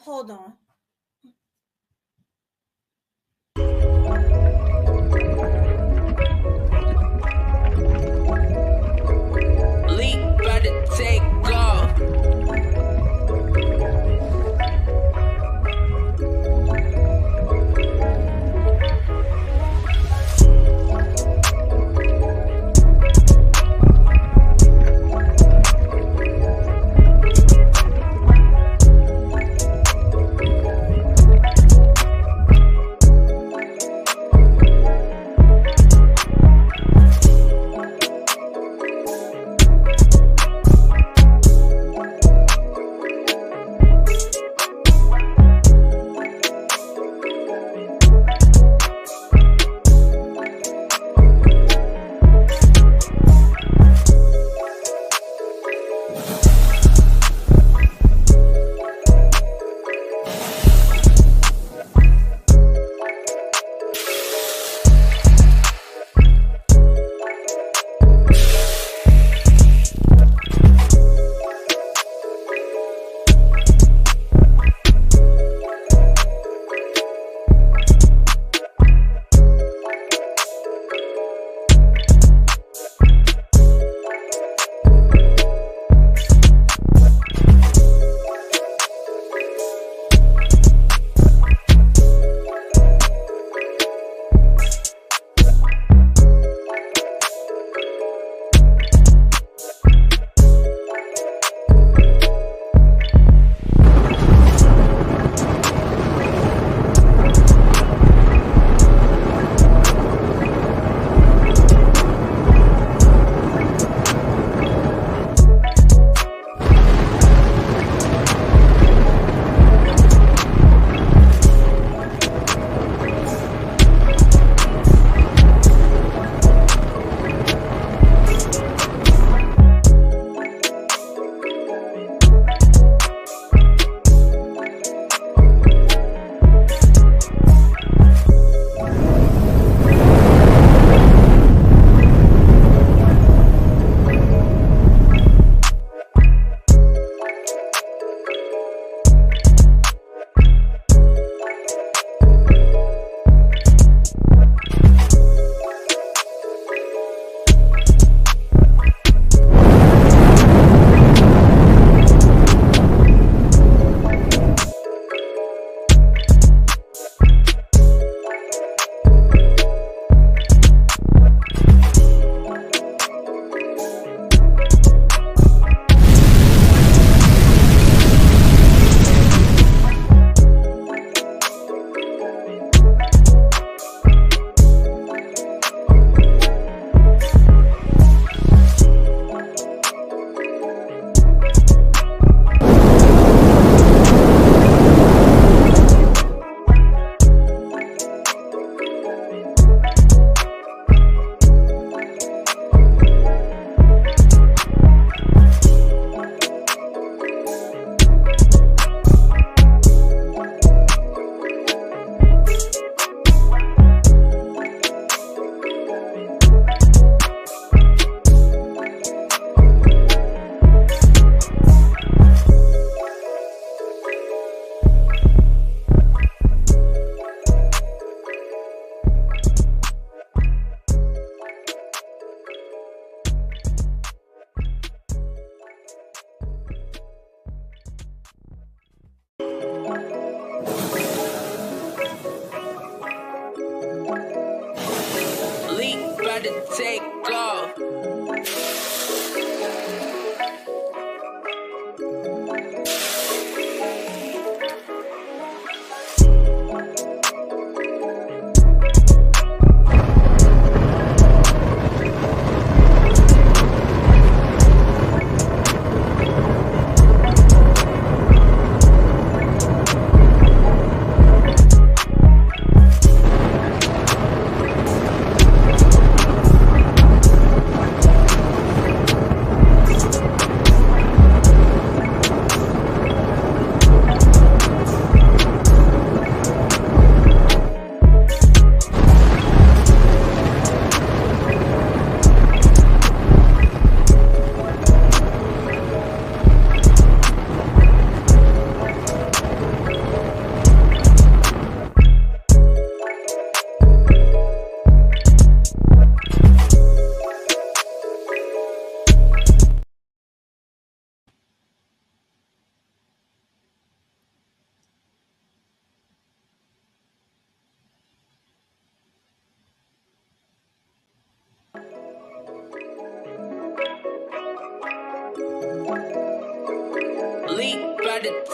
Hold on. Leak about to take off. About to take off.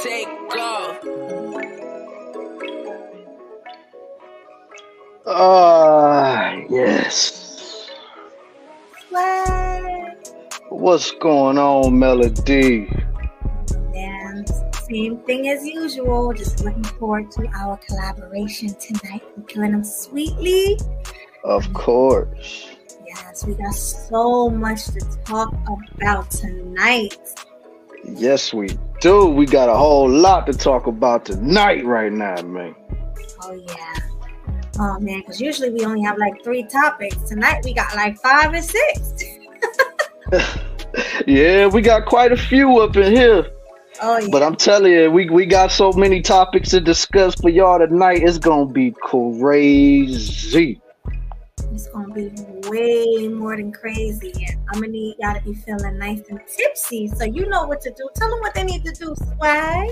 take off. Yes. Swag. What's going on, Melody? And same thing as usual. Just looking forward to our collaboration tonight with KillinEmSweetly. Of course. Yes, we got so much to talk about tonight. Yes, we do. We got a whole lot to talk about tonight right now, man. Oh, yeah. Oh, man, because usually we only have like 3 topics. Tonight we got like 5 and 6. Yeah, we got quite a few up in here. Oh, yeah. But I'm telling you, we got so many topics to discuss for y'all tonight. It's going to be crazy. It's going to be way more than crazy. And I'm going to need y'all to be feeling nice and tipsy. So you know what to do. Tell them what they need to do, Swag.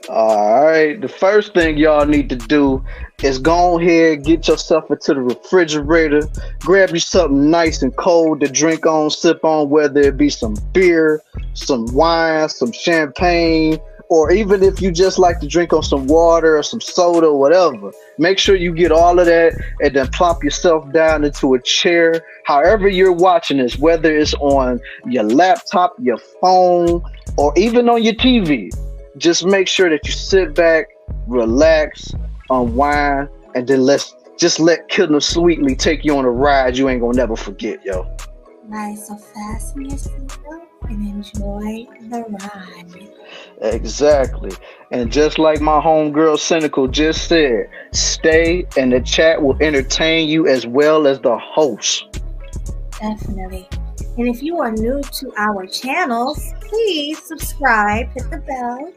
All right. The first thing y'all need to do is go ahead, get yourself into the refrigerator, grab you something nice and cold to drink on, sip on, whether it be some beer, some wine, some champagne, or even if you just like to drink on some water or some soda or whatever. Make sure you get all of that and then plop yourself down into a chair. However you're watching this, whether it's on your laptop, your phone, or even on your TV. Just make sure that you sit back, relax, unwind, and then let's just let KillinEmSweetly take you on a ride you ain't gonna never forget, yo. Right, so fasten your seatbelt and enjoy the ride. Exactly. And just like my homegirl Cynical just said, stay and the chat will entertain you as well as the host. Definitely. And if you are new to our channels, please subscribe, hit the bell,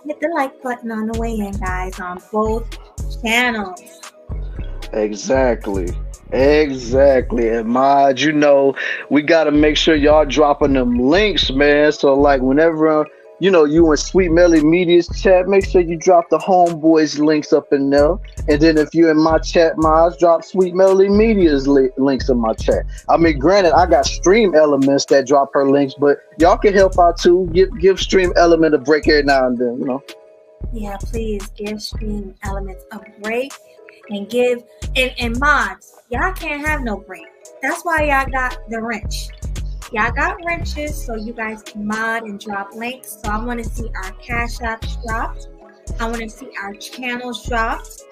hit the like button on the way in, guys, on both channels. Exactly. And Mod, we got to make sure y'all dropping them links, man. So like whenever, you and Sweet Melly Media's chat, make sure you drop the homeboys links up in there. And then if you're in my chat, Mods, drop Sweet Melly Media's links in my chat. I mean, granted, I got Stream Elements that drop her links, but y'all can help out too. Give Stream Element a break every now and then, Yeah, please give Stream Elements a break and give and mods. Y'all can't have no break. That's why y'all got the wrench. Y'all got wrenches so you guys can mod and drop links. So I want to see our Cash Apps dropped. I want to see our channels dropped.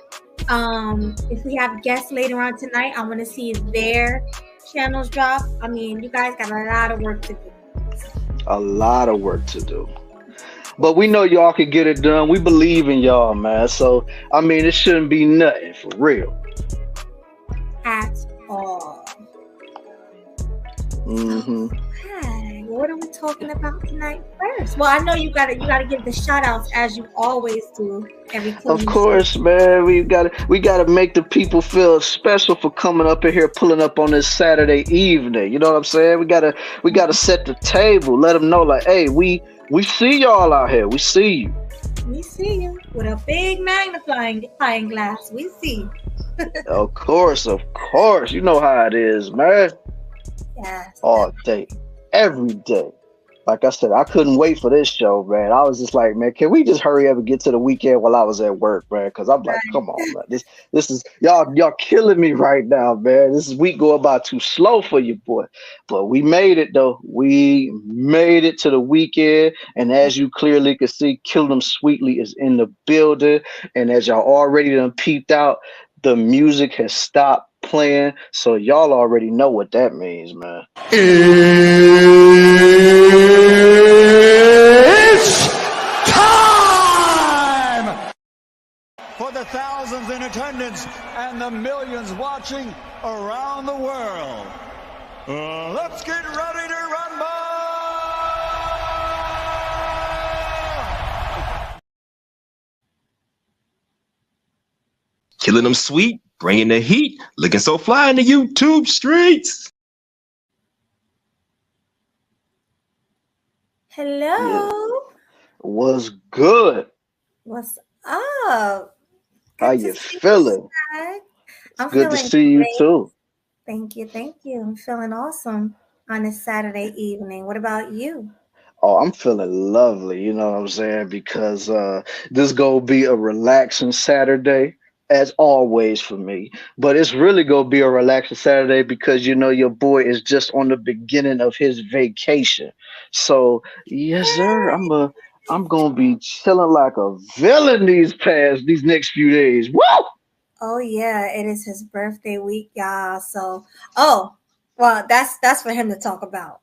If we have guests later on tonight, I want to see their channels dropped. I mean, you guys got a lot of work to do. A lot of work to do. But we know y'all can get it done. We believe in y'all, man. So, I mean, it shouldn't be nothing for real. At all. Mm-hmm. Okay, what are we talking about tonight first? Well, I know you gotta give the shout outs as you always do every time. Of course, man. We gotta make the people feel special for coming up in here, pulling up on this Saturday evening. You know what I'm saying? We gotta set the table, let them know like, hey, we see y'all out here. We see you. We see you with a big magnifying glass. We see you. Of course. You know how it is, man. Yes. All day, every day. Like I said, I couldn't wait for this show, man. I was just like, man, can we just hurry up and get to the weekend while I was at work, man? Because I'm like, come on, man. This is y'all killing me right now, man. This week go about too slow for you, boy. But we made it though. We made it to the weekend, and as you clearly can see, KillinEmSweetly is in the building. And as y'all already done peeped out, the music has stopped playing, so y'all already know what that means, man. It's time for the thousands in attendance and the millions watching around the world. Let's get ready to rumble! KillinEmSweet, bringing the heat, looking so fly in the YouTube streets. Hello. Yeah. What's good? What's up? How you feeling? I'm good to feeling see you great. too. Thank you. I'm feeling awesome on this Saturday evening. What about you? Oh, I'm feeling lovely, you know what I'm saying? Because this gonna be a relaxing Saturday, as always for me. But it's really gonna be a relaxing Saturday because you know your boy is just on the beginning of his vacation. So yes, sir, I'm gonna be chilling like a villain these next few days. Woo! Oh yeah, it is his birthday week, y'all. So, oh, well, that's for him to talk about.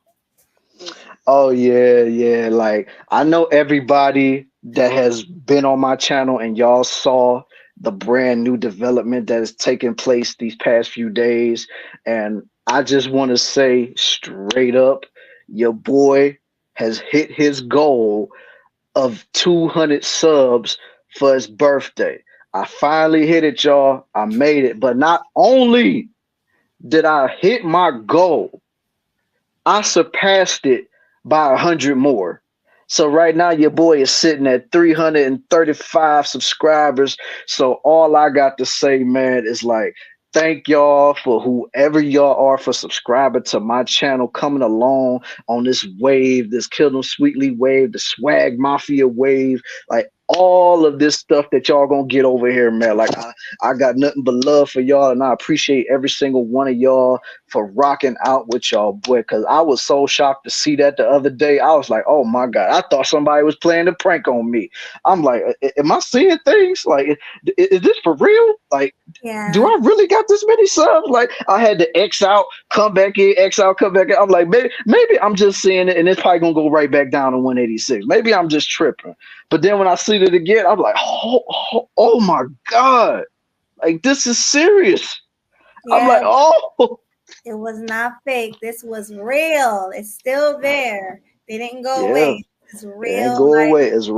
Oh yeah, yeah. Like I know everybody that has been on my channel and y'all saw the brand new development that is taking place these past few days. And I just want to say straight up, your boy has hit his goal of 200 subs for his birthday. I finally hit it, y'all. I made it. But not only did I hit my goal, I surpassed it by 100 more. So right now your boy is sitting at 335 subscribers. So all I got to say, man, is like thank y'all for whoever y'all are for subscribing to my channel, coming along on this wave, this Kill Them Sweetly wave, the Swag Mafia wave, like all of this stuff that y'all gonna get over here, man. Like I got nothing but love for y'all, and I appreciate every single one of y'all for rocking out with y'all, boy. Because I was so shocked to see that the other day. I was like, oh my God, I thought somebody was playing a prank on me. I'm like, am I seeing things? Like, is this for real? Like, do Yeah. I really got this many subs? Like, I had to X out, come back in, X out, come back in. I'm like, maybe I'm just seeing it, and it's probably gonna go right back down to 186. Maybe I'm just tripping. But then when I see it again, I'm like, oh my God, like this is serious. I'm Yeah, like, oh. it was not fake. This was real. It's still there. They didn't go Yeah, away. It's it ain't real go life. away. It's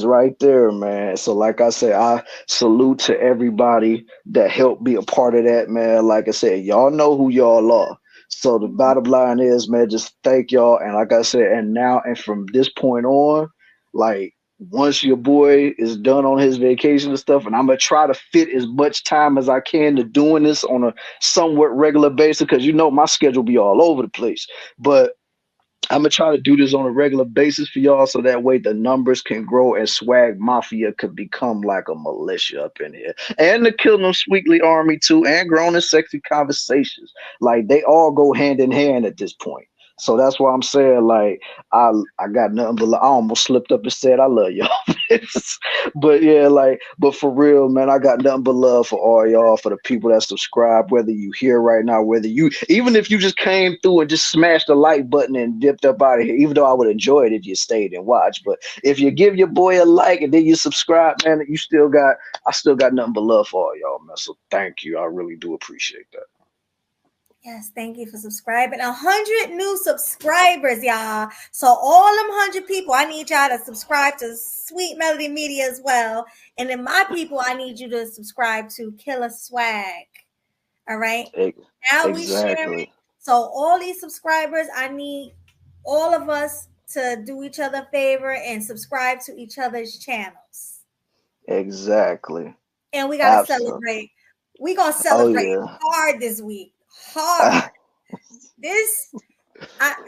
right there, man. So like I said, I salute to everybody that helped be a part of that, man. Like I said, y'all know who y'all are. So the bottom line is, man, just thank y'all. And like I said, and now and from this point on, like once your boy is done on his vacation and stuff, and I'm gonna try to fit as much time as I can to doing this on a somewhat regular basis, because you know my schedule be all over the place. But I'm gonna try to do this on a regular basis for y'all, so that way the numbers can grow and Swag Mafia could become like a militia up in here, and the Kill Them Sweetly army too, and grown and sexy conversations. Like they all go hand in hand at this point. So that's why I'm saying, like, I got nothing but I almost slipped up and said I love y'all. But yeah, like, but for real, man, I got nothing but love for all y'all, for the people that subscribe, whether you here right now, whether you, even if you just came through and just smashed the like button and dipped up out of here, even though I would enjoy it if you stayed and watched. But if you give your boy a like and then you subscribe, man, I still got nothing but love for all y'all, man. So thank you. I really do appreciate that. Yes, thank you for subscribing. 100 new subscribers, y'all. So all them 100 people, I need y'all to subscribe to Sweet Melody Media as well. And then my people, I need you to subscribe to Killa Swag. All right. Ex- Now we sharing. Exactly. So all these subscribers, I need all of us to do each other a favor and subscribe to each other's channels. Exactly. And we gotta Absolutely. celebrate. We gonna Oh celebrate yeah. hard this week. Hard. This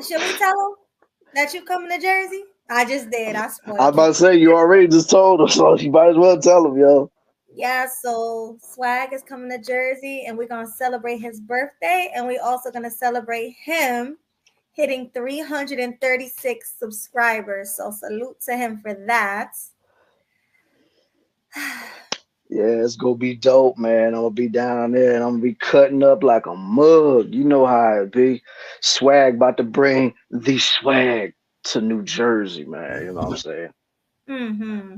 should we tell them that you coming to Jersey? I just did. I I'm spoiled about him. to say you already just told him, so you might as well tell him, yo. Yeah, so Swag is coming to Jersey and we're gonna celebrate his birthday and we're also gonna celebrate him hitting 336 subscribers. So salute to him for that. Yeah, it's gonna be dope, man. I'm gonna be down there and I'm gonna be cutting up like a mug. You know how it be. Swag about to bring the swag to New Jersey, man. You know what I'm saying? Mm-hmm.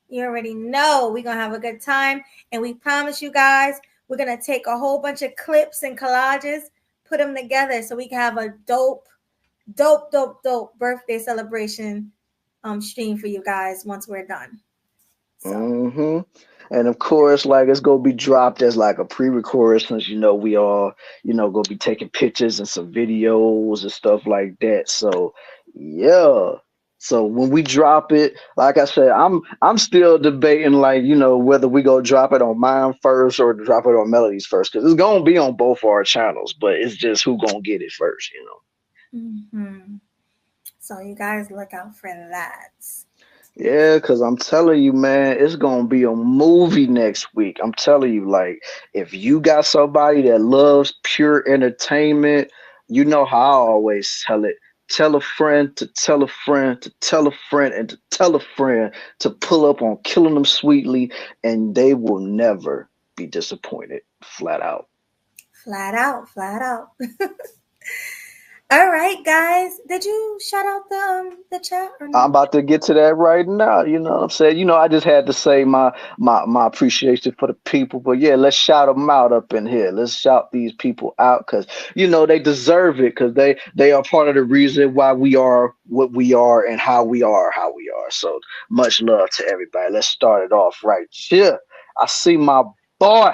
You already know we're gonna have a good time, and we promise you guys we're gonna take a whole bunch of clips and collages, put them together so we can have a dope birthday celebration stream for you guys once we're done. So hmm And of course, like it's gonna be dropped as like a pre-record, since you know we all, gonna be taking pictures and some videos and stuff like that. So yeah. So when we drop it, like I said, I'm still debating, like, whether we go drop it on mine first or drop it on Melody's first, because it's gonna be on both our channels, but it's just who gonna get it first. mhm. So you guys look out for that. Yeah, because I'm telling you, man, it's gonna be a movie next week. I'm telling you, like, if you got somebody that loves pure entertainment, you know how I always tell it. Tell a friend to tell a friend to tell a friend and to tell a friend to pull up on Killing Them Sweetly, and they will never be disappointed. Flat out. Flat out, flat out. All right, guys. Did you shout out the chat or I'm no? about to get to that right now. You know what I'm saying? You know, I just had to say my appreciation for the people. But yeah, let's shout them out up in here. Let's shout these people out because you know they deserve it because they are part of the reason why we are what we are and how we are. So much love to everybody. Let's start it off right here. I see my boy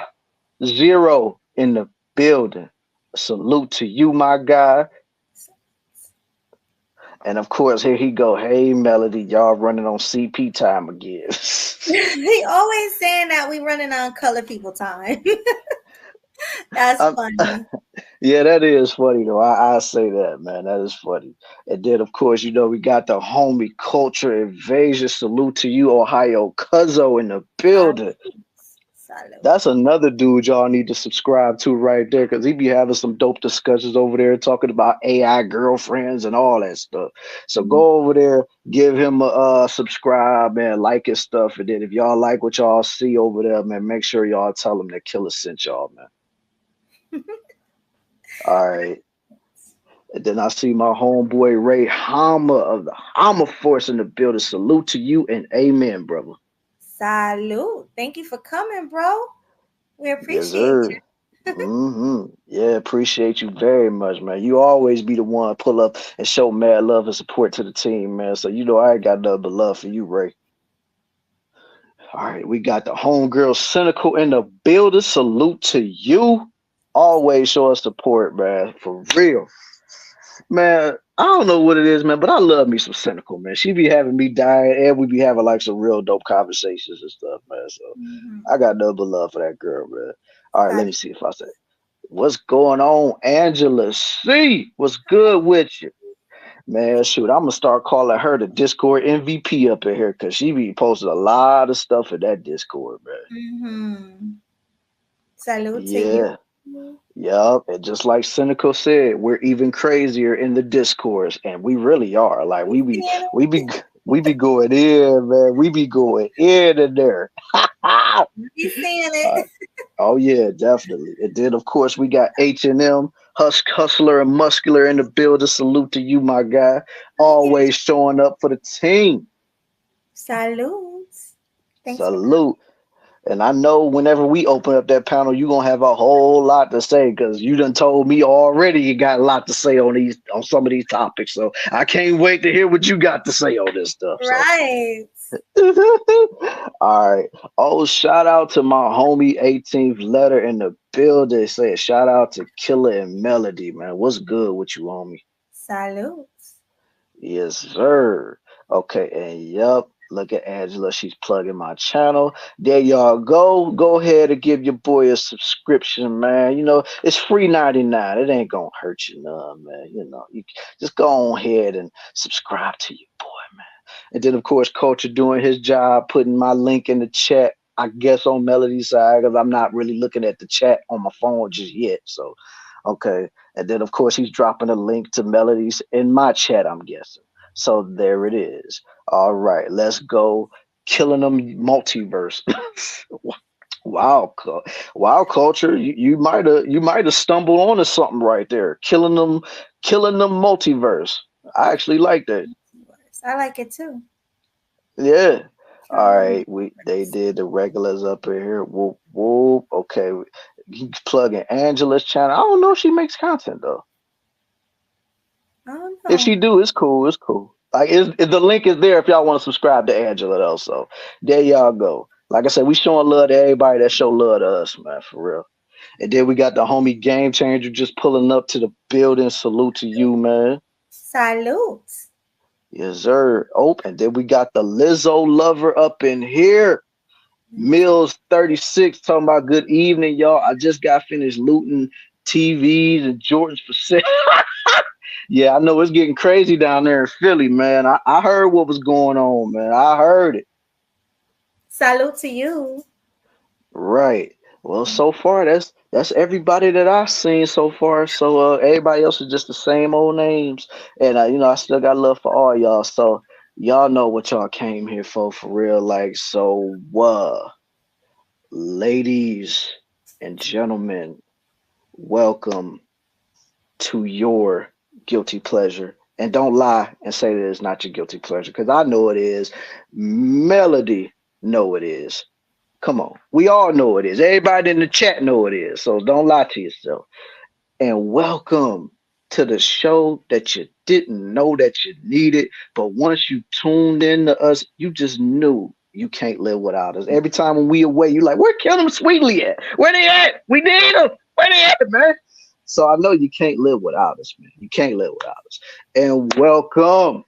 Zero in the building. Salute to you, my guy. And of course, here he go. Hey, Melody, y'all running on CP time again. He always saying that we running on color people time. That's Um, funny. yeah, that is funny though. I say that, man. That is funny. And then, of course, you know we got the homie culture invasion. Salute to you, Ohio Cuzzo in the building. Salute. Salute. That's another dude y'all need to subscribe to right there because he be having some dope discussions over there talking about AI girlfriends and all that stuff. So go over there, give him a subscribe and like his stuff. And then if y'all like what y'all see over there, man, make sure y'all tell him that Killer sent y'all, man. All right. And then I see my homeboy Ray Hama of the Hama Force in the building. Salute to you and amen, brother. Salute. Thank you for coming, bro. We Yes, appreciate sir. you. Yeah, appreciate you very much, man. You always be the one pull up and show mad love and support to the team, man. So you know I ain't got nothing but love for you, Ray. All right, we got the homegirl cynical in the building. Salute to you. Always show us support, man. For real. Man, I don't know what it is, man, but I love me some cynical, man. She be having me dying and we be having like some real dope conversations and stuff, man. So Mhm. I got nothing but love for that girl, man. All right, let me Salute. see if I say what's going on, Angela C? What's good with you? Man, shoot, I'm gonna start calling her the Discord MVP up in here because she be posting a lot of stuff in that Discord, man. Mhm. Salute to you. Yeah, yup. And just like Cynical said, we're even crazier in the discourse, and we really are. Like We seeing we it. be, we be going in, man. We be going in there. We seeing Uh, it. oh yeah, definitely. And then of course we got H&M Hustler and Muscular in the building. Salute to you, my guy. Okay. Always showing up for the team. Salute. Thanks for coming. Salute. And I know whenever we open up that panel, you're gonna have a whole lot to say because you done told me already you got a lot to say on some of these topics. So I can't wait to hear what you got to say on this stuff. So Right. all right. Oh, shout out to my homie 18th letter in the building. Say shout out to Killer and Melody, man. What's good with you, homie? Salute. Yes, sir. Okay, and yup. Look at Angela. She's plugging my channel. There y'all go. Go ahead and give your boy a subscription, man. You know, it's free 99. It ain't gonna hurt you none, man. You know, you just go on ahead and subscribe to your boy, man. And then, of course, Culture doing his job, putting my link in the chat. I guess on Melody's side, because I'm not really looking at the chat on my phone just yet. So, okay. And then, of course, he's dropping a link to Melody's in my chat, I'm guessing. So there it is. All right, let's go. Killing them multiverse. Wow, wow, culture. You might have stumbled onto something right there. Killing them multiverse. I actually like that. I like it too. Yeah. All Killing them. right, we they did the regulars up in here. Whoop whoop. Okay, he's plugging Angela's channel. I don't know if she makes content though. I don't If know. she do, it's cool. It's cool. Like the link is there if y'all want to subscribe to Angela though. So there y'all go. Like I said, we showing love to everybody that show love to us, man, for real. And then we got the homie Game Changer just pulling up to the building. Salute to you, man. Salute. Yes, sir. Oh, and then we got the Lizzo lover up in here. Mills 36 talking about good evening, y'all. I just got finished looting TVs and Jordans for sale. Yeah, I know it's getting crazy down there in Philly, man. I heard what was going on, man. I heard it. Salute to you. Right. Well, so far that's everybody that I've seen so far. So everybody else is just the same old names, and I still got love for all y'all. So y'all know what y'all came here for real. Like so, ladies and gentlemen, welcome to your guilty pleasure. And don't lie and say that it's not your guilty pleasure, because I know it is. Melody know it is. Come on. We all know it is. Everybody in the chat know it is. So don't lie to yourself. And welcome to the show that you didn't know that you needed, but once you tuned in to us, you just knew you can't live without us. Every time when we away, you like, where KillinEmSweetly at? Where they at? We need them. Where they at, man? So I know you can't live without us, man. You can't live without us. And welcome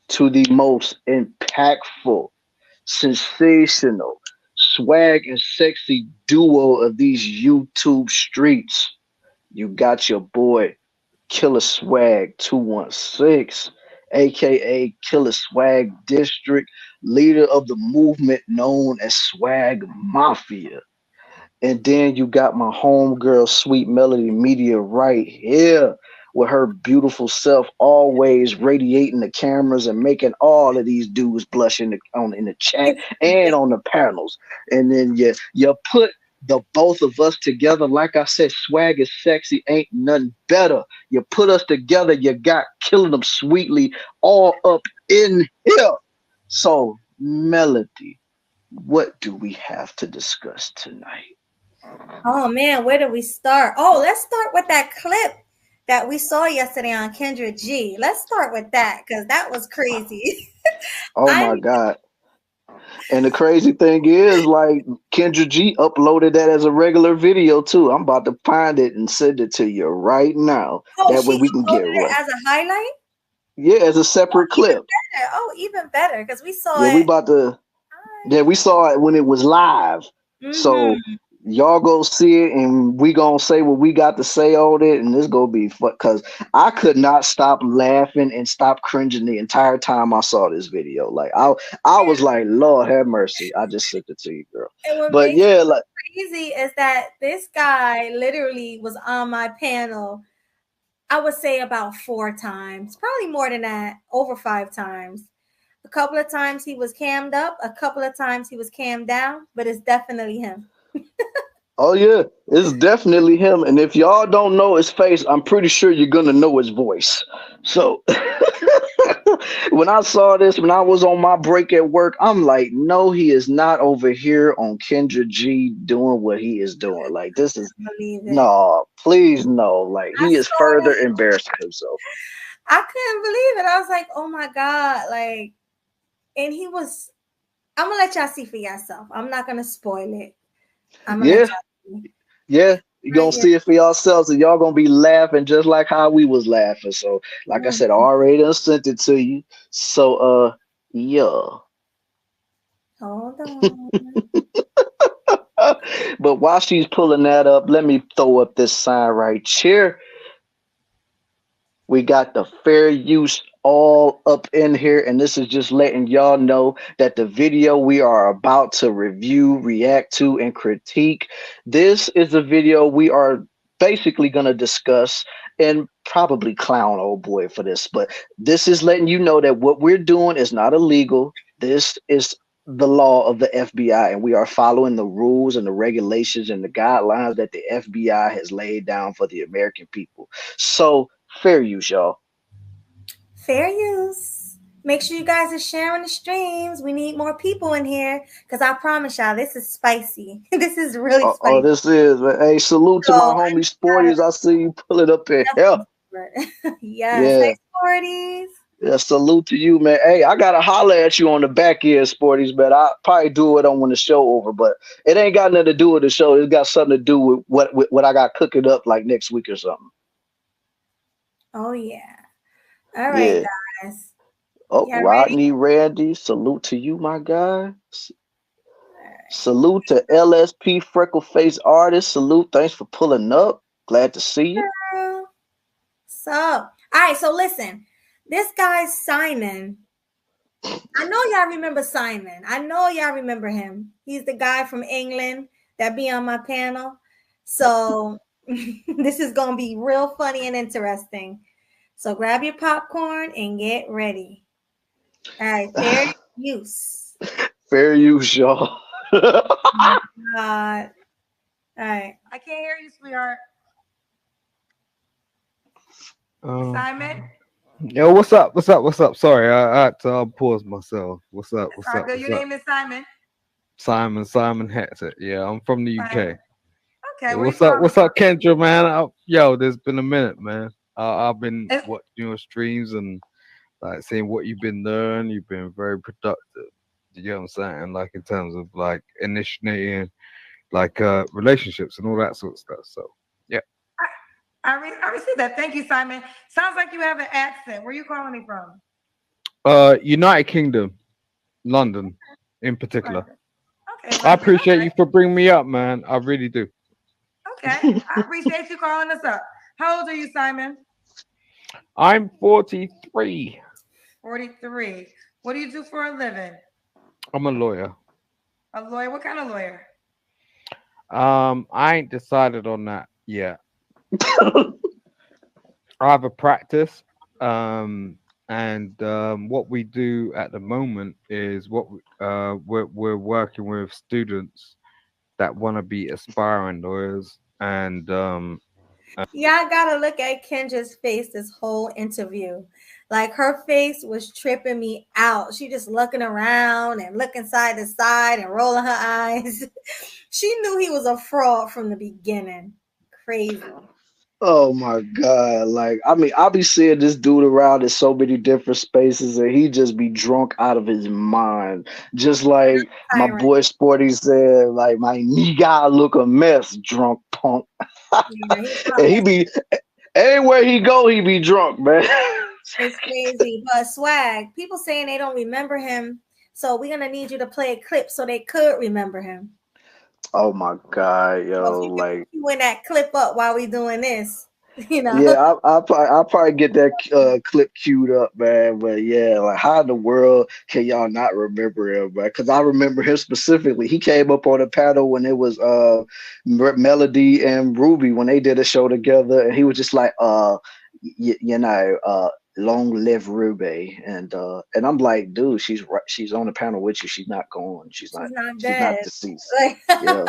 to the most impactful, sensational, swag and sexy duo of these YouTube streets. You got your boy Killa Swag 216, aka Killa Swag District, leader of the movement known as Swag Mafia. And then you got my homegirl, Sweet Melody Media, right here with her beautiful self, always radiating the cameras and making all of these dudes blush in the chat and on the panels. And then you put the both of us together. Like I said, swag is sexy, ain't nothing better. You put us together, you got Killing Them Sweetly all up in here. So, Melody, what do we have to discuss tonight? Oh man, where do we start? Oh, let's start with that clip that we saw yesterday on Kendra G. Let's start with that because that was crazy. Oh my God. And the crazy thing is, like, Kendra G uploaded that as a regular video too. I'm about to find it and send it to you right now. Oh, That way she we can get uploaded it right. as a highlight? Yeah, as a separate clip. Better. Oh, even better because we saw Yeah, it. we saw it when it was live. So y'all go see it and we gonna say what we got to say on it, and this gonna be fun because I could not stop laughing and stop cringing the entire time I saw this video. Like I was like, Lord have mercy. I just sent it to you, girl. And what But makes yeah, it like crazy is that this guy literally was on my panel, I would say about 4 times, probably more than that, over 5 times. A couple of times he was cammed up, a couple of times he was cammed down, but it's definitely him. oh yeah, it's definitely him. And if y'all don't know his face, I'm pretty sure you're gonna know his voice. So when I saw this, when I was on my break at work, I'm like, no, he is not over here on Kendra G doing what he is doing. Like this is Believe it. no, please no. Like I he is saw further it. embarrassing himself. I couldn't believe it. I was like, oh my God. Like, and he was, I'm gonna let y'all see for yourself. I'm not gonna spoil it. I'm gonna Yeah, let y'all see. yeah. You're Right gonna here. see it for yourselves, and y'all gonna be laughing just like how we was laughing. So, like I said, I already done sent it to you. So yeah. Hold on. But while she's pulling that up, let me throw up this sign right here. We got the fair use all up in here, and this is just letting y'all know that the video we are about to review, react to, and critique, this is a video we are basically going to discuss and probably clown old boy for this, but this is letting you know that what we're doing is not illegal. This is the law of the FBI, and we are following the rules and the regulations and the guidelines that the FBI has laid down for the American people. So fair use, y'all. Fair use. Make sure you guys are sharing the streams. We need more people in here because I promise y'all, this is spicy. This is really spicy. This is, man. Hey, salute to my So, homie Sporties. I see you pull it up in here. yes, Yeah. hey, Sporties. Yeah, salute to you, man. Hey, I gotta holler at you on the back end, Sporties, but I'll probably do it on when the show over. But it ain't got nothing to do with the show. It's got something to do with what I got cooking up like next week or something. Oh yeah. All right, Yeah. guys. Oh, Y'all Rodney Randy, salute to you, my guy. ready? Salute to LSP Freckle Face Artist. Salute. Thanks for pulling up. Glad to see you. So, all right, so listen. This guy Simon. I know y'all remember Simon. I know y'all remember him. He's the guy from England that be on my panel. So this is gonna be real funny and interesting. So grab your popcorn and get ready. All right, fair use. Fair use, y'all. God. All right. I can't hear you, sweetheart. Simon? Yo, what's up? What's up? What's up? Sorry, I had to pause myself. What's up? What's up? Your name is Simon? Simon Hector. Yeah, I'm from the UK. Okay. Yeah, what's up? What's up, Kendra, man? Yo, there's been a minute, man. I've been watching your streams and like seeing what you've been doing. You've been very productive. You know what I'm saying? Like in terms of like initiating like relationships and all that sort of stuff. So yeah. I received that. Thank you, Simon. Sounds like you have an accent. Where are you calling me from? United Kingdom, London in particular. Okay. I appreciate you for bringing me up, man. I really do. Okay. I appreciate you calling us up. How old are you, Simon? I'm 43. 43. What do you do for a living? I'm a lawyer. A lawyer? What kind of lawyer? I ain't decided on that yet. I have a practice. And what we do at the moment is we're working with students that want to be aspiring lawyers, and yeah, I gotta look at Kendra's face this whole interview. Like her face was tripping me out. She just looking around and looking side to side and rolling her eyes. She knew he was a fraud from the beginning. Crazy. Oh my God. Like, I mean, I'll be seeing this dude around in so many different spaces and he just be drunk out of his mind. Just like my boy Sporty said, like, my nigga look a mess, drunk punk. And he be, anywhere he go, he be drunk, man. It's crazy. But Swag, people saying they don't remember him. So we're going to need you to play a clip so they could remember him. Oh my God, yo! So like you win that clip up while we doing this, you know. Yeah, I'll probably get that clip queued up, man. But yeah, like how in the world can y'all not remember him, man? Because I remember him specifically. He came up on the panel when it was Melody and Ruby when they did a show together, and he was just like, long live Ruby, and I'm like, dude, she's on the panel with you. She's not gone. She's not deceased. Yeah.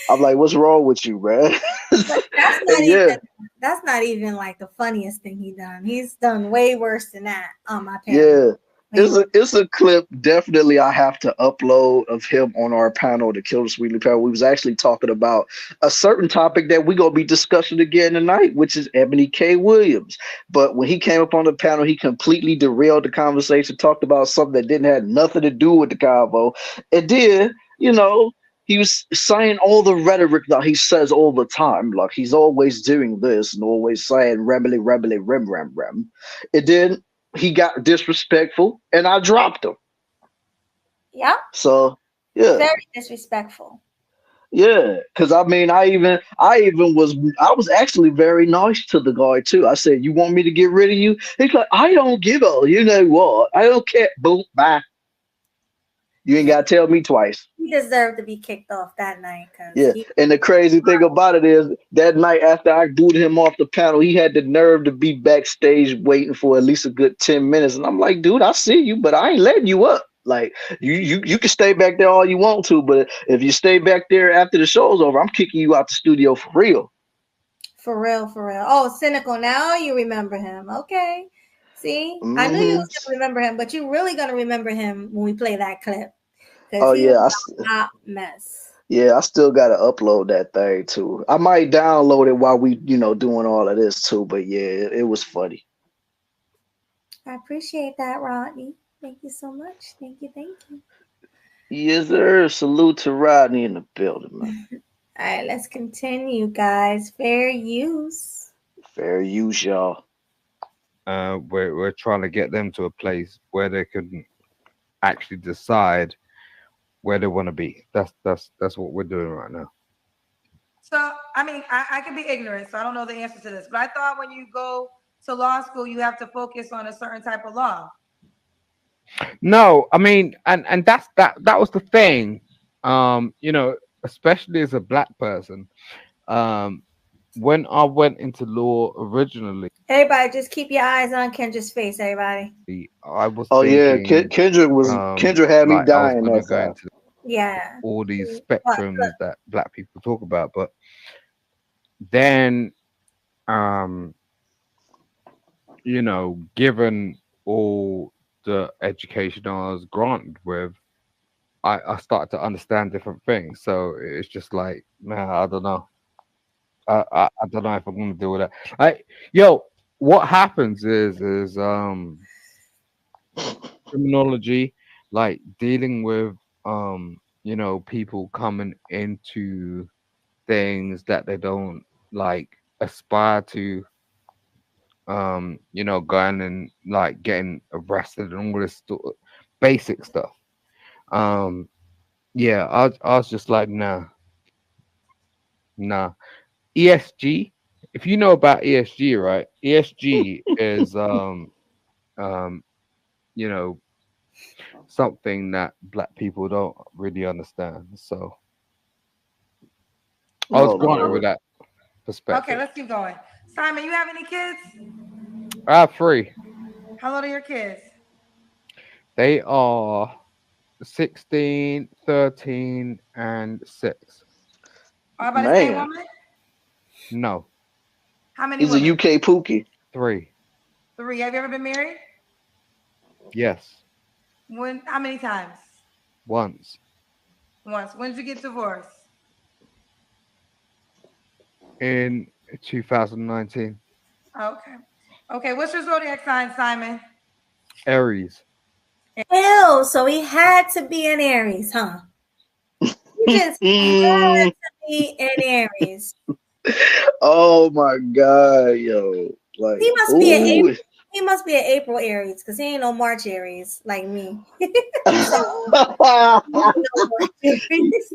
I'm like, what's wrong with you, man? That's not even like the funniest thing he done. He's done way worse than that on my panel. Yeah. It's a clip definitely I have to upload of him on our panel, the KillinEmSweetly panel. We was actually talking about a certain topic that we're gonna be discussing again tonight, which is Ebony K. Williams. But when he came up on the panel, he completely derailed the conversation, talked about something that didn't have nothing to do with the convo. It did, he was saying all the rhetoric that he says all the time, like he's always doing this and always saying rebelly, rem. It did. He got disrespectful, and I dropped him. Yeah. So yeah, very disrespectful. Yeah, because I mean, I was actually very nice to the guy too. I said, "You want me to get rid of you?" He's like, "I don't give a, you know what? I don't care." Boom, bye. You ain't got to tell me twice. He deserved to be kicked off that night. Yeah, and the crazy thing about it is that night after I booted him off the panel, he had the nerve to be backstage waiting for at least a good 10 minutes. And I'm like, dude, I see you, but I ain't letting you up. Like, you can stay back there all you want to, but if you stay back there after the show's over, I'm kicking you out the studio for real. For real. Oh, Cynical. Now you remember him. Okay. See, I knew you was going to remember him, but you're really going to remember him when we play that clip. Oh, yeah. Hot mess. Yeah, I still got to upload that thing, too. I might download it while we, doing all of this, too. But, yeah, it was funny. I appreciate that, Rodney. Thank you so much. Thank you. Yes, sir. Salute to Rodney in the building, man. All right, let's continue, guys. Fair use. Fair use, y'all. We're trying to get them to a place where they can actually decide where they want to be. That's what we're doing right now. So, I mean, I can be ignorant, so I don't know the answer to this, but I thought when you go to law school, you have to focus on a certain type of law. No, I mean, and that was the thing. You know, especially as a black person, um, when I went into law originally, Everybody, just keep your eyes on Kendra's face. Everybody. I was Oh yeah, thinking, Kendra had me like I was dying gonna that go time. into Yeah. all these But spectrums that black people talk about, but then, um, you know, given all the education I was granted with, I started to understand different things. So it's just like, man, I don't know. I don't know if I'm gonna deal with that. Yo, what happens is criminology, like dealing with you know, people coming into things that they don't like aspire to, you know, going and like getting arrested and all this basic stuff. Um, yeah, I was just like, nah. ESG, if you know about ESG, right? ESG is um, you know, something that black people don't really understand. So I was Oh granted with Lord. that Okay, perspective. let's keep going. Simon, you have any kids? I have three. How old are your kids? They are 16, 13, and 6. All by the same Man, woman? No, How many he's a women? UK Pookie. 3. 3. Have you ever been married? Yes, When? How many times? once Once. When did you get divorced? in 2019. Okay. Okay. What's your zodiac sign, Simon? Aries. ew, so he had to be an Aries, huh? He just had to be an Aries. Oh my God, yo. Like, He must be an April. ooh. He must be an April Aries because he ain't no March Aries like me. So he's no March Aries.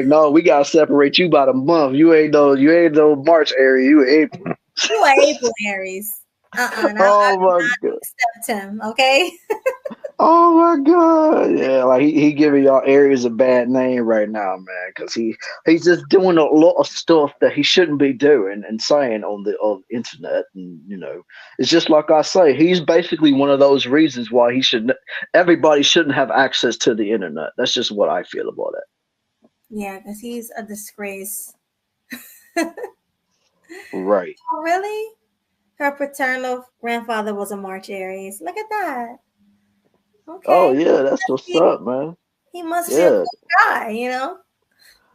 no, we gotta separate you by the month. You ain't no March area, you April. You are April Aries. And I Oh do my not God. accept him. Okay. Oh my God. Yeah, like he giving y'all Aries a bad name right now, man, because he's just doing a lot of stuff that he shouldn't be doing and saying on the internet. And you know, it's just like I say, he's basically one of those reasons why everybody shouldn't have access to the internet. That's just what I feel about it. Yeah, because he's a disgrace. Right. Oh, really? Her paternal grandfather was a March Aries. Look at that. Oh Okay. yeah, that's what's up, man. He must be a Yeah, cool guy, you know?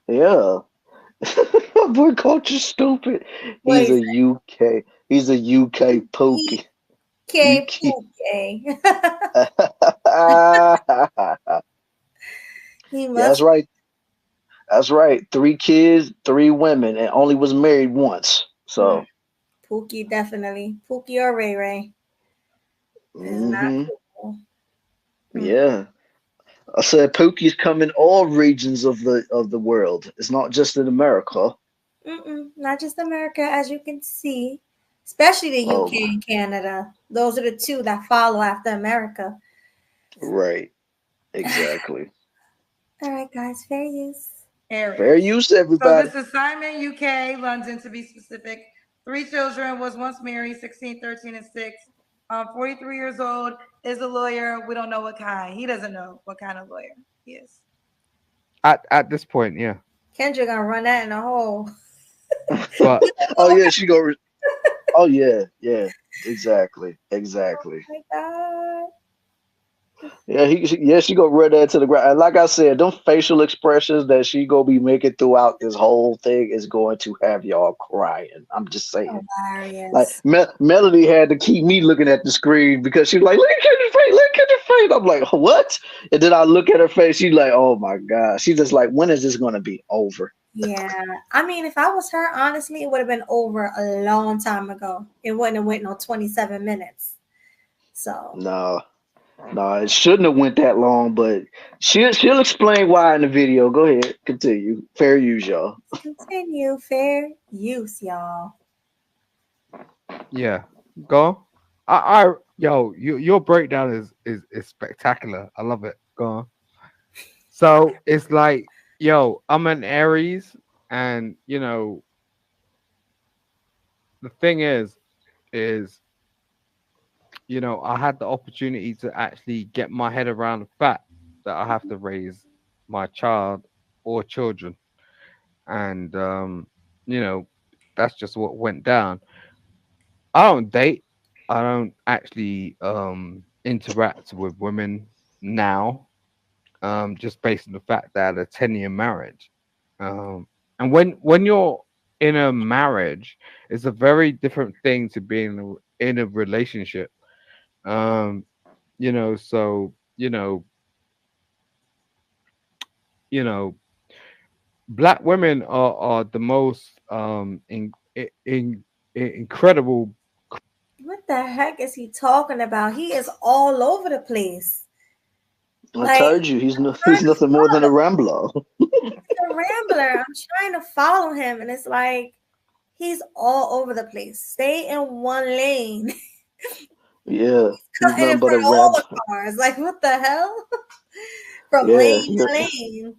yeah. Boy, culture stupid. What is He's a UK he? pokey. K UK. Pookie. He Yeah, that's must right. That's right. 3 kids, 3 women, and only was married once. mm, So, Pookie definitely. Pookie or Ray Ray is not hmm cool. Mm. yeah. I said Pokies come in all regions of the world. It's not just in America. Not just America, as you can see, especially the Oh, UK and Canada. Those are the two that follow after America. right. Exactly. All right, guys, fair use. Fair Aries. use, So everybody. this is Simon, UK, London, to be specific. 3 children, was once married, 16, 13, and 6. 43 years old, is a lawyer. We don't know what kind. He doesn't know what kind of lawyer he is. At this point, yeah. Kendra gonna run that in a hole. But Oh yeah, she go. Oh yeah, yeah. Exactly. Oh Exactly. my god. Yeah, she gonna run that to the ground. And like I said, them facial expressions that she gonna be making throughout this whole thing is going to have y'all crying. I'm just saying. Like Hilarious. Melody had to keep me looking at the screen because she's like, "Look at your face, look at your face." I'm like, "What?" And then I look at her face. She's like, "Oh my god." She's just like, "When is this gonna be over?" Yeah. I mean, if I was her, honestly, it would have been over a long time ago. It wouldn't have went no 27 minutes. So No, no, it shouldn't have went that long. But she'll explain why in the video. Go ahead, continue. Fair use, y'all. continue. Fair use, y'all. yeah, Go on. Yo, your breakdown is spectacular. I love it. Go on. So it's like, yo, I'm an Aries, and the thing is, I had the opportunity to actually get my head around the fact that I have to raise my child or children, and you know, that's just what went down. I don't date. I don't actually interact with women now, just based on the fact that I had a 10-year marriage. Um, and when you're in a marriage, it's a very different thing to being in a relationship. Um, so you know, black women are the most incredible. What the heck is he talking about? He is all over the place. I Like, told you he's trying he's to nothing more than a rambler. he's a rambler. I'm trying to follow him, and it's like he's all over the place. Stay in one lane. Yeah, he's Cutting in nothing but front a of all rambler. the cars. Like, what the hell? From Yeah, lane to lane.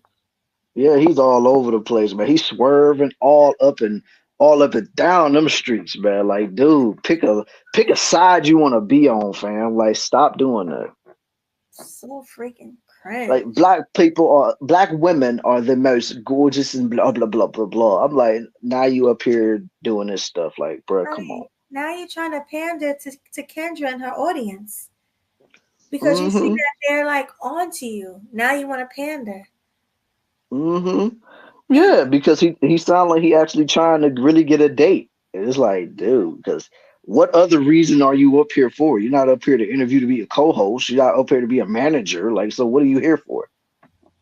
yeah, he's all over the place, man. He's swerving all up and down them streets, man. Like, dude, pick a side you want to be on, fam. Like, stop doing that. So freaking Like, cringe. black women are the most gorgeous and blah blah blah blah blah. I'm like, now you up here doing this stuff, like, bro, come on. Right. Now you're trying to pander to Kendra and her audience because you see Mm-hmm. that they're like onto you. Now you want to pander. Mm-hmm. Yeah, because he sounded like he actually trying to really get a date. And it's like, dude, because what other reason are you up here for? You're not up here to interview to be a co-host. You're not up here to be a manager. Like, so what are you here for?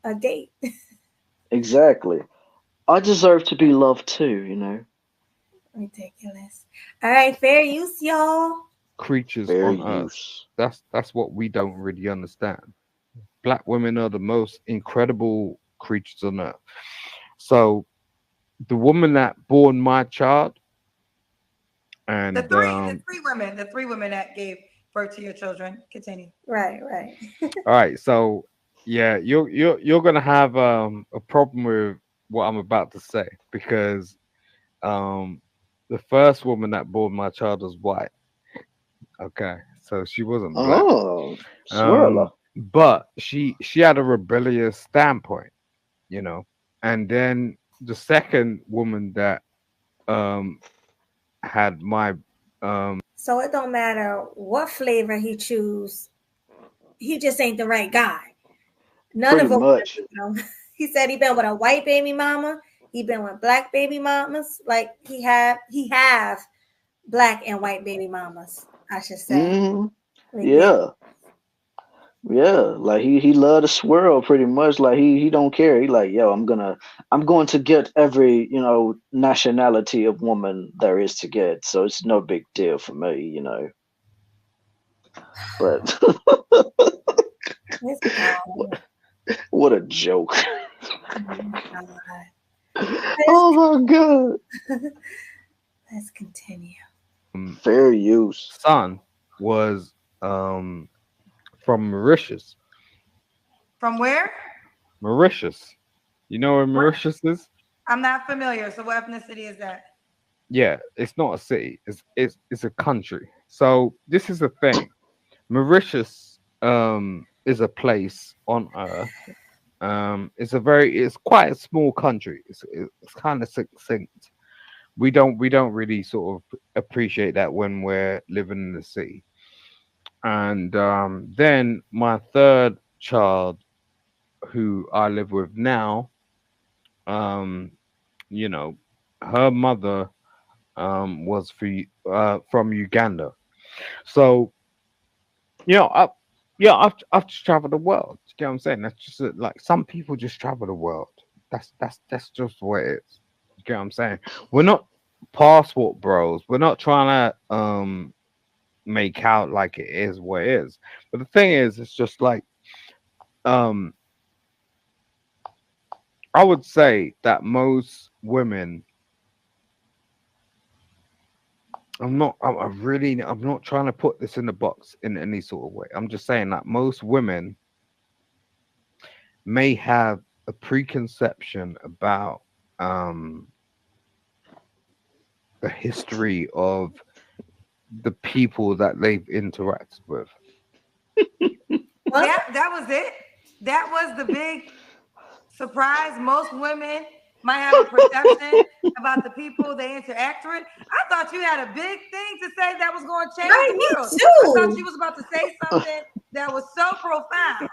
A date. Exactly. I deserve to be loved too. Ridiculous. All right, fair use, y'all. Creatures Fair on earth. use. That's what we don't really understand. Black women are the most incredible creatures on earth. So the woman that born my child, The and three women that gave birth to your children. Continue. Right, right. all right, so yeah, you're gonna have a problem with what I'm about to say, because um the first woman that born my child was white. Okay, so she wasn't black. Oh, swirler. Um, but she had a rebellious standpoint, you know. And then the second woman that um had my So it don't matter what flavor he choose. He just ain't the right guy. None Pretty of them. much. He said he been with a white baby mama. He been with black baby mamas. Like he have black and white baby mamas. I should say. Hmm. Ridiculous. Yeah. Yeah, like he loved to swirl pretty much. Like he don't care. He like, yo, I'm going to get every, nationality of woman there is to get. So it's no big deal for me. But It's God. what a joke. God. Oh my god. Let's continue. Fair use. son was from Mauritius. From where? Mauritius. You know where What? Mauritius is? I'm not familiar. So what ethnicity is that? Yeah, it's not a city. It's a country. So this is the thing. Mauritius is a place on earth. It's quite a small country. It's kind of succinct. We don't really sort of appreciate that when we're living in the city. And then my third child, who I live with now, um, you know, her mother was from Uganda. So I I've just traveled the world. You get what I'm saying? That's just like some people just travel the world. That's just the way it is. You get what I'm saying? We're not passport bros. We're not trying to make out like it is what it is. But the thing is, it's just like um I would say that most women I'm not trying to put this in the box in any sort of way. I'm just saying that most women may have a preconception about um the history of the people that they've interacted with. Well, That was it. That was the big surprise. Most women might have a perception about the people they interact with. I thought you had a big thing to say that was going to change right, the me world. I thought too. you was about to say something that was so profound.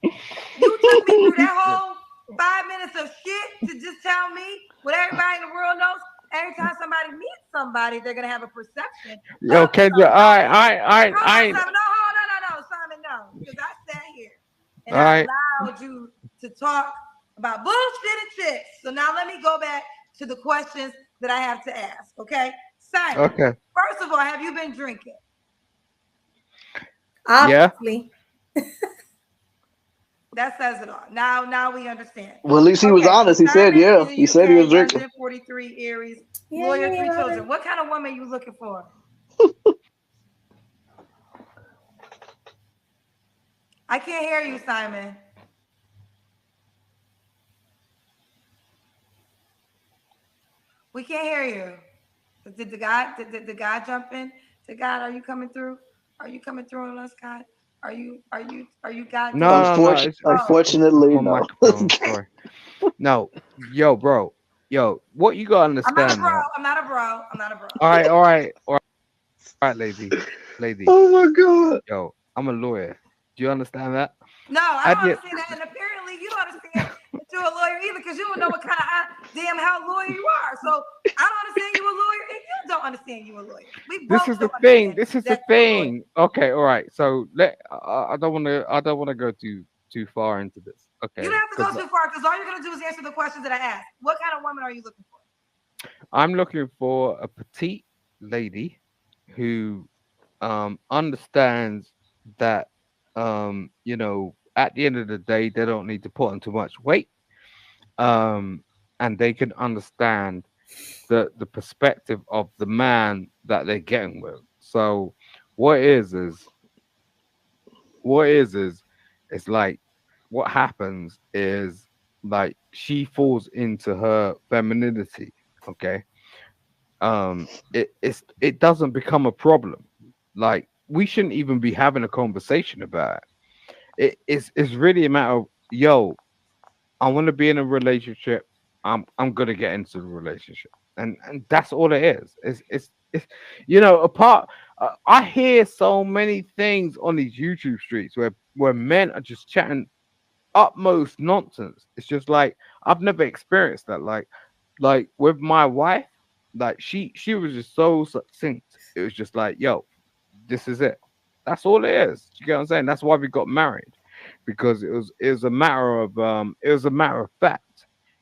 You took me through that whole 5 minutes of shit to just tell me what everybody in the world knows. Every time somebody meets somebody, they're gonna have a perception Yo, of Kendra, somebody. I, Hold on, I, Simon. No, hold no, Simon, no. Because I sat here and I I, allowed you to talk about bullshit and chicks. So now let me go back to the questions that I have to ask. Okay, Simon. okay, First of all, have you been drinking? yeah, Obviously. That says it all. Now we understand. Well, at least he was Okay, so honest. He said, Simon yeah. is He in said he was UK, drinking. London, 43, Aries, Yeah, lawyer, 3 yeah. children. What kind of woman are you looking for? I can't hear you, Simon. We can't hear you. Did the guy jump in? To God, are you coming through? Are you coming through on us, God? Are you God doing no, it? no, no, Oh, it's Unfortunately, my no. microphone. Sorry. No, yo, bro, yo, what you gotta I'm not a understand, bro. yeah. I'm not a bro. I'm not a bro. All right, lady, Oh my god. yo, I'm a lawyer. Do you understand that? No, I At don't the understand that. And apparently you don't understand that you're a lawyer either because you don't know what kind of damn hell lawyer you are. So I don't understand you a lawyer and you don't understand you a lawyer. We This both is the don't thing. understand This is the that you're a lawyer. thing. Okay, all right. So I don't want to go too far into this. You Okay, don't have to because go too far because all you're going to do is answer the questions that I asked. What kind of woman are you looking for? I'm looking for a petite lady who understands that at the end of the day they don't need to put on too much weight, um and they can understand the perspective of the man that they're getting with. So what is it's like what happens is like she falls into her femininity. Okay, it doesn't become a problem. Like we shouldn't even be having a conversation about it's really a matter of, yo, I want to be in a relationship. I'm gonna get into the relationship, and that's all it is. It's apart. I hear so many things on these YouTube streets where men are just chatting utmost nonsense. It's just like I've never experienced that. Like with my wife, like she was just so succinct. It was just like, yo, this is it. That's all it is. You get what I'm saying? That's why we got married, because it was a matter of it was a matter of fact.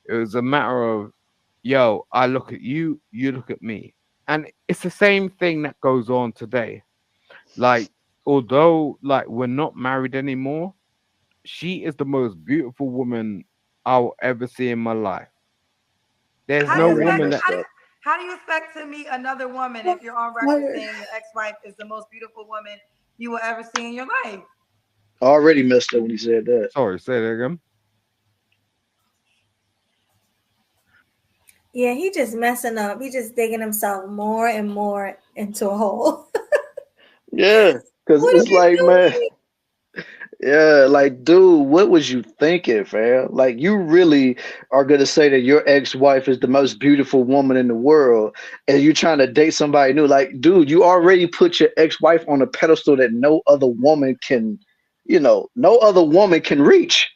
It was a matter of, yo, I look at you, you look at me, and it's the same thing that goes on today. Like although like we're not married anymore, she is the most beautiful woman I'll ever see in my life. There's How do no you Man, that's expect? woman that messed up. How do you expect to meet another woman if you're on record saying your ex-wife is the most beautiful woman you will ever see in your life? Already messed up when he said that. sorry, say that again. Yeah, he just messing up. He just digging himself more and more into a hole. Yeah, because What are it's you like, man, doing? yeah, like, dude, what was you thinking, fam? Like, you really are gonna say that your ex-wife is the most beautiful woman in the world, and you trying to date somebody new? Like, dude, you already put your ex-wife on a pedestal that no other woman can, no other woman can reach.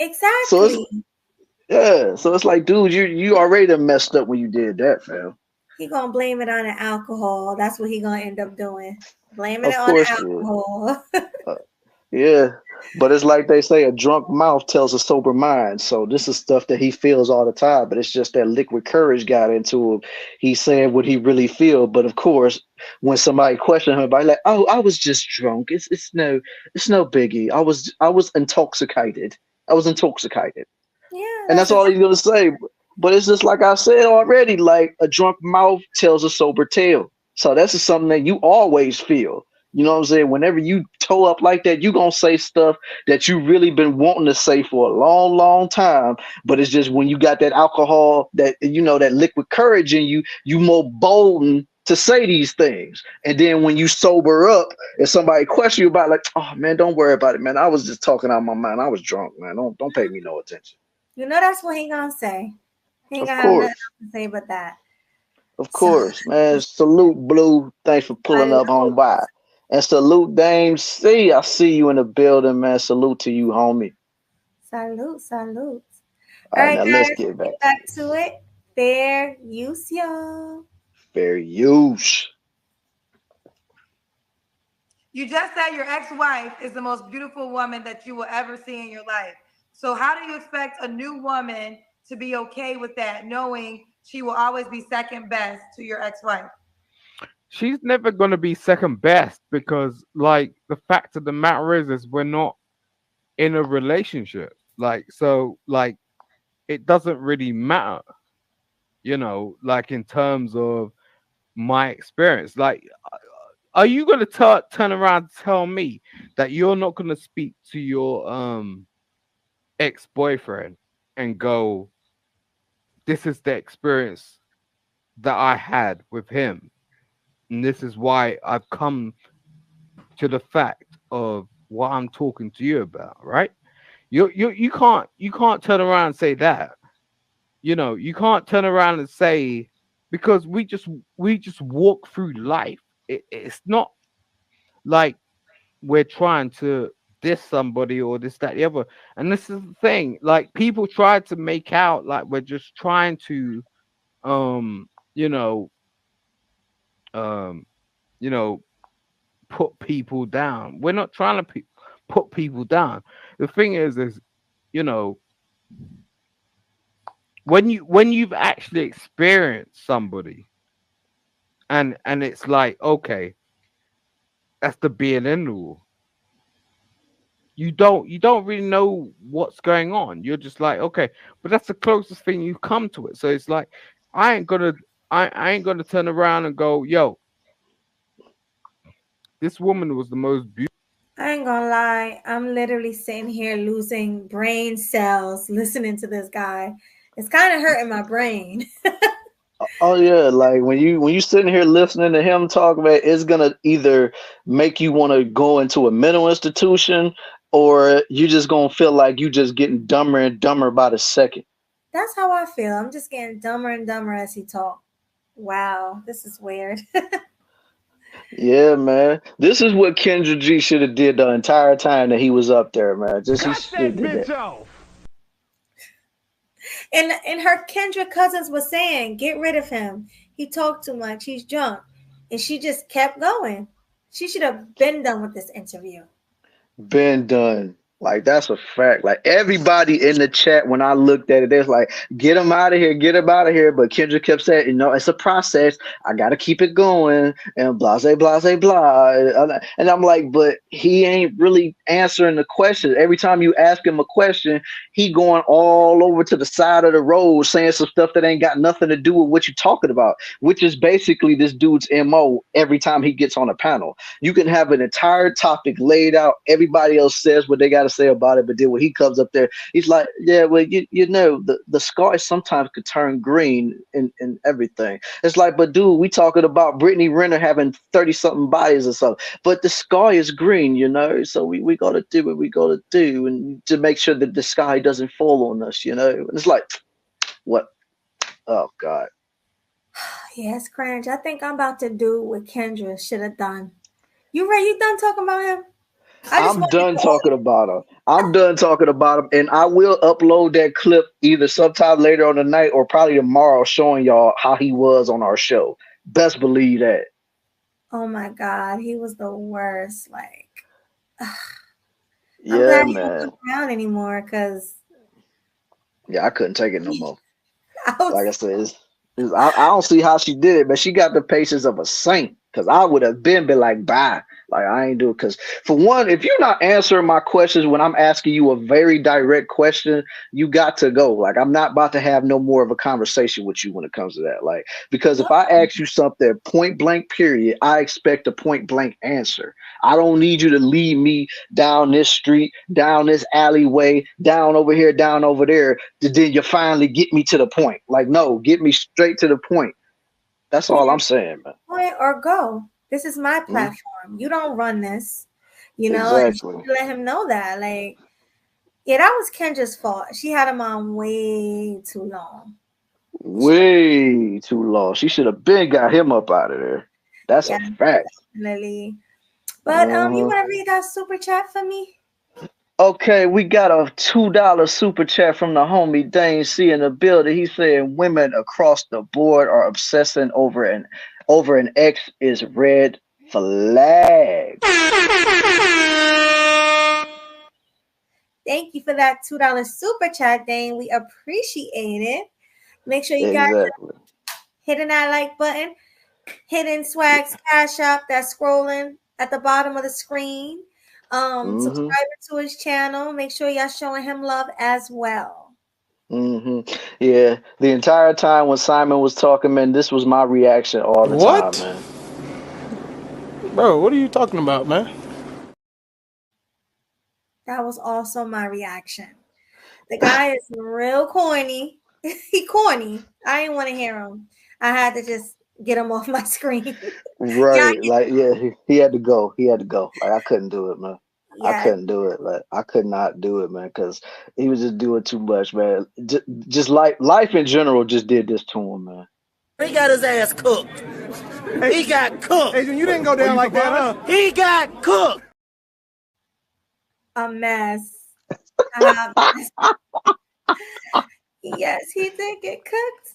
So it's Exactly. yeah, so it's like, dude, you already done messed up when you did that, fam. He gonna blame it on the alcohol. That's what he gonna end up doing. Blaming it Of on the course, yeah. alcohol. Yeah, but it's like they say, a drunk mouth tells a sober mind. So this is stuff that he feels all the time, but it's just that liquid courage got into him. He's saying what he really feel, but of course, when somebody question him about like, oh, I was just drunk. It's no biggie. I was intoxicated. I was intoxicated, Yeah, and that's that's all he's gonna say. But it's just like I said already. Like a drunk mouth tells a sober tale. So that's just something that you always feel. You know what I'm saying? Whenever you toe up like that, you gonna say stuff that you really been wanting to say for a long, long time. But it's just when you got that alcohol, that that liquid courage in you, you more bold to say these things. And then when you sober up and somebody question you about, like, oh man, don't worry about it, man. I was just talking out my mind. I was drunk, man. Don't pay me no attention. You know that's what he gonna say. He ain't Of gonna have nothing course. else to say but that. Of So course, man. Salute, Blue. Thanks for pulling up on salute, by. And salute, Dame C. I see you in the building, man. Salute to you, homie. salute, salute. All All right, right, now let's guys, get let's back get back to it. Fair use, y'all. fair use. You just said your ex-wife is the most beautiful woman that you will ever see in your life. So how do you expect a new woman to be okay with that, knowing she will always be second best to your ex-wife? She's never gonna be second best because, like, the fact of the matter is we're not in a relationship. Like, so, like, it doesn't really matter, like in terms of my experience. Like, are you gonna turn around and tell me that you're not gonna speak to your ex-boyfriend and go, this is the experience that I had with him, and this is why I've come to the fact of what I'm talking to you about, right? You can't turn around and say that. You can't turn around and say, because we just walk through life. It's not like we're trying to diss somebody or this, that, the other. And this is the thing. Like, people try to make out like we're just trying to um, you know, um, you know, put people down. We're not trying to put people down. The thing is, you know, when you've actually experienced somebody, and it's like, okay, that's the be and end all. You don't really know what's going on. You're just like, okay, but that's the closest thing you come to it. So it's like, I ain't gonna I ain't gonna turn around and go, yo, this woman was the most beautiful. I ain't gonna lie, I'm literally sitting here losing brain cells listening to this guy. It's kind of hurting my brain. Oh yeah, like when you sitting here listening to him talk about it, it's gonna either make you want to go into a mental institution, or you just gonna feel like you just getting dumber and dumber by the second. That's how I feel. I'm just getting dumber and dumber as he talks. Wow, this is weird. Yeah, man. This is what Kendra G should have did the entire time that he was up there, man. Just he Cut should have that did that. bitch off. And her Kendra cousins was saying, get rid of him. He talked too much. He's drunk. And she just kept going. She should have been done with this interview. Been done. Like that's a fact. Like everybody in the chat, when I looked at it, they're like, "Get him out of here, get him out of here." But Kendra kept saying, it's a process. I got to keep it going, and blah, blah, blah, blah. And I'm like, but he ain't really answering the question. Every time you ask him a question, he going all over to the side of the road, saying some stuff that ain't got nothing to do with what you're talking about, which is basically this dude's MO every time he gets on a panel. You can have an entire topic laid out. Everybody else says what they got to say about it, but then when he comes up there, he's like, yeah, well, the sky sometimes could turn green and everything. It's like, but dude, we talking about Brittany Renner having 30-something bodies or something, but the sky is green, so we got to do what we got to do, and to make sure that the sky doesn't fall on us, And it's like, what? Oh, God. Yes, cringe. I think I'm about to do what Kendra should have done. You ready? You done talking about him? I'm done talking about him. I'm done talking about him, and I will upload that clip either sometime later on the night or probably tomorrow, showing y'all how he was on our show. Best believe that. Oh my God, he was the worst. Like, I'm Yeah, glad he man. wasn't around anymore because Yeah, I couldn't take it no more. I was Like I said, I don't see how she did it, but she got the patience of a saint. Because I would have been like, bye. Like, I ain't do it. Because, for one, if you're not answering my questions when I'm asking you a very direct question, you got to go. Like, I'm not about to have no more of a conversation with you when it comes to that. Like, because if I ask you something point blank, period, I expect a point blank answer. I don't need you to lead me down this street, down this alleyway, down over here, down over there, then you finally get me to the point. Like, no, get me straight to the point. That's all I'm saying, man. Point or go. This is my platform. You don't run this. You know, exactly. and let him know that. Like, yeah, that was Kendra's fault. She had him on way too long. Way too long. She should have been got him up out of there. That's a fact. Definitely. But you want to read that super chat for me? Okay, we got a $2 super chat from the homie Dane C in the building. He's saying women across the board are obsessing over an ex is red flag. Thank you for that $2 super chat, Dane. We appreciate it. Make sure you guys hitting that like button, hitting Swag's Cash App that's scrolling at the bottom of the screen. Subscribing to his channel. Make sure y'all showing him love as well. Yeah, the entire time when Simon was talking, man, this was my reaction all the time, man. Bro, what are you talking about, man? That was also my reaction. The guy is real corny. He corny. I didn't want to hear him. I had to just get him off my screen. Right. He had to go. He had to go. Like, I couldn't do it, man. I couldn't do it. Like, I could not do it, man, because he was just doing too much, man. Just life in general just did this to him, man. He got his ass cooked. He got cooked. Adrian, you didn't go down like that, huh? He got cooked. A mess. Yes, he did get cooked.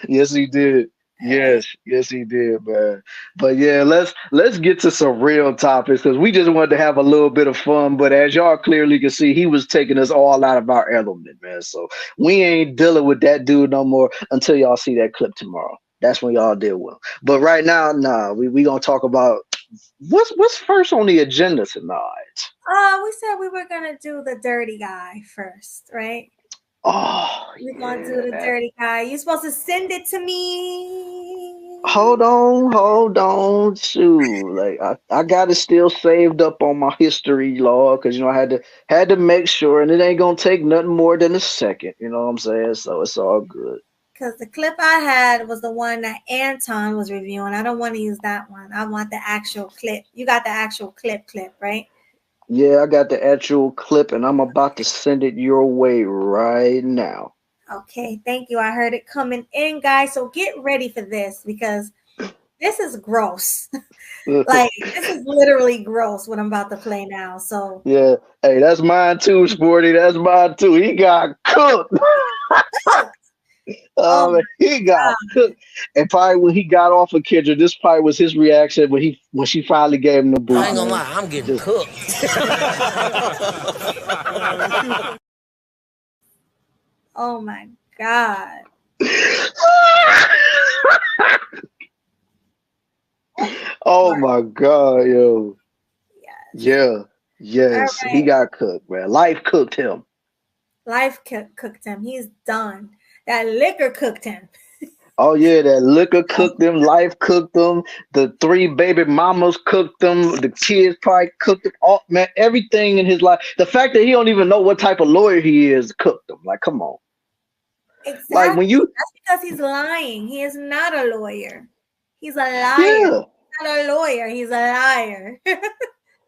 Yes, he did. Yes, he did, man. But yeah, let's get to some real topics because we just wanted to have a little bit of fun. But as y'all clearly can see, he was taking us all out of our element, man. So we ain't dealing with that dude no more until y'all see that clip tomorrow. That's when y'all deal with him. But right now, we gonna talk about what's first on the agenda tonight. We said we were gonna do the dirty guy first, right? Oh, we're gonna do the dirty guy. You're supposed to send it to me. Hold on. Shoot, like I got it still saved up on my history log because I had to make sure, and it ain't gonna take nothing more than a second. You know what I'm saying? So it's all good. Because the clip I had was the one that Anton was reviewing. I don't want to use that one. I want the actual clip. You got the actual clip, right? Yeah, I got the actual clip, and I'm about to send it your way right now. Okay, thank you. I heard it coming in, guys. So get ready for this because this is gross. Like, this is literally gross what I'm about to play now. So yeah, hey, that's mine too, Sporty. That's mine too. He got cooked. He got cooked. And probably when he got off of Kendra, this probably was his reaction when she finally gave him the boot. I ain't gonna lie, I'm getting cooked. Oh my God. Oh my God, yo. Yes. Yes. Right. He got cooked, man. Life cooked him. Life cooked him. He's done. That liquor cooked him. Oh yeah, that liquor cooked him. Life cooked them. The 3 baby mamas cooked them. The kids probably cooked him. Oh man, everything in his life. The fact that he don't even know what type of lawyer he is cooked him. Like, come on. Exactly. Like when you. That's because he's lying. He is not a lawyer. He's a liar. Yeah. He's not a lawyer. He's a liar.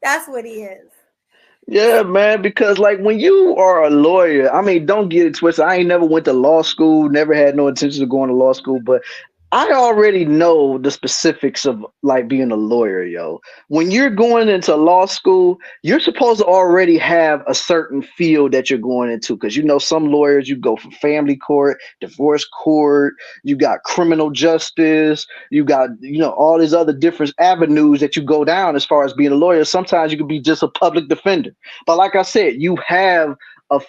That's what he is. Yeah, man, because like when you are a lawyer, I mean, don't get it twisted. I ain't never went to law school, never had no intention of going to law school, but I already know the specifics of like being a lawyer, yo. When you're going into law school, you're supposed to already have a certain field that you're going into because some lawyers, you go for family court, divorce court, you got criminal justice, you got all these other different avenues that you go down as far as being a lawyer. Sometimes you could be just a public defender, but like I said, you have a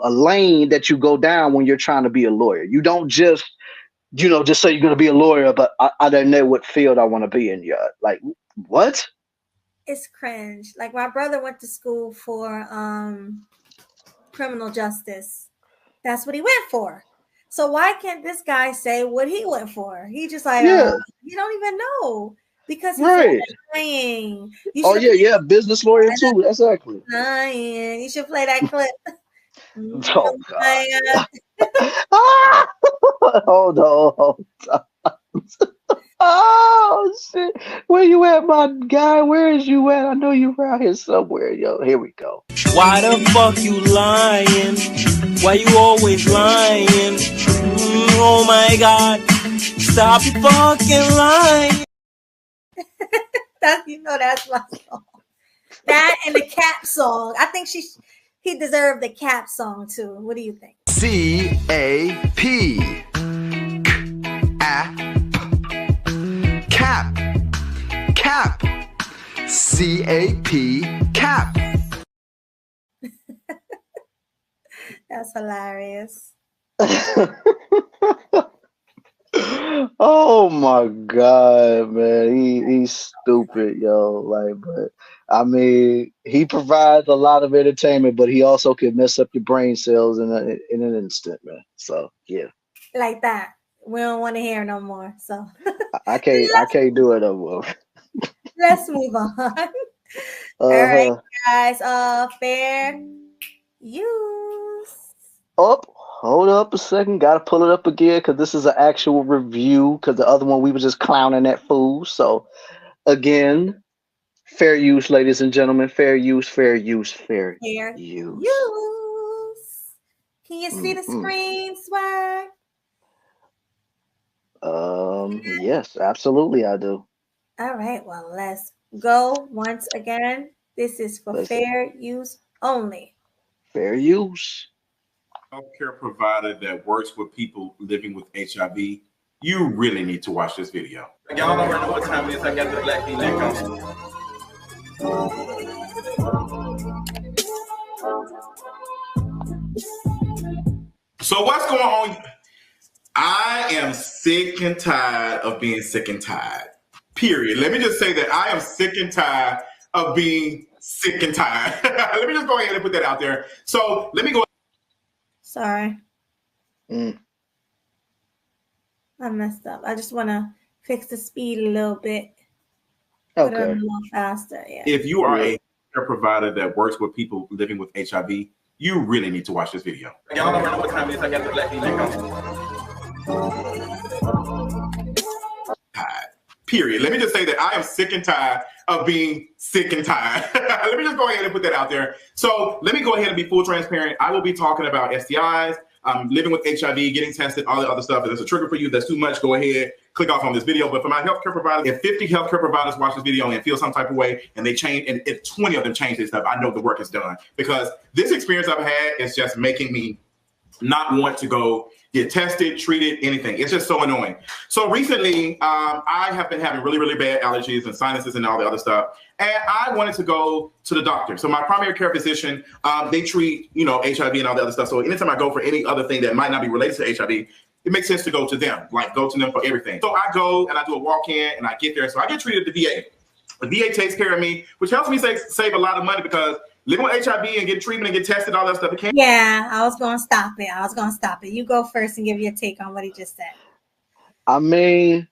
lane that you go down when you're trying to be a lawyer. You don't just just say you're gonna be a lawyer, but I don't know what field I want to be in yet. Like, what? It's cringe. Like my brother went to school for criminal justice. That's what he went for. So why can't this guy say what he went for? He just like, Yeah, you don't even know because he's right. lying. You Oh should yeah, business lawyer too. Exactly. lying. You should play that clip. Oh My, God. Ah! Hold on. Oh shit. Where you at, my guy? Where is you at? I know you around here somewhere, yo. Here we go. Why the fuck you lying? Why you always lying? Oh my God. Stop fucking lying. That's my song. That and the Cap song. I think he deserved the Cap song too. What do you think? C-A-P. Cap. Cap. C-A-P. Cap. That's hilarious. Oh my God, man. He's stupid, yo. Like, but I mean, he provides a lot of entertainment, but he also can mess up your brain cells in an instant, man. So yeah. Like that. We don't want to hear no more. So I can't do it no more. let's move on. All right, guys. Fair use. Hold up a second. Gotta pull it up again because this is an actual review. Because the other one we were just clowning that fool. So again, fair use, ladies and gentlemen. Fair use, fair use, fair use. Can you see the screen, Swag? Yes, absolutely, I do. All right. Well, let's go once again. This is for fair use only. Fair use. Healthcare provider that works with people living with HIV, you really need to watch this video. Y'all already know what time it is. I got the black V-neck on. So what's going on? I am sick and tired of being sick and tired. Period. Let me just say that I am sick and tired of being sick and tired. Let me just go ahead and put that out there. So let me go. Sorry. I messed up. I just want to fix the speed a little bit. Put it a little faster. Yeah. If you are a care provider that works with people living with HIV, you really need to watch this video. Y'all already know what time it is. I got the black V-neck on. Period. Let me just say that I am sick and tired of being sick and tired. Let me just go ahead and put that out there. So let me go ahead and be full transparent. I will be talking about STIs, living with HIV, getting tested, all the other stuff. If there's a trigger for you, that's too much, go ahead, click off on this video. But for my healthcare providers, if 50 healthcare providers watch this video and feel some type of way and they change, and if 20 of them change their stuff, I know the work is done. Because this experience I've had is just making me not want to go get tested, treated, anything. It's just so annoying. So recently, I have been having really, really bad allergies and sinuses and all the other stuff. And I wanted to go to the doctor. So my primary care physician, they treat, HIV and all the other stuff. So anytime I go for any other thing that might not be related to HIV, it makes sense to go to them, go to them for everything. So I go and I do a walk-in and I get there. So I get treated at the VA. The VA takes care of me, which helps me save a lot of money because living with HIV and get treatment and get tested, all that stuff. Yeah, I was going to stop it. You go first and give your take on what he just said. I mean,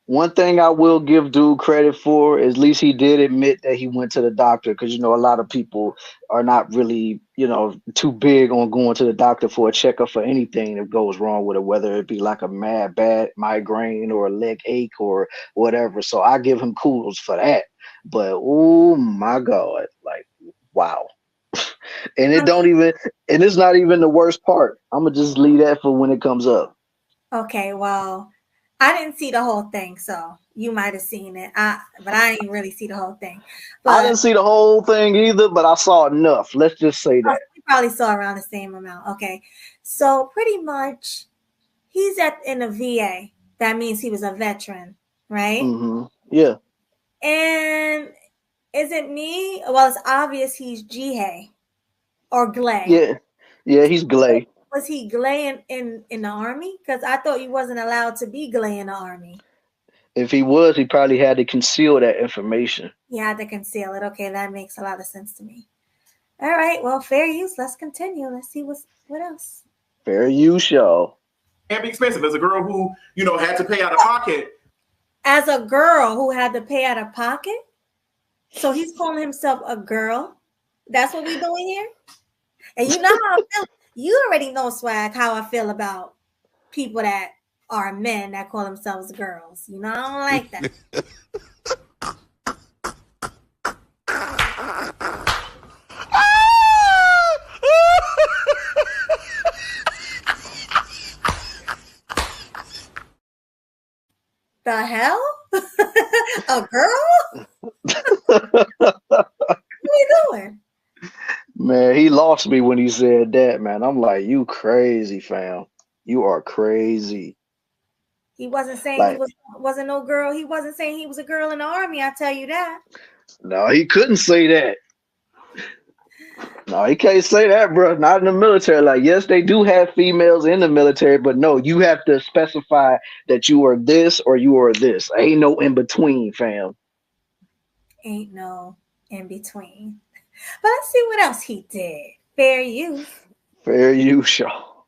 one thing I will give dude credit for is at least he did admit that he went to the doctor because, a lot of people are not really, too big on going to the doctor for a checkup for anything that goes wrong with it, whether it be like a bad migraine or a leg ache or whatever. So I give him kudos for that. But, oh, my God, wow. And it's not even the worst part. I'm going to just leave that for when it comes up. Okay, well, I didn't see the whole thing, so you might have seen it. But I didn't really see the whole thing. But I didn't see the whole thing either, but I saw enough. Let's just say that. You probably saw around the same amount. Okay. So pretty much he's in a VA. That means he was a veteran, right? Mm-hmm. Yeah. And is it me? Well, it's obvious he's G-Hay or Glay. Yeah, he's Glay. Was he gay in the army? Because I thought you wasn't allowed to be gay in the army. If he was, he probably had to conceal that information. He had to conceal it. Okay, that makes a lot of sense to me. All right, well, fair use. Let's continue. Let's see what else. Fair use, y'all. Can't be expensive. As a girl who, had to pay out of pocket. As a girl who had to pay out of pocket? So he's calling himself a girl? That's what we're doing here? And you know how I feel. You already know, Swag, how I feel about people that are men that call themselves girls. You know, I don't like that. The hell? A girl? What are you doing? Man, he lost me when he said that, man. I'm like, you crazy, fam. You are crazy. He wasn't saying he wasn't no girl. He wasn't saying he was a girl in the army, I tell you that. No, he couldn't say that. No, he can't say that, bro. Not in the military. Like, yes, they do have females in the military, but no, you have to specify that you are this or you are this. Ain't no in between, fam. Ain't no in between. But let's see what else he did. Fair use. Fair use, y'all.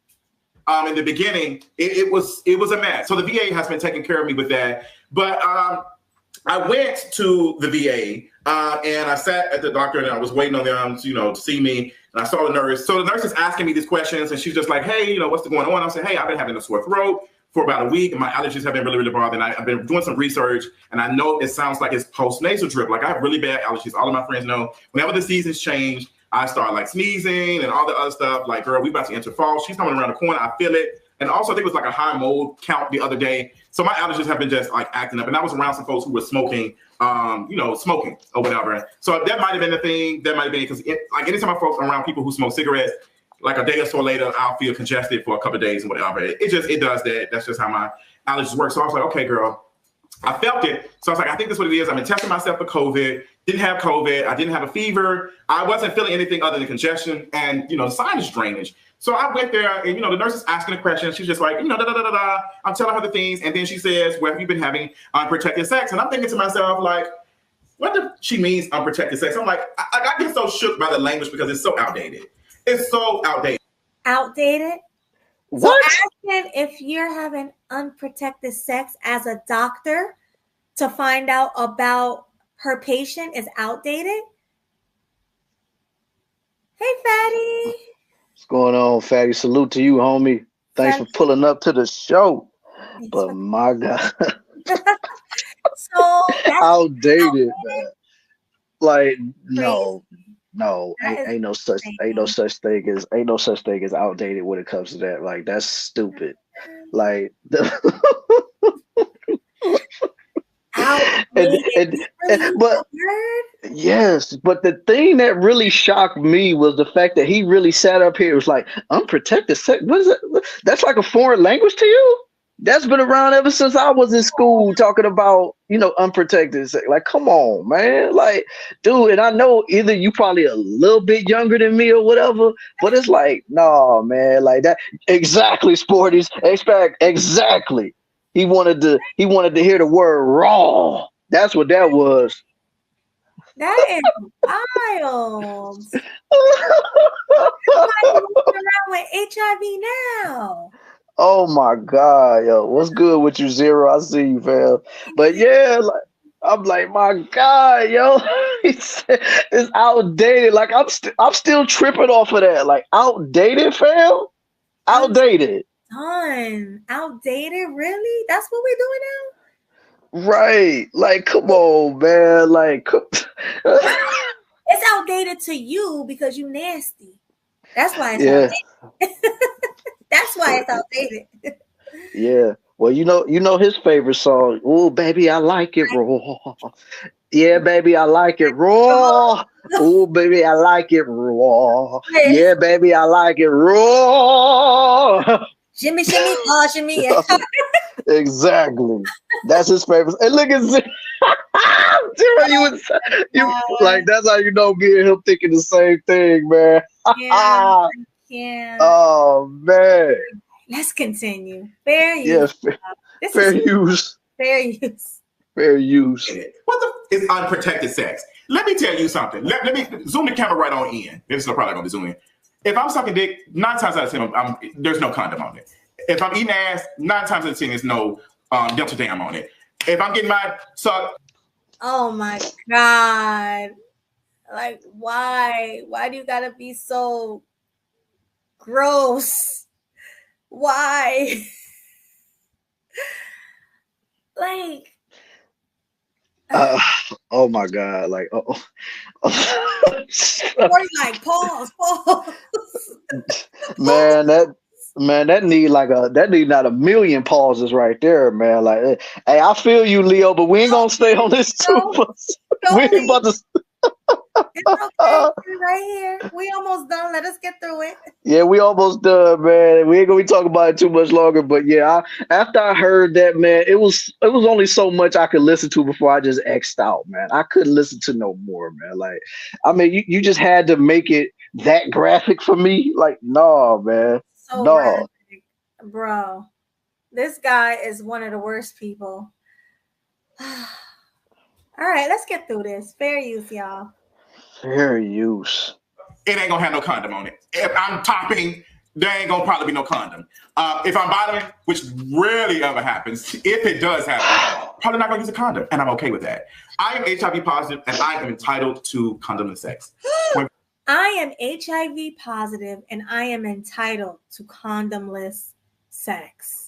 In the beginning, it was a mess. So the VA has been taking care of me with that. But I went to the VA and I sat at the doctor and I was waiting on them to see me. And I saw the nurse. So the nurse is asking me these questions and she's just like, hey, what's going on? I'm saying, hey, I've been having a sore throat for about a week and my allergies have been really, really bothering. I've been doing some research and I know it sounds like it's post-nasal drip. Like I have really bad allergies. All of my friends know whenever the seasons change, I start like sneezing and all the other stuff. Like, girl, we about to enter fall. She's coming around the corner. I feel it. And also I think it was like a high mold count the other day. So my allergies have been just like acting up. And I was around some folks who were smoking, smoking or whatever. So that might have been the thing. That might have been because like anytime I folks around people who smoke cigarettes, like a day or so later, I'll feel congested for a couple of days and whatever. It does that. That's just how my allergies work. So I was like, okay, girl, I felt it. So I was like, I think that's what it is. I've been testing myself for COVID. Didn't have COVID. I didn't have a fever. I wasn't feeling anything other than congestion and, the sinus drainage. So I went there and, the nurse is asking a question. She's just like, I'm telling her the things. And then she says, well, have you been having unprotected sex? And I'm thinking to myself, like, what does she means unprotected sex? I'm like, I get so shook by the language because it's so outdated. It's so outdated. Outdated? What? So asking if you're having unprotected sex as a doctor to find out about her patient is outdated? Hey, Fatty. What's going on, Fatty? Salute to you, homie. Thanks for pulling up to the show. But my God. So that's outdated, man. Like, no, ain't no such thing as outdated when it comes to that. Like, that's stupid. Like but the thing that really shocked me was the fact that he really sat up here. It was like, unprotected sex. What is it? That's like a foreign language to you? That's been around ever since I was in school talking about, unprotected sex. Like, come on, man. Like, dude, and I know either you probably a little bit younger than me or whatever, but it's like, no, man, like that. Exactly, Sporties. Exactly. He wanted to hear the word raw. That's what that was. That is wild. Somebody's walking around with HIV now. Oh my God, yo, what's good with you, Zero? I see you, fam. But yeah, like I'm like, my God, yo, it's outdated. Like I'm still tripping off of that. Like outdated, fam. Outdated. Done. Outdated, really? That's what we're doing now? Right. Like, come on, man. Like, it's outdated to you because you nasty. That's why it's outdated. That's why it's outdated. Yeah. Well, you know his favorite song. Oh, baby, I like it raw. Yeah, baby, I like it raw. Oh, baby, I like it raw. Yeah, baby, I like it raw. Shimmy, shimmy, oh, shimmy. Yeah. Exactly. That's his favorite. And look at Zero. Like, that's how you know me and him thinking the same thing, man. Yeah. can't. Oh man. Let's continue. Fair Yes. use. Yeah, fair use. Fair use. Fair use. What the is unprotected sex? Let me tell you something. Let me zoom the camera right on in. This is probably gonna be zooming in. If I'm sucking dick, 9 times out of 10, there's no condom on it. If I'm eating ass, 9 times out of 10, there's no Delta Dam on it. If I'm getting my sucked. Oh my God. Like, why? Why do you gotta be so gross? Why? Like, oh my God. Like, or like pause. Man, that need not a million pauses right there, man. Like, hey, I feel you, Leo, but we ain't gonna stay on this too much. We ain't about to. It's okay. Right here. We almost done. Let us get through it. Yeah, we almost done, man. We ain't gonna be talking about it too much longer. But yeah, after I heard that, man, it was only so much I could listen to before I just X'd out, man. I couldn't listen to no more, man. Like, I mean, you just had to make it that graphic for me. Like, no, man. So no. graphic. Bro. This guy is one of the worst people. All right, let's get through this. Fair use, y'all. Fair use. It ain't gonna have no condom on it. If I'm topping, there ain't gonna probably be no condom. If I'm bottoming, which rarely ever happens, if it does happen, probably not gonna use a condom, and I'm okay with that. I am HIV positive, and I am entitled to condomless sex. I am HIV positive, and I am entitled to condomless sex.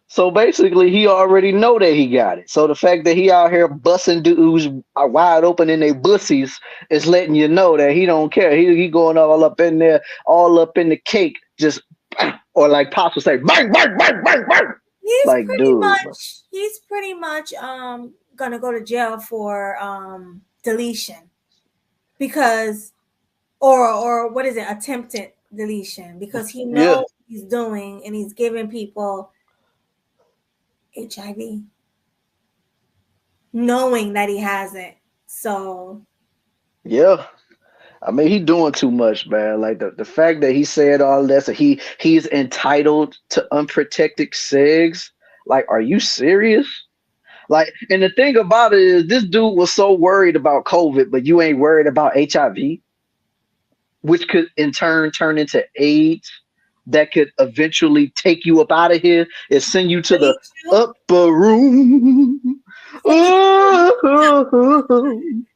So basically, he already know that he got it. So the fact that he out here busting dudes wide open in their bussies is letting you know that he don't care. He going all up in there, all up in the cake, just or like Pops would say, bang, bang, bang, bang, bang. He's like, pretty much gonna go to jail for deletion because or what is it, attempted deletion, because he knows what he's doing and he's giving people HIV, knowing that he has it. So yeah, I mean, he doing too much, man. Like the fact that he said all this, that he's entitled to unprotected sex. Like, are you serious? Like, and the thing about it is, this dude was so worried about COVID, but you ain't worried about HIV, which could in turn turn into AIDS. That could eventually take you up out of here and send you to the upper room.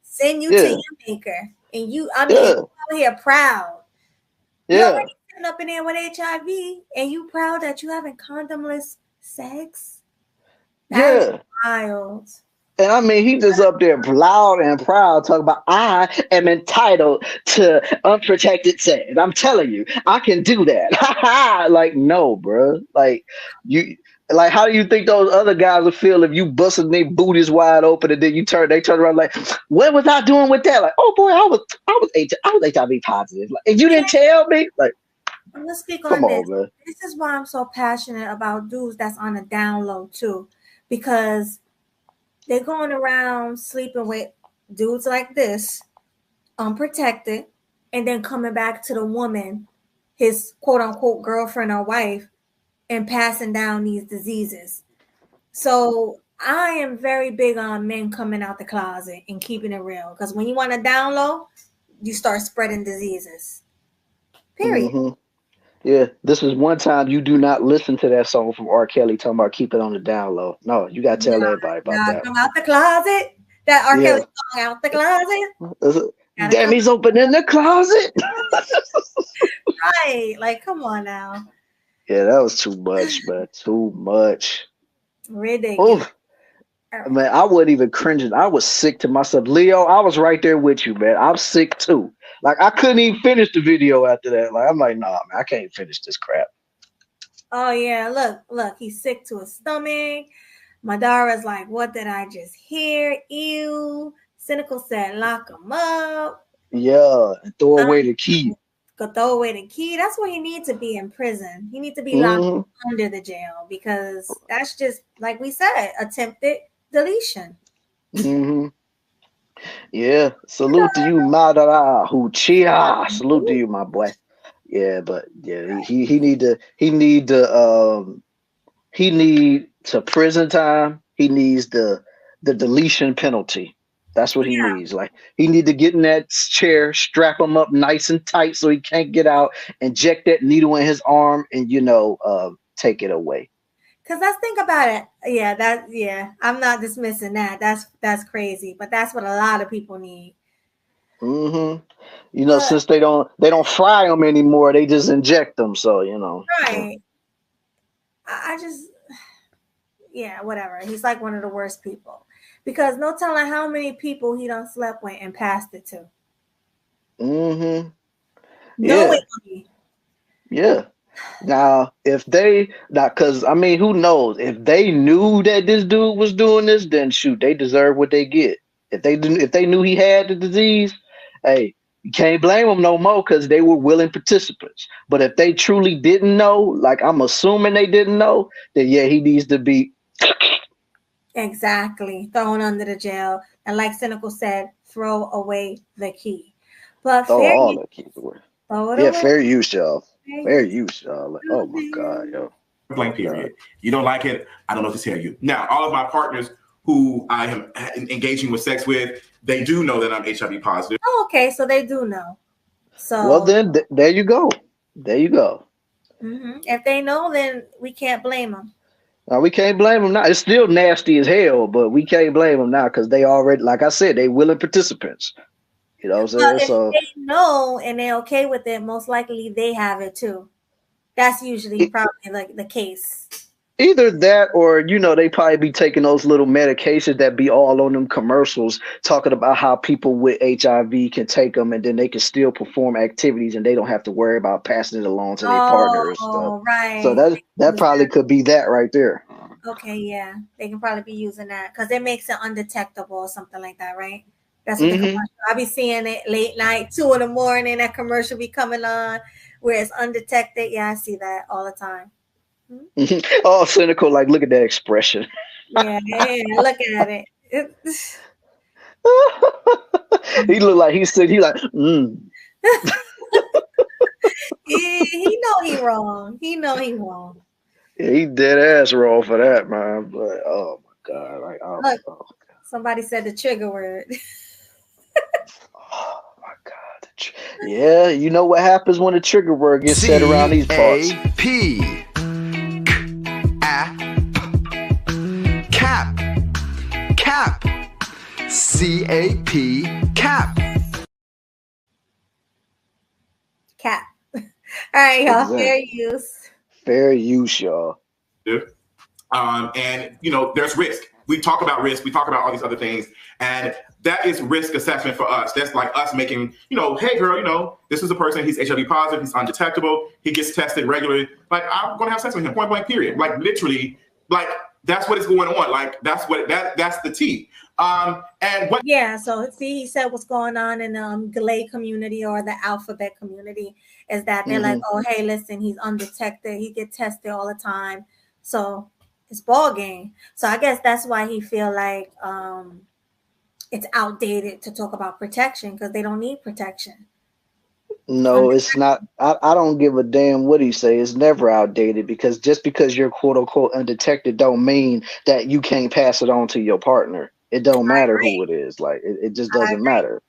Send you to your maker. And you, I mean, you out here proud. You're already sitting up in there with HIV and you proud that you having condomless sex? That's wild. And I mean, he just up there loud and proud talking about, I am entitled to unprotected sex. I'm telling you, I can do that. Like, no, bro. Like, how do you think those other guys would feel if you busting their booties wide open and then they turn around like, what was I doing with that? Like, oh boy, I was HIV positive. Like, and you didn't tell me? Like, let's speak on this. Man. This is why I'm so passionate about dudes that's on a down low too, because they're going around sleeping with dudes like this, unprotected, and then coming back to the woman, his quote unquote girlfriend or wife, and passing down these diseases. So I am very big on men coming out the closet and keeping it real. Because when you want to down low, you start spreading diseases. Period. Mm-hmm. Yeah, this is one time you do not listen to that song from R. Kelly talking about keep it on the down low. No, you got to tell everybody about that. Come out the closet. That R. Kelly song, out the closet. Dammy's open in the closet. Right. Like, come on now. Yeah, that was too much, man. Too much. Ridiculous. Oof. Man, I wasn't even cringing. I was sick to myself. Leo, I was right there with you, man. I'm sick too. Like, I couldn't even finish the video after that. Like, I'm like, nah, man, I can't finish this crap. Oh, yeah. Look, he's sick to his stomach. Madara's like, what did I just hear? Ew. Cynical said, lock him up. Yeah, and throw away the key. Go throw away the key. That's why he needs to be in prison. He needs to be locked under the jail because that's just, like we said, attempted deletion. Mm-hmm. Yeah, salute to you, Madara Huchia. Salute to you, my boy. Yeah, but yeah, he need to prison time. He needs the deletion penalty. That's what he needs. Like he need to get in that chair, strap him up nice and tight so he can't get out, inject that needle in his arm, and take it away. Because let's think about it. Yeah, I'm not dismissing that. That's crazy, but that's what a lot of people need. Mm-hmm. Since they don't fry them anymore, they just inject them. So Right. I just, yeah, whatever. He's like one of the worst people because no telling how many people he done slept with and passed it to. Mm-hmm. Knowingly. Yeah. Now, because I mean, who knows? If they knew that this dude was doing this, then shoot, they deserve what they get. If they knew he had the disease, hey, you can't blame them no more because they were willing participants. But if they truly didn't know, like I'm assuming they didn't know, then yeah, he needs to be exactly thrown under the jail. And like Cynical said, throw away the key. But throw all the keys away. Away. Fair use, y'all. Fair use, y'all. Like, oh my God, yo. Blank period. You don't like it, I don't know what to tell you. Now, all of my partners who I am engaging with sex with, they do know that I'm HIV positive. Oh, okay, so they do know. So well, then there you go. There you go. Mm-hmm. If they know, then we can't blame them. We can't blame them now. It's still nasty as hell, but we can't blame them now because they already, like I said, they willing participants. You know what I'm saying? So if they know and they're okay with it, most likely they have it too. That's usually probably like the case. Either that or, they probably be taking those little medications that be all on them commercials talking about how people with HIV can take them and then they can still perform activities and they don't have to worry about passing it along to their partner and stuff. Right. So that probably could be that right there. Okay, yeah. They can probably be using that because it makes it undetectable or something like that, right? That's what the commercial. I be seeing it late night, 2 a.m. That commercial be coming on where it's undetected. Yeah, I see that all the time. Oh, Cynical! Like, look at that expression. Yeah, look at it. He look like he's sick. He like, He know he wrong. He know he wrong. Yeah, he dead ass wrong for that, man. But oh my God, like, look, somebody said the trigger word. Oh my God. Yeah, you know what happens when the trigger word gets said around these parts. C-A-P. Cap. Cap. C-A-P. Cap. Cap. All right, y'all. Exactly. Fair use. Fair use, y'all. And there's risk. We talk about risk. We talk about all these other things, and that is risk assessment for us. That's like us making, hey girl, this is a person. He's HIV positive. He's undetectable. He gets tested regularly. Like, I'm going to have sex with him. Point blank. Period. Like, literally. Like, that's what is going on. Like, that's the tea. And what? Yeah. So see, he said what's going on in the Galay community or the alphabet community is that they're like, oh, hey, listen, he's undetected. He gets tested all the time. So it's ball game. So I guess that's why he feel like it's outdated to talk about protection because they don't need protection. No, it's not. I don't give a damn what he say. It's never outdated because just because you're quote unquote undetected don't mean that you can't pass it on to your partner. It don't matter who it is. Like it just doesn't matter.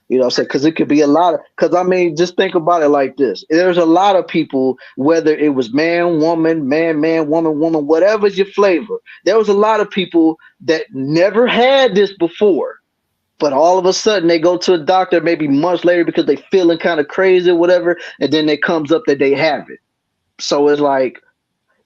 You know what I'm saying? Because it could be a lot of, because I mean, just think about it like this. There's a lot of people, whether it was man, woman, woman, whatever's your flavor. There was a lot of people that never had this before, but all of a sudden they go to a doctor maybe months later because they feeling kind of crazy or whatever, and then it comes up that they have it. So it's like,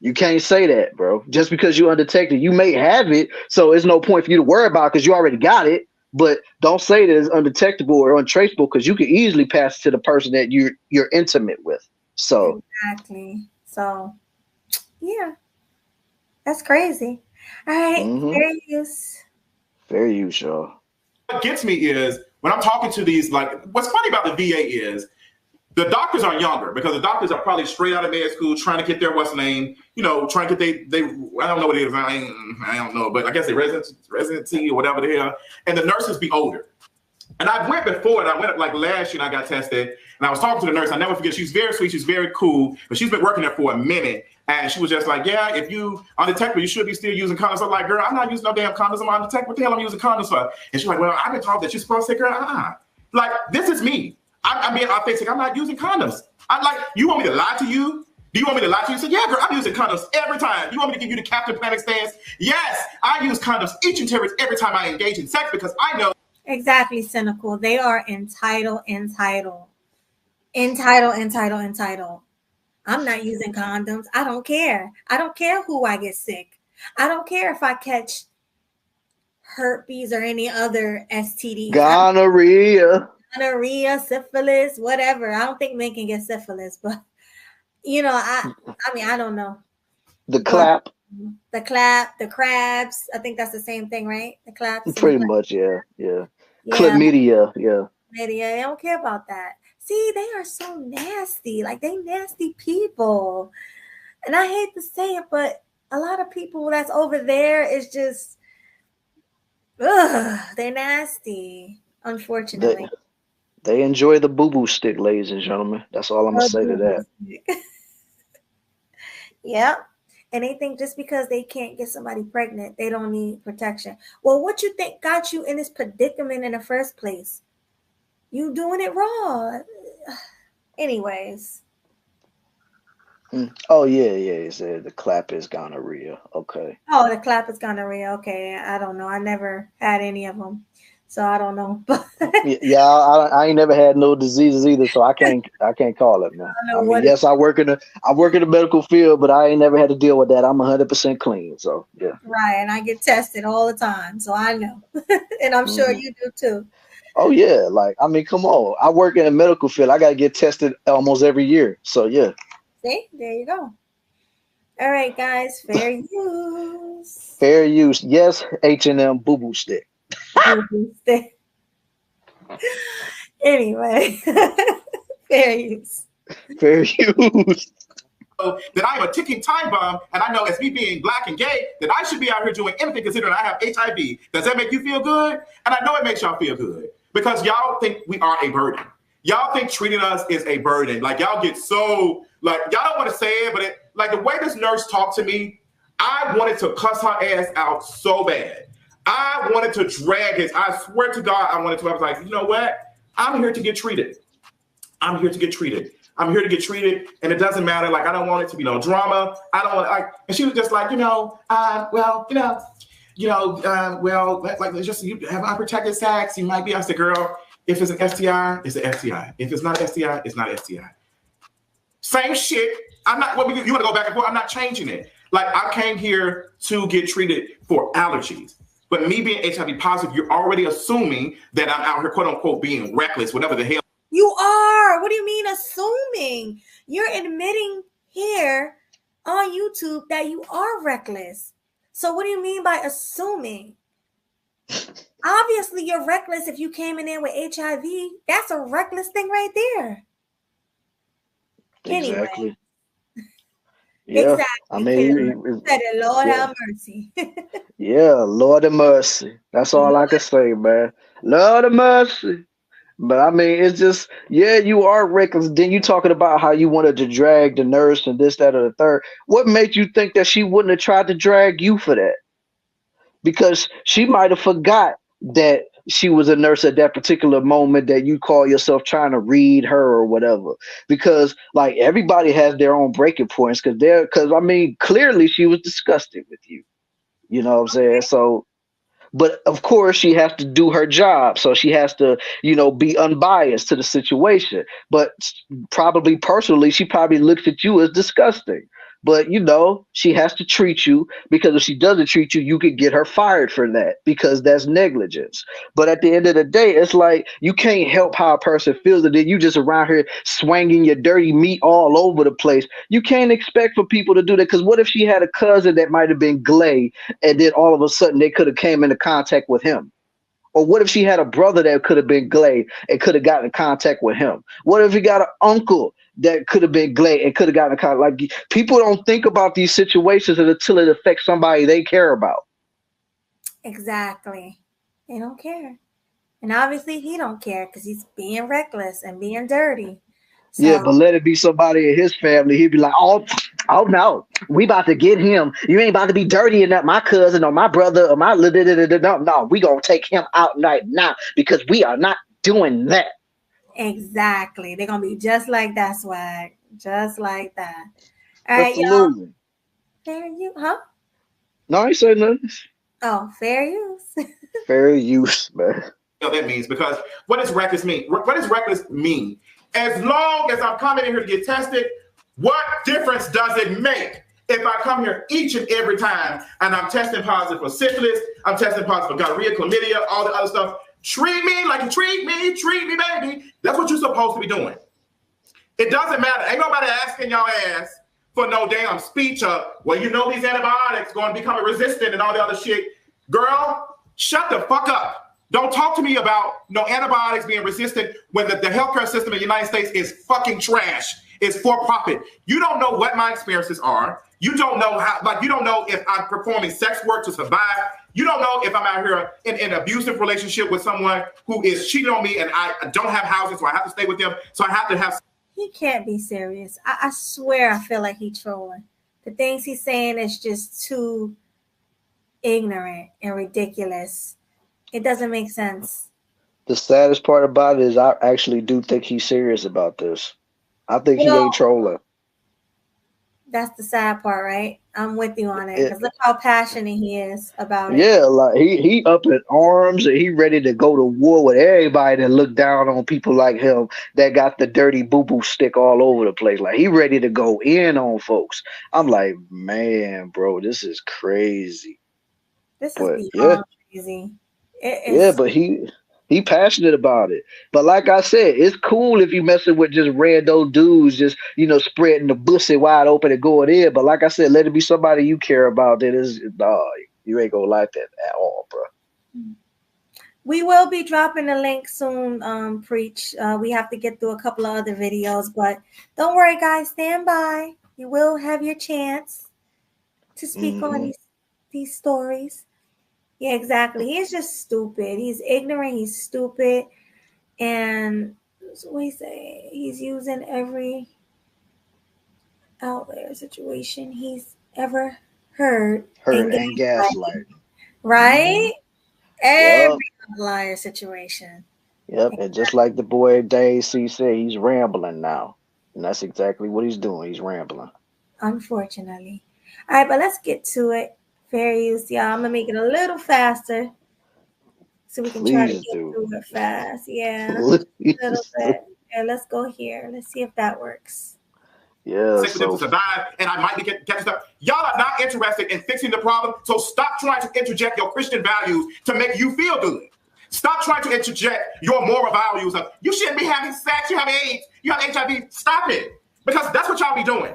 you can't say that, bro. Just because you're undetected, you may have it, so it's no point for you to worry about because you already got it. But don't say that it's undetectable or untraceable because you can easily pass it to the person that you're intimate with. So exactly. So yeah, that's crazy. All right, fair use. Fair use, y'all. What gets me is when I'm talking to these, like, what's funny about the VA is the doctors are younger because the doctors are probably straight out of med school trying to get their what's name, trying to get they I don't know what it is. I don't know, but I guess they residency or whatever the hell. And the nurses be older. And I went before, and I went like last year, and I got tested. And I was talking to the nurse. I never forget. She's very sweet. She's very cool. But she's been working there for a minute. And she was just like, yeah, if you undetectable, you should be still using condoms. I'm like, girl, I'm not using no damn condoms. I'm undetectable. What the hell I'm using condoms for? And she's like, well, I've been told that you're supposed to say, girl, Like, this is me. I'm being authentic. I'm not using condoms. I'm like, you want me to lie to you? Do you want me to lie to you? Say, yeah, girl, I'm using condoms every time. You want me to give you the Captain Planet stance? Yes, I use condoms each and every time I engage in sex because I know. Exactly, cynical. They are entitled. I'm not using condoms. I don't care. I don't care who I get sick. I don't care if I catch herpes or any other STD. Gonorrhea, syphilis, whatever. I don't think men can get syphilis, but you know, I mean, I don't know. The clap, the crabs. I think that's the same thing, right? The claps. Pretty much, yeah. Chlamydia, yeah. They don't care about that. See, they are so nasty. Like, they nasty people. And I hate to say it, but a lot of people that's over there is just, they're nasty, unfortunately. They enjoy the boo-boo stick, ladies and gentlemen. That's all I'm going to say to that. Yep. And they think just because they can't get somebody pregnant, they don't need protection. Well, what you think got you in this predicament in the first place? You doing it wrong. Anyways. Oh, yeah. He said the clap is gonorrhea. Okay. Oh, the clap is gonorrhea. Okay. I don't know. I never had any of them. So I don't know. Yeah, I ain't never had no diseases either, so I can't call it, man. I mean, yes, I work in the medical field, but I ain't never had to deal with that. I'm 100% clean, so yeah. Right, and I get tested all the time, so I know, and I'm sure you do too. Oh yeah, like I mean, come on. I work in the medical field. I gotta get tested almost every year, so yeah. See, there you go. All right, guys, fair use. Fair use, yes. H&M boo-boo stick. Anyway, fair use. Fair use. That I'm a ticking time bomb, and I know as me being black and gay, that I should be out here doing anything considering I have HIV. Does that make you feel good? And I know it makes y'all feel good because y'all think we are a burden. Y'all think treating us is a burden. Like y'all get so, like y'all don't want to say it, but like the way this nurse talked to me, I wanted to cuss her ass out so bad. I wanted to drag I swear to God, I wanted to. I was like, you know what? I'm here to get treated. I'm here to get treated. And it doesn't matter. Like, I don't want it to be no drama. I don't want like, and she was just like, like, just you have unprotected sex. You might be. I said, girl, if it's an STI, it's an STI. If it's not an STI, it's not an STI. Same shit. I'm not, you want to go back and forth? I'm not changing it. Like, I came here to get treated for allergies. But me being HIV positive, you're already assuming that I'm out here, quote unquote, being reckless, whatever the hell. You are. What do you mean assuming? You're admitting here on YouTube that you are reckless. So what do you mean by assuming? Obviously, you're reckless if you came in there with HIV. That's a reckless thing right there. Exactly. Anyway. Yeah, exactly. I mean, you said it, Lord have mercy. Yeah, Lord of mercy. That's all I can say, man. Lord of mercy. But I mean, it's just, yeah, you are reckless. Then you talking about how you wanted to drag the nurse and this, that, or the third. What made you think that she wouldn't have tried to drag you for that? Because she might have forgot that she was a nurse at that particular moment that you call yourself trying to read her or whatever. Because like everybody has their own breaking points because I mean, clearly she was disgusted with you. You know what I'm saying? So, but of course she has to do her job. So she has to, be unbiased to the situation. But probably personally, she probably looks at you as disgusting. But, she has to treat you because if she doesn't treat you, you could get her fired for that because that's negligence. But at the end of the day, it's like you can't help how a person feels. And then you just around here swinging your dirty meat all over the place. You can't expect for people to do that because what if she had a cousin that might have been gay and then all of a sudden they could have came into contact with him? Or what if she had a brother that could have been gay and could have gotten in contact with him? What if he got an uncle that could have been gay and could have gotten in contact? Like, people don't think about these situations until it affects somebody they care about. Exactly. They don't care. And obviously he don't care because he's being reckless and being dirty. So, Yeah, but let it be somebody in his family. He'd be like, oh no, we about to get him. You ain't about to be dirty enough, my cousin or my brother or my no, we gonna take him out right now because we are not doing that. exactly. They're gonna be just like that, Swag. Just like that. All right, Absolutely. y'all. Fair use, huh? No, I ain't saying nothing. Oh, fair use. Fair use, man. That means, because what does reckless mean? What does reckless mean? As long as I'm coming in here to get tested, what difference does it make if I come here each and every time and I'm testing positive for syphilis, I'm testing positive for gonorrhea, chlamydia, all the other stuff? Treat me like you treat me, baby. That's what you're supposed to be doing. It doesn't matter. Ain't nobody asking y'all ass for no damn speech of, well, you know these antibiotics going to become resistant and all the other shit. Girl, shut the fuck up. Don't talk to me about no antibiotics being resistant when the healthcare system in the United States is fucking trash. It's for profit. You don't know what my experiences are. You don't know how, like, you don't know if I'm performing sex work to survive. You don't know if I'm out here in an abusive relationship with someone who is cheating on me and I don't have housing, so I have to stay with them. So I have to have. He can't be serious. I swear I feel like he's trolling. The things he's saying is just too ignorant and ridiculous. It doesn't make sense. The saddest part about it is I actually do think he's serious about this. I think he ain't trolling. That's the sad part, right? I'm with you on it. Because look how passionate he is about it. Yeah, like he up in arms and he ready to go to war with everybody that look down on people like him that got the dirty boo-boo stick all over the place. Like he ready to go in on folks. I'm like, man, bro, this is crazy. This is beyond crazy. Yeah, but he passionate about it. But like I said, it's cool if you messing with just rando dudes, just spreading the pussy wide open and going in. But like I said, let it be somebody you care about. That is, you ain't gonna like that at all, bro. We will be dropping a link soon. Preach. We have to get through a couple of other videos, but don't worry, guys. Stand by. You will have your chance to speak on these stories. Yeah, exactly. He's just stupid. He's ignorant. He's stupid. And what he say? He's using every outlier situation he's ever heard and gaslight. Right? Every outlier situation. Yep. And just like the boy Dave C said, he's rambling now. And that's exactly what he's doing. He's rambling. Unfortunately. All right, but let's get to it. Fair use, y'all. I'm gonna make it a little faster so we can try to get through it fast. Yeah, a little bit. Yeah, let's go here. Let's see if that works. Yeah, to survive, and I might be catching stuff. Y'all are not interested in fixing the problem, so stop trying to interject your Christian values to make you feel good. Stop trying to interject your moral values of you shouldn't be having sex, you have AIDS, you have HIV. Stop it, because that's what y'all be doing.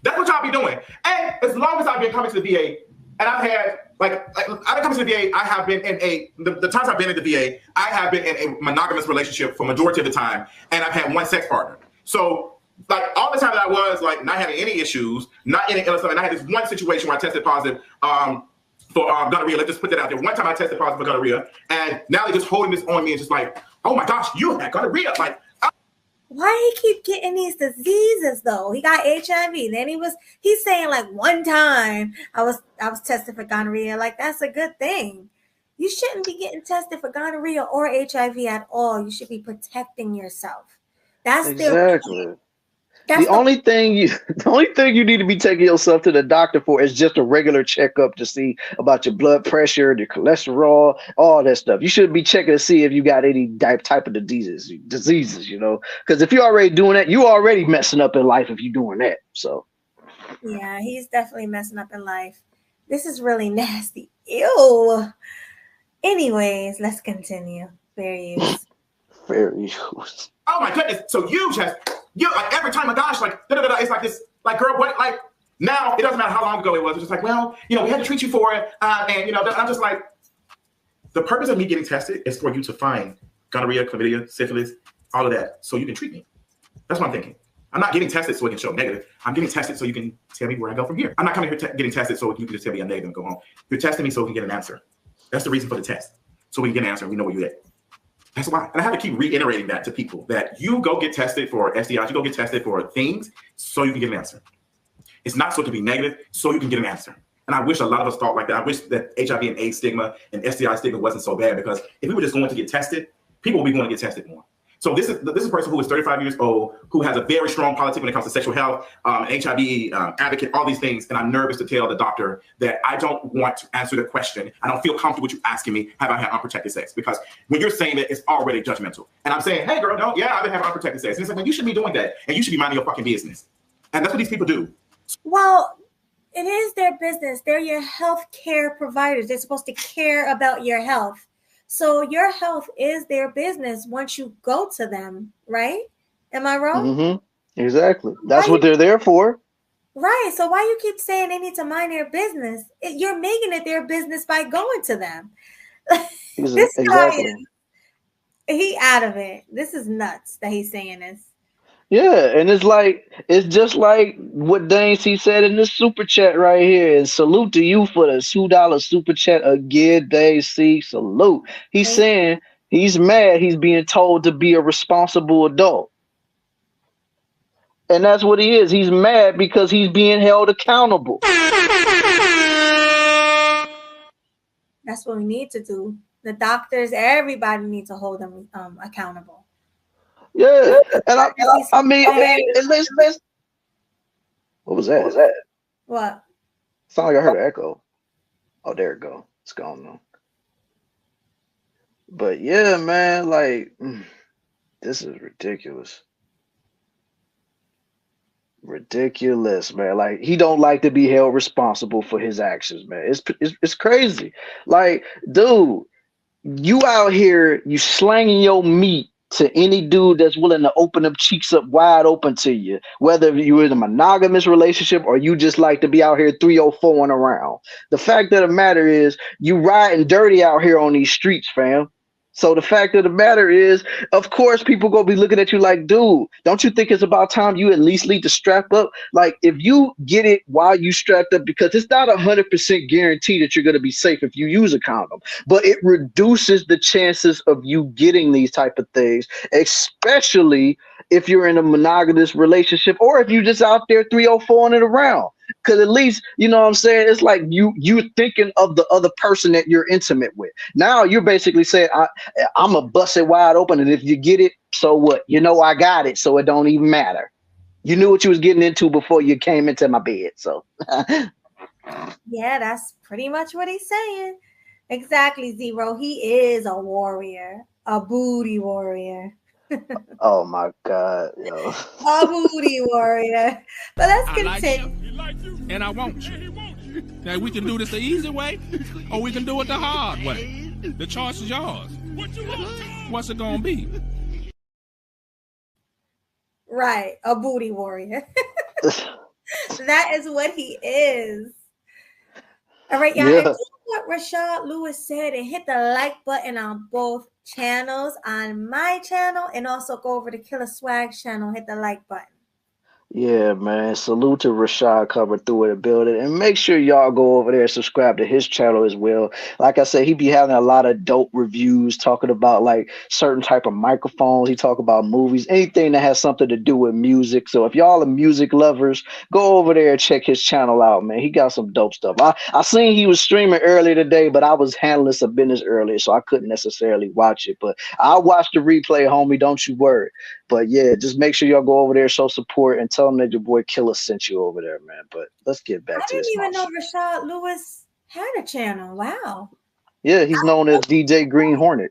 That's what y'all be doing. And as long as I've been coming to the VA. And I've had, I've been coming to the VA, I have been in the times I've been in the VA, I have been in a monogamous relationship for majority of the time, and I've had one sex partner. So, all the time that I was, not having any issues, not any illness, and I had this one situation where I tested positive for gonorrhea. Let's just put that out there. One time I tested positive for gonorrhea, and now they're just holding this on me and just like, oh my gosh, you had gonorrhea. Why he keep getting these diseases though? He got HIV. Then he's saying one time I was tested for gonorrhea. That's a good thing. You shouldn't be getting tested for gonorrhea or HIV at all. You should be protecting yourself. That's exactly. The only thing you need to be taking yourself to the doctor for is just a regular checkup to see about your blood pressure, your cholesterol, all that stuff. You shouldn't be checking to see if you got any type of diseases, because if you're already doing that, you're already messing up in life if you're doing that. So yeah, he's definitely messing up in life. This is really nasty. Ew. Anyways, let's continue. Fair use. Fair use. Oh my goodness. So you every time, my gosh, it's like this, girl, what, now it doesn't matter how long ago it was. It's just well, we had to treat you for it. And, I'm just like, the purpose of me getting tested is for you to find gonorrhea, chlamydia, syphilis, all of that, so you can treat me. That's what I'm thinking. I'm not getting tested so it can show negative. I'm getting tested so you can tell me where I go from here. I'm not coming here getting tested so you can just tell me I'm negative and go home. You're testing me so we can get an answer. That's the reason for the test. So we can get an answer and we know where you're at. That's why. And I have to keep reiterating that to people, that you go get tested for STIs, you go get tested for things so you can get an answer. It's not supposed to be negative, so you can get an answer. And I wish a lot of us thought like that. I wish that HIV and AIDS stigma and STI stigma wasn't so bad, because if we were just going to get tested, people would be going to get tested more. So this is a person who is 35 years old, who has a very strong policy when it comes to sexual health, HIV advocate, all these things. And I'm nervous to tell the doctor that I don't want to answer the question. I don't feel comfortable with you asking me, have I had unprotected sex? Because when you're saying that, it's already judgmental. And I'm saying, hey, girl, no, yeah, I've been having unprotected sex. And it's like, well, you should be doing that. And you should be minding your fucking business. And that's what these people do. Well, it is their business. They're your health care providers. They're supposed to care about your health. So your health is their business once you go to them, right? Am I wrong? Mm-hmm. Exactly. That's what they're there for. Right. So why you keep saying they need to mind their business? You're making it their business by going to them. This guy, he out of it. This is nuts that he's saying this. Yeah, and it's just like what Dane C said in this super chat right here. And salute to you for the $2 super chat again, Dane C. Salute. He's saying he's mad he's being told to be a responsible adult. And that's what he is. He's mad because he's being held accountable. That's what we need to do. The doctors, everybody needs to hold them accountable. Yeah, and I mean, let's. What was that? What? Sound like I heard an echo. Oh, there it go. It's gone now. But yeah, man, like this is ridiculous. Ridiculous, man. Like he don't like to be held responsible for his actions, man. It's crazy. Like, dude, you out here, you slanging your meat to any dude that's willing to open up cheeks up wide open to you, whether you're in a monogamous relationship or you just like to be out here 304 and around. The fact of the matter is you riding dirty out here on these streets, fam. So the fact of the matter is, of course, people gonna be looking at you like, dude, don't you think it's about time you at least need to strap up? Like, if you get it while you strapped up, because it's not 100% guarantee that you're gonna be safe if you use a condom, but it reduces the chances of you getting these type of things, especially if you're in a monogamous relationship or if you just out there 304 and it around. Because at least, you know what I'm saying, it's like you're thinking of the other person that you're intimate with. Now you're basically saying, I'm going to bust it wide open, and if you get it, so what? You know I got it, so it don't even matter. You knew what you was getting into before you came into my bed, so. Yeah, that's pretty much what he's saying. Exactly, Zero. He is a warrior, a booty warrior. Oh my God, yo. A booty warrior. But let's continue. Like you, and I want you. Now we can do this the easy way, or we can do it the hard way. The choice is yours. What you want? What's it gonna be? Right, a booty warrior. That is what he is. All right, y'all. Yeah. What Rashad Lewis said, and hit the like button on both channels, on my channel, and also go over to Killa Swag channel, hit the like button. Yeah, man. Salute to Rashad coming through in the building. And make sure y'all go over there and subscribe to his channel as well. Like I said, he be having a lot of dope reviews talking about like certain type of microphones. He talk about movies, anything that has something to do with music. So if y'all are music lovers, go over there and check his channel out, man. He got some dope stuff. I seen he was streaming earlier today, but I was handling some business earlier, so I couldn't necessarily watch it. But I'll watch the replay, homie. Don't you worry. But yeah, just make sure y'all go over there, show support, and tell them that your boy Killa sent you over there, man. But let's get back to this. I didn't even know Rashad Lewis had a channel. Wow. Yeah, he's known as DJ Green Hornet.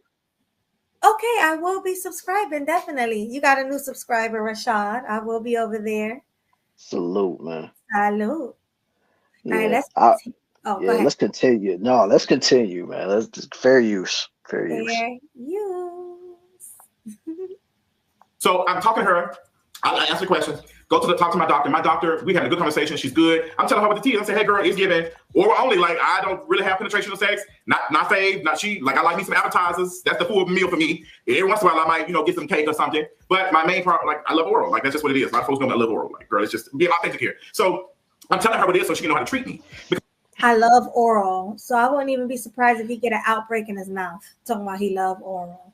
Okay, I will be subscribing, definitely. You got a new subscriber, Rashad. I will be over there. Salute, man. Salute. Yeah, all right, let's continue. Go ahead. Let's continue. No, let's continue, man. Let's just fair use. Fair use. So I'm talking to her. I ask her questions. Go to talk to my doctor. My doctor, we had a good conversation. She's good. I'm telling her what the tea is. I say, hey girl, it's giving oral only. Like I don't really have penetrational sex. Not fave. Not she. Like I like me some appetizers. That's the full meal for me. Every once in a while I might get some cake or something. But my main part, like I love oral. Like that's just what it is. A lot of folks know I love oral. Like girl, it's just being authentic here. So I'm telling her what it is so she can know how to treat me. I love oral, so I wouldn't even be surprised if he get an outbreak in his mouth talking about he love oral.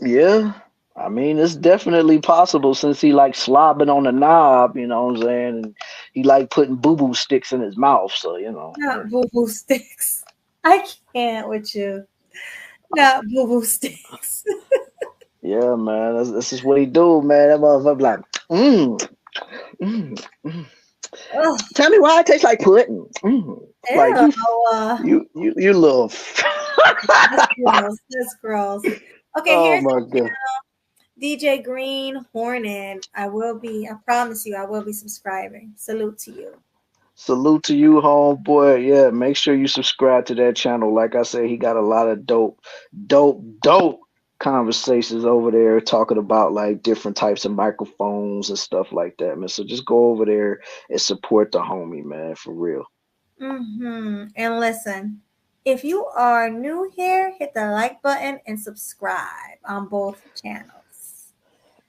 Yeah. I mean, it's definitely possible since he like slobbing on the knob, you know what I'm saying? And he like putting boo-boo sticks in his mouth, so you know. Not boo boo sticks. I can't with you. Not boo boo sticks. Yeah, man. This is what he do, man. That motherfucker like, mm. Ugh, Tell me why it tastes like pudding. Like ew. you little That's gross. That's gross. Okay, Oh here's my the god. DJ Green Hornet. I promise you, I will be subscribing. Salute to you. Salute to you, homeboy. Yeah, make sure you subscribe to that channel. Like I said, he got a lot of dope conversations over there talking about like different types of microphones and stuff like that, man. So just go over there and support the homie, man, for real. And listen, if you are new here, hit the like button and subscribe on both channels.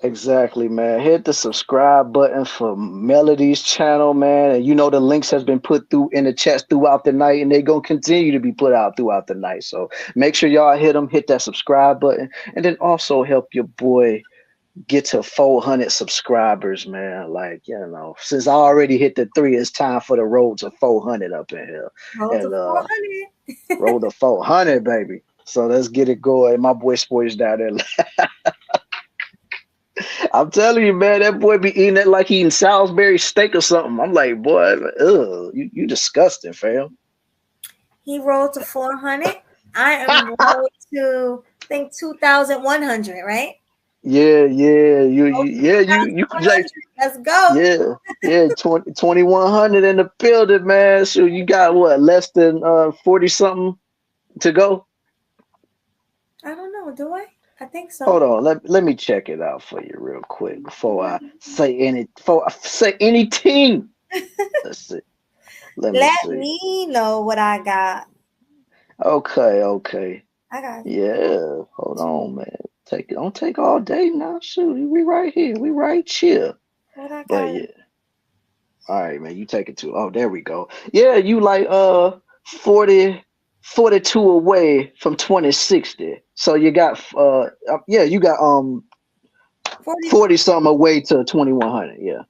Exactly, man. Hit the subscribe button for Melody's channel, man. And you know the links has been put through in the chats throughout the night, and they're gonna continue to be put out throughout the night. So make sure y'all hit them, hit that subscribe button, and then also help your boy get to 400 subscribers, man. Like, you know, since I already hit the 3, it's time for the road to 400 up in here. Roll to 400. Roll to 400, baby. So let's get it going. My boy Sports down there. I'm telling you, man, that boy be eating it like he eating Salisbury steak or something. I'm like, boy, you disgusting, fam. He rolled to 400. I am rolled to, I think, 2,100, right? Yeah, you like, let's go. Yeah, 2,100 in the building, man. So you got what, less than 40 something to go? I don't know, do I? I think so. Hold on, let me check it out for you real quick before I say anything. Let's see. Let me know what I got. Okay. I got Yeah. Hold on, man. Don't take all day now. Shoot, we right here. We right here. What I got? But yeah. All right, man. You take it too. Oh, there we go. Yeah, you like 42 away from 2060. So you got you got 40 something away to 2,100. Yeah.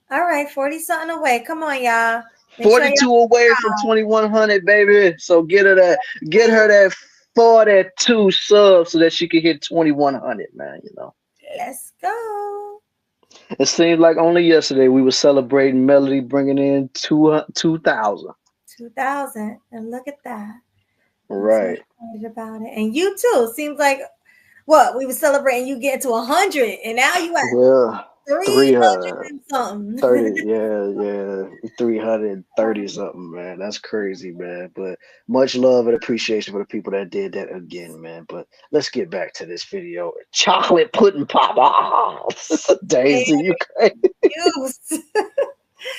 All right, 40 something away. Come on, y'all. 42 away from 2,100, baby. So get her that 42 subs so that she can hit 2,100, man. You know. Let's go. It seems like only yesterday we were celebrating Melody bringing in 2,000. 2,000, and look at that. Right. I'm excited about it, and you too. Seems like what we were celebrating. You getting to 100, and now you at 300 and something. 30, yeah, 330 something, man. That's crazy, man. But much love and appreciation for the people that did that again, man. But let's get back to this video. Chocolate pudding pop. Oh, Daisy, you crazy.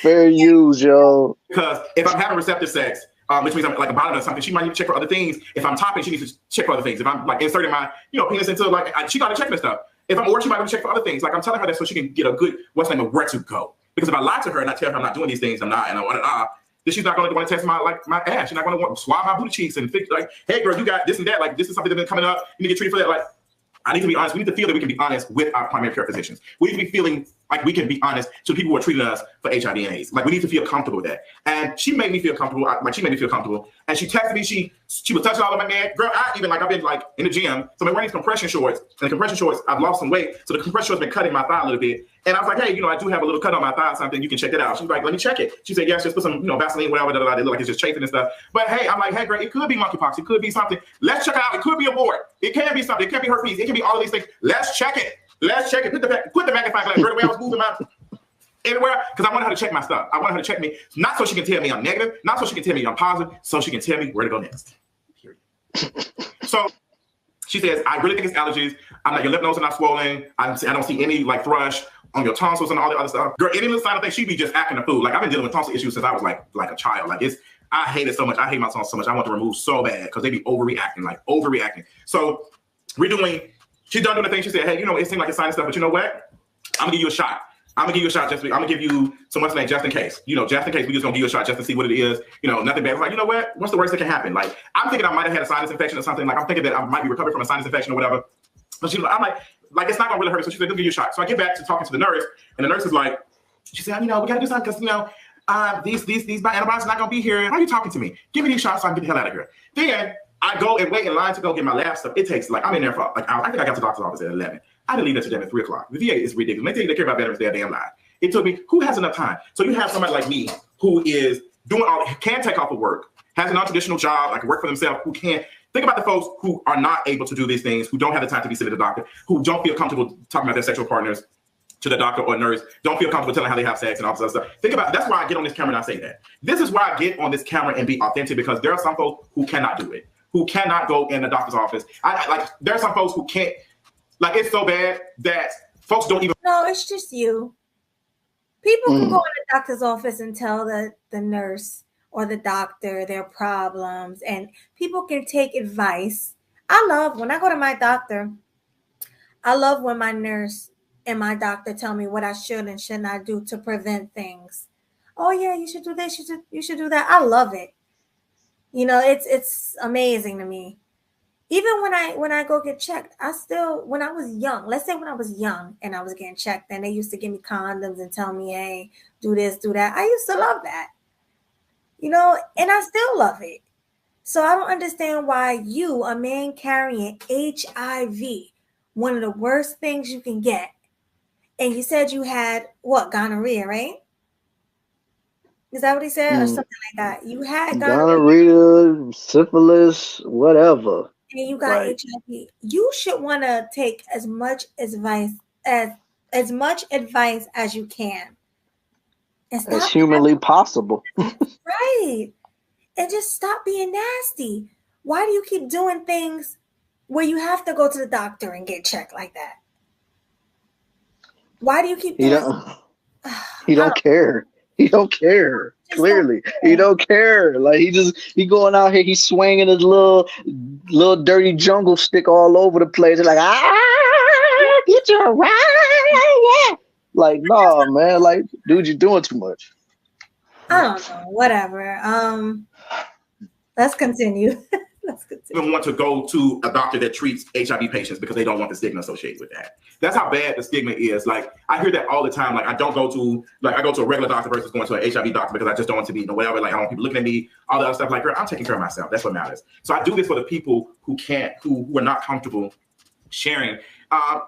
Fair use, yo. Because if I'm having receptive sex, which means I'm like a bottom or something, she might need to check for other things. If I'm topping, she needs to check for other things. If I'm like inserting my, penis into like, she got to check this stuff. If I'm working, she might want to check for other things. Like I'm telling her that so she can get a good what's the name of where to go. Because if I lie to her and I tell her I'm not doing these things, I'm not, and then she's not going to want to test my ass. She's not going to want to swab my booty cheeks and fix like, hey girl, you got this and that. Like this is something that's been coming up. You need to get treated for that. Like I need to be honest. We need to feel that we can be honest with our primary care physicians. We need to be feeling like we can be honest to the people who are treating us for HIV and AIDS. Like we need to feel comfortable with that. And she made me feel comfortable. She made me feel comfortable. And she texted me. She was touching all of my neck. Girl, I've been like in the gym. So I'm wearing these compression shorts. And the compression shorts, I've lost some weight. So the compression shorts been cutting my thigh a little bit. And I was like, hey, I do have a little cut on my thigh or something. You can check that out. She's like, let me check it. She said, yes, just put some, Vaseline, whatever. They look like it's just chafing and stuff. But hey, I'm like, hey, girl, it could be monkeypox. It could be something. Let's check it out. It could be a wart. It can be something. It can be herpes. It can be all of these things. Let's check it. Let's check it. Put the magnifying glass. Girl, the way I was moving my everywhere, because I want her to check my stuff. I want her to check me, not so she can tell me I'm negative, not so she can tell me I'm positive, so she can tell me where to go next. Period. So she says, I really think it's allergies. I'm like, your lymph nodes are not swollen. I don't see any like thrush on your tonsils and all the other stuff. Girl, any little sign of things, she be just acting a fool. Like I've been dealing with tonsil issues since I was like a child. Like I hate it so much. I hate my tonsils so much. I want to remove so bad because they be overreacting. So she's done doing the thing. She said, hey, it seemed like a sign of stuff, but you know what? I'm gonna give you a shot. I'm gonna give you some what's the name, just in case. Just in case we just gonna give you a shot just to see what it is. Nothing bad. It's like, you know what? What's the worst that can happen? Like, I'm thinking I might have had a sinus infection or something. Like, I'm thinking that I might be recovering from a sinus infection or whatever. So I'm like, it's not gonna really hurt. So she said, "They'll give you a shot." So I get back to talking to the nurse, and the nurse is like, she said, we gotta do something because these antibiotics are not gonna be here. Why are you talking to me? Give me these shots so I can get the hell out of here. Then I go and wait in line to go get my lab stuff. It takes I'm in there for like hours. I think I got to the doctor's office at 11. I didn't leave that to them at 3 o'clock. The VA is ridiculous. When they tell you they care about veterans, they're damn lie. It took me, who has enough time? So you have somebody like me who is can take off of work, has a non-traditional job, like work for themselves, who can't. Think about the folks who are not able to do these things, who don't have the time to be sitting to the doctor, who don't feel comfortable talking about their sexual partners to the doctor or nurse, don't feel comfortable telling how they have sex and all this other stuff. Think about that's why I get on this camera and I say that. This is why I get on this camera and be authentic, because there are some folks who cannot do it, who cannot go in the doctor's office. There are some folks who can't, it's so bad that folks don't even. No, it's just you. People can go in the doctor's office and tell the nurse or the doctor their problems, and people can take advice. I love when I go to my doctor, I love when my nurse and my doctor tell me what I should and should not do to prevent things. Oh yeah, you should do this, you should do that. I love it. It's amazing to me. Even when I go get checked, when I was young, let's say when I was young and I was getting checked, and they used to give me condoms and tell me, hey, do this, do that. I used to love that. And I still love it. So I don't understand why you, a man carrying HIV, one of the worst things you can get, and you said you had gonorrhea, right? Is that what he said, or something like that? You had gonorrhea, syphilis, whatever. And you got HIV. You should want to take as much advice as you can. As humanly possible. Right. And just stop being nasty. Why do you keep doing things where you have to go to the doctor and get checked like that? Why do you keep doing He don't care. He don't care. Clearly, he don't care. Like he going out here. He's swinging his little dirty jungle stick all over the place. Like get your right. Like no, man. Like dude, you're doing too much. I don't know. Whatever. Let's continue. Even want to go to a doctor that treats HIV patients because they don't want the stigma associated with that. That's how bad the stigma is. Like I hear that all the time. Like I don't go to I go to a regular doctor versus going to an HIV doctor because I just don't want to be whatever. Like I don't want people looking at me, all the other stuff. Like I'm taking care of myself. That's what matters. So I do this for the people who are not comfortable sharing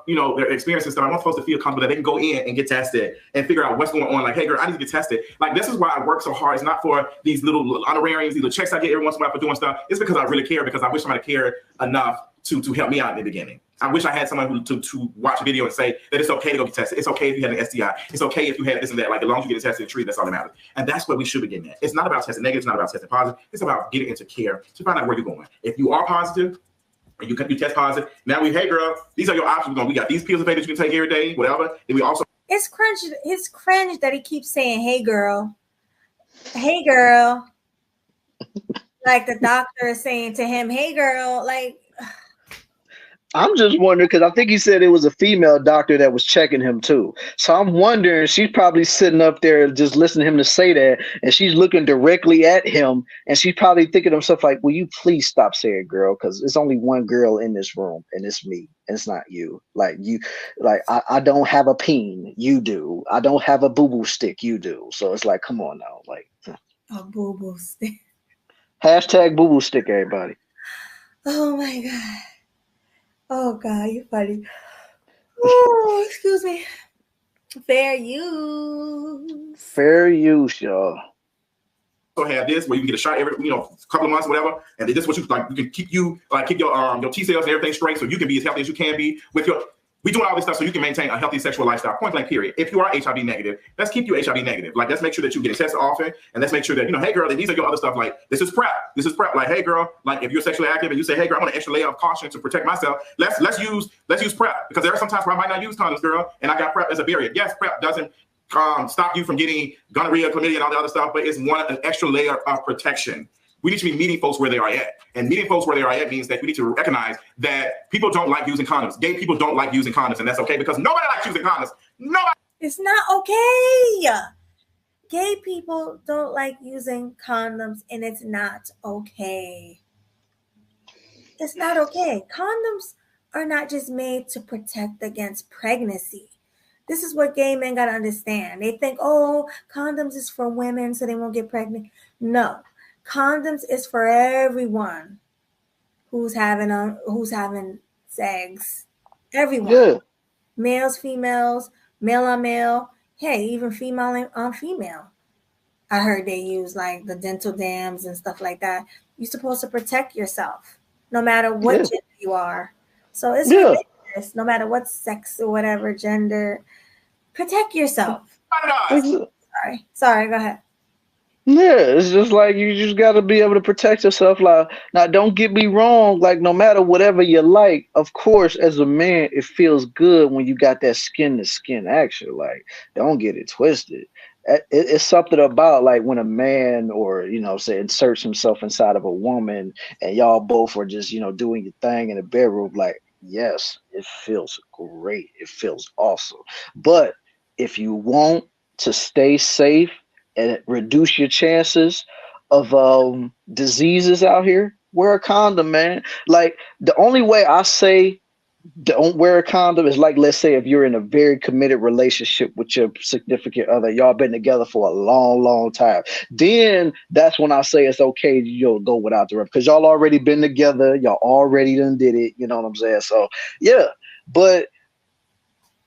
their experiences. So I want folks to feel comfortable that they can go in and get tested and figure out what's going on. Like, hey girl, I need to get tested. Like this is why I work so hard. It's not for these little honorariums, these little checks I get every once in a while for doing stuff. It's because I really care, because I wish somebody cared enough to help me out in the beginning. I wish I had someone to watch a video and say that it's okay to go get tested. It's okay if you had an STI. It's okay if you had this and that. Like as long as you get tested and treated, that's all that matters. And that's what we should be getting at. It's not about testing negative. It's not about testing positive. It's about getting into care to find out where you're going. If you are positive, you test positive. Now hey girl, these are your options. We got these pills that you can take every day, whatever. Then we also it's cringe that he keeps saying, hey girl. Hey girl. Like the doctor is saying to him, hey girl, like I'm just wondering, because I think he said it was a female doctor that was checking him too. So I'm wondering, she's probably sitting up there just listening to him to say that, and she's looking directly at him, and she's probably thinking to herself like, will you please stop saying girl, because it's only one girl in this room, and it's me, and it's not you. I don't have a peen, you do. I don't have a boo-boo stick, you do. So it's like, come on now. Like a boo-boo stick. Hashtag boo-boo stick, everybody. Oh my God. Oh God, you're funny. Oh, excuse me. Fair use. Fair use, y'all. So have this where you can get a shot every couple of months or whatever, and this is what you can keep your T cells and everything straight, so you can be as healthy as you can be with your. We doing all this stuff so you can maintain a healthy sexual lifestyle. Point blank, period. If you are HIV negative, let's keep you HIV negative. Like, let's make sure that you get tested often, and let's make sure that hey girl, these are your other stuff. Like, this is PrEP. This is PrEP. Like, hey girl, like if you're sexually active and you say, hey girl, I want an extra layer of caution to protect myself. Let's use PrEP, because there are some times where I might not use condoms, girl, and I got PrEP as a barrier. Yes, PrEP doesn't stop you from getting gonorrhea, chlamydia, and all the other stuff, but it's an extra layer of protection. We need to be meeting folks where they are at. And meeting folks where they are at means that we need to recognize that people don't like using condoms. Gay people don't like using condoms, and that's okay, because nobody likes using condoms. Nobody. It's not okay. Gay people don't like using condoms, and it's not okay. It's not okay. Condoms are not just made to protect against pregnancy. This is what gay men got to understand. They think, oh, condoms is for women so they won't get pregnant. No, condoms is for everyone who's having sex. Everyone. Yeah. Males, females, male on male. Hey, even female on female. I heard they use like the dental dams and stuff like that. You're supposed to protect yourself no matter what Yeah. gender you are. So it's Yeah. ridiculous, no matter what sex or whatever gender. Protect yourself. Sorry, go ahead. Yeah, it's just like you just got to be able to protect yourself. Like, now, don't get me wrong. Like, no matter whatever you like, of course, as a man, it feels good when you got that skin to skin action. Like, don't get it twisted. It's something about like when a man or say inserts himself inside of a woman, and y'all both are just doing your thing in the bedroom. Like, yes, it feels great. It feels awesome. But if you want to stay safe and reduce your chances of diseases out here, wear a condom, man. Like, the only way I say don't wear a condom is like, let's say if you're in a very committed relationship with your significant other, y'all been together for a long time, then that's when I say it's okay to go without the rub, because y'all already been together, y'all already done did it, you know what I'm saying? So yeah, but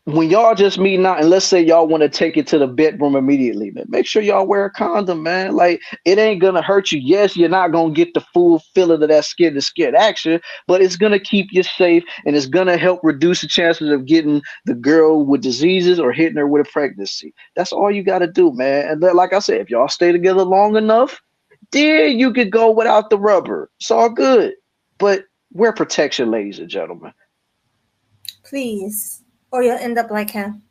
when y'all just meeting out, and let's say y'all want to take it to the bedroom immediately, man, make sure y'all wear a condom, man. Like, it ain't gonna hurt you. Yes, you're not gonna get the full feeling of that skin to skin action, but it's gonna keep you safe, and it's gonna help reduce the chances of getting the girl with diseases or hitting her with a pregnancy. That's all you gotta do, man. And then, like I said, if y'all stay together long enough, then you could go without the rubber. It's all good. But wear protection, ladies and gentlemen. Please. Or you'll end up like him.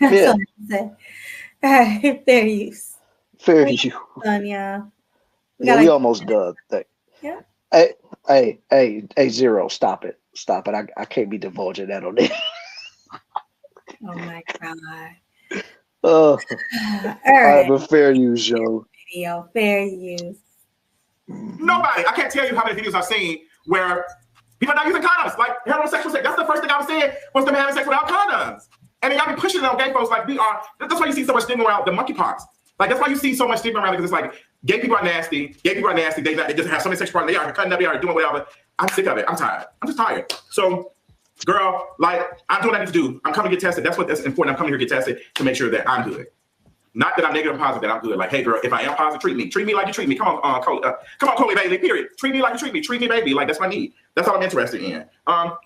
That's Yeah. all I said. All right, fair use. Fair use. Done, y'all. Yeah, we almost done. Yeah. Hey, Zero, stop it. I can't be divulging that on there. Oh my god. All right, but fair use, yo. Video, fair use. Nobody. I can't tell you how many videos I've seen where people are not using condoms. Like heterosexual sex. That's the first thing I was saying was them having sex without condoms. And then y'all be pushing it on gay folks like we are. That's why you see so much stigma around the monkeypox. Like, that's why you see so much stigma around it, because it's like gay people are nasty. Gay people are nasty. They just have so many sexual partners. They are cutting up. They are doing whatever. I'm sick of it. I'm tired. I'm just tired. So, girl, like, I'm doing what I need to do. I'm coming to get tested. That's important. I'm coming here to get tested to make sure that I'm good. Not that I'm negative and positive, that I'm good. Like, hey, girl, if I am positive, treat me like you treat me. Come on, Chloe Bailey, period. Treat me like you treat me. Treat me, baby. Like, that's my need. That's all I'm interested in. But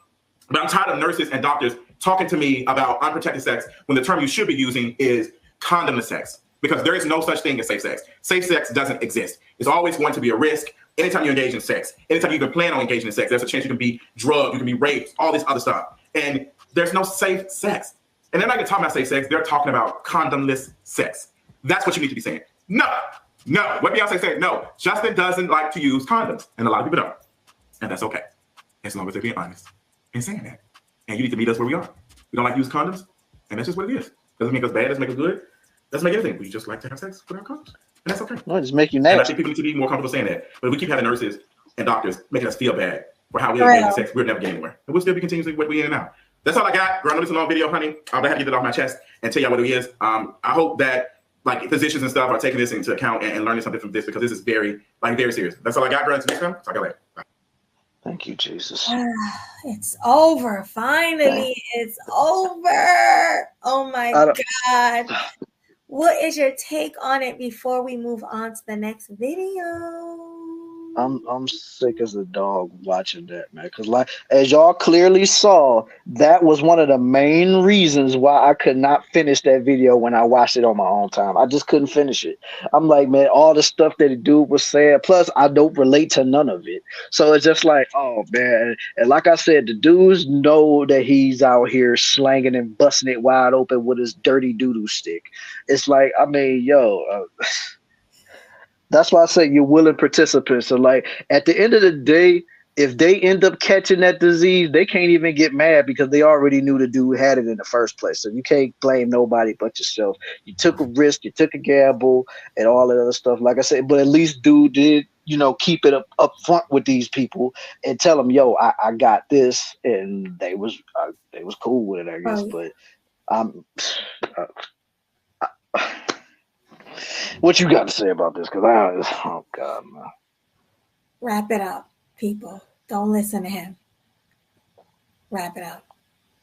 I'm tired of nurses and doctors talking to me about unprotected sex when the term you should be using is condomless sex, because there is no such thing as safe sex. Safe sex doesn't exist. It's always going to be a risk. Anytime you engage in sex, anytime you even plan on engaging in sex, there's a chance you can be drugged, you can be raped, all this other stuff. And there's no safe sex. And they're not even talking about safe sex. They're talking about condomless sex. That's what you need to be saying. No. What Beyonce said, no. Justin doesn't like to use condoms. And a lot of people don't. And that's okay, as long as they're being honest and saying that. And you need to meet us where we are. We don't like to use condoms, and that's just what it is. Doesn't make us bad, doesn't make us good, doesn't make anything. We just like to have sex without condoms, and that's okay. No, just make you And I nasty. think people need to be more comfortable saying that. But if we keep having nurses and doctors making us feel bad for how we engage in sex, we're never getting anywhere. And we'll still be continuously what we in and out. That's all I got. Girl, I know this is a long video, honey. I had to get it off my chest and tell y'all what it is. I hope that like physicians and stuff are taking this into account and learning something from this, because this is very serious. That's all I got, girl. Until next time, talk to you later. Bye. Thank you, Jesus. It's over. Finally, it's over. Oh my God. What is your take on it before we move on to the next video? I'm sick as a dog watching that, man. Because like, as y'all clearly saw, that was one of the main reasons why I could not finish that video when I watched it on my own time. I just couldn't finish it. I'm like, man, all the stuff that the dude was saying, plus I don't relate to none of it. So it's just like, oh man. And like I said, the dudes know that he's out here slanging and busting it wide open with his dirty doo-doo stick. It's like, I mean, that's why I say you're willing participants. So like at the end of the day, if they end up catching that disease, they can't even get mad because they already knew the dude had it in the first place. So you can't blame nobody but yourself. You took a risk, you took a gamble, and all that other stuff. Like I said, but at least dude did, keep it up front with these people and tell them, yo, I got this, and they was cool with it, I guess. But what you got to say about this? Because oh God, man. Wrap it up, people. Don't listen to him. Wrap it up.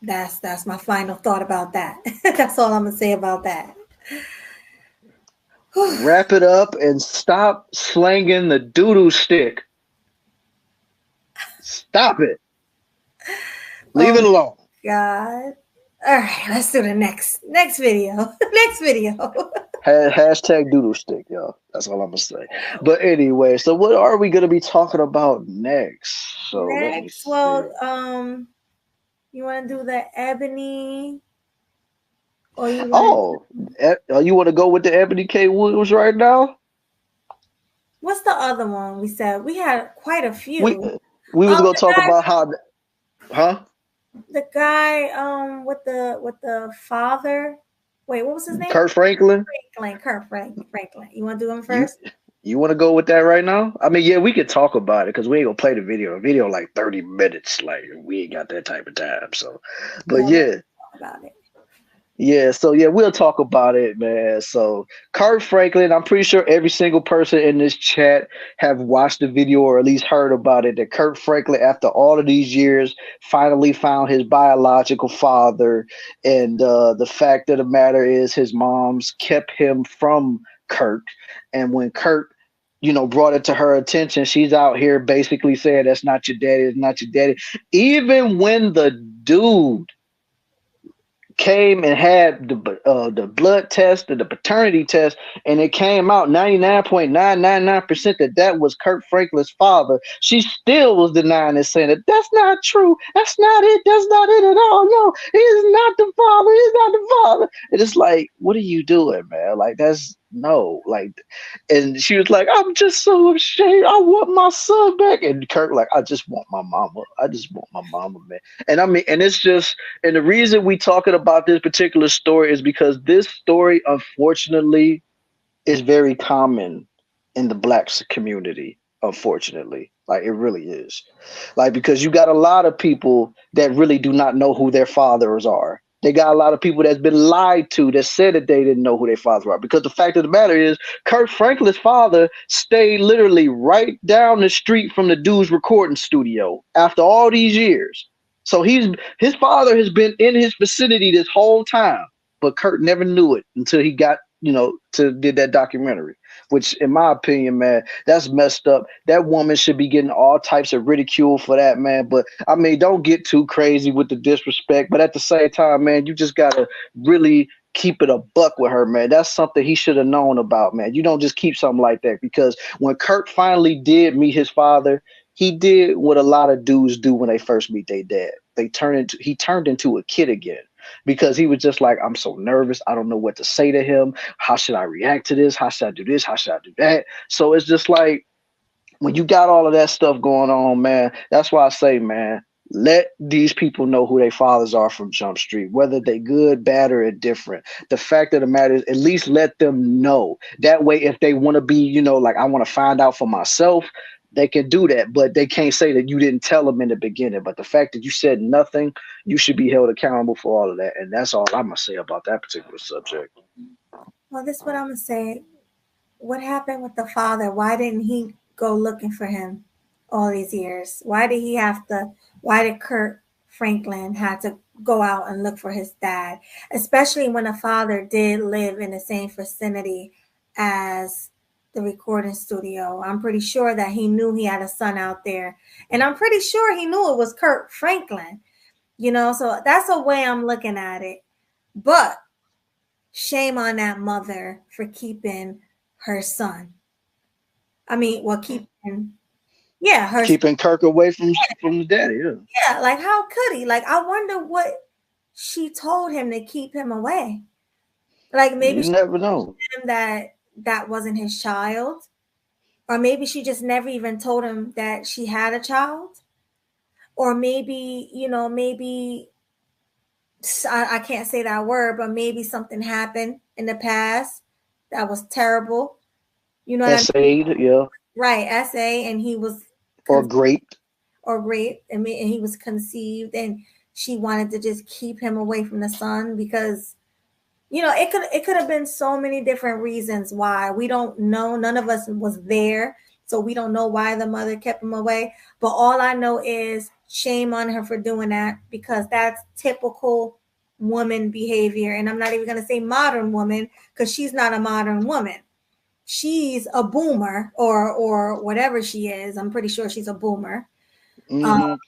That's my final thought about that. That's all I'm gonna say about that. Wrap it up and stop slanging the doodoo stick. Stop it. Leave it alone. God. All right, let's do the next video. Next video. Hashtag doodle stick, y'all. That's all I'm gonna say. But anyway, so what are we gonna be talking about next? So next, well, you want to do the ebony, or you you want to go with the Ebony K. Williams right now? What's the other one we said? We had quite a few. We was gonna talk about how, the guy with the father. Wait, what was his name? Kirk Franklin. Kirk Franklin. You want to do him first? You want to go with that right now? I mean, yeah, we could talk about it because we ain't gonna play the video. The video like 30 minutes. Like we ain't got that type of time. So, but yeah. Talk about it. Yeah, so yeah, we'll talk about it, man. So Kirk Franklin, I'm pretty sure every single person in this chat have watched the video or at least heard about it. That Kirk Franklin, after all of these years, finally found his biological father. And the fact of the matter is his mom's kept him from Kirk. And when Kirk, brought it to her attention, she's out here basically saying, that's not your daddy, it's not your daddy. Even when the dude came and had the blood test and the paternity test, and it came out 99.999% that was Kirk Franklin's father, she still was denying it, saying that that's not true, that's not it at all. No, he's not the father, he's not the father. And it's like, what are you doing, man? Like, that's no, like, and she was like, I'm just so ashamed, I want my son back. And Kirk like, I just want my mama, man. And I mean, and it's just, and the reason we talking about this particular story is because this story, unfortunately, is very common in the Black community, unfortunately. Like, it really is. Like, because you got a lot of people that really do not know who their fathers are. They got a lot of people that's been lied to that said that they didn't know who their fathers were. Because the fact of the matter is, Kirk Franklin's father stayed literally right down the street from the dude's recording studio after all these years. So his father has been in his vicinity this whole time, but Kirk never knew it until he got, did that documentary, which in my opinion, man, that's messed up. That woman should be getting all types of ridicule for that, man. But I mean, don't get too crazy with the disrespect, but at the same time, man, you just gotta really keep it a buck with her, man. That's something he should have known about, man. You don't just keep something like that, because when Kirk finally did meet his father, he did what a lot of dudes do when they first meet their dad. He turned into a kid again, because he was just like, I'm so nervous. I don't know what to say to him. How should I react to this? How should I do this? How should I do that? So it's just like, when you got all of that stuff going on, man, that's why I say, man, let these people know who their fathers are from Jump Street, whether they good, bad, or indifferent. The fact of the matter is, at least let them know. That way, if they want to be, like, I want to find out for myself, they can do that, but they can't say that you didn't tell them in the beginning. But the fact that you said nothing, you should be held accountable for all of that. And that's all I'm going to say about that particular subject. Well, this is what I'm going to say. What happened with the father? Why didn't he go looking for him all these years? Why did Kirk Franklin have to go out and look for his dad? Especially when the father did live in the same vicinity as the recording studio. I'm pretty sure that he knew he had a son out there. And I'm pretty sure he knew it was Kirk Franklin. So that's the way I'm looking at it. But shame on that mother for keeping her son. Keeping Kirk away from the daddy. Yeah, like, how could he? Like, I wonder what she told him to keep him away. Like, maybe you never know him that wasn't his child, or maybe she just never even told him that she had a child, or maybe I can't say that word, but maybe something happened in the past that was terrible. What I mean? Yeah. Right, SA, and he was or great. or great. I mean, and he was conceived, and she wanted to just keep him away from the son because, you know, it could have been so many different reasons why. We don't know. None of us was there, so we don't know why the mother kept him away. But all I know is shame on her for doing that, because that's typical woman behavior. And I'm not even going to say modern woman, because she's not a modern woman. She's a boomer, or whatever she is. I'm pretty sure she's a boomer. Because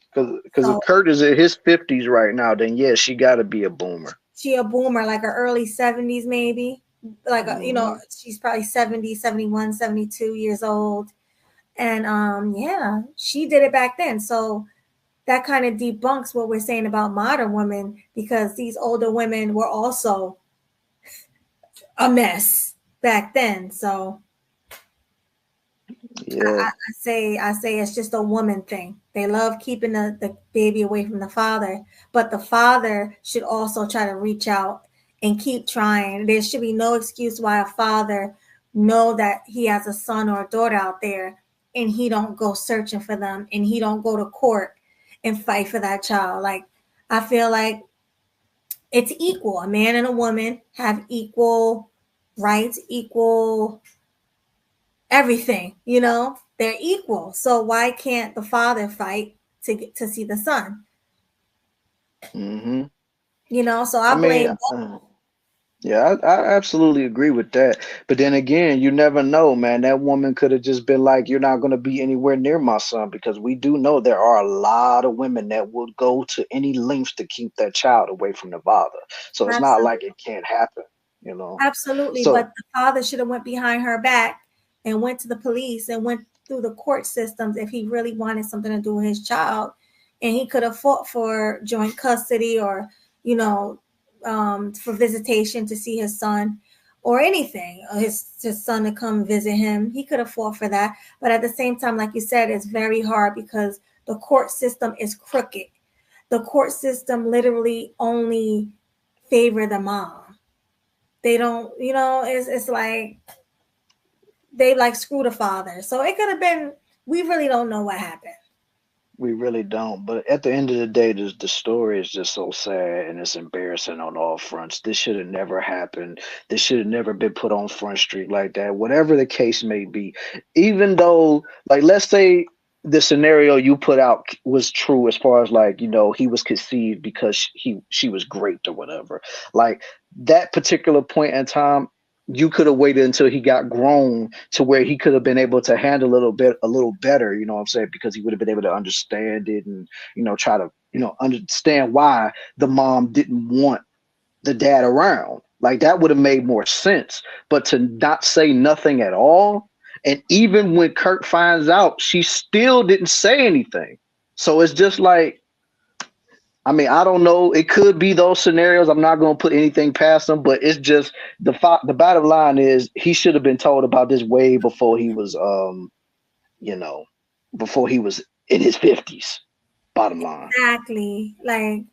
if Kurt is in his 50s right now, then yeah, she got to be a boomer. She a boomer, like her early 70s maybe. Like, you know, she's probably 70, 71, 72 years old. And yeah, she did it back then. So that kind of debunks what we're saying about modern women, because these older women were also a mess back then. So yeah, I say it's just a woman thing. They love keeping the baby away from the father, but the father should also try to reach out and keep trying. There should be no excuse why a father know that he has a son or a daughter out there and he don't go searching for them, and he don't go to court and fight for that child. Like, I feel like it's equal. A man and a woman have equal rights, equal everything, you know, they're equal. So why can't the father fight to see the son? Mm-hmm. You know, so I blame yeah, I absolutely agree with that. But then again, you never know, man. That woman could have just been like, you're not going to be anywhere near my son, because we do know there are a lot of women that would go to any lengths to keep that child away from the father. So it's not like it can't happen, you know. Absolutely. So, but the father should have went behind her back and went to the police and went through the court systems if he really wanted something to do with his child. And he could have fought for joint custody, or, you know, for visitation to see his son, or anything, or his son to come visit him. He could have fought for that. But at the same time, like you said, it's very hard because the court system is crooked. The court system literally only favor the mom. They don't, you know, it's like they like screw the father. So it could have been, we really don't know what happened. we really don't. But at the end of the day, the story is just so sad and it's embarrassing on all fronts. This should have never happened. This should have never been put on Front Street like that. Whatever the case may be, even though, like, let's say the scenario you put out was true, as far as, like, you know, he was conceived because she was raped or whatever. Like, that particular point in time, you could have waited until he got grown to where he could have been able to handle a little better, you know what I'm saying? Because he would have been able to understand it and, you know, try to, you know, understand why the mom didn't want the dad around. Like, that would have made more sense. But to not say nothing at all, and even when Kirk finds out, she still didn't say anything. So it's just like, I mean, I don't know. It could be those scenarios. I'm not going to put anything past him, but it's just the bottom line is he should have been told about this way before he was, you know, before he was in his 50s. Bottom line. Exactly. Like,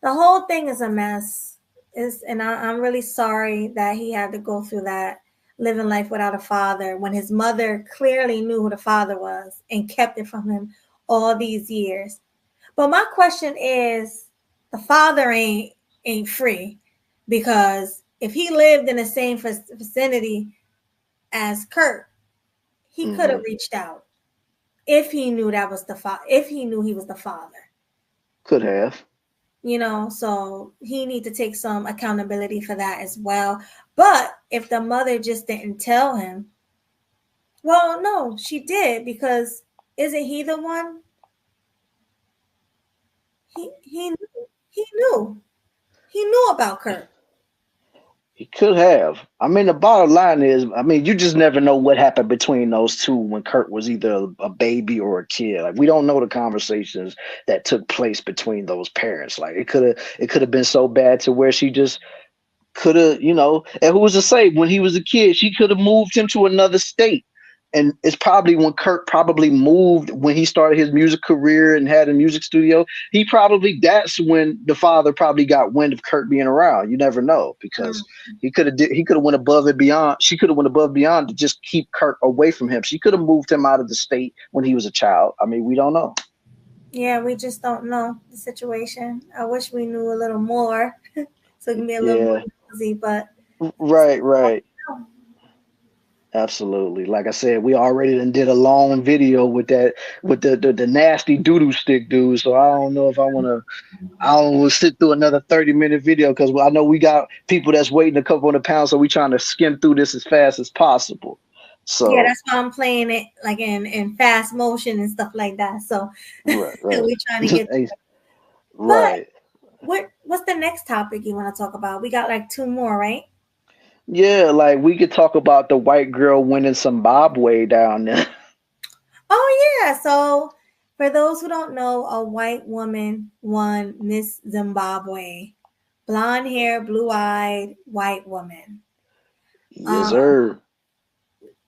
the whole thing is a mess. And I'm really sorry that he had to go through that, living life without a father, when his mother clearly knew who the father was and kept it from him all these years. But my question is, the father ain't free, because if he lived in the same vicinity as Kirk, he could have reached out if he knew that was the father. If he knew he was the father, could have. You know, so he need to take some accountability for that as well. But if the mother just didn't tell him, well, no, she did, because isn't he the one? He knew about Kirk. He could have. I mean, the bottom line is, I mean, you just never know what happened between those two when Kirk was either a baby or a kid. Like, we don't know the conversations that took place between those parents. Like, it could have been so bad to where she just could have, you know, and who was to say, when he was a kid, she could have moved him to another state and it's probably when Kirk probably moved when he started his music career and had a music studio. That's when the father probably got wind of Kirk being around. You never know because he could have went above and beyond. She could have went above and beyond to just keep Kirk away from him. She could have moved him out of the state when he was a child. I mean, we don't know. Yeah, we just don't know the situation. I wish we knew a little more, so it can be a little more easy. But right. Absolutely. Like I said, we already did a long video with that with the nasty doodoo stick dude. So I don't know if I want to sit through another 30-minute video because I know we got people that's waiting a couple hundred pounds, so we trying to skim through this as fast as possible. So yeah, that's why I'm playing it like in fast motion and stuff like that. So right. we're trying to get right. But what's the next topic you want to talk about? We got like 2 more, right? Yeah, like we could talk about the white girl winning Zimbabwe down there. Oh yeah. So for those who don't know, a white woman won Miss Zimbabwe. Blonde hair, blue-eyed, white woman. Yes, sir.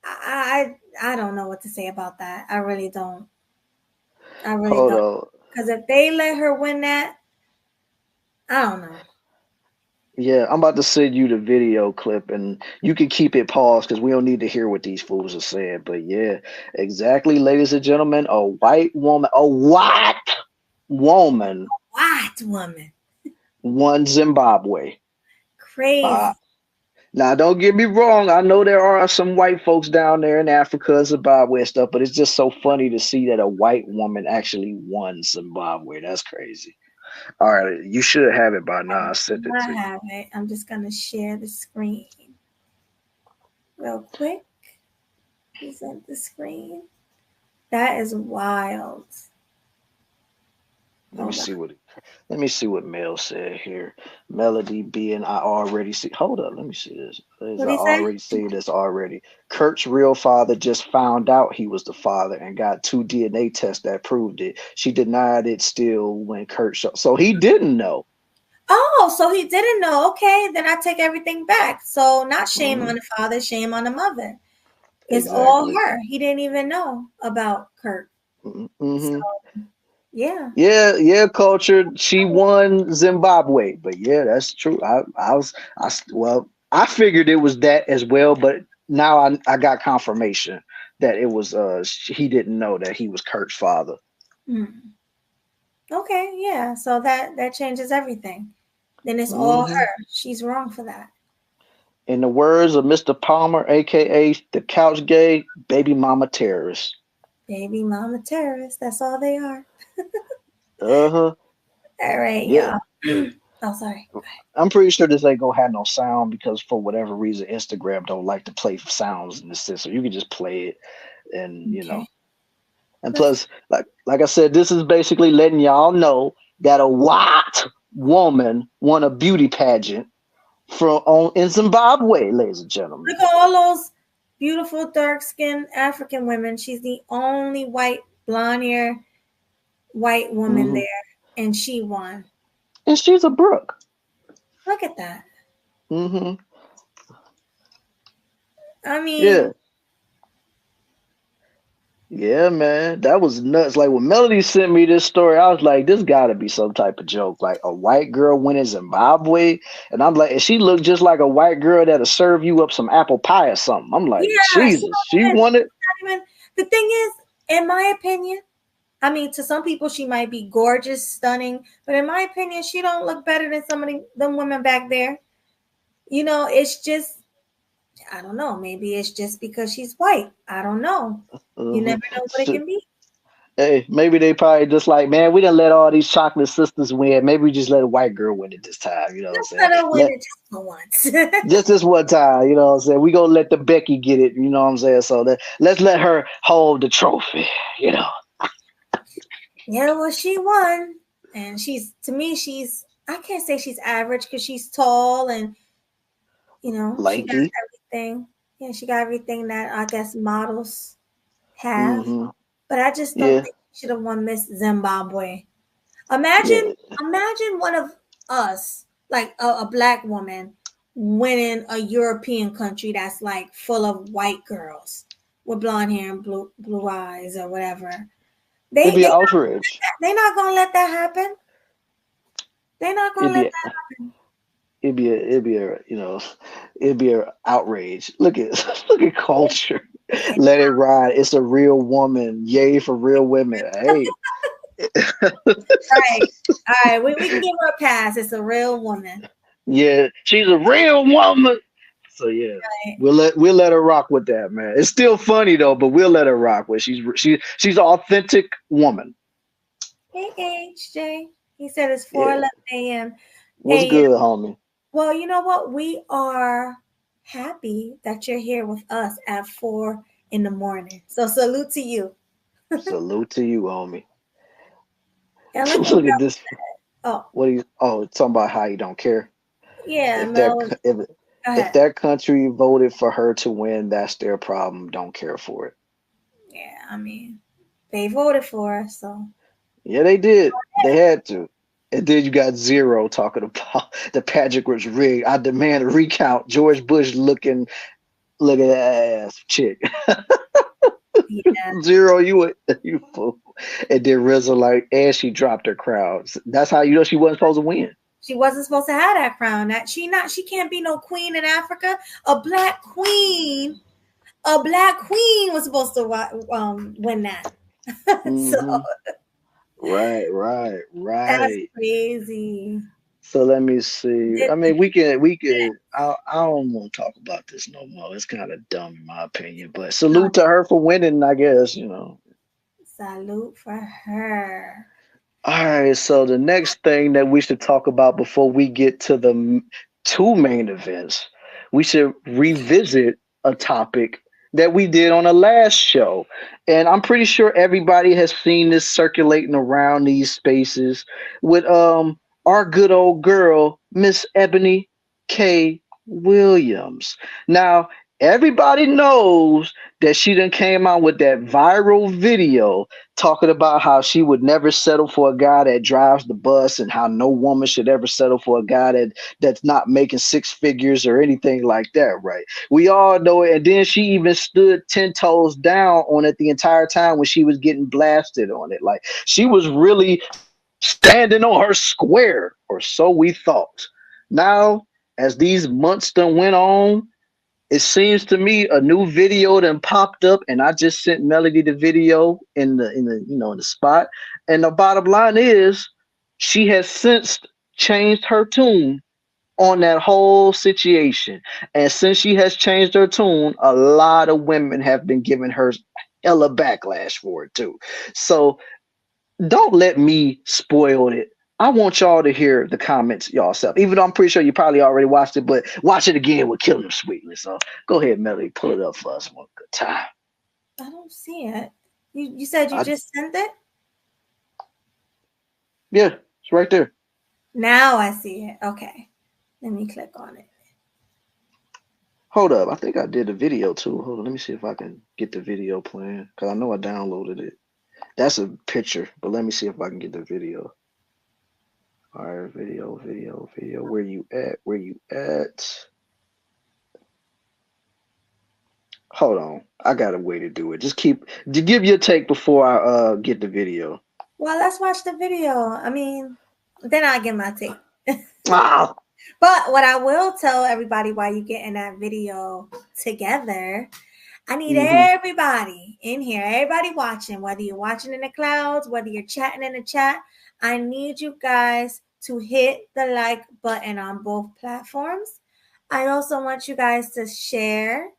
I don't know what to say about that. I really don't. Hold don't. On. Because if they let her win that, I don't know. Yeah, I'm about to send you the video clip and you can keep it paused because we don't need to hear what these fools are saying. But yeah, exactly, ladies and gentlemen, a white woman won Zimbabwe. Crazy. Now, don't get me wrong. I know there are some white folks down there in Africa, Zimbabwe and stuff, but it's just so funny to see that a white woman actually won Zimbabwe. That's crazy. All right, you should have it by now. I sent it to you. I have it. I'm just going to share the screen real quick. Present the screen. That is wild. Let me see what Mel said here. Melody being I already see. Hold up, let me see this. I already see this already. Kurt's real father just found out he was the father and got 2 DNA tests that proved it. She denied it still when Kurt showed. So he didn't know. Oh, so he didn't know. Okay, then I take everything back. So not shame on the father, shame on the mother. It's all her. He didn't even know about Kurt. So, yeah, culture. She won Zimbabwe, but yeah, that's true. I figured it was that as well, but now I got confirmation that it was he didn't know that he was Kurt's father. Okay, yeah. So that changes everything. Then it's all her. She's wrong for that. In the words of Mr. Palmer, aka the couch gay, baby mama terrorist. Baby mama terrorists. That's all they are. All right, y'all. Oh, sorry. I'm pretty sure this ain't gonna have no sound because for whatever reason, Instagram don't like to play sounds in the system. You can just play it, and you know. And plus, like I said, this is basically letting y'all know that a white woman won a beauty pageant in Zimbabwe, ladies and gentlemen. Look at all those beautiful dark-skinned African women. She's the only white blonde hair white woman there, and she won. And she's a Brooke. Look at that. I mean, yeah, man, that was nuts. Like when Melody sent me this story, I was like, this got to be some type of joke. Like a white girl winning Zimbabwe, and I'm like, she looked just like a white girl that'll serve you up some apple pie or something. I'm like, Jesus, she won it. The thing is, in my opinion, I mean, to some people, she might be gorgeous, stunning, but in my opinion, she don't look better than some of them women back there. You know, it's just, I don't know. Maybe it's just because she's white. I don't know. You never know what it can be. Hey, maybe they probably just like, man, we didn't let all these chocolate sisters win. Maybe we just let a white girl win it this time. You know what I'm saying? Let her win it just for once. Just this one time, you know what I'm saying? We gonna let the Becky get it, you know what I'm saying? So let's let her hold the trophy, you know. Yeah, well, she won, and to me, I can't say she's average because she's tall and, you know, lanky. She got everything. Yeah, she got everything that I guess models have, but I just don't think she should have won Miss Zimbabwe. Imagine one of us, like a black woman, winning a European country that's like full of white girls. with blonde hair and blue eyes or whatever. It'd be an outrage. They're not gonna let that happen. They're not gonna let that happen. It'd be a it'd be an outrage. Look at culture. Let it ride. It's a real woman. Yay for real women. Hey. Right. All right. We can give her a pass. It's a real woman. Yeah, she's a real woman. So yeah, right. we'll let her rock with that, man. It's still funny though, but we'll let her rock with. She's an authentic woman. Hey, HJ. He said it's 4:11 a.m. What's good, homie? Well, you know what? We are happy that you're here with us at 4 in the morning. So salute to you. Salute to you, homie. Yeah, look at this. Oh, talking about how you don't care. Yeah, if that country voted for her to win, that's their problem. Don't care for it. Yeah, I mean, they voted for her, so. Yeah, they did. They had to. And then you got Zero talking about the pageant was rigged. I demand a recount. George Bush looking at that ass chick. Yeah. Zero, you fool. And then RZA and she dropped her crown. That's how you know she wasn't supposed to win. She wasn't supposed to have that crown. She can't be no queen in Africa. A black queen was supposed to win that. So right. That's crazy. So let me see. I mean, we can. I don't want to talk about this no more. It's kind of dumb in my opinion. But salute to her for winning. I guess Salute for her. All right. So the next thing that we should talk about before we get to the two main events, we should revisit a topic that we did on the last show. And I'm pretty sure everybody has seen this circulating around these spaces with our good old girl, Miss Ebony K. Williams. Now, everybody knows that she done came out with that viral video talking about how she would never settle for a guy that drives the bus and how no woman should ever settle for a guy that's not making six figures or anything like that, right? We all know it. And then she even stood 10 toes down on it the entire time when she was getting blasted on it. Like she was really standing on her square, or so we thought. Now, as these months done went on, it seems to me a new video then popped up, and I just sent Melody the video in the spot. And the bottom line is, she has since changed her tune on that whole situation. And since she has changed her tune, a lot of women have been giving her hella backlash for it too. So don't let me spoil it. I want y'all to hear the comments yourself. Even though I'm pretty sure you probably already watched it, but watch it again with KillinEmSweetly. So go ahead, Melody, pull it up for us one good time. I don't see it. You said you just sent it? Yeah, it's right there. Now I see it. Okay. Let me click on it. Hold up. I think I did a video too. Hold on. Let me see if I can get the video playing, because I know I downloaded it. That's a picture, but let me see if I can get the video. All right, video. Where you at? Hold on. I got a way to do it. Just give your take before I get the video. Well, let's watch the video. I mean, then I'll get my take. Wow. But what I will tell everybody while you're getting that video together, I need everybody in here, everybody watching, whether you're watching in the clouds, whether you're chatting in the chat, I need you guys to hit the like button on both platforms. I also want you guys to share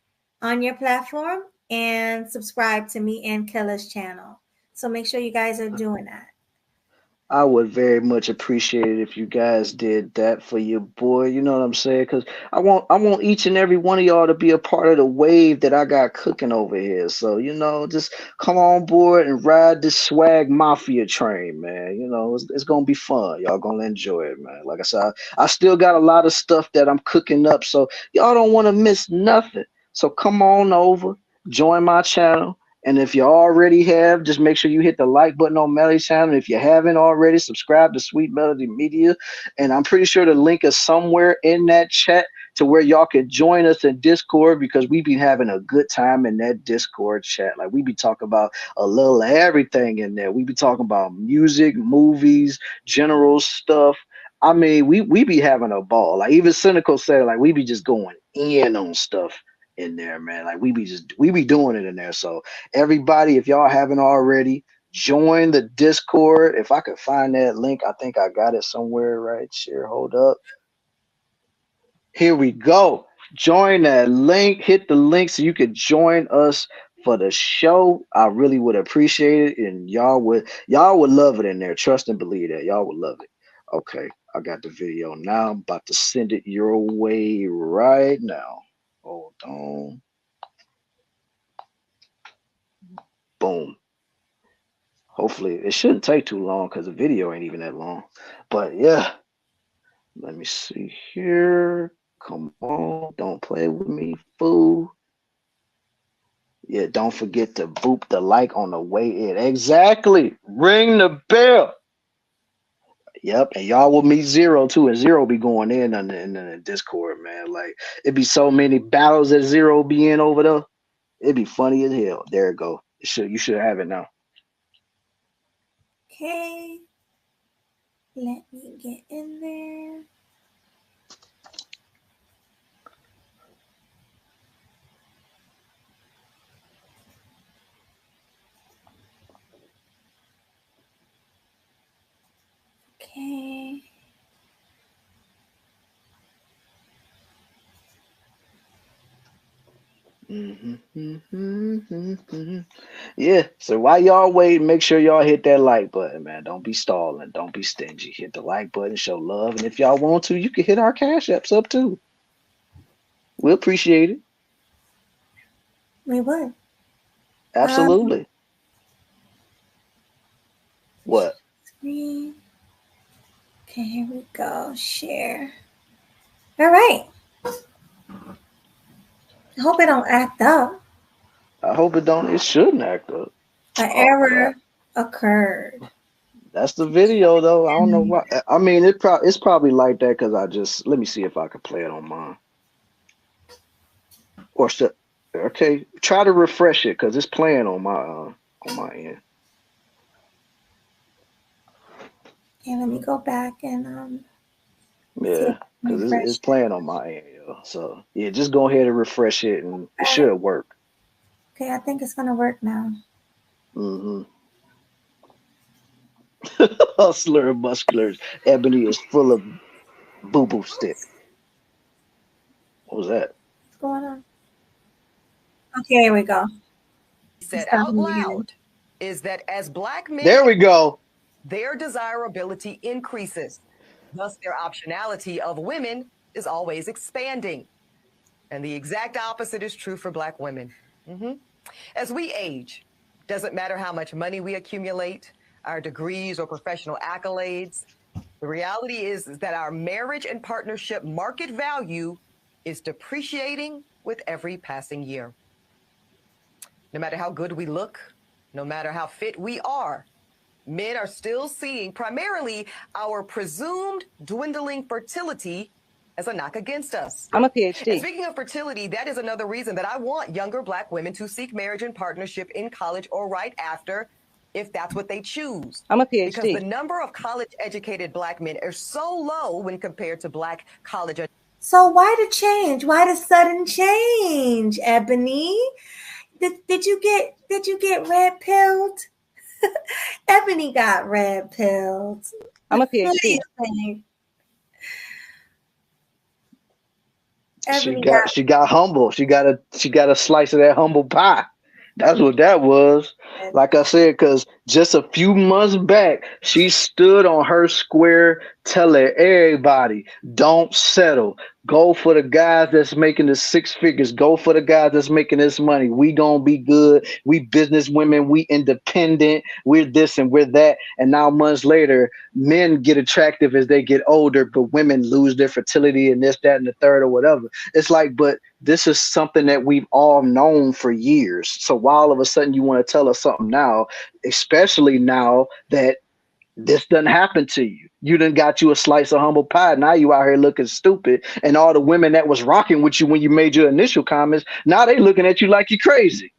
on your platform and subscribe to me and Killa's channel. So make sure you guys are doing that. I would very much appreciate it if you guys did that for your boy. You know what I'm saying? Because I want each and every one of y'all to be a part of the wave that I got cooking over here. So, just come on board and ride this swag mafia train, man. It's going to be fun. Y'all going to enjoy it, man. Like I said, I still got a lot of stuff that I'm cooking up. So y'all don't want to miss nothing. So come on over, join my channel. And if you already have, just make sure you hit the like button on Melody's channel. If you haven't already, subscribe to Sweet Melody Media. And I'm pretty sure the link is somewhere in that chat. to where y'all can join us in Discord, because we be having a good time in that Discord chat. Like, we be talking about a little of everything in there. We be talking about music, movies, general stuff. I mean, we be having a ball. Like, even Cynical said, like, we be just going in on stuff in there, man. Like, we be doing it in there. So everybody, if y'all haven't already, join the Discord. If I could find that link, I think I got it somewhere right here. Hold up. Here we go. Join that link. Hit the link so you can join us for the show. I really would appreciate it, and y'all would love it in there. Trust and believe that y'all would love it. Okay, I got the video now. I'm about to send it your way right now. Hold on. Boom. Hopefully, it shouldn't take too long because the video ain't even that long. But yeah, let me see here. Come on, don't play with me, fool. Yeah, don't forget to boop the like on the way in. Exactly. Ring the bell. Yep, and y'all will meet Zero too, and Zero be going in the Discord, man. Like, it'd be so many battles that Zero be in over there. It'd be funny as hell. There it go. You should have it now. Okay. Let me get in there. Okay. Yeah. So while y'all wait, make sure y'all hit that like button, man. Don't be stalling. Don't be stingy. Hit the like button, show love, and if y'all want to, you can hit our Cash Apps up too. We appreciate it. We would. Absolutely. What? Screen. Okay, here we go. Share. All right. I hope it don't act up. I hope it don't. It shouldn't act up. An error occurred. That's the video, though. I don't know why. I mean, it's probably like that because let me see if I can play it on mine. Or okay, try to refresh it because it's playing on my end. Okay, let me go back and Yeah, because it's playing on my end, yo. So yeah, just go ahead and refresh it, and it should work. Okay, I think it's gonna work now. Hustler and musculars. Ebony is full of boo-boo stick. What was that? What's going on? Okay, here we go. Said out loud is that as Black men, there we go. Their desirability increases. Thus, their optionality of women is always expanding. And the exact opposite is true for Black women. As we age, doesn't matter how much money we accumulate, our degrees or professional accolades, the reality is that our marriage and partnership market value is depreciating with every passing year. No matter how good we look, no matter how fit we are, men are still seeing primarily our presumed dwindling fertility as a knock against us. I'm a PhD. And speaking of fertility, that is another reason that I want younger Black women to seek marriage and partnership in college or right after, if that's what they choose. I'm a PhD. Because the number of college-educated Black men are so low when compared to Black college. So why the change? Why the sudden change, Ebony? Did you get red pilled? Ebony got red pilled. I'm a PhD. She got humble. She got a slice of that humble pie. That's what that was. Like I said, because just a few months back, she stood on her square telling everybody, don't settle. Go for the guys that's making the six figures. Go for the guys that's making this money. We gonna be good. We business women. We independent. We're this and we're that. And now months later, men get attractive as they get older, but women lose their fertility and this, that, and the third or whatever. It's like, but this is something that we've all known for years. So why all of a sudden you want to tell us something now, especially now that This doesn't happen to you. You done got you a slice of humble pie. Now you out here looking stupid. And all the women that was rocking with you when you made your initial comments, now they looking at you like you crazy.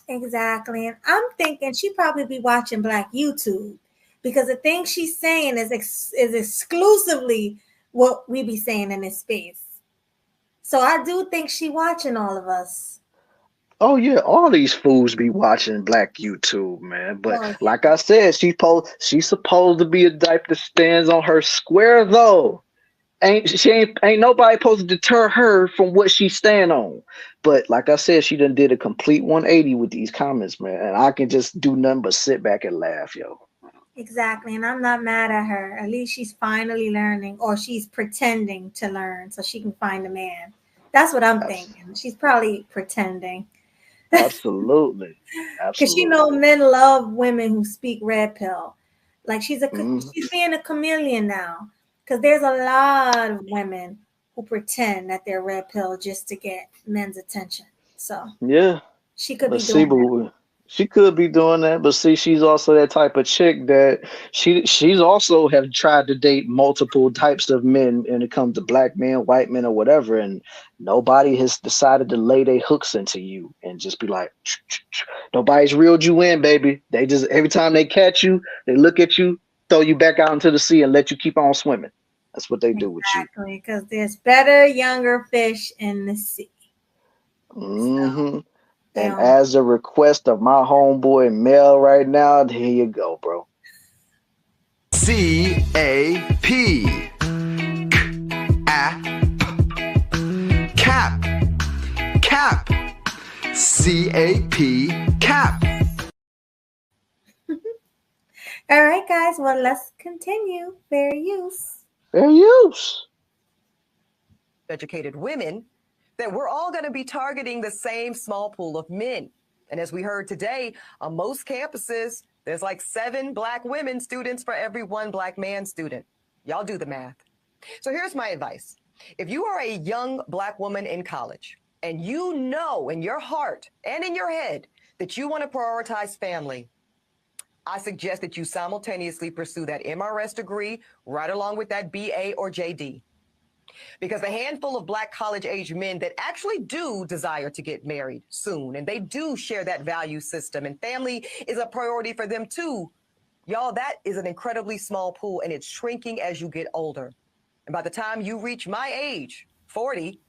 Exactly. And I'm thinking she probably be watching Black YouTube because the thing she's saying is exclusively what we be saying in this space. So I do think she watching all of us. Oh yeah, all these fools be watching Black YouTube, man. But Oh, like I said, she's supposed to be a type that stands on her square though. Ain't nobody supposed to deter her from what she stand on. But like I said, she done did a complete 180 with these comments, man. And I can just do nothing but sit back and laugh, yo. exactly. And I'm not mad at her. At least she's finally learning, or she's pretending to learn so she can find a man. That's what I'm thinking. She's probably pretending. Absolutely. Because she Absolutely. know men love women who speak red pill. Like she's being a chameleon now. Because there's a lot of women who pretend that they're red pill just to get men's attention. So Yeah. she could But be see, doing that. but she could be doing that. But see, she's also that type of chick that she's also have tried to date multiple types of men when it comes to black men, white men, or whatever, and nobody has decided to lay their hooks into you and just be like, nobody's reeled you in, baby. They just every time they catch you, they look at you, throw you back out into the sea, and let you keep on swimming. That's what they do with you. Exactly. Because there's better, younger fish in the sea. Mm-hmm. They And don't. as a request of my homeboy Mel right now, here you go, bro. C-A-P. Cap. Cap. C-A-P. Cap. All right, guys. Well, let's continue. Fair use. Fair use. Educated women, that we're all going to be targeting the same small pool of men. And as we heard today, on most campuses, there's like 7 black women students for every 1 black man student. Y'all do the math. So here's my advice. If you are a young black woman in college and you know in your heart and in your head that you want to prioritize family, I suggest that you simultaneously pursue that MRS degree right along with that BA or JD. Because the handful of black college-age men that actually do desire to get married soon, and they do share that value system, and family is a priority for them too, y'all, that is an incredibly small pool, and it's shrinking as you get older. And by the time you reach my age, 40,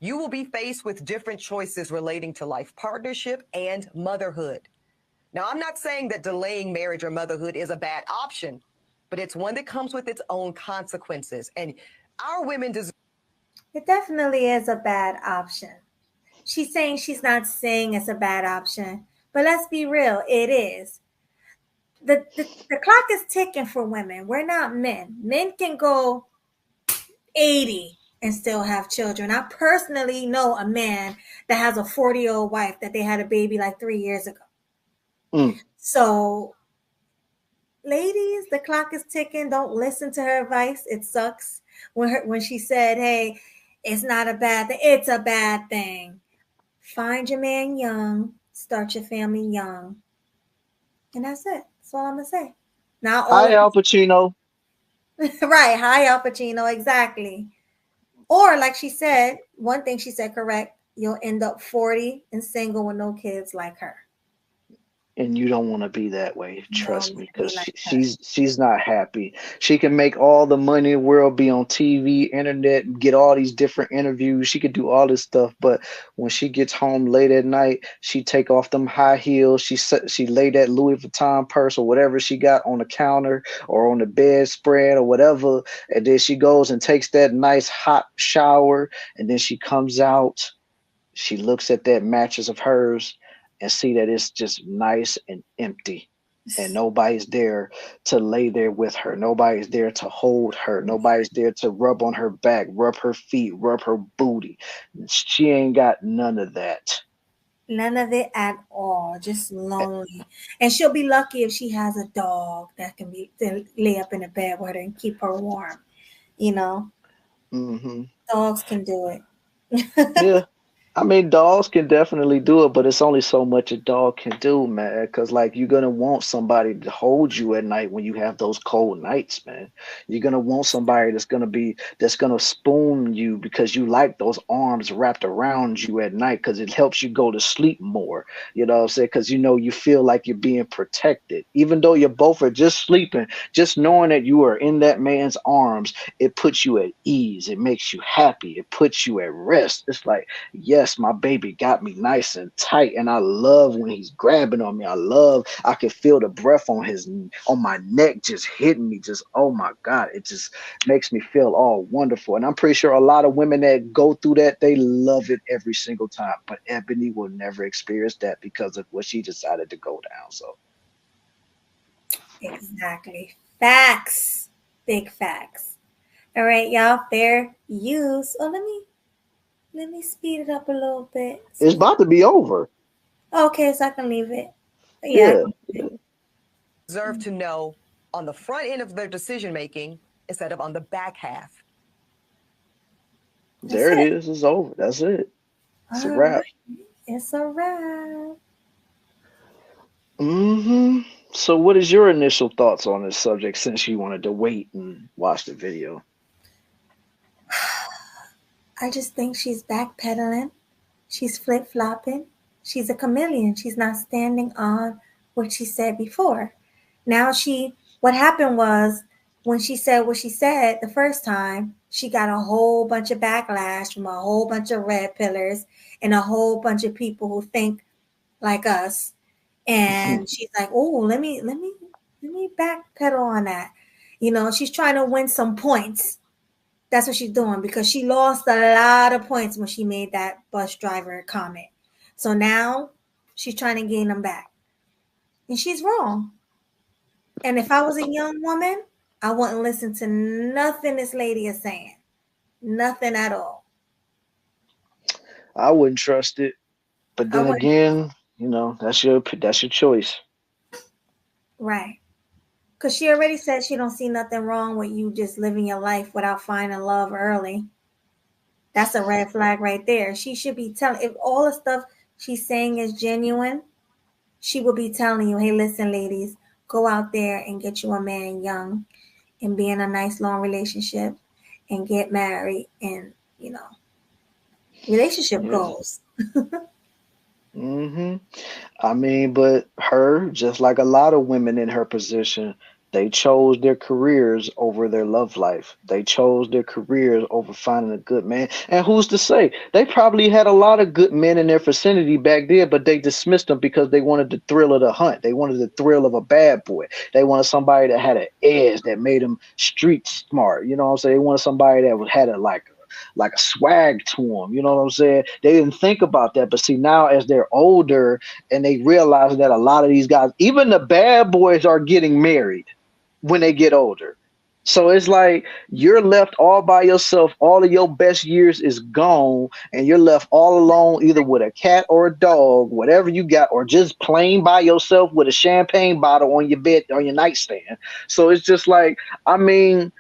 you will be faced with different choices relating to life partnership and motherhood. Now, I'm not saying that delaying marriage or motherhood is a bad option, but it's one that comes with its own consequences. And our women deserve. It definitely is a bad option. She's saying she's not saying it's a bad option, but let's be real, it is. The clock is ticking for women. We're not men. Men can go 80 and still have children. I personally know a man that has a 40-year-old wife that they had a baby like 3 years ago. So, ladies, the clock is ticking. Don't listen to her advice. It sucks when she said, hey, it's not a bad thing. It's a bad thing. Find your man young. Start your family young. And that's it. That's all I'm going to say. Now, Hi, Al Pacino. Right. Hi, Al Pacino. Exactly. Or like she said, one thing she said correct, you'll end up 40 and single with no kids like her. And you don't want to be that way, trust me, because she's not happy. She can make all the money in the world, be on TV, internet, get all these different interviews. She could do all this stuff, but when she gets home late at night, she take off them high heels. She lay that Louis Vuitton purse or whatever she got on the counter or on the bedspread or whatever, and then she goes and takes that nice hot shower, and then she comes out. She looks at that mattress of hers and see that it's just nice and empty, and nobody's there to lay there with her. Nobody's there to hold her. Nobody's there to rub on her back, rub her feet, rub her booty. She ain't got none of that. None of it at all. Just lonely. And she'll be lucky if she has a dog that can lay up in the bed with her and keep her warm. You know, Mm-hmm. dogs can do it. Yeah. I mean, dogs can definitely do it, but it's only so much a dog can do, man. Because, like, you're gonna want somebody to hold you at night when you have those cold nights, man. You're gonna want somebody that's gonna spoon you because you like those arms wrapped around you at night because it helps you go to sleep more. You know what I'm saying? Because you feel like you're being protected, even though you both are just sleeping. Just knowing that you are in that man's arms, it puts you at ease. It makes you happy. It puts you at rest. It's like, yes, my baby got me nice and tight, and I love when he's grabbing on me. I can feel the breath on my neck just hitting me. Just, oh my God, it just makes me feel all wonderful. And I'm pretty sure a lot of women that go through that, they love it every single time. But Ebony will never experience that because of what she decided to go down. So Exactly. Facts. Big facts. All right, y'all. Fair use. Oh, let me speed it up a little bit. it's about to be over. Okay, so I can leave it. But yeah, I Yeah. can leave it. Deserve to know on the front end of their decision making instead of on the back half. There it is. It's over. That's it. It's a All wrap. right. It's a wrap. So, what is your initial thoughts on this subject since you wanted to wait and watch the video? I just think she's backpedaling. She's flip flopping. She's a chameleon. She's not standing on what she said before. Now what happened was when she said what she said the first time, she got a whole bunch of backlash from a whole bunch of red pillars and a whole bunch of people who think like us. And she's like, oh, let me backpedal on that. She's trying to win some points. That's what she's doing because she lost a lot of points when she made that bus driver comment. So now she's trying to gain them back. And she's wrong. And if I was a young woman, I wouldn't listen to nothing this lady is saying. Nothing at all. I wouldn't trust it, but then again, that's your choice. Right. Because she already said she don't see nothing wrong with you just living your life without finding love early. That's a red flag right there. She should be telling, if all the stuff she's saying is genuine, she will be telling you, hey, listen, ladies, go out there and get you a man young and be in a nice long relationship and get married and, relationship goals. I mean, but her, just like a lot of women in her position, they chose their careers over their love life. They chose their careers over finding a good man. And who's to say? They probably had a lot of good men in their vicinity back then, but they dismissed them because they wanted the thrill of the hunt. They wanted the thrill of a bad boy. They wanted somebody that had an edge that made them street smart. You know what I'm saying? They wanted somebody that had a swag to them. You know what I'm saying? They didn't think about that. But see, now as they're older and they realize that a lot of these guys, even the bad boys, are getting married when they get older. So it's like you're left all by yourself. All of your best years is gone, and you're left all alone, either with a cat or a dog, whatever you got, or just plain by yourself with a champagne bottle on your bed, on your nightstand. So it's just like, I mean,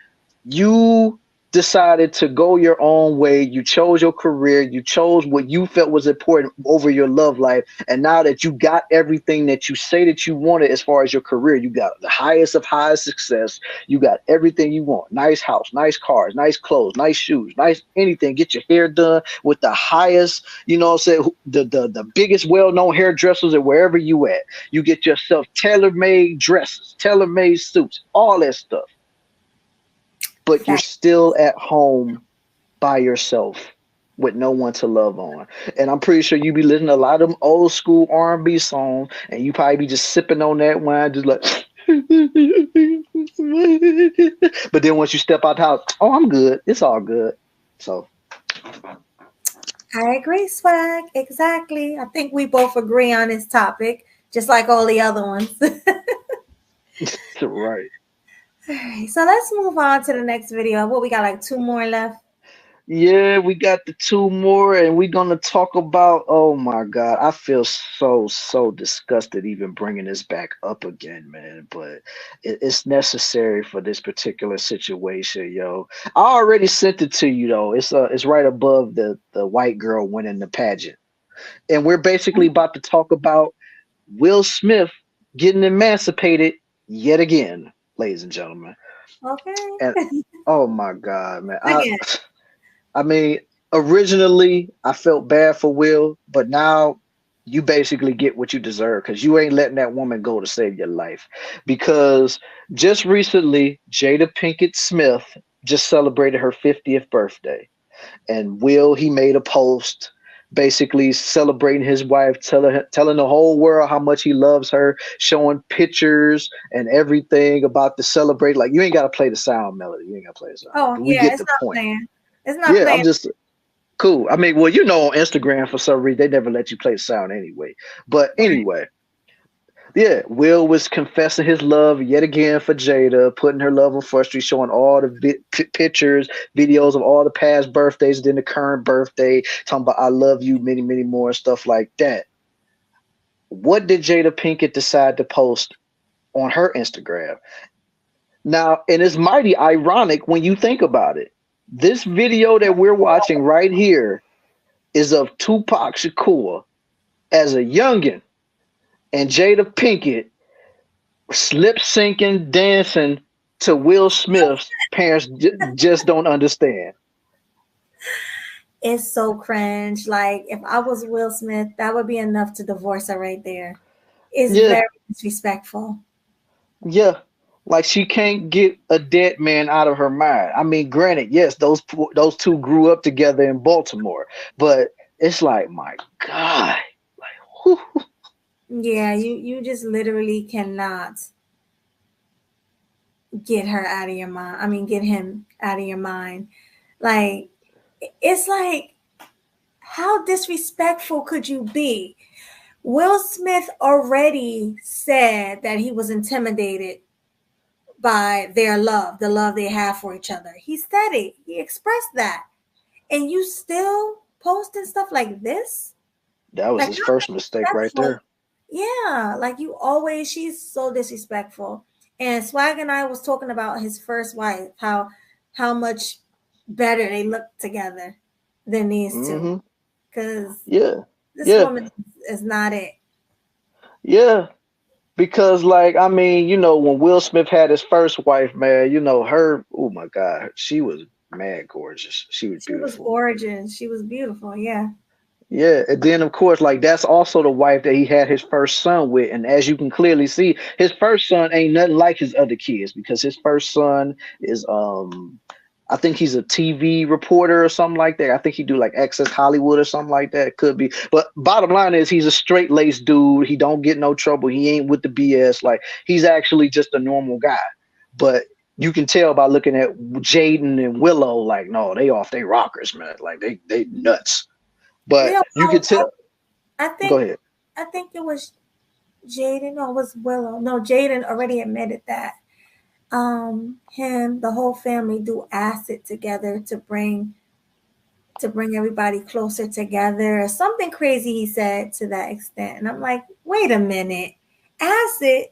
you decided to go your own way. You chose your career. You chose what you felt was important over your love life. And now that you got everything that you say that you wanted as far as your career, you got the highest of highest success. You got everything you want. Nice house, nice cars, nice clothes, nice shoes, nice anything. Get your hair done with the highest, the biggest well-known hairdressers at wherever you at. You get yourself tailor-made dresses, tailor-made suits, all that stuff. But you're still at home by yourself with no one to love on. And I'm pretty sure you be listening to a lot of them old school R&B songs, and you probably be just sipping on that wine, just like. But then once you step out the house, oh, I'm good. It's all good. So. I agree, Swag. Exactly. I think we both agree on this topic, just like all the other ones. Right. All right, so let's move on to the next video. What we got, like 2 more left? Yeah, we got the two more, and we're gonna talk about. Oh my God, I feel so disgusted even bringing this back up again, man. But it's necessary for this particular situation, yo. I already sent it to you though. It's right above the white girl winning the pageant, and we're basically about to talk about Will Smith getting emancipated yet again, ladies and gentlemen. Okay. And oh my God, man, Again. I mean, originally I felt bad for Will, but now you basically get what you deserve because you ain't letting that woman go to save your life. Because just recently, Jada Pinkett Smith just celebrated her 50th birthday. And Will, he made a post basically celebrating his wife, telling the whole world how much he loves her, showing pictures and everything about the celebrate. Like, you ain't got to play the sound melody. You ain't got to play the sound. Oh But we yeah, get it's the not point. playing. It's not Yeah, playing. I'm just cool. I mean, well, you know, on Instagram for some reason they never let you play the sound anyway. But anyway, yeah, Will was confessing his love yet again for Jada, putting her love on First Street, showing all the pictures, videos of all the past birthdays, then the current birthday, talking about I love you, many more, and stuff like that. What did Jada Pinkett decide to post on her Instagram? Now, and it's mighty ironic when you think about it. This video that we're watching right here is of Tupac Shakur as a youngin, and Jada Pinkett slip syncing, dancing to Will Smith's parents just don't understand. It's so cringe. Like if I was Will Smith, that would be enough to divorce her right there. It's Yeah, very disrespectful. yeah. Like she can't get a dead man out of her mind. I mean, granted, yes, those two grew up together in Baltimore, but it's like, my God, whew. Yeah, you just literally cannot get her out of your mind. I mean, get him out of your mind. Like it's like how disrespectful could you be? Will Smith already said that he was intimidated by their love, the love they have for each other. He said it. He expressed that. And you still posting stuff like this? That was Like his how first mistake right disrespectful. there. Yeah, like you always, she's so disrespectful. And Swag and I was talking about his first wife, how much better they look together than these two. Mm-hmm. Because Yeah, this yeah, woman is not it. yeah. Because, like, I mean, you know, when Will Smith had his first wife, man, you know, her, oh my God, she was mad gorgeous. She was She was beautiful. gorgeous. She was beautiful. Yeah. Yeah. And then, of course, like, that's also the wife that he had his first son with. And as you can clearly see, his first son ain't nothing like his other kids because his first son is, I think he's a TV reporter or something like that. I think he do like Access Hollywood or something like that. Could be. But bottom line is he's a straight laced dude. He don't get no trouble. He ain't with the BS. Like he's actually just a normal guy. But you can tell by looking at Jaden and Willow, like, no, they off they rockers, man. Like they nuts. But Yeah, you can tell. I Go think ahead. I think it was Jaden or it was Willow. No, Jaden already admitted that. Him, the whole family do acid together to bring everybody closer together. Something crazy he said to that extent. And I'm like, wait a minute. Acid?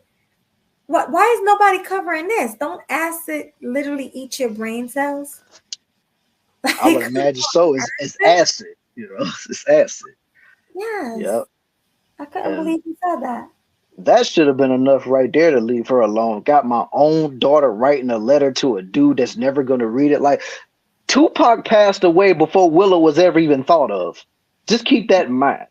What why is nobody covering this? Don't acid literally eat your brain cells? I would Like imagine so. It's acid, you know. It's acid. yes. Yep. I couldn't And believe he said that. that should have been enough right there to leave her alone. Got my own daughter writing a letter to a dude that's never going to read it. Like, Tupac passed away before Willow was ever even thought of. Just keep that in mind.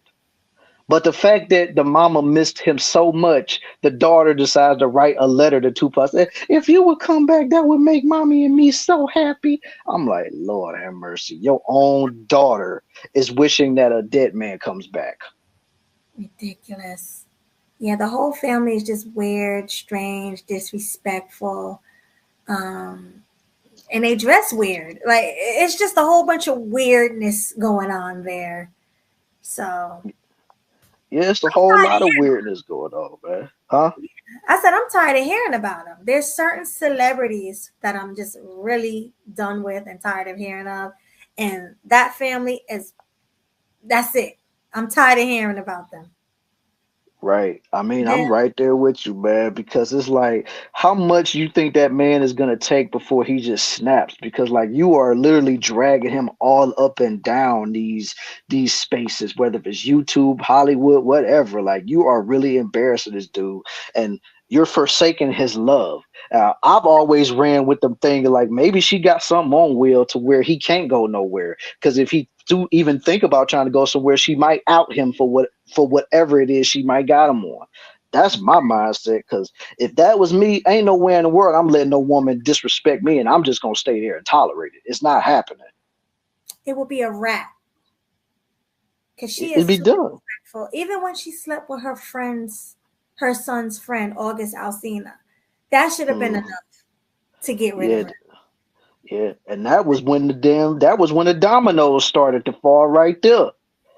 But the fact that the mama missed him so much, the daughter decides to write a letter to Tupac. Said, if you would come back, that would make mommy and me so happy. I'm like, Lord have mercy. Your own daughter is wishing that a dead man comes back. Ridiculous. Yeah, the whole family is just weird, strange, disrespectful. Um, and they dress weird. Like it's just a whole bunch of weirdness going on there. So Yeah, it's a whole lot of weirdness going on, man. Huh? I said I'm tired of hearing about them. There's certain celebrities that I'm just really done with and tired of hearing of. And that family that's it. I'm tired of hearing about them. Right. I mean, Yeah. I'm right there with you, man, because it's like, how much you think that man is gonna take before he just snaps? Because like you are literally dragging him all up and down these spaces, whether it's YouTube, Hollywood, whatever. Like you are really embarrassing this dude, and you're forsaking his love. I've always ran with them thing like maybe she got something on Will to where he can't go nowhere. Because if he do even think about trying to go somewhere, she might out him for whatever it is she might got him on. That's my mindset. Because if that was me, ain't nowhere in the world I'm letting no woman disrespect me, and I'm just gonna stay there and tolerate it. It's not happening. It will be a wrap. Because she It'd is be too done. respectful. Even when she slept with her son's friend, August Alsina, that should have been enough to get rid of Yeah, her. yeah. And that was when the dominoes started to fall right there.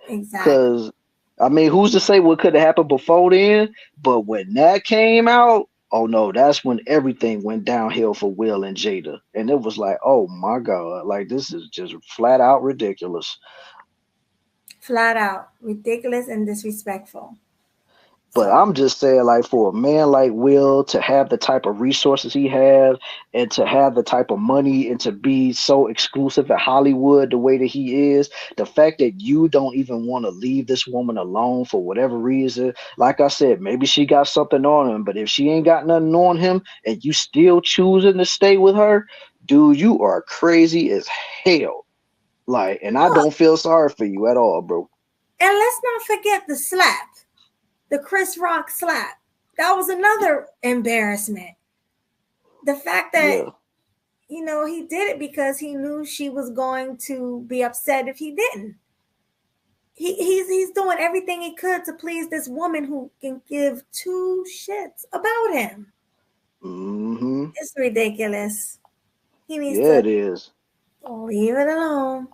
Exactly. Because, I mean, who's to say what could have happened before then? But when that came out, oh no, that's when everything went downhill for Will and Jada. And it was like, oh my God, like this is just flat out ridiculous. Flat out ridiculous and disrespectful. But I'm just saying, like, for a man like Will to have the type of resources he has and to have the type of money and to be so exclusive at Hollywood the way that he is, the fact that you don't even want to leave this woman alone for whatever reason, like I said, maybe she got something on him, but if she ain't got nothing on him and you still choosing to stay with her, dude, you are crazy as hell. Like, and I don't feel sorry for you at all, bro. And let's not forget the slap. The Chris Rock slap. That was another embarrassment. The fact that, he did it because he knew she was going to be upset if he didn't. He's doing everything he could to please this woman who can give two shits about him. Mm-hmm. It's ridiculous. He needs it is. leave it alone.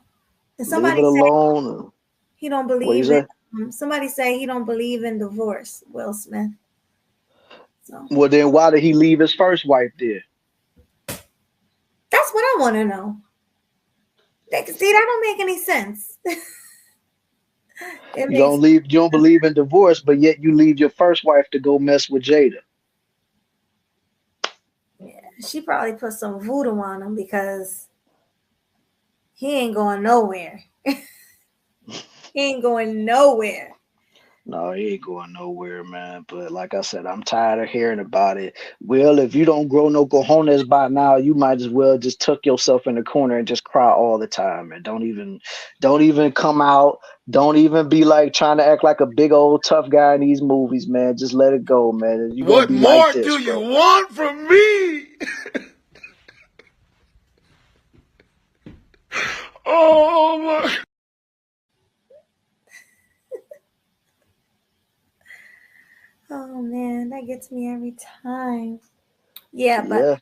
And Leave it alone. He don't What you believe say? in. Somebody say he don't believe in divorce. Will Smith. So Well, then why did he leave his first wife there? that's what I want to know. See, that don't make any sense. You don't believe in divorce, but yet you leave your first wife to go mess with Jada. Yeah, she probably put some voodoo on him because he ain't going nowhere. He ain't going nowhere. No, he ain't going nowhere, man. But like I said, I'm tired of hearing about it. Well, if you don't grow no cojones by now, you might as well just tuck yourself in the corner and just cry all the time, and don't even come out. Don't even be like trying to act like a big old tough guy in these movies, man. Just let it go, man. You gonna What be more like this, do you bro. want from me? Oh my. Oh man, that gets me every time. Yeah, but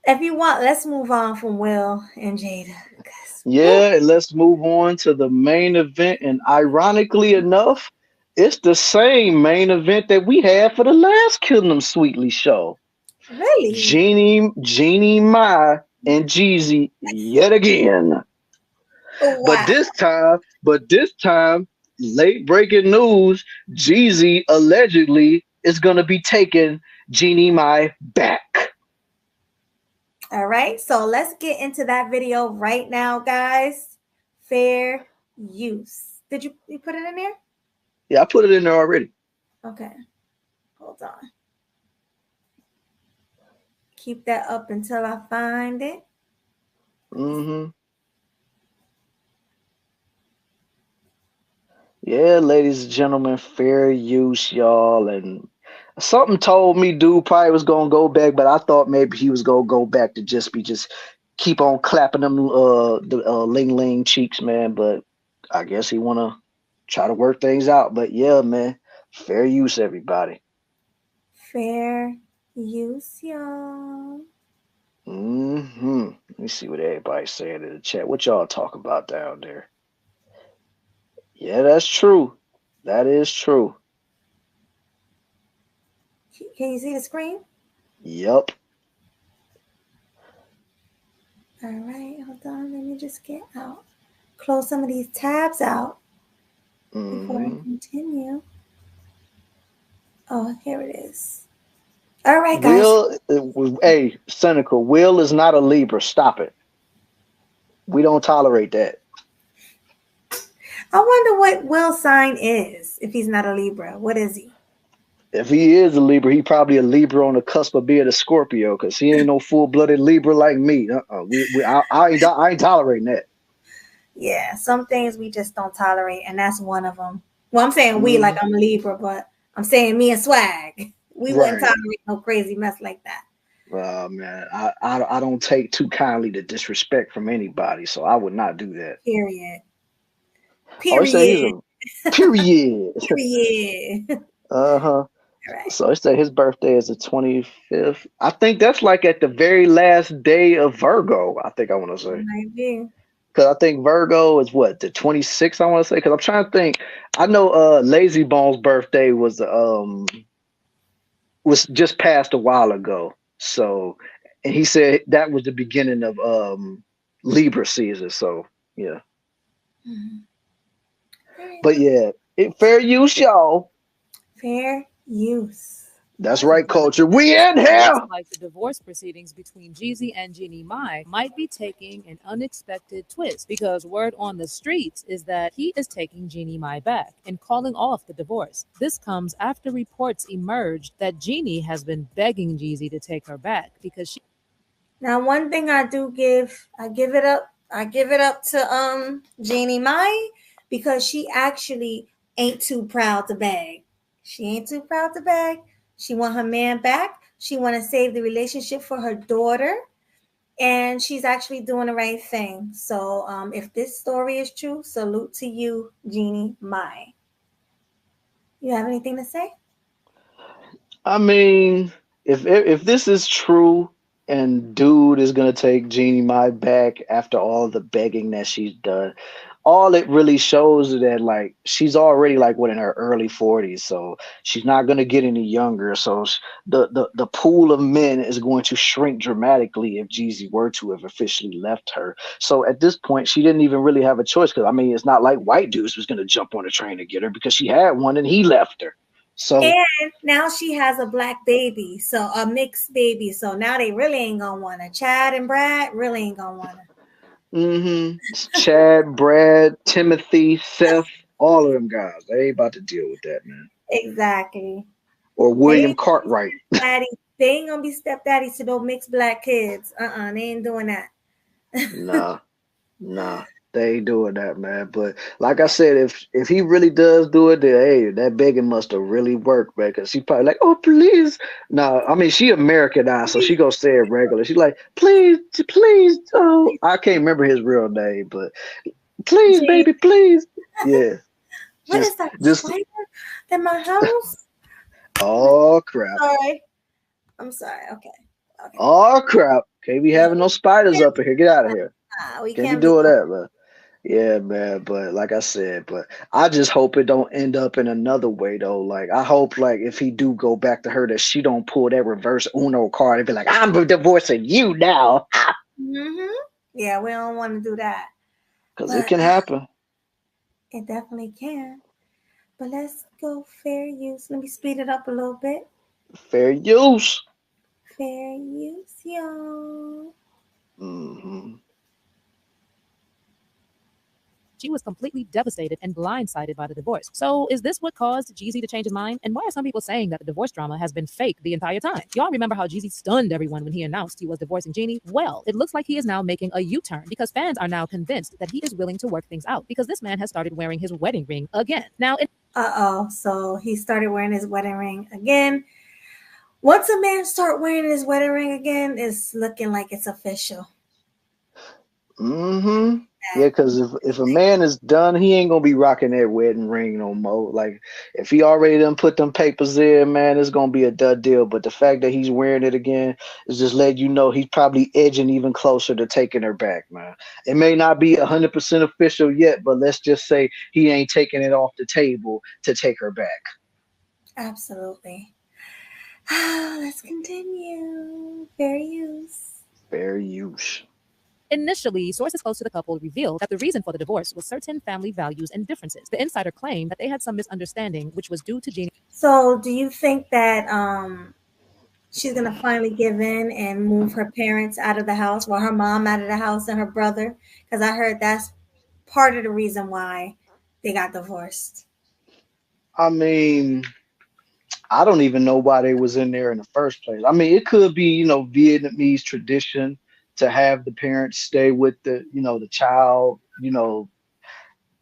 if you want, let's move on from Will and Jada. Yeah, and let's move on to the main event. And ironically enough, it's the same main event that we had for the last KillinEmSweetly show. Really? Jeannie Mai and Jeezy yet again. Oh, wow. But this time, late breaking news, Jeezy allegedly is gonna be taking Jeannie Mai back. All right, so let's get into that video right now, guys. Fair use. Did you put it in there? Yeah, I put it in there already. Okay, hold on. Keep that up until I find it. Mm-hmm. Yeah, ladies and gentlemen, fair use, y'all. And something told me dude probably was gonna go back, but I thought maybe he was gonna go back to just keep on clapping them ling ling cheeks, man. But I guess he wanna try to work things out. But yeah, man, fair use, everybody. Fair use, y'all. Mm-hmm. Let me see what everybody's saying in the chat. What y'all talk about down there? Yeah, that's true. That is true. Can you see the screen? Yep. All right, hold on. Let me just get out. Close some of these tabs out before I continue. Oh, here it is. All right, guys. Hey, Seneca, Will is not a Libra. Stop it. We don't tolerate that. I wonder what Will's sign is if he's not a Libra. What is he? If he is a Libra, he probably a Libra on the cusp of being a Scorpio, because he ain't no full-blooded Libra like me. I ain't tolerating that. Yeah, some things we just don't tolerate, and that's one of them. Well, I'm saying we like I'm a Libra, but I'm saying me and Swag, we wouldn't tolerate no crazy mess like that. Man, I don't take too kindly to disrespect from anybody, so I would not do that. Period. Period. Uh-huh. Right. So it said his birthday is the 25th. I think that's like at the very last day of Virgo, I think I want to say. Might be. Because I think Virgo is what, the 26th, I want to say? Because I'm trying to think. I know Lazy Bones' birthday was just passed a while ago. So, and he said that was the beginning of Libra season. So, yeah. But yeah, fair use, y'all. Fair use. That's right, culture. We in here. Like the divorce proceedings between Jeezy and Jeannie Mai might be taking an unexpected twist, because word on the streets is that he is taking Jeannie Mai back and calling off the divorce. This comes after reports emerged that Jeannie has been begging Jeezy to take her back because she. Now, one thing I give it up to Jeannie Mai, because she actually ain't too proud to beg. She ain't too proud to beg. She want her man back. She want to save the relationship for her daughter. And she's actually doing the right thing. So if this story is true, salute to you, Jeannie Mai. You have anything to say? I mean, if this is true and dude is going to take Jeannie Mai back after all the begging that she's done, all it really shows is that, like, she's already like in her early 40s, so she's not going to get any younger. So the pool of men is going to shrink dramatically if Jeezy were to have officially left her. So at this point, she didn't even really have a choice, because I mean, it's not like white dudes was going to jump on a train to get her, because she had one and he left her. So and now she has a black baby, so a mixed baby. So now they really ain't gonna want her. Chad and Brad really ain't gonna want her. Chad, Brad, Timothy, Seth, all of them guys, they ain't about to deal with that, man. Exactly. Or William Cartwright. They ain't gonna be stepdaddies to those mixed black kids. They ain't doing that. Nah, they ain't doing that, man. But like I said, if he really does do it, then hey, that begging must have really worked, man. Because she probably like, oh please. No, I mean, she Americanized, so she gonna say it regular. She's like, please. Oh, I can't remember his real name, but please, baby, please. Yeah. What is that? Spider in my house? Oh crap. Sorry. I'm sorry. Okay. Oh crap. Can't be having no spiders up in here. Get out of here. We can't be doing that, man. Yeah, man. But like I said, I just hope it don't end up in another way though. Like I hope, like, if he do go back to her, that she don't pull that reverse Uno card and be like, I'm divorcing you now. Yeah, we don't want to do that. Because it can happen. It definitely can. But let's go fair use. Let me speed it up a little bit. Fair use. Fair use, y'all. She was completely devastated and blindsided by the divorce. So is this what caused Jeezy to change his mind? And why are some people saying that the divorce drama has been fake the entire time? Y'all remember how Jeezy stunned everyone when he announced he was divorcing Jeannie? Well, it looks like he is now making a U-turn, because fans are now convinced that he is willing to work things out, because this man has started wearing his wedding ring again. Now, so he started wearing his wedding ring again. Once a man start wearing his wedding ring again, it's looking like it's official. Yeah, because if a man is done, he ain't gonna be rocking that wedding ring no more. Like, if he already done put them papers in, man, it's gonna be a done deal. But the fact that he's wearing it again is just letting you know he's probably edging even closer to taking her back, man. It may not be 100% official yet, but let's just say he ain't taking it off the table to take her back. Absolutely. Let's continue. Fair use. Fair use. Initially, sources close to the couple revealed that the reason for the divorce was certain family values and differences. The insider claimed that they had some misunderstanding, which was due to Jeannie. So, do you think that she's gonna finally give in and move her parents out of the house, well, her mom out of the house and her brother? Because I heard that's part of the reason why they got divorced. I mean, I don't even know why they was in there in the first place. I mean, it could be, you know, Vietnamese tradition to have the parents stay with the, you know, the child, you know,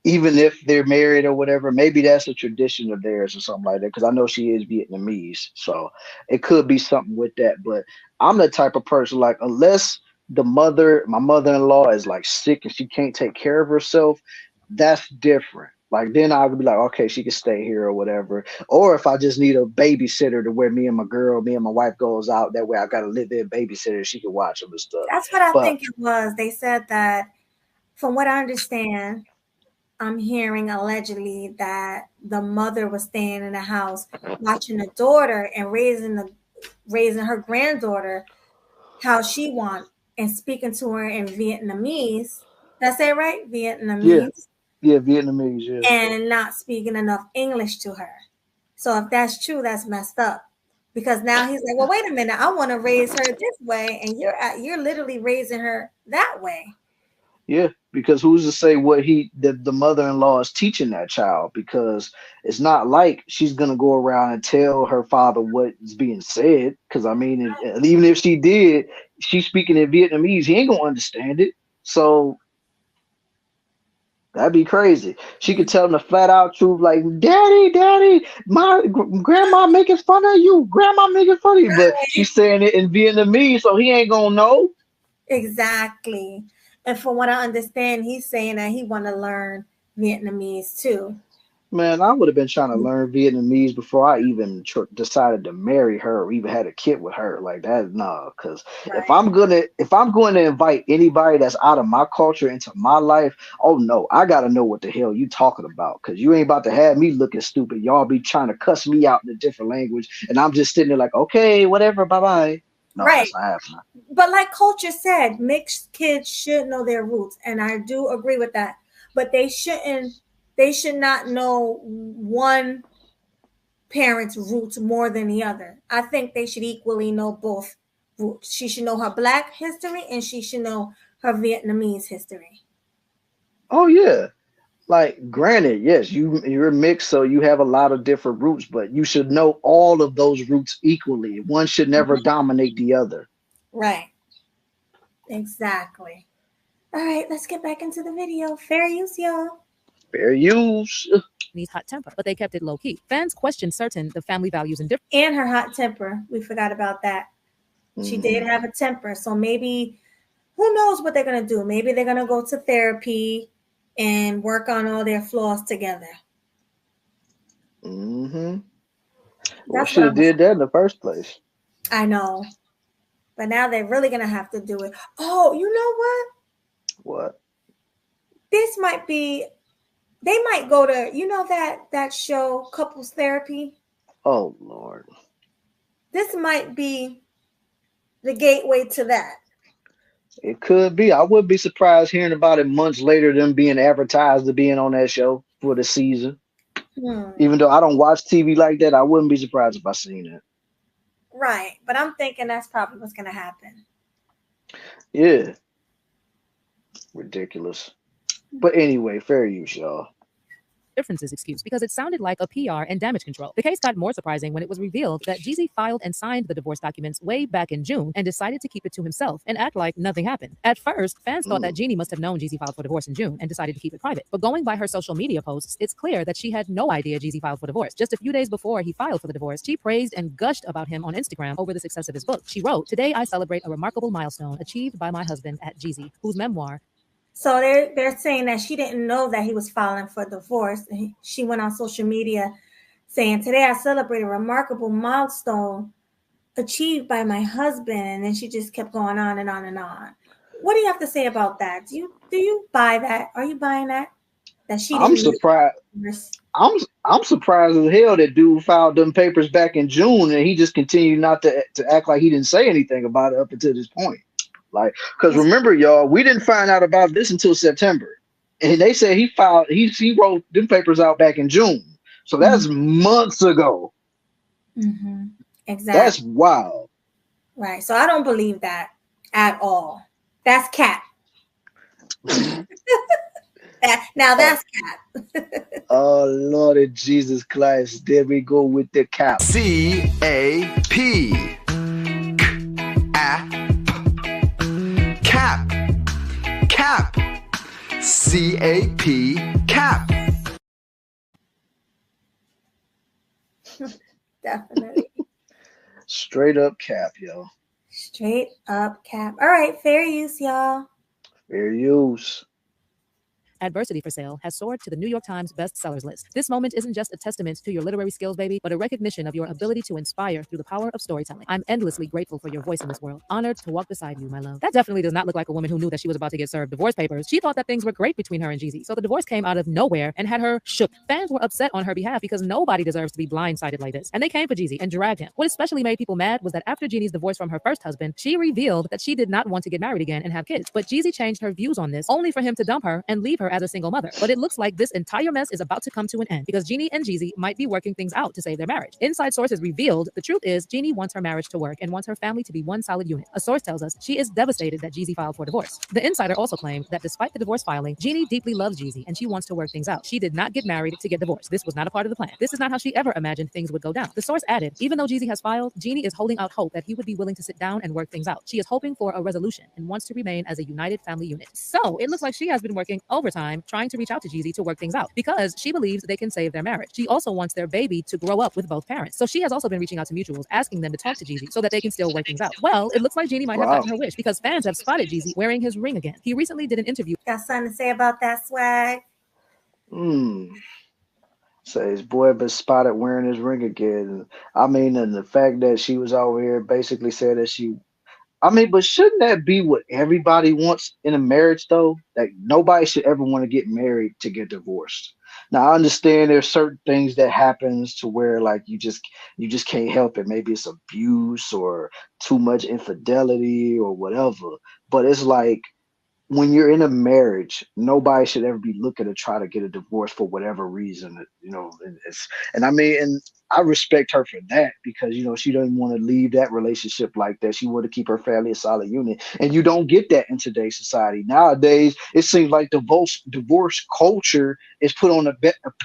even if they're married or whatever. Maybe that's a tradition of theirs or something like that. Because I know she is Vietnamese, so it could be something with that. But I'm the type of person, like, unless my mother-in-law is like sick and she can't take care of herself, that's different. Like, then I would be like, okay, she can stay here or whatever. Or if I just need a babysitter to where me and my wife goes out, that way I got to live in babysitter, she can watch them and stuff. That's what I think it was. They said that, from what I understand, I'm hearing allegedly that the mother was staying in the house watching the daughter and raising her granddaughter how she wants and speaking to her in Vietnamese. Did I say it right? Vietnamese. Yeah, Vietnamese, yeah. And not speaking enough English to her. So if that's true, that's messed up. Because now he's like, well, wait a minute, I want to raise her this way, and you're literally raising her that way. Yeah, because who's to say what the mother-in-law is teaching that child? Because it's not like she's gonna go around and tell her father what is being said. Because I mean, even if she did, she's speaking in Vietnamese, he ain't gonna understand it. So that'd be crazy. She could tell him the flat out truth, like, Daddy, my grandma making fun of you. Grandma making fun of you. But she's saying it in Vietnamese, so he ain't gonna know. Exactly. And from what I understand, he's saying that he want to learn Vietnamese too. Man, I would have been trying to learn Vietnamese before I even decided to marry her or even had a kid with her. Like that, no. Because if I'm going to invite anybody that's out of my culture into my life, oh no, I gotta know what the hell you talking about. Because you ain't about to have me looking stupid. Y'all be trying to cuss me out in a different language, and I'm just sitting there like, okay, whatever, bye bye. No, that's not happening. But like Culture said, mixed kids should know their roots, and I do agree with that. But they should not know one parent's roots more than the other. I think they should equally know both roots. She should know her Black history, and she should know her Vietnamese history. Oh yeah. Like, granted, yes, you're mixed, so you have a lot of different roots, but you should know all of those roots equally. One should never dominate the other. Right. Exactly. All right, let's get back into the video. Fair use, y'all. Fair use. Needs hot temper, but they kept it low key. Fans questioned certain the family values and different. And her hot temper. We forgot about that. She did have a temper, so maybe, who knows what they're gonna do? Maybe they're gonna go to therapy and work on all their flaws together. Well, should have did that in the first place. I know. But now they're really going to have to do it. Oh, you know what? What? This might be, they might go to, you know that show, Couples Therapy? Oh, Lord. This might be the gateway to that. It could be. I wouldn't be surprised hearing about it months later, them being advertised to being on that show for the season. Even though I don't watch TV like that, I wouldn't be surprised if I seen it. Right. But I'm thinking that's probably what's going to happen. Yeah. Ridiculous. But anyway, fair use, y'all. Differences excuse because it sounded like a PR and damage control. The case got more surprising when it was revealed that Jeezy filed and signed the divorce documents way back in June and decided to keep it to himself and act like nothing happened. At first, fans thought that Jeannie must have known Jeezy filed for divorce in June and decided to keep it private. But going by her social media posts, it's clear that she had no idea Jeezy filed for divorce. Just a few days before he filed for the divorce, she praised and gushed about him on Instagram over the success of his book. She wrote, "Today I celebrate a remarkable milestone achieved by my husband at Jeezy, whose memoir." So they're saying that she didn't know that he was filing for divorce. She went on social media saying, "Today I celebrate a remarkable milestone achieved by my husband," and then she just kept going on and on and on. What do you have to say about that? Do you buy that? Are you buying that? That she? I'm surprised. I'm surprised as hell that dude filed them papers back in June and he just continued not to act like he didn't say anything about it up until this point. Like, because remember, y'all, we didn't find out about this until September, and they said he wrote them papers out back in June, so that's months ago. Exactly. That's wild. Right. So I don't believe that at all. That's cap. Now that's cap. Oh Lord Jesus Christ! There we go with the cap. C-A-P. Cap. Cap. C-A-P. Cap. Definitely. Straight up cap, yo. Straight up cap. All right, fair use, y'all. Fair use. Adversity for Sale has soared to the New York Times bestsellers list. This moment isn't just a testament to your literary skills, baby, but a recognition of your ability to inspire through the power of storytelling. I'm endlessly grateful for your voice in this world. Honored to walk beside you, my love. That definitely does not look like a woman who knew that she was about to get served divorce papers. She thought that things were great between her and Jeezy. So the divorce came out of nowhere and had her shook. Fans were upset on her behalf because nobody deserves to be blindsided like this. And they came for Jeezy and dragged him. What especially made people mad was that after Jeannie's divorce from her first husband, she revealed that she did not want to get married again and have kids. But Jeezy changed her views on this only for him to dump her and leave her as a single mother. But it looks like this entire mess is about to come to an end because Jeannie and Jeezy might be working things out to save their marriage. Inside sources revealed the truth is Jeannie wants her marriage to work and wants her family to be one solid unit. A source tells us she is devastated that Jeezy filed for divorce. The insider also claimed that despite the divorce filing, Jeannie deeply loves Jeezy and she wants to work things out. She did not get married to get divorced. This was not a part of the plan. This is not how she ever imagined things would go down. The source added, even though Jeezy has filed, Jeannie is holding out hope that he would be willing to sit down and work things out. She is hoping for a resolution and wants to remain as a united family unit. So it looks like she has been working overtime trying to reach out to Jeezy to work things out because she believes they can save their marriage. She also wants their baby to grow up with both parents. So she has also been reaching out to mutuals, asking them to talk to Jeezy so that they can still work things out. Well, it looks like Jeannie might have gotten her wish because fans have spotted Jeezy wearing his ring again. He recently did an interview. Got something to say about that, Swag? So his boy been spotted wearing his ring again. I mean, and the fact that she was over here basically said that but shouldn't that be what everybody wants in a marriage, though? Like, nobody should ever want to get married to get divorced. Now, I understand there's certain things that happens to where, like, you just can't help it. Maybe it's abuse or too much infidelity or whatever. But it's like, when you're in a marriage, nobody should ever be looking to try to get a divorce for whatever reason, and I respect her for that because, she doesn't want to leave that relationship like that. She want to keep her family a solid unit. And you don't get that in today's society. Nowadays, it seems like divorce culture is put on a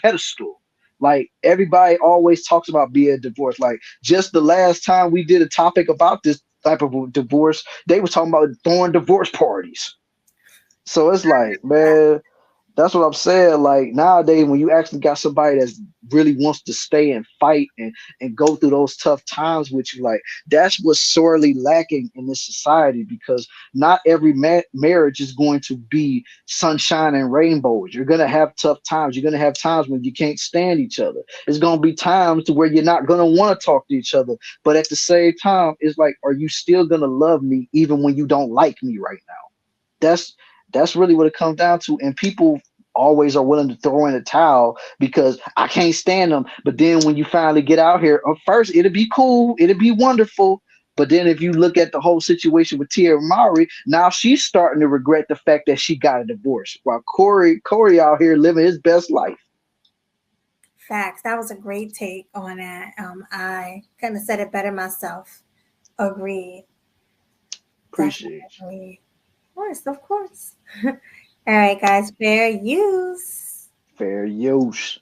pedestal. Like, everybody always talks about being divorced. Like, just the last time we did a topic about this type of divorce, they were talking about throwing divorce parties. So it's like, man, that's what I'm saying. Like, nowadays, when you actually got somebody that really wants to stay and fight and go through those tough times with you, like, that's what's sorely lacking in this society because not every marriage is going to be sunshine and rainbows. You're going to have tough times. You're going to have times when you can't stand each other. It's going to be times to where you're not going to want to talk to each other. But at the same time, it's like, are you still going to love me even when you don't like me right now? That's really what it comes down to. And people always are willing to throw in a towel because I can't stand them. But then when you finally get out here, at first it'll be cool, it'll be wonderful. But then if you look at the whole situation with Tia Mowry, now she's starting to regret the fact that she got a divorce while Corey out here living his best life. Facts. That was a great take on that. I kind of said it better myself. Agreed. Appreciate you. Of course. All right, guys. Fair use. Fair use.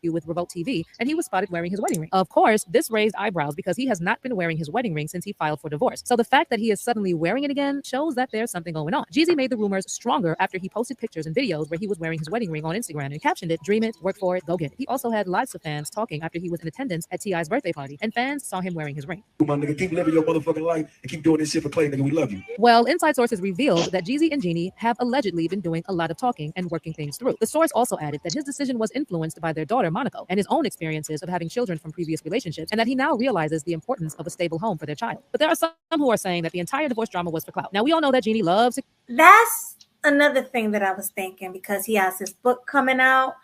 With Revolt TV, and he was spotted wearing his wedding ring. Of course, this raised eyebrows because he has not been wearing his wedding ring since he filed for divorce. So the fact that he is suddenly wearing it again shows that there's something going on. Jeezy made the rumors stronger after he posted pictures and videos where he was wearing his wedding ring on Instagram and captioned it, "Dream it, work for it, go get it." He also had lives of fans talking after he was in attendance at T.I.'s birthday party, and fans saw him wearing his ring. My nigga, keep living your motherfucking life and keep doing this shit for play, nigga. We love you. Well, inside sources revealed that Jeezy and Jeannie have allegedly been doing a lot of talking and working things through. The source also added that his decision was influenced by their daughter, Monaco, and his own experiences of having children from previous relationships, and that he now realizes the importance of a stable home for their child. But there are some who are saying that the entire divorce drama was for clout. Now, we all know that Jeannie loves to... That's another thing that I was thinking because he has his book coming out.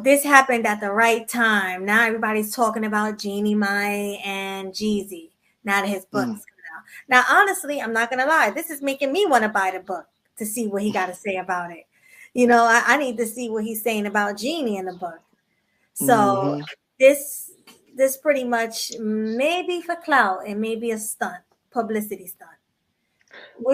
This happened at the right time. Now everybody's talking about Jeannie Mai and Jeezy. Now that his book's coming out. Now, honestly, I'm not gonna lie. This is making me want to buy the book to see what he got to say about it. You know, I need to see what he's saying about Jeannie in the book. So this pretty much maybe for clout and maybe a stunt, publicity stunt.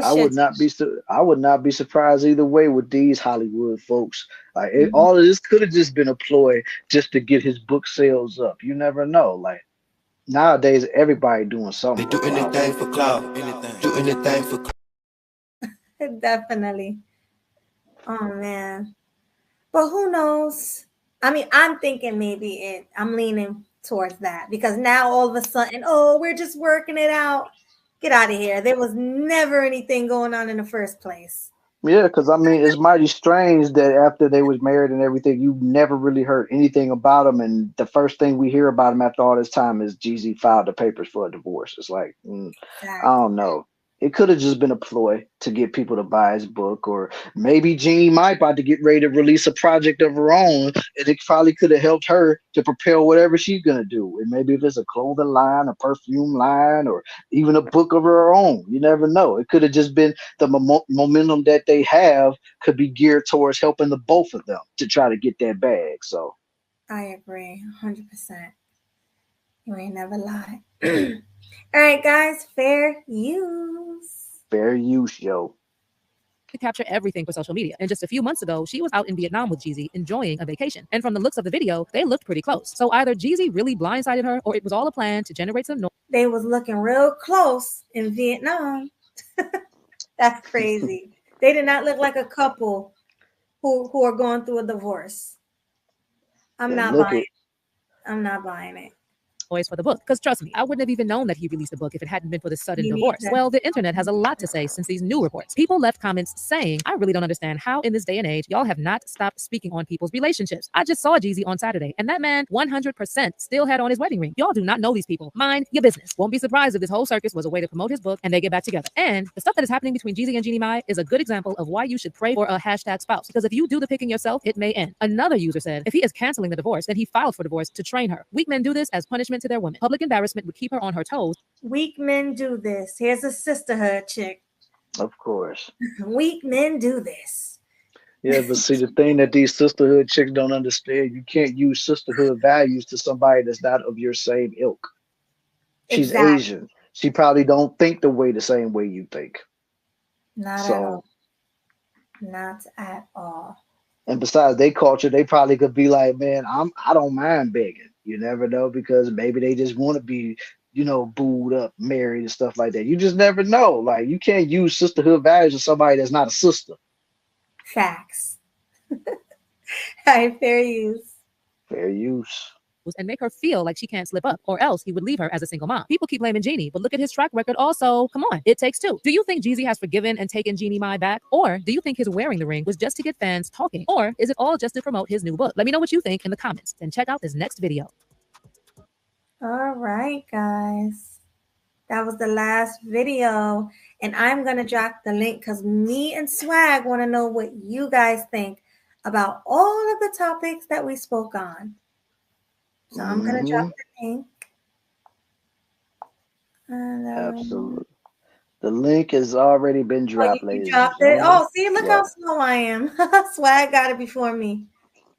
I would not be surprised either way with these Hollywood folks. Like all of this could have just been a ploy just to get his book sales up. You never know. Like nowadays, everybody doing something. They do anything for clout. Anything. Do anything for clout. Definitely. Oh man. But who knows? I mean, I'm thinking maybe I'm leaning towards that because now all of a sudden, oh, we're just working it out. Get out of here. There was never anything going on in the first place. Yeah, because I mean, it's mighty strange that after they was married and everything, you never really heard anything about them. And the first thing we hear about him after all this time is Jeezy filed the papers for a divorce. It's like, I don't know. It could have just been a ploy to get people to buy his book, or maybe Jeannie might about to get ready to release a project of her own, and it probably could have helped her to prepare whatever she's gonna do. And maybe if it's a clothing line, a perfume line, or even a book of her own, you never know. It could have just been the momentum that they have could be geared towards helping the both of them to try to get that bag. So I agree, 100%. You ain't never lied. All right, guys, fair use. Fair use, yo. To capture everything for social media. And just a few months ago, she was out in Vietnam with Jeezy enjoying a vacation. And from the looks of the video, they looked pretty close. So either Jeezy really blindsided her or it was all a plan to generate some noise. They was looking real close in Vietnam. That's crazy. They did not look like a couple who are going through a divorce. I'm not buying it. For the book, because trust me, I wouldn't have even known that he released the book if it hadn't been for the sudden divorce. Well, the internet has a lot to say since these new reports. People left comments saying, I really don't understand how in this day and age y'all have not stopped speaking on people's relationships. I just saw Jeezy on Saturday and that man 100% still had on his wedding ring. Y'all do not know these people. Mind your business. Won't be surprised if this whole circus was a way to promote his book and they get back together. And the stuff that is happening between Jeezy and Jeannie Mai is a good example of why you should pray for a hashtag spouse, because if you do the picking yourself, it may end. Another user said, if he is canceling the divorce, then he filed for divorce to train her. Weak men do this as punishment to their women. Public embarrassment would keep her on her toes. Weak men do this. Here's a sisterhood chick. Of course. Weak men do this. Yeah, but see, the thing that these sisterhood chicks don't understand, you can't use sisterhood values to somebody that's not of your same ilk. She's Asian. She probably don't think the same way you think. Not at all. Not at all. And besides their culture, they probably could be like, man, I don't mind begging. You never know, because maybe they just want to be, booed up, married and stuff like that. You just never know. Like, you can't use sisterhood values to somebody that's not a sister. Facts. All right, fair use. Fair use. And make her feel like she can't slip up, or else he would leave her as a single mom. People keep blaming Jeannie, but look at his track record also. Come on, it takes two. Do you think Jeezy has forgiven and taken Jeannie Mai back? Or do you think his wearing the ring was just to get fans talking? Or is it all just to promote his new book? Let me know what you think in the comments and check out this next video. All right, guys. That was the last video. And I'm going to drop the link because me and Swag want to know what you guys think about all of the topics that we spoke on. So I'm going to drop the link. Absolutely. The link has already been dropped, ladies. You dropped it? Oh, see, look how slow I am. Swag got it before me.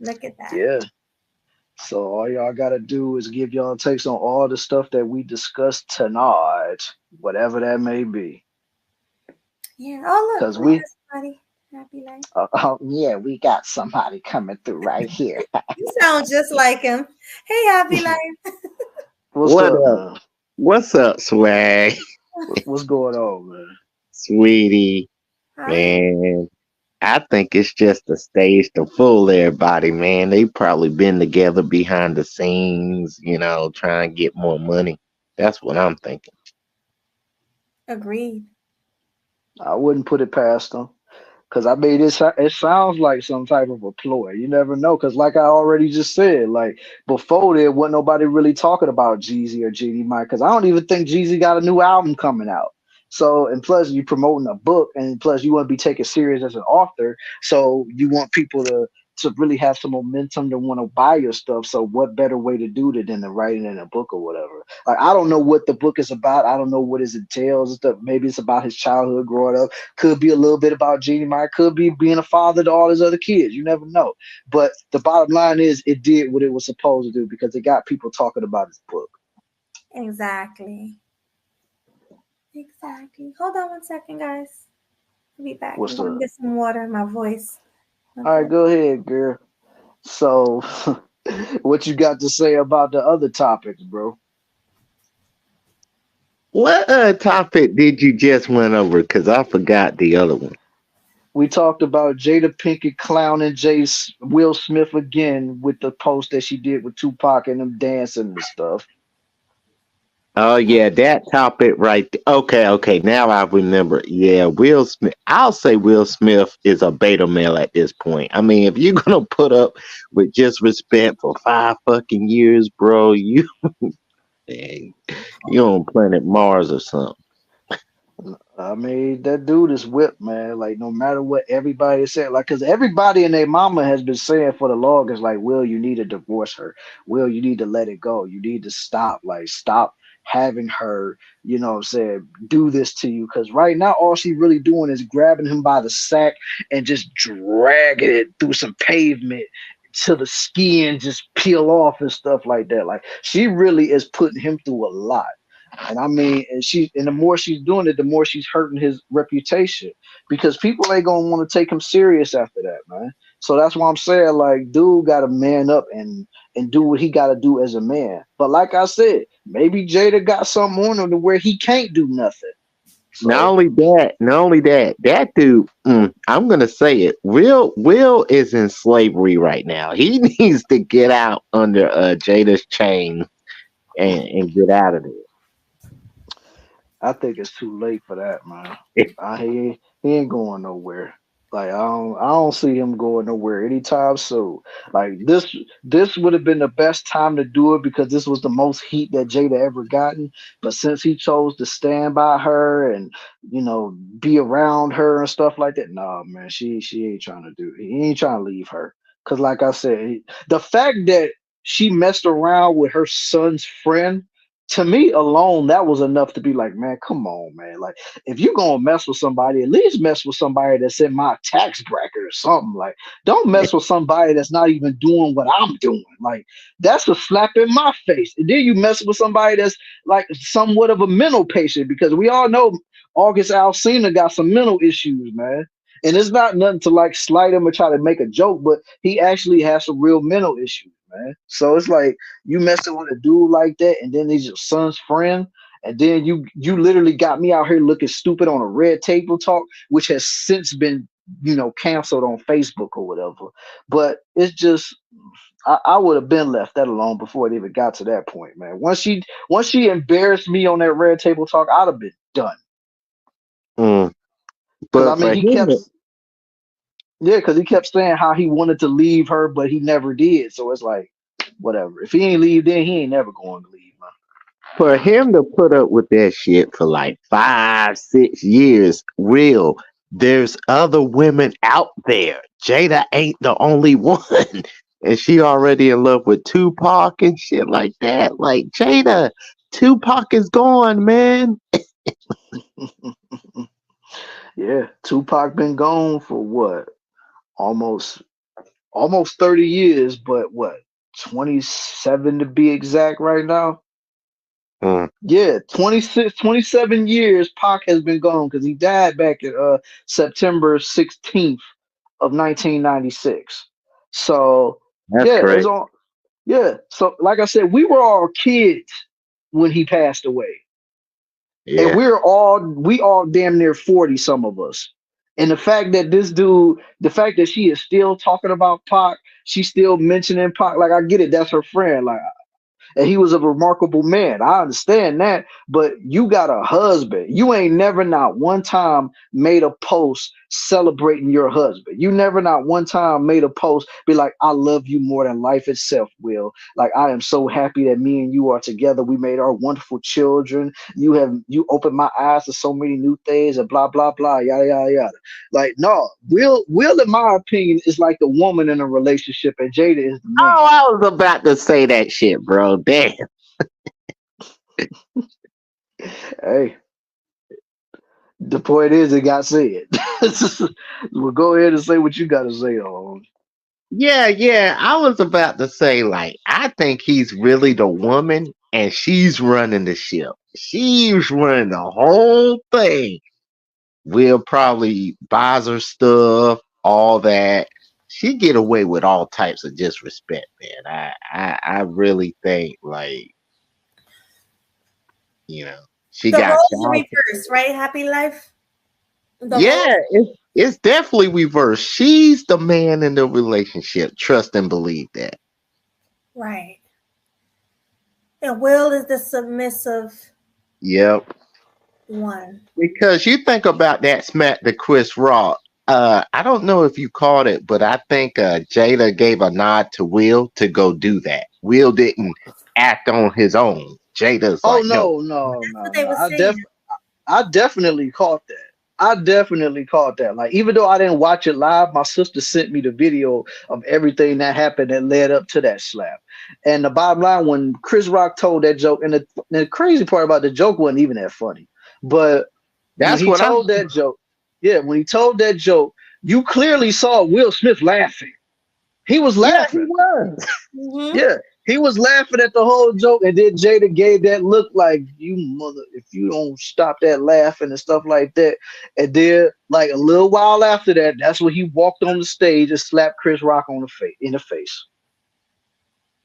Look at that. Yeah. So all y'all got to do is give y'all takes on all the stuff that we discussed tonight, whatever that may be. Yeah. Oh, look. Because we... Happy life. Yeah, we got somebody coming through right here. You sound just like him. Hey, Happy Life. What's up? What's up, Swag? What's going on, man? Sweetie, man. I think it's just a stage to fool everybody, man. They probably been together behind the scenes, trying to get more money. That's what I'm thinking. Agreed. I wouldn't put it past them. Because I mean, it sounds like some type of a ploy. You never know. Because like I already just said, like before there wasn't nobody really talking about Jeezy or Jeannie Mai. Because I don't even think Jeezy got a new album coming out. So, and plus you promoting a book, and plus you want to be taken serious as an author. So you want people to really have some momentum to want to buy your stuff. So what better way to do it than to write it in a book or whatever? Like, I don't know what the book is about. I don't know what it entails and stuff. Maybe it's about his childhood growing up. Could be a little bit about Jeannie Meyer. Could be being a father to all his other kids. You never know. But the bottom line is it did what it was supposed to do because it got people talking about his book. Exactly. Hold on one second, guys. I'll be back. What's I'm going to up? get some water in my voice. All right, go ahead, girl. So, what you got to say about the other topics, bro? What topic did you just went over? Because I forgot the other one. We talked about Jada Pinkett clowning Will Smith again with the post that she did with Tupac and them dancing and stuff. Oh yeah, that topic right there. Okay. Now I remember. Yeah, Will Smith. I'll say Will Smith is a beta male at this point. I mean, if you're gonna put up with just respect for 5 fucking years, bro, you on planet Mars or something. I mean, that dude is whipped, man. Like, no matter what everybody is saying, like, because everybody and their mama has been saying for the longest, like, Will, you need to divorce her. Will, you need to let it go. You need to stop. Like, stop having her, you know what I'm saying, do this to you. Because right now, all she really doing is grabbing him by the sack and just dragging it through some pavement till the skin just peel off and stuff like that. Like, she really is putting him through a lot. And I mean, and the more she's doing it, the more she's hurting his reputation because people ain't gonna want to take him serious after that, man. So that's why I'm saying, like, dude got to man up and do what he got to do as a man. But like I said, maybe Jada got something on him to where he can't do nothing. So, not only that, that dude. I'm gonna say it. Will is in slavery right now. He needs to get out under Jada's chain and get out of there. I think it's too late for that, man. He ain't going nowhere. Like, I don't see him going nowhere anytime soon. Like, this would have been the best time to do it because this was the most heat that Jada ever gotten. But since he chose to stand by her and, you know, be around her and stuff like that, nah, man, she ain't trying to do it. He ain't trying to leave her. Cause like I said, the fact that she messed around with her son's friend, to me alone, that was enough to be like, man, come on, man. Like, if you're gonna mess with somebody, at least mess with somebody that's in my tax bracket or something. Like, don't mess with somebody that's not even doing what I'm doing. Like, that's a slap in my face. And then you mess with somebody that's like somewhat of a mental patient because we all know August Alsina got some mental issues, man. And it's not nothing to like slight him or try to make a joke, but he actually has some real mental issues, man. So it's like you messing with a dude like that, and then he's your son's friend, and then you literally got me out here looking stupid on a Red Table Talk, which has since been, you know, canceled on Facebook or whatever. But it's just I would have been left that alone before it even got to that point, man. Once she embarrassed me on that Red Table Talk, I'd have been done. Because I mean, he kept saying how he wanted to leave her, but he never did. So it's like, whatever. If he ain't leave, then he ain't never going to leave, man. For him to put up with that shit for like 5-6 years, real. There's other women out there. Jada ain't the only one. And she already in love with Tupac and shit like that. Like, Jada, Tupac is gone, man. Yeah, Tupac been gone for what? Almost 30 years, but what? 27 to be exact right now. Yeah, 27 years Pac has been gone because he died back in September 16th of 1996. So That's correct. So like I said, we were all kids when he passed away. Yeah. And we all damn near 40, some of us. And the fact that she is still talking about Pac, she's still mentioning Pac, like, I get it, that's her friend. Like, and he was a remarkable man. I understand that, but you got a husband. You ain't never not one time made a post celebrating your husband. You never not one time made a post be like, I love you more than life itself, Will. Like, I am so happy that me and you are together. We made our wonderful children. You opened my eyes to so many new things and blah blah blah, yada yada yada. Like, no, Will in my opinion is like the woman in a relationship and Jada is the man. Oh, I was about to say that shit, bro. Damn. Hey, the point is it got said. Well, go ahead and say what you gotta say on. Yeah. I was about to say, like, I think he's really the woman and she's running the ship. She's running the whole thing. Will probably buys her stuff, all that. She get away with all types of disrespect, man. I really think, like, you know, she The got roles child. reversed, right? Happy life. The Yeah, roles, it's definitely reversed. She's the man in the relationship. Trust and believe that. right. And Will is the submissive Yep. one. Because you think about that smack to Chris Rock. I don't know if you caught it, but I think Jada gave a nod to Will to go do that. Will didn't act on his own. Jada's Oh like, no. That's what they were I saying. definitely caught that. I definitely caught that. Like, even though I didn't watch it live, my sister sent me the video of everything that happened that led up to that slap. And the bottom line, when Chris Rock told that joke, and the crazy part about the joke wasn't even that funny, but when That's he what I'm. told that joke, yeah, when he told that joke, you clearly saw Will Smith laughing. He was Yeah, he laughing. was. Mm-hmm. Yeah, he was laughing at the whole joke, and then Jada gave that look like, you mother, if you don't stop that laughing and stuff like that. And then, like, a little while after that, that's when he walked on the stage and slapped Chris Rock on the face in the face.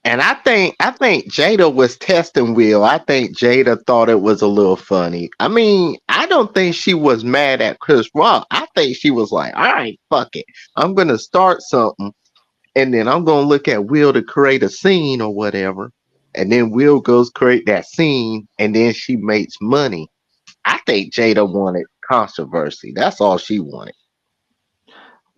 And I think Jada was testing Will. I think Jada thought it was a little funny. I mean, I don't think she was mad at Chris Rock. I think she was like, all right, fuck it. I'm gonna start something and then I'm gonna look at Will to create a scene or whatever. And then Will goes create that scene and then she makes money. I think Jada wanted controversy. That's all she wanted.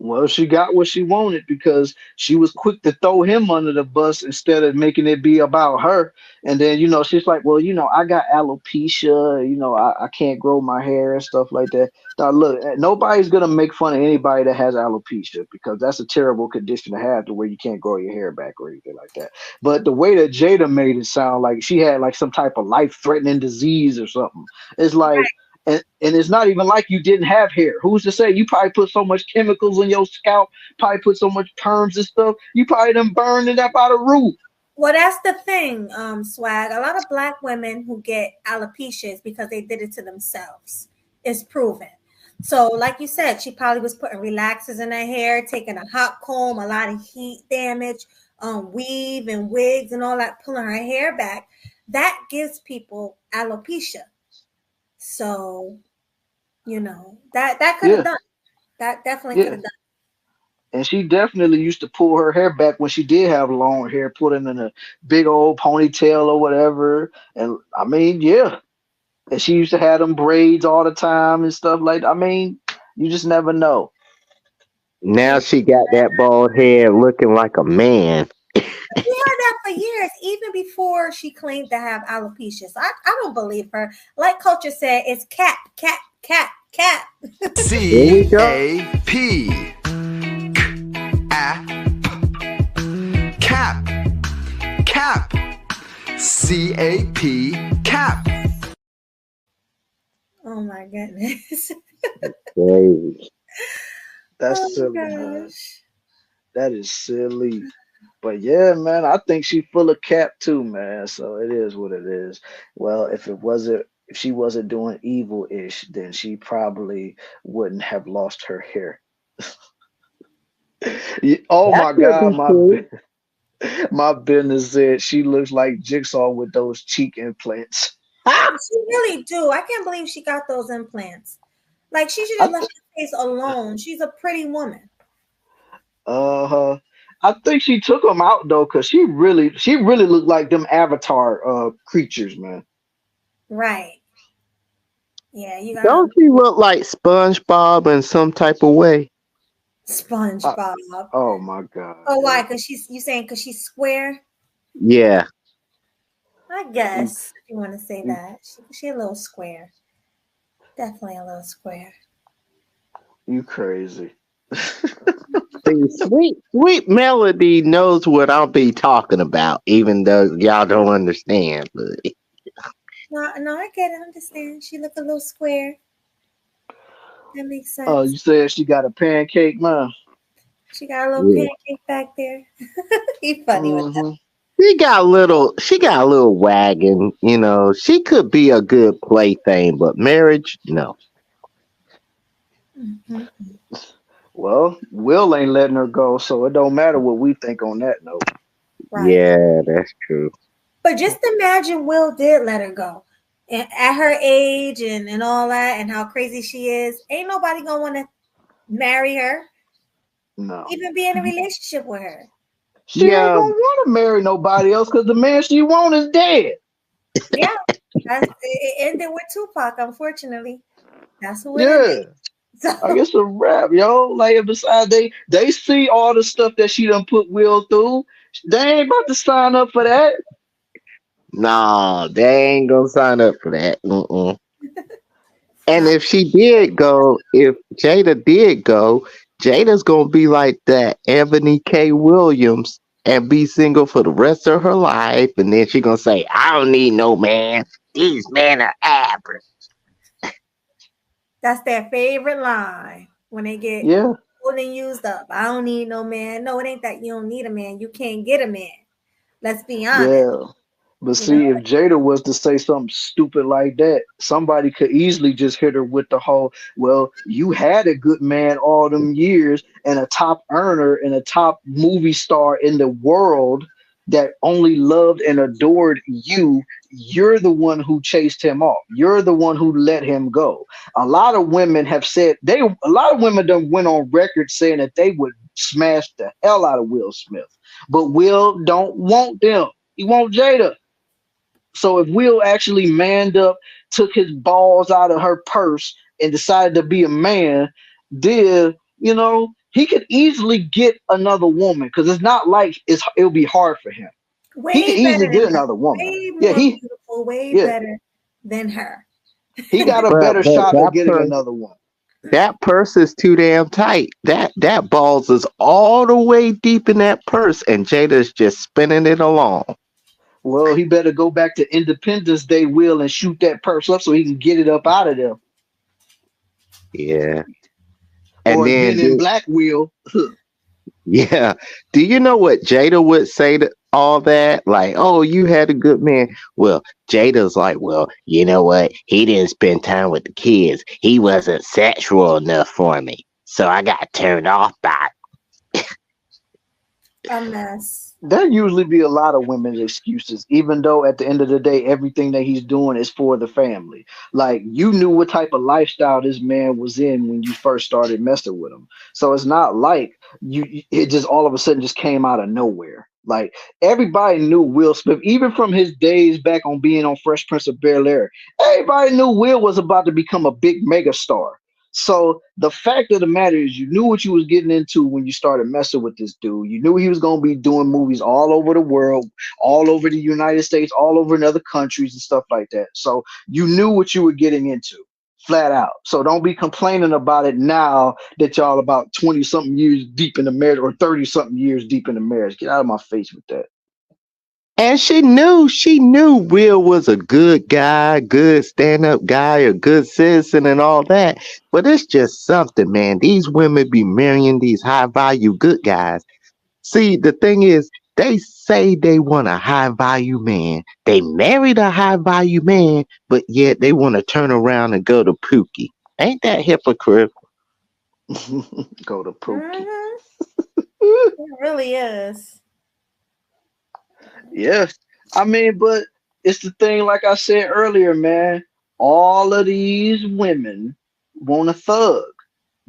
Well, she got what she wanted because she was quick to throw him under the bus instead of making it be about her. And then, she's like, well, I got alopecia, I can't grow my hair and stuff like that. Now, look, nobody's going to make fun of anybody that has alopecia because that's a terrible condition to have to where you can't grow your hair back or anything like that. But the way that Jada made it sound like she had like some type of life-threatening disease or something, it's like, and it's not even like you didn't have hair. Who's to say? You probably put so much chemicals on your scalp, probably put so much perms and stuff. You probably done burned it up out of root. Well, that's the thing, Swag. A lot of black women who get alopecia is because they did it to themselves. It's proven. So, like you said, she probably was putting relaxers in her hair, taking a hot comb, a lot of heat damage, weave and wigs and all that, pulling her hair back. That gives people alopecia. So, that could have done. That definitely could have done. And she definitely used to pull her hair back when she did have long hair, put it in a big old ponytail or whatever. And I mean, yeah. And she used to have them braids all the time and stuff like that. I mean, you just never know. Now she got that bald head looking like a man. We had that for years, even before she claimed to have alopecia. So I don't believe her. Like Culture said, it's cap. C-A-P. Cap. C-A-P. Cap. Oh my goodness. That's silly, man. That is silly. But yeah, man, I think she's full of cap too, man. So it is what it is. Well, if she wasn't doing evil-ish, then she probably wouldn't have lost her hair. Oh my God, my business said she looks like Jigsaw with those cheek implants. She really do. I can't believe she got those implants. Like, she should have left her face alone. She's a pretty woman. Uh-huh. I think she took them out though, cause she really looked like them Avatar creatures, man. Right. Yeah, you got Don't she look like SpongeBob in some type of way? SpongeBob. Oh my god. Oh, why? Cause you saying cause she's square? Yeah. I guess if you want to say that, she a little square. Definitely a little square. You crazy. See, sweet Melody knows what I'll be talking about, even though y'all don't understand. But No, I get it. Understand? She look a little square. That makes Oh, sense. you said she got a pancake, man. She got a little yeah. pancake back there. He funny with that. Mm-hmm. She got a little wagon, you know. She could be a good plaything, but marriage, no. Mm-hmm. Well, Will ain't letting her go, so it don't matter what we think on that note. Right. Yeah, that's true. But just imagine Will did let her go. And at her age and all that and how crazy she is, ain't nobody gonna want to marry her, No. even be in a relationship with her. She ain't Yeah, gonna want to marry nobody else because the man she want is dead. Yeah. It ended with Tupac, unfortunately. That's who it ended. Yeah. So I guess a rap, yo. Like besides they see all the stuff that she done put Will through. They ain't about to sign up for that. no, they ain't gonna sign up for that. Mm-mm. And if she did go, if Jada did go, Jada's gonna be like that Ebony K. Williams and be single for the rest of her life, and then she gonna say, "I don't need no man. These men are average." that's their favorite line when they get Yeah. old and used up. I don't need no man. No, it ain't that you don't need a man. You can't get a man. Let's be honest. Yeah. But You know, see, if Jada was to say something stupid like that, somebody could easily just hit her with the whole, well, you had a good man all them years and a top earner and a top movie star in the world that only loved and adored you. You're the one who chased him off. You're the one who let him go. A lot of women have said a lot of women done went on record saying that they would smash the hell out of Will Smith. But Will don't want them. He want Jada. So if Will actually manned up, took his balls out of her purse, and decided to be a man, then he could easily get another woman because it's not like it'll be hard for him. He could way easily better than get her. another woman. Way Yeah, more beautiful, way yeah better than her. he got a But better but shot at getting another one. that purse is too damn tight. That balls is all the way deep in that purse, and Jada's just spinning it along. Well, he better go back to Independence Day, Will, and shoot that purse up so he can get it up out of there. Yeah, and Or then Men in Black Will. yeah. Do you know what Jada would say to all that? Like, oh, you had a good man. Well, Jada's like, well, you know what? He didn't spend time with the kids. He wasn't sexual enough for me. So I got turned off by A mess. There usually be a lot of women's excuses, even though at the end of the day, everything that he's doing is for the family. Like you knew what type of lifestyle this man was in when you first started messing with him. So it's not like it just all of a sudden just came out of nowhere. Like everybody knew Will Smith, even from his days back on being on Fresh Prince of Bel-Air. Everybody knew Will was about to become a big mega star. So the fact of the matter is, you knew what you was getting into when you started messing with this dude. You knew he was gonna be doing movies all over the world, all over the United States, all over in other countries and stuff like that. So you knew what you were getting into, flat out. So don't be complaining about it now that y'all about 20 something years deep in the marriage or 30 something years deep in the marriage. Get out of my face with that. And she knew Will was a good guy, good stand-up guy, a good citizen and all that. But it's just something, man. These women be marrying these high-value good guys. See, the thing is, they say they want a high-value man. They married a high-value man, but yet they want to turn around and go to Pookie. Ain't that hypocritical? Go to Pookie. It really is. Yeah. I mean, but it's the thing, like I said earlier, man. All of these women want a thug.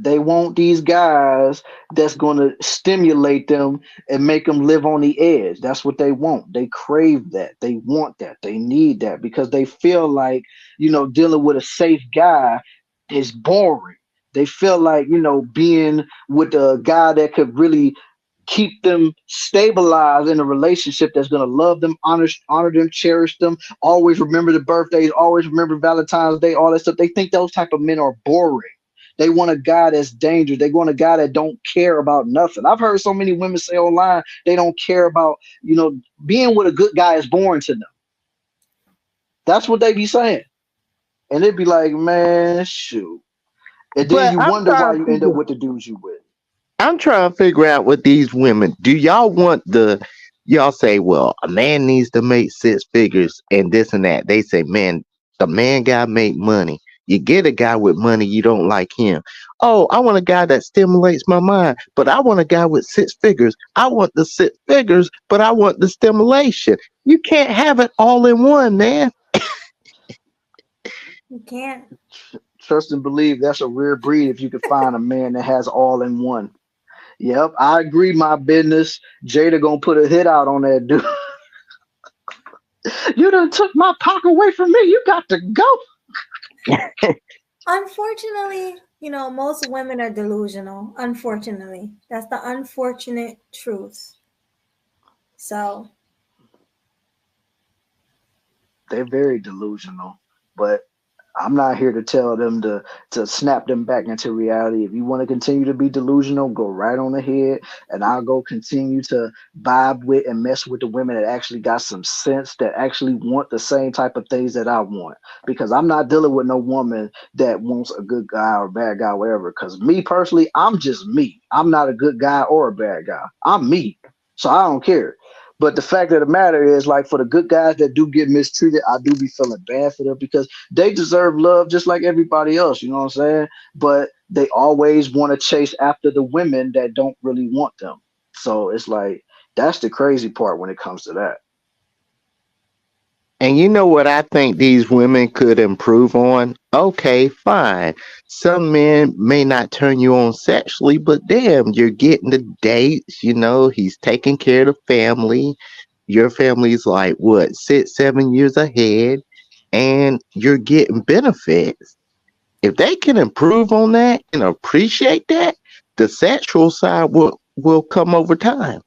They want these guys that's going to stimulate them and make them live on the edge. That's what they want. They crave that. They want that. They need that because they feel like, dealing with a safe guy is boring. They feel like, being with a guy that could really keep them stabilized in a relationship that's going to love them, honor them, cherish them, always remember the birthdays, always remember Valentine's Day, all that stuff. They think those type of men are boring. They want a guy that's dangerous. They want a guy that don't care about nothing. I've heard so many women say online they don't care about, being with a good guy is boring to them. That's what they be saying. And they'd be like, man, shoot. And then But you wonder why you end up with the dudes you with. I'm trying to figure out what these women do. Y'all say, well, a man needs to make six figures and this and that. They say, man, the man gotta make money. You get a guy with money, you don't like him. Oh, I want a guy that stimulates my mind, but I want a guy with six figures. I want the six figures, but I want the stimulation. You can't have it all in one, man. You can't. Trust and believe that's a rare breed if you can find a man that has all in one. Yep, I agree. My business. Jada gonna put a hit out on that dude. You done took my cock away from me. You got to go. Unfortunately, most women are delusional. Unfortunately, that's the unfortunate truth. So they're very delusional, but I'm not here to tell them to snap them back into reality. If you want to continue to be delusional, go right on ahead, and I'll go continue to vibe with and mess with the women that actually got some sense, that actually want the same type of things that I want. Because I'm not dealing with no woman that wants a good guy or a bad guy, whatever. Because me personally, I'm just me. I'm not a good guy or a bad guy. I'm me, so I don't care. But the fact of the matter is, like, for the good guys that do get mistreated, I do be feeling bad for them because they deserve love just like everybody else. You know what I'm saying? But they always want to chase after the women that don't really want them. So it's like, that's the crazy part when it comes to that. And you know what I think these women could improve on? Okay, fine. Some men may not turn you on sexually, but damn, you're getting the dates, he's taking care of the family. Your family's like, what, 6, 7 years ahead, and you're getting benefits. If they can improve on that and appreciate that, the sexual side will come over time.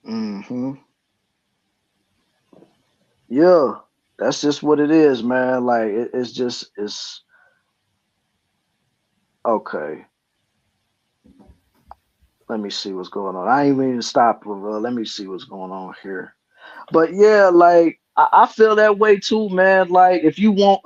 Mm-hmm. Yeah, that's just what it is, man. Like it's okay. Let me see what's going on. I ain't mean to stop. Let me see what's going on here. But yeah, like I feel that way too, man. Like if you want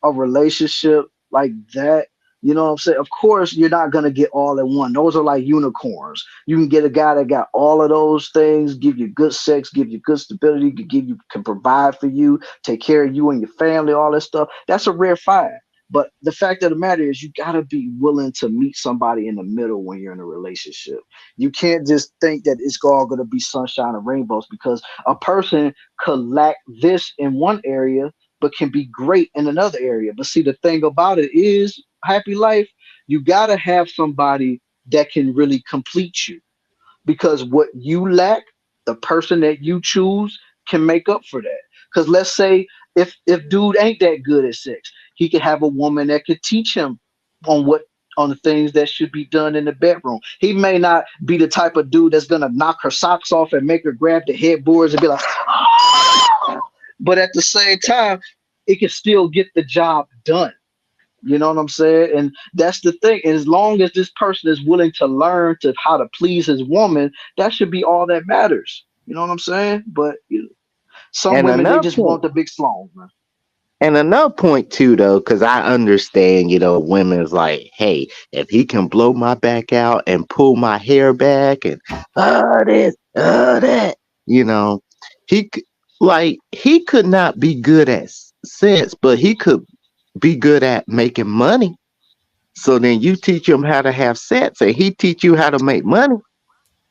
a relationship like that, you know what I'm saying? Of course, you're not gonna get all in one. Those are like unicorns. You can get a guy that got all of those things, give you good sex, give you good stability, can provide for you, take care of you and your family, all that stuff. That's a rare find. But the fact of the matter is, you gotta be willing to meet somebody in the middle when you're in a relationship. You can't just think that it's all gonna be sunshine and rainbows because a person could lack this in one area but can be great in another area. But see, the thing about it is, happy life, you gotta have somebody that can really complete you because what you lack, the person that you choose can make up for that. Because let's say if dude ain't that good at sex, he could have a woman that could teach him on the things that should be done in the bedroom. He may not be the type of dude that's gonna knock her socks off and make her grab the headboards and be like, "Ah!" But at the same time, it can still get the job done. You know what I'm saying? And that's the thing. As long as this person is willing to learn to how to please his woman, that should be all that matters. You know what I'm saying? But some And women, they another just point, want the big slong, man. And another point too, though, because I understand, women's like, hey, if he can blow my back out and pull my hair back and this, that, he he could not be good at sex, but he could be good at making money. So then you teach him how to have sex, and he teach you how to make money.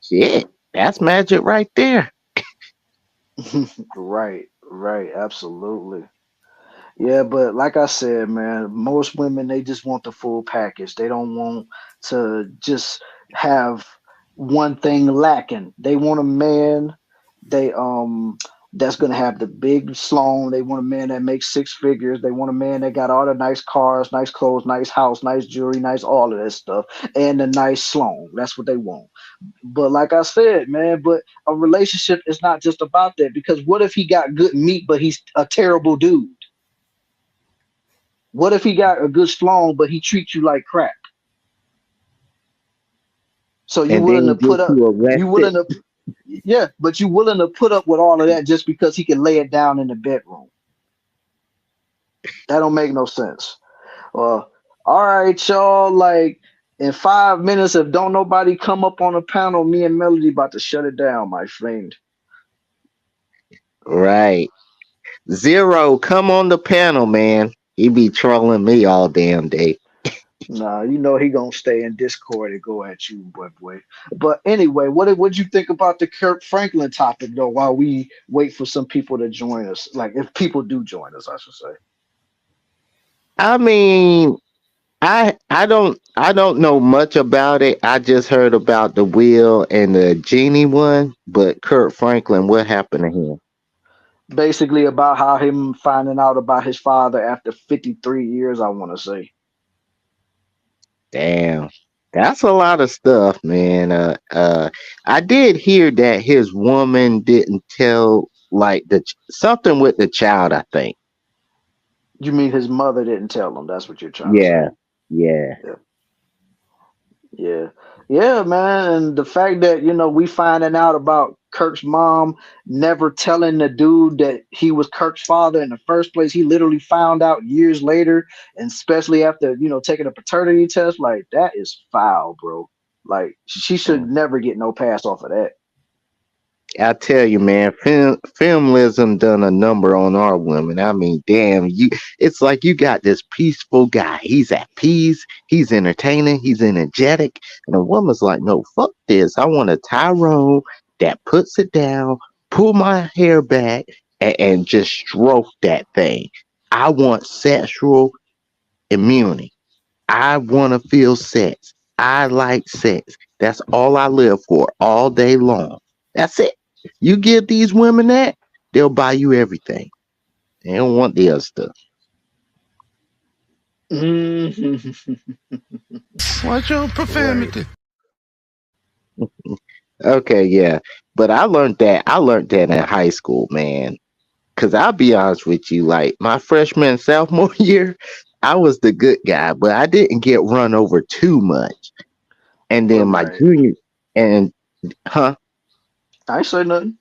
Shit, that's magic right there. Right, absolutely. Yeah, but like I said, man, most women they just want the full package. They don't want to just have one thing lacking. They want a man they that's gonna have the big sloan. They want a man that makes six figures. They want a man that got all the nice cars, nice clothes, nice house, nice jewelry, nice all of that stuff, and a nice sloan. That's what they want. But like I said, man, but a relationship is not just about that because what if he got good meat but he's a terrible dude? What if he got a good sloan, but he treats you like crap? So you And willing to then put get up? you You arrested. willing to? Yeah, but you willing to put up with all of that just because he can lay it down in the bedroom? That don't make no sense. Well, all right, y'all. Like in 5 minutes, if don't nobody come up on the panel, me and Melody about to shut it down, my friend. Right. Zero, come on the panel, man. He be trolling me all damn day. Nah, you know he gonna stay in Discord and go at you, boy. But anyway, what you think about the Kirk Franklin topic though? While we wait for some people to join us, like if people do join us, I should say. I mean, I don't know much about it. I just heard about the Will and the Genie one, but Kurt Franklin, what happened to him? Basically about how him finding out about his father after 53 years, I want to say. Damn. That's a lot of stuff, man. I did hear that his woman didn't tell like something with the child, I think. You mean his mother didn't tell him? That's what you're trying to say. Yeah. Yeah. Yeah. Yeah. Yeah, man. And the fact that, we finding out about Kirk's mom never telling the dude that he was Kirk's father in the first place. He literally found out years later, and especially after, taking a paternity test, like that is foul, bro. Like she should never get no pass off of that. I tell you, man, filmlism done a number on our women. I mean, damn, it's like you got this peaceful guy. He's at peace, he's entertaining, he's energetic, and a woman's like, no, fuck this. I want a Tyrone that puts it down, pull my hair back, and just stroke that thing. I want sexual immunity. I want to feel sex. I like sex. That's all I live for all day long. That's it. You give these women that, they'll buy you everything. They don't want the other stuff. Watch your profanity. Okay, yeah. But I learned that. I learned that in high school, man. Cause I'll be honest with you, like my freshman and sophomore year, I was the good guy, but I didn't get run over too much. And then my Right. junior and huh? I ain't say nothing.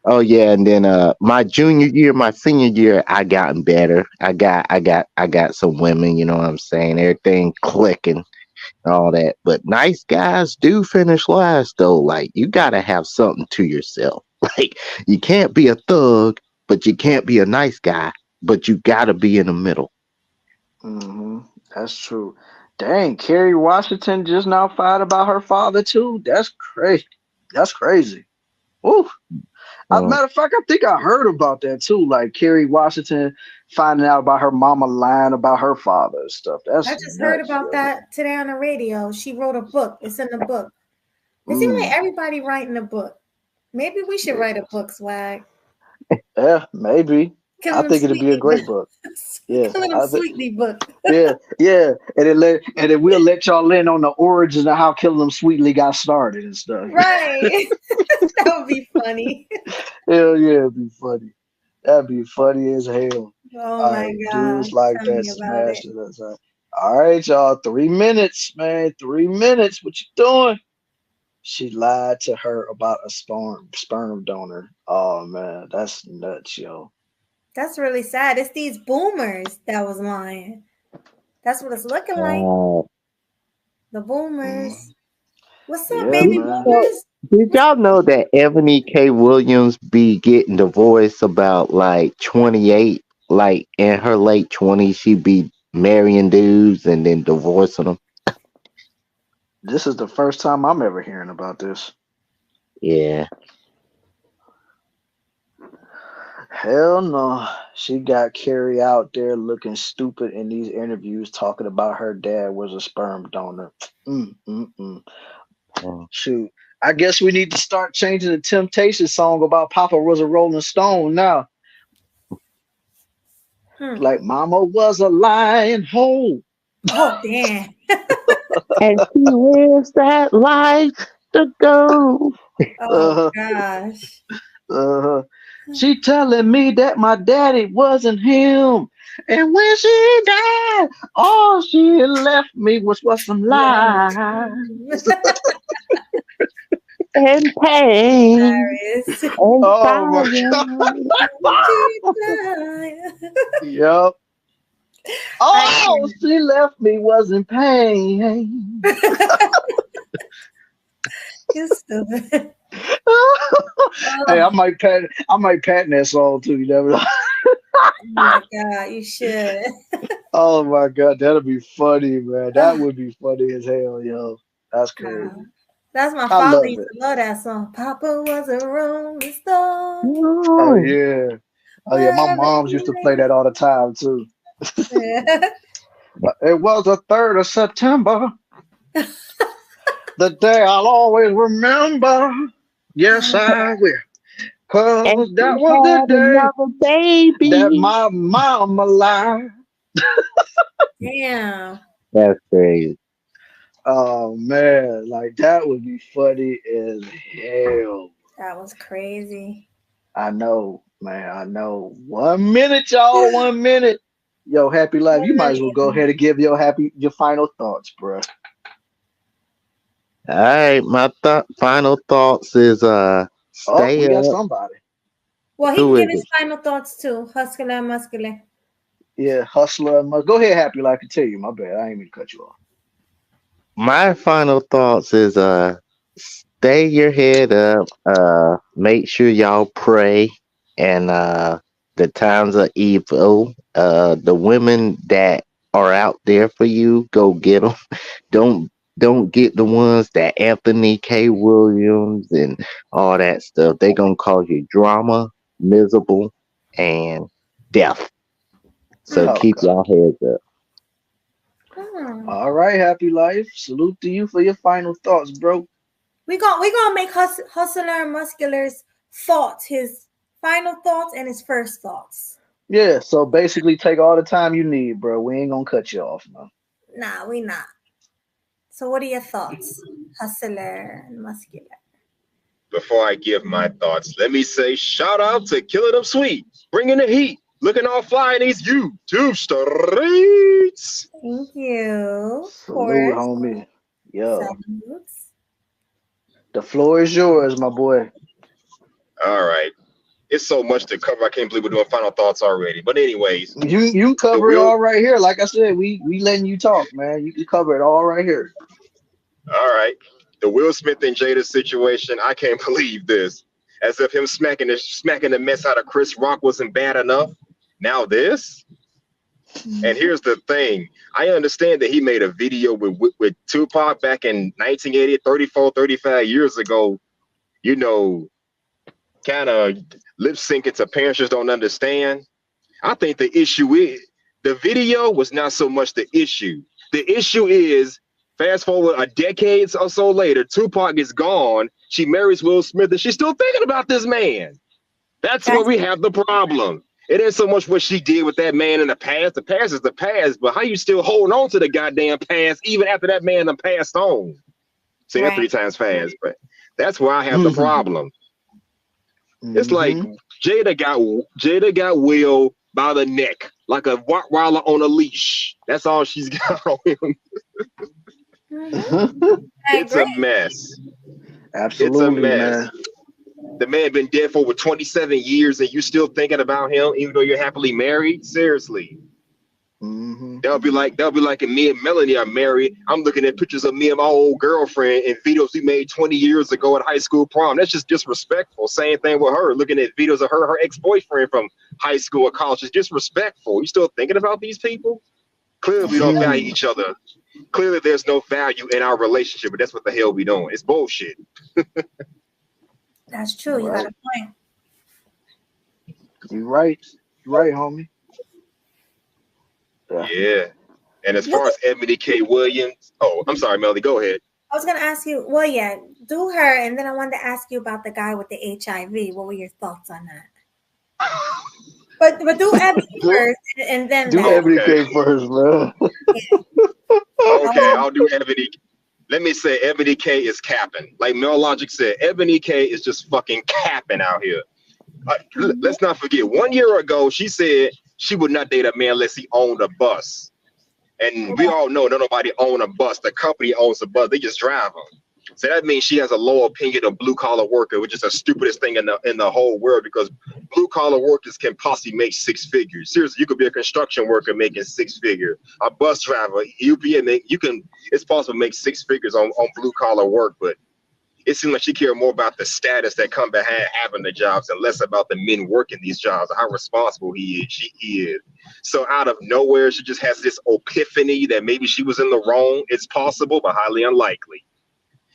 Oh yeah, and then my junior year, my senior year, I gotten better. I got some women, you know what I'm saying? Everything clicking and all that. But nice guys do finish last though. Like you gotta have something to yourself. Like you can't be a thug, but you can't be a nice guy, but you gotta be in the middle. That's true. Dang, Kerry Washington just now fired about her father too. That's crazy. That's crazy. Ooh. As a matter of fact, I think I heard about that too. Like Kerry Washington finding out about her mama lying about her father and stuff. That's I just nuts, heard about yo. that today on the radio. She wrote a book. It's in the book. It seems like everybody writing a book. Maybe we should write a book, Swag. Yeah, maybe. I think it'd be a great book. Yeah, KillinEmSweetly book. yeah, and then we'll let y'all in on the origins of how KillinEmSweetly got started and stuff. Right. That would be funny. Hell yeah, it'd be funny. That'd be funny as hell. Oh my God. Dudes like Tell that me about smash it. it. All right, y'all. 3 minutes, man. 3 minutes. What you doing? She lied to her about a sperm donor. Oh man, that's nuts, yo. That's really sad. It's these boomers that was lying. That's what it's looking like. The boomers. What's up, Yeah, baby man. boomers? Did y'all know that Ebony K. Williams be getting divorced about like 28? Like in her late 20s, she be marrying dudes and then divorcing them. This is the first time I'm ever hearing about this. Yeah. Hell no. She got Carrie out there looking stupid in these interviews talking about her dad was a sperm donor. Shoot. I guess we need to start changing the Temptation song about Papa was a Rolling Stone now. Like Mama was a lion hoe. Oh, damn. And she lives that life to go. Oh, gosh. She telling me that my daddy wasn't him. And when she died, all she left me was some lies. And pain. Hilarious. Oh my God. Yep. All she left me wasn't pain. You stupid. Hey, I might patent that song too. You never know. Oh my God, you should. Oh my God, that'll be funny, man. That would be funny as hell, yo. That's crazy. That's my I father love used it. to love that song. Papa was a rolling stone. Oh yeah. Oh yeah, my moms used to play that all the time too. It was the 3rd of September. The day I'll always remember. Yes, I will. Cause that was the day baby. that my mama lied. Damn. That's crazy. Oh man, like that would be funny as hell. That was crazy. I know, man. I know. 1 minute, y'all. 1 minute. Yo, Happy Life. You might as well go ahead and give your final thoughts, bro. All right, my final thoughts is stay we got up. somebody. Well, he Who can give is his final thoughts too. Hustler and muscular. Yeah, Hustler. Go ahead, Happy Life. Continue. My bad. I ain't mean to cut you off. My final thoughts is stay your head up. Make sure y'all pray, and the times are evil. The women that are out there for you, go get them. Don't get the ones that Anthony K. Williams and all that stuff. They gonna cause you drama, miserable, and death. So keep y'all heads up. All right, Happy Life. Salute to you for your final thoughts, bro. We gonna make Hustler and Muscular's thoughts his final thoughts and his first thoughts. Yeah, so basically take all the time you need, bro. We ain't gonna cut you off, man. Nah, we not. So what are your thoughts, Hustler and Muscular? Before I give my thoughts, let me say shout out to KillinEmSweetly, bringing the heat, looking all fly in these YouTube streets. Thank you. Salute, homie. Yo. The floor is yours, my boy. All right. It's so much to cover. I can't believe we're doing final thoughts already. But anyways, you cover it all right here. Like I said, we letting you talk, man. You can cover it all right here. All right. The Will Smith and Jada situation, I can't believe this. As if him smacking the mess out of Chris Rock wasn't bad enough. Now this? And here's the thing. I understand that he made a video with Tupac back in 1980, 35 years ago, you know, kind of lip syncing to parents just don't understand. I think the issue is the video was not so much the issue. The issue is fast forward a decade or so later, Tupac is gone. She marries Will Smith and she's still thinking about this man. That's where we have the problem. It ain't so much what she did with that man in the past. The past is the past, but how you still holding on to the goddamn past even after that man done passed on? Say that 3 times fast, but that's where I have the problem. It's like Jada got Will by the neck, like a Rottweiler on a leash. That's all she's got on him. It's a mess. Absolutely, it's a mess. man. The man been dead for over 27 years and you still thinking about him even though you're happily married? Seriously. That'll be like if me and Melanie are married. I'm looking at pictures of me and my old girlfriend and videos we made 20 years ago at high school prom. That's just disrespectful. Same thing with her. Looking at videos of her ex-boyfriend from high school or college is disrespectful. You still thinking about these people? Clearly we don't value each other. Clearly there's no value in our relationship, but that's what the hell we doing. It's bullshit. That's true. You got a point. You right, homie. Yeah. And as far as Ebony K. Williams, I'm sorry, Melody, go ahead. I was gonna ask you. Well, yeah, do her, and then I wanted to ask you about the guy with the HIV. What were your thoughts on that? But do Ebony first, and then do Ebony K first, bro. Okay, I'll do Ebony. Let me say, Ebony K is capping. Like Mel Logic said, Ebony K is just fucking capping out here. Let's not forget, 1 year ago, she said she would not date a man unless he owned a bus. And we all know that nobody own a bus. The company owns the bus. They just drive them. So that means she has a low opinion of blue collar worker, which is the stupidest thing in the whole world, because blue collar workers can possibly make 6 figures. Seriously, you could be a construction worker making 6 figures. A bus driver, it's possible to make 6 figures on blue collar work, but it seems like she cares more about the status that come behind having the jobs and less about the men working these jobs and how responsible she is. So out of nowhere, she just has this epiphany that maybe she was in the wrong. It's possible, but highly unlikely.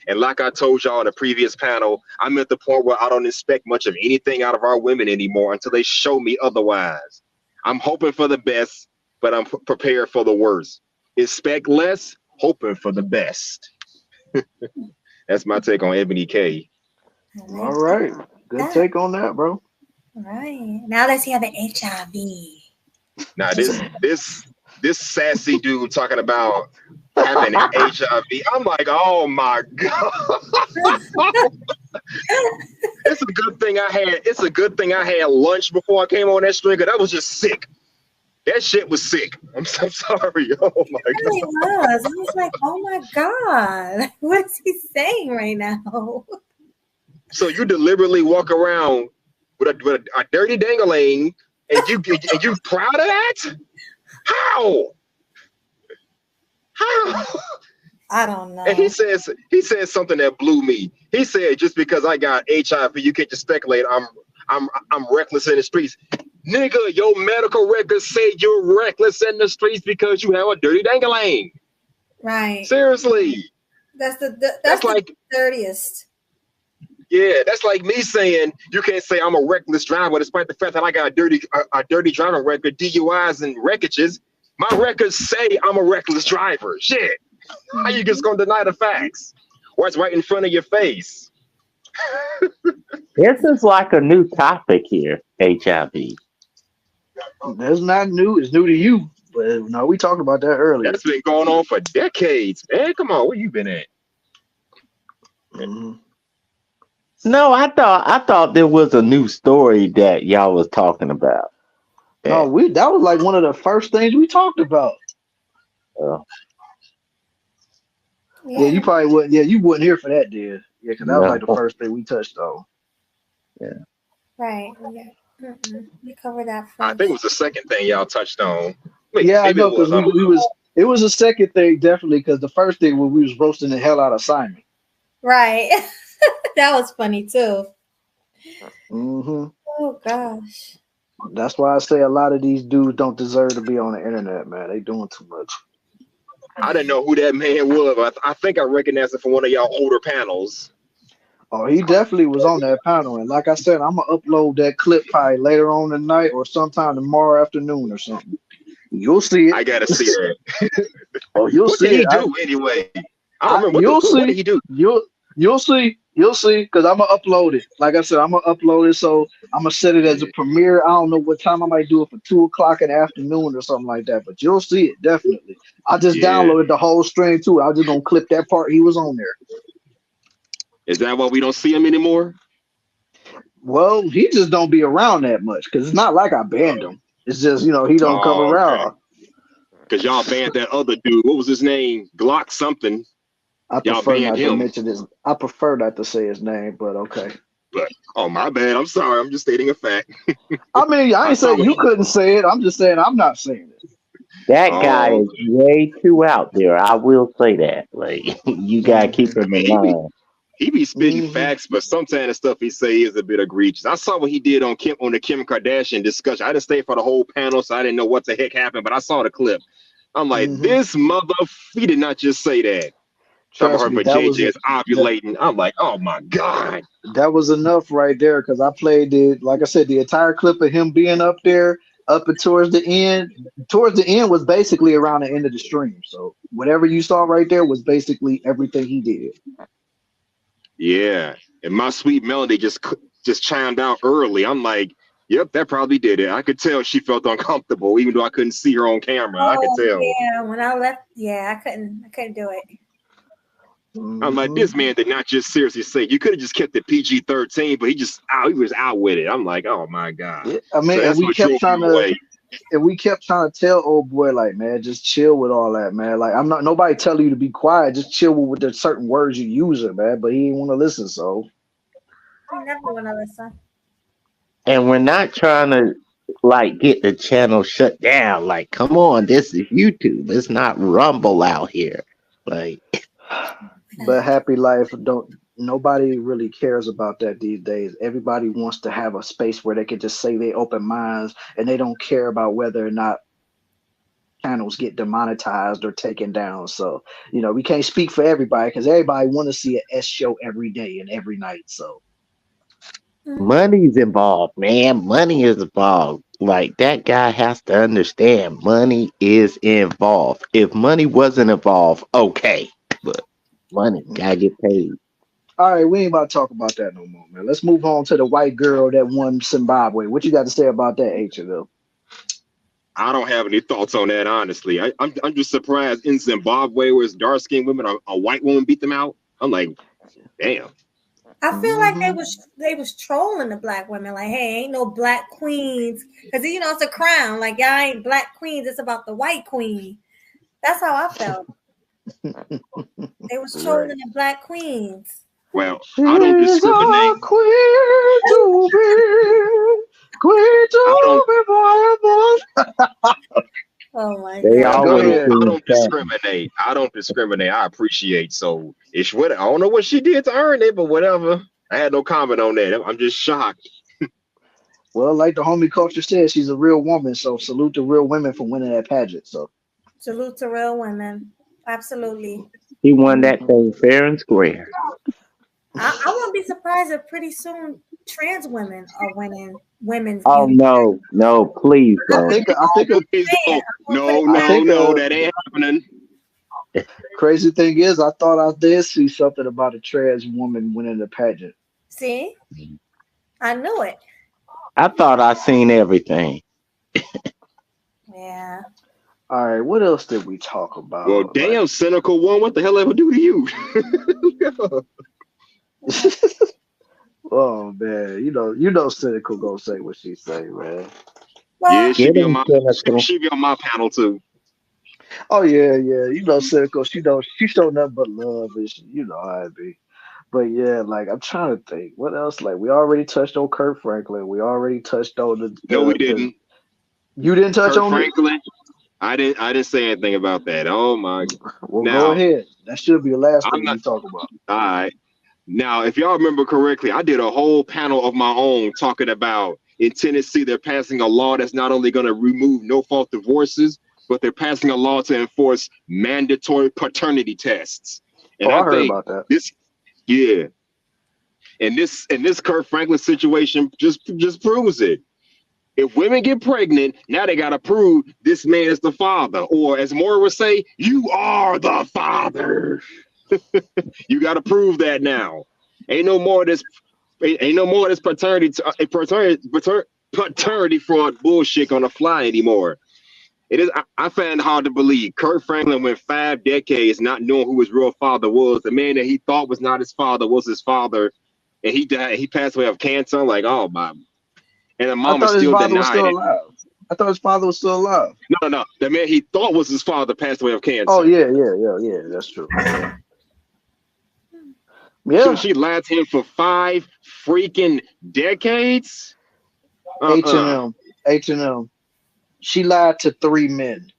And like I told y'all in the previous panel, I'm at the point where I don't expect much of anything out of our women anymore until they show me otherwise. I'm hoping for the best, but I'm prepared for the worst. Expect less, hoping for the best. That's my take on Ebony K. All right. Good take on that, bro. All right. Now let's hear the HIV. Now this sassy dude talking about having HIV. I'm like, oh my God. It's a good thing I had lunch before I came on that stream, because that was just sick. That shit was sick. I'm so sorry. Oh my God. It really was. I was like, oh my God. What is he saying right now? So you deliberately walk around with a dirty dangling, and you proud of that? How? I don't know. And he says something that blew me. He said, just because I got HIV, you can't just speculate I'm reckless in the streets. Nigga, your medical records say you're reckless in the streets because you have a dirty dangling. Right. Seriously. That's like the dirtiest. Yeah, that's like me saying you can't say I'm a reckless driver despite the fact that I got a dirty driving record, DUIs and wreckages. My records say I'm a reckless driver. Shit. How you just gonna deny the facts? Or it's right in front of your face. This is like a new topic here, HIV. That's not new. It's new to you. But no, we talked about that earlier. That's been going on for decades, man. Come on, where you been at? Mm-hmm. No, I thought there was a new story that y'all was talking about. No, that was like one of the first things we talked about. Yeah, you probably wouldn't. Yeah, you wouldn't hear for that, dude. Yeah, because that was like the first thing we touched on. Yeah. Right. Yeah. We covered that first. I think it was the second thing y'all touched on. Yeah, I know, because it was a second thing, definitely, because the first thing when we was roasting the hell out of Simon. Right. That was funny too. Mm-hmm. Oh gosh. That's why I say a lot of these dudes don't deserve to be on the internet, man. They doing too much. I didn't know who that man was, but I think I recognized him from one of y'all older panels. Oh, he definitely was on that panel. And like I said, I'm going to upload that clip probably later on tonight or sometime tomorrow afternoon or something. You'll see it. I got to see it. Oh, you'll see it. What did he do anyway? I don't remember. What did he do? You'll see. You'll see, because I'm going to upload it. Like I said, I'm going to upload it, so I'm going to set it as a premiere. I don't know what time. I might do it for 2 o'clock in the afternoon or something like that, but you'll see it, definitely. I just downloaded the whole stream, too. I was just going to clip that part he was on there. Is that why we don't see him anymore? Well, he just don't be around that much, because it's not like I banned him. It's just, he don't come around. Because y'all banned that other dude. What was his name? Glock something. I prefer not to mention his. I prefer not to say his name, but okay. But my bad. I'm sorry. I'm just stating a fact. I mean, I ain't saying you couldn't say it. I'm just saying I'm not saying it. That guy is way too out there. I will say that. Like, you gotta keep him in mind. He be spitting facts, but sometimes the stuff he say is a bit egregious. I saw what he did on the Kim Kardashian discussion. I didn't stay for the whole panel, so I didn't know what the heck happened, but I saw the clip. I'm like, this mother, he did not just say that. Talking about Trust her me, that was vajayjay is ovulating. I'm like, oh my god. that was enough right there because I played it, like I said, the entire clip of him being up there, up and towards the end. Towards the end was basically around the end of the stream. So whatever you saw right there was basically everything he did. Yeah, and my sweet melody just chimed out early. I'm like, yep, that probably did it. I could tell she felt uncomfortable, even though I couldn't see her on camera. I could Oh tell. yeah, when I left, yeah, I couldn't do it. I'm like, this man did not just seriously say. You could have just kept it PG-13, but he was out with it. I'm like, oh my god. Yeah, I mean, So that's what drove me away. and we kept trying to tell old boy, like, man, just chill with all that, man. Like, I'm not nobody telling you to be quiet, just chill with the certain words you using, man. But he didn't want to listen, so You never want to listen. And we're not trying to like get the channel shut down. Like, come on, this is YouTube. It's not Rumble out here. Like, but happy life don't nobody really cares about that these days. Everybody wants to have a space where they can just say they open minds and they don't care about whether or not channels get demonetized or taken down. So, we can't speak for everybody because everybody want to see an S show every day and every night. So money's involved, man. Money is involved. Like, that guy has to understand money is involved. If money wasn't involved, okay. But money gotta get paid. all right, we ain't about to talk about that no more, man. Let's move on to the white girl that won Zimbabwe. What you got to say about that, HL? I don't have any thoughts on that, honestly. I'm just surprised in Zimbabwe, where it's dark-skinned women, a white woman beat them out. I'm like, damn. I feel like they was trolling the black women, like, hey, ain't no black queens, because it's a crown. Like, y'all ain't black queens. It's about the white queen. That's how I felt. They was trolling the black queens. Well, I don't discriminate. Oh my God. I don't discriminate. I appreciate. So it's what I don't know what she did to earn it, but whatever. I had no comment on that. I'm just shocked. Well, like the homie culture said, she's a real woman. So salute to real women for winning that pageant. So salute to real women. Absolutely. He won that thing fair and square. I won't be surprised if pretty soon trans women are winning women's. Oh no, please don't. No, that ain't happening. Crazy thing is, I thought I did see something about a trans woman winning the pageant. See, I knew it. I thought I seen everything. Yeah. All right, what else did we talk about? Well, damn, cynical one. What the hell ever do to you? Oh man, you know, cynical gonna say what she say, man. Yeah, she be on my panel too. Oh yeah, cynical. She show nothing but love, and you know how it be. But yeah, like I'm trying to think, what else? Like we already touched on Kirk Franklin. We already touched on the. No, we didn't. You didn't touch Kirk on Franklin. I didn't say anything about that. Oh my. Well, go ahead. That should be the last thing you talk about. All right. Now, if y'all remember correctly, I did a whole panel of my own talking about in Tennessee, they're passing a law that's not only going to remove no-fault divorces, but they're passing a law to enforce mandatory paternity tests. And I heard about that. And this Kirk Franklin situation just proves it. If women get pregnant, now they got to prove this man is the father. Or as Maura would say, you are the father. You got to prove that now. Ain't no more of this paternity fraud bullshit on the fly anymore. It is. I find it hard to believe Kirk Franklin went 5 decades not knowing who his real father was. The man that he thought was not his father was his father, and he died. He passed away of cancer. I'm like, oh my. And the mama still denied it. I thought his father was still alive. No. The man he thought was his father passed away of cancer. Oh yeah. That's true. Yeah. So she lied to him for 5 freaking decades. H&M. She lied to 3 men.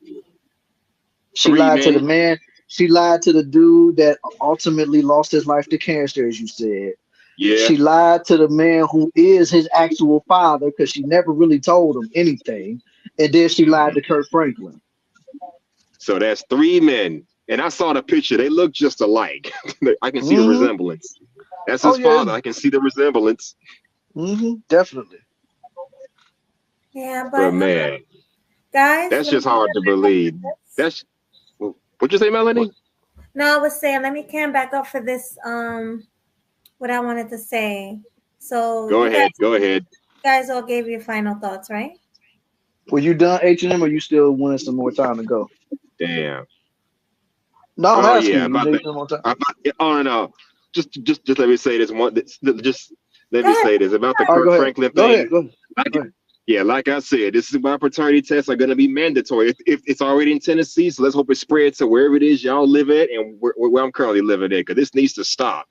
She lied to the man. She lied to the dude that ultimately lost his life to cancer, as you said. Yeah. She lied to the man who is his actual father because she never really told him anything. And then she lied to Kirk Franklin. So that's 3 men. And I saw the picture. They look just alike. I can see the Mhm. resemblance. That's Oh his yeah. father. I can see the resemblance. Definitely. Yeah, But but man, guys, that's let me just hard to get back up believe. for this. That's what'd you say, Melanie? No, I was saying, let me can back up for this. What I wanted to say. So Go you ahead. Go ahead. guys all gave your final thoughts, right? Were you done H&M, or you still wanted some more time to go? Damn. No, I'm Oh asking yeah, you. You about need that. some more time. Oh no. Just let me say this one. Just let Go me ahead. say this about the All right, Kirk go ahead. Franklin Go thing. ahead. Go ahead. Yeah, like I said, this is why paternity tests are going to be mandatory. If it's already in Tennessee, so let's hope it spreads to wherever it is y'all live at and where I'm currently living at, because this needs to stop.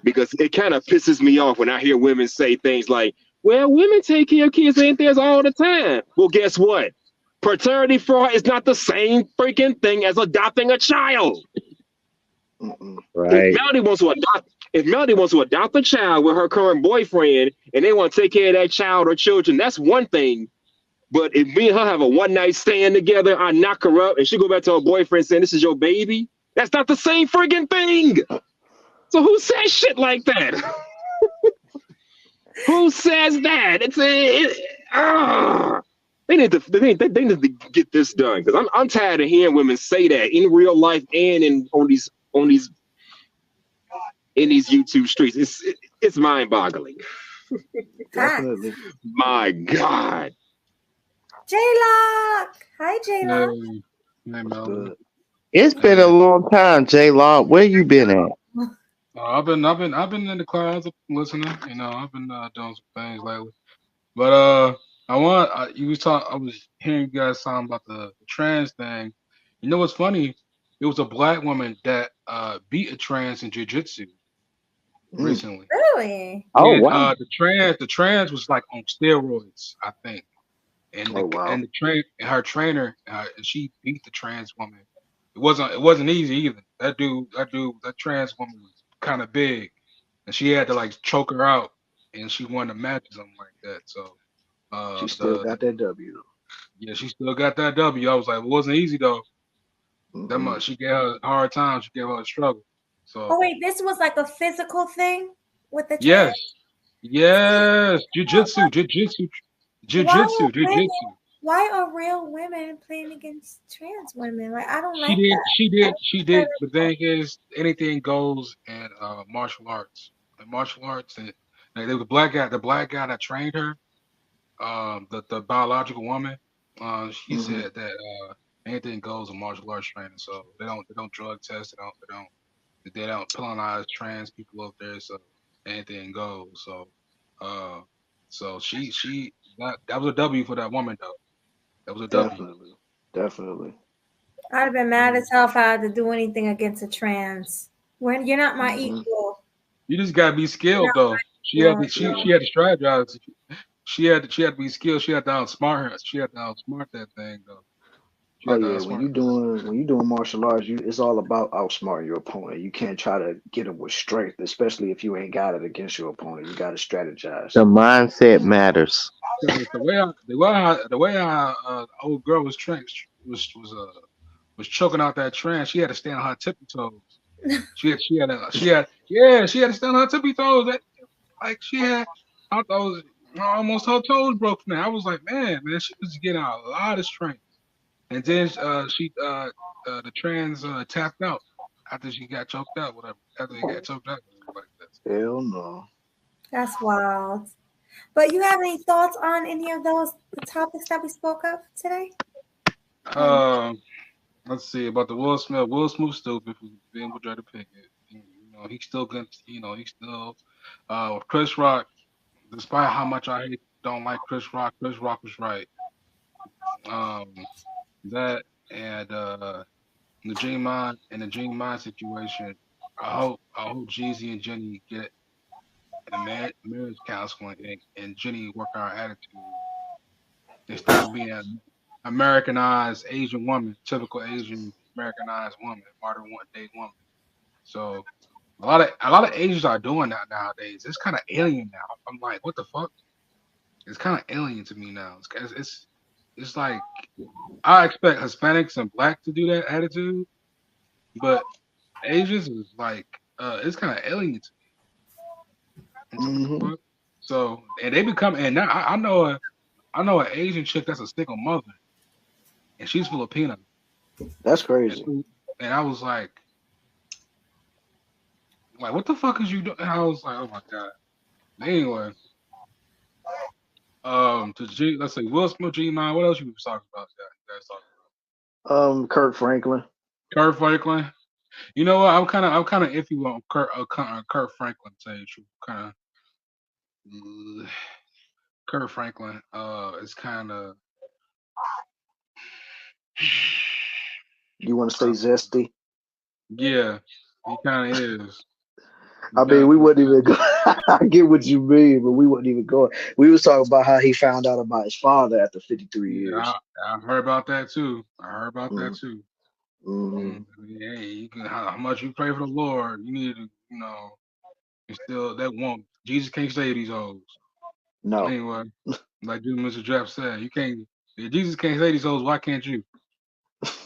Because it kind of pisses me off when I hear women say things like, well, women take care of kids and theirs all the time. Well, guess what? Paternity fraud is not the same freaking thing as adopting a child. Right. If Melody wants to adopt a child with her current boyfriend and they want to take care of that child or children, that's one thing. But if me and her have a one night stand together, I knock her up and she go back to her boyfriend saying, this is your baby. That's not the same friggin' thing. So who says shit like that? Who says that? They need to get this done, because I'm tired of hearing women say that in real life and on these in these YouTube streets. It's mind boggling. Definitely. My God. J-Lock. Hi, J-Lock. Hey, Melanie. It's been a long time, J Law. Where you been at? I've been in the clouds listening. You know, I've been doing some things lately. But I was hearing you guys talking about the trans thing. You know what's funny? It was a black woman that beat a trans in jiu-jitsu recently. Really? Oh, And wow. the trans was like on steroids, I think. And Oh wow. her trainer, she beat the trans woman. It wasn't easy either. That trans woman was kind of big, and she had to like choke her out, and she won the match or something like that. So She still got that W. yeah, she still got that W. I was like, it wasn't easy though. That Mm-mm. much she gave her a hard time. She gave her a struggle. Oh So wait, this was like a physical thing with the yes, trans. yes, What, jujitsu, what, jujitsu, why are jujitsu, women? jujitsu. Why are real women playing against trans women? Like, I don't She like did, that. she I did, don't she like did. The thing is, anything goes in martial arts. In martial arts, and like, there was the black guy that trained her, the biological woman. She Mm-hmm. said that anything goes in martial arts training. So they don't drug test. They don't penalize trans people up there. So anything goes. So uh, so that was a W for that woman though. That was a W. Definitely. Definitely. I'd have been mad as hell if I had to do anything against a trans. When you're not my Mm-hmm. equal. You just gotta be You're skilled not though. She had my to equal. she had to strategize. She had to be skilled. She had to outsmart her. She had to outsmart that thing though. She Oh had to yeah, outsmart when you doing martial arts, it's all about outsmarting your opponent. You can't try to get them with strength, especially if you ain't got it against your opponent. You got to strategize. The mindset matters. her. The way old girl was trained was choking out that trance. She had to stand on her tippy toes. She had to stand on her tippy toes. Like she had, I thought it was almost her toes broke from there. I was like, man, she was getting out a lot of strength. And then the trans tapped out after she got choked out, whatever. After he got choked out, like that. Hell no. That's wild. But you have any thoughts on any of those topics that we spoke of today? Let's see about the Will Smith. Will Smith stupid for being with Jada Pinkett. He's still good. He's still with Chris Rock. Despite how much don't like Chris Rock was right. Um, that and the Gene Mind situation. I hope Jeezy and Jenny get in a marriage counseling and Jenny work on her attitude and stop being an Americanized Asian woman, typical Asian Americanized woman, modern one day woman. So a lot of Asians are doing that nowadays. It's kind of alien now. I'm like, what the fuck? It's kind of alien to me now. It's like I expect Hispanics and black to do that attitude, But Asians is like it's kind of alien to me. So what the Mm-hmm. fuck? So and they become and now I know an Asian chick that's a single mother and she's Filipino. That's And, crazy. and I was like, what the fuck is you doing? And I was like, oh my god. Anyway, to G, let's say Will Smith, G9. What else you was talking about? You guys talking Kirk Franklin. Kirk Franklin. You know what? I'm kind of iffy on Kirk Franklin. To tell you the truth, kind of Kirk Franklin. It's kind of You want to say zesty? yeah. He kind of is. He I mean, kinda, we wouldn't even go. I get what you mean, but we wouldn't even go. We was talking about how he found out about his father after 53 yeah, years. I heard about that too. I heard about that Mm, too. hmm Yeah, you can, how much you pray for the Lord, you need to, and still that won't. Jesus can't save these hoes. No, Anyway, like Mr. Jeff said, you can't. If Jesus can't save these hoes, why can't you?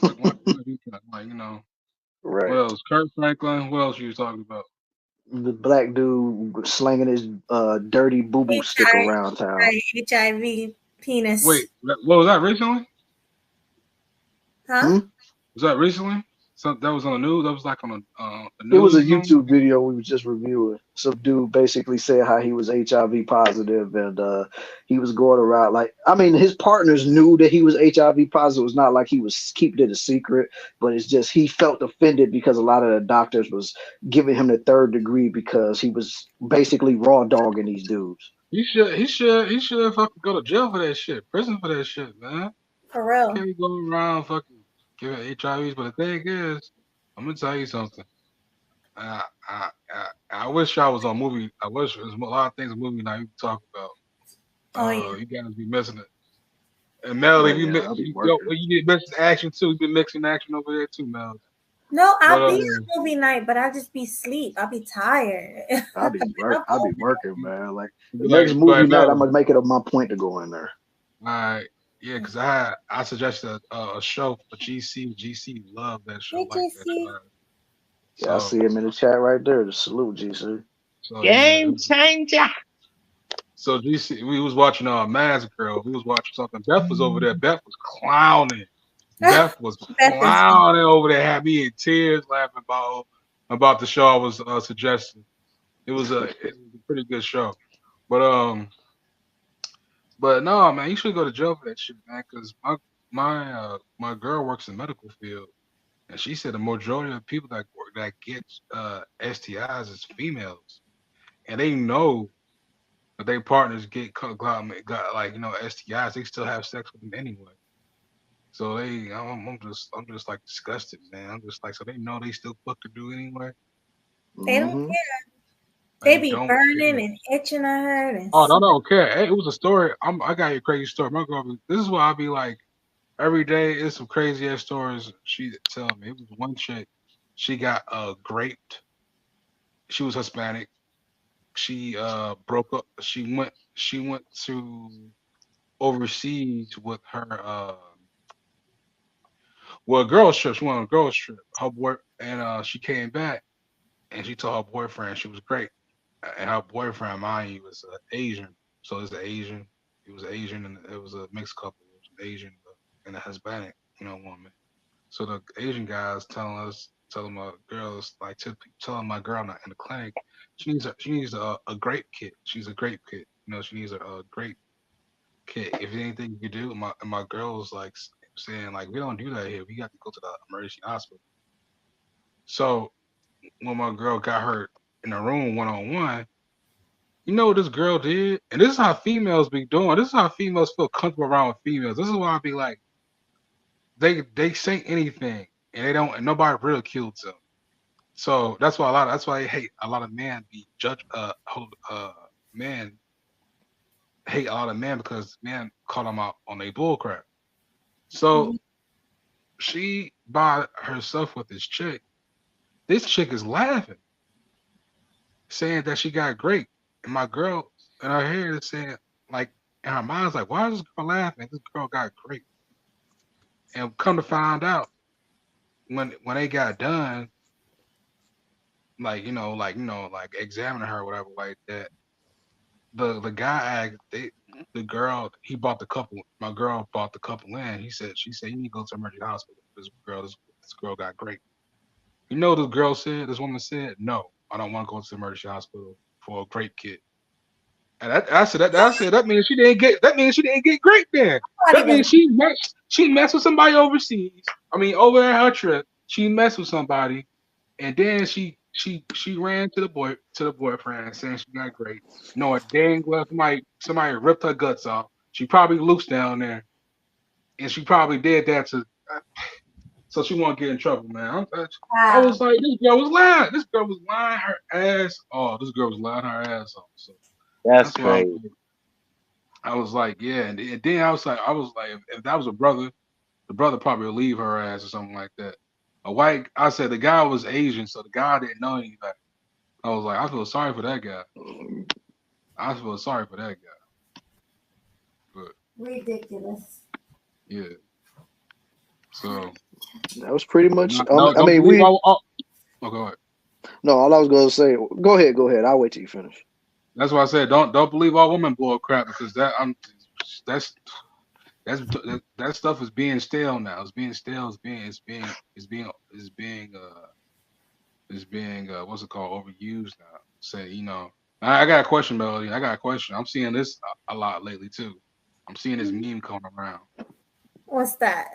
Why you can't? Like what right. else? Kirk Franklin. What else you was talking about? The black dude slinging his dirty boo boo stick around town. HIV penis. Wait, what was that recently? Huh? Hmm? Was that recently? So that was on the news. That was like on the It was a news or something. YouTube video we were just reviewing. Some dude basically said how he was HIV positive and he was going around like I mean his partners knew that he was HIV positive. It was not like he was keeping it a secret, but it's just he felt offended because a lot of the doctors was giving him the third degree because he was basically raw dogging these dudes. He should fucking go to jail for that shit, prison for that shit, man. For real. Can't go around fucking giving HIVs. But the thing is, I'm gonna tell you something. I wish I was on movie. I wish there's a lot of things in movie now you can talk about. Oh yeah. You guys be missing it. And Melody, Oh yeah, I'll be working. you get mixing action too. You been mixing action over there too, Melody. No, But I'll be on movie night, but I just be sleep. I'll be tired. I'll be working, man. Like you the be next like movie night, I'm Melody. gonna make it a my point to go in there. All right. Yeah, because I suggested a show for GC. GC love that show, like that BGC. show. Yeah, I So see him in the chat right there. The salute, GC. so yeah. Game changer. So GC, we was watching Mask Girl. We was watching something. Beth was over there. Beth was clowning. Beth was Beth is clowning over there, had me in tears laughing about the show I was suggesting. It was a pretty good show, but no, man, you should go to jail for that shit, man. Because my girl works in the medical field, and she said the majority of people that get STIs is females, and they know that their partners got like STIs. They still have sex with them anyway. So I'm just like disgusted, man. I'm just like, so they know they still fuck to do anyway. They don't Mm-hmm. care. They They be don't burning care. and itching. I heard. And Oh, no, don't care. Hey, it was a story. I got you a crazy story. My girl, this is why I be like, every day it's some crazy ass stories she tell me. It was one chick, she got graped. She was Hispanic. She broke up. She went to overseas with her well, a girls trip. She went on a girls trip. Her boy and she came back and she told her boyfriend she was great. And her boyfriend, mind you, was Asian. So it's an Asian. He was Asian, and it was a mixed couple. It was an Asian and a Hispanic, woman. So the Asian guys telling my girls, like, telling my girl not in the clinic, she needs a grape kit. She's a grape kit. She needs a grape kit. If anything you could do, my girl was like saying, like, we don't do that here. We got to go to the emergency hospital. So when my girl got her in the room 1-on-1, you know what this girl did? And this is how females be doing. This is how females feel comfortable around with females. This is why I be like, they say anything and they don't, and nobody ridicules them. So that's why I hate a lot of men be men hate a lot of men because men call them out on their bull crap. So she by herself with this chick. This chick is laughing, saying that she got great. And my girl in her head is saying, like, in her mind's like, why is this girl laughing? This girl got great. And come to find out, when they got done, like like examining her or whatever like that. The guy asked the girl, he bought the couple. My girl bought the couple in. She said you need to go to emergency hospital. This girl got great. You know, this woman said, no, I don't want to go to the emergency hospital for a grape kit. And I said that means she didn't get great then. That means she messed with somebody overseas. I mean, over there her trip, she messed with somebody, and then she ran to the boyfriend saying she got great. No, dang well somebody ripped her guts off. She probably loose down there, and she probably did that to so she won't get in trouble, man. I was like, this girl was lying. This girl was lying her ass off. This girl was lying her ass off. So That's why crazy. I was like, yeah. And then I was like, if that was a brother, the brother probably would leave her ass or something like that. I said the guy was Asian, so the guy didn't know anything. I was like, I feel sorry for that guy. But ridiculous. yeah. So that was pretty much. go ahead. No, all I was gonna say. Go ahead. I'll wait till you finish. That's why I said don't believe all women bull crap because that stuff is being stale now. It's being stale. It's being what's it called, overused now. Say I got a question, Melody. I got a question. I'm seeing this a lot lately too. I'm seeing this meme coming around. What's that?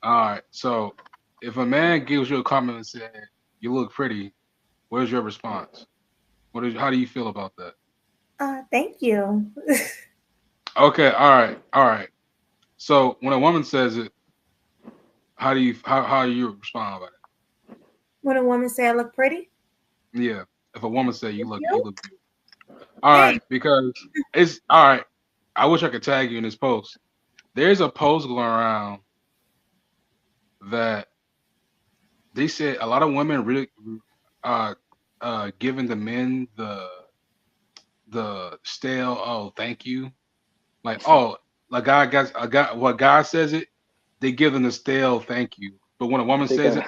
All right. So if a man gives you a comment and said you look pretty, what is your response? How do you feel about that? Thank you. Okay. All right. So when a woman says it, how do you respond about it? When a woman say I look pretty? Yeah. If a woman say you look beautiful. All right, because it's all right. I wish I could tag you in this post. There's a post going around that they said a lot of women really giving the men the stale thank you, like what guy says it, they give them the stale thank you. But when a woman says it,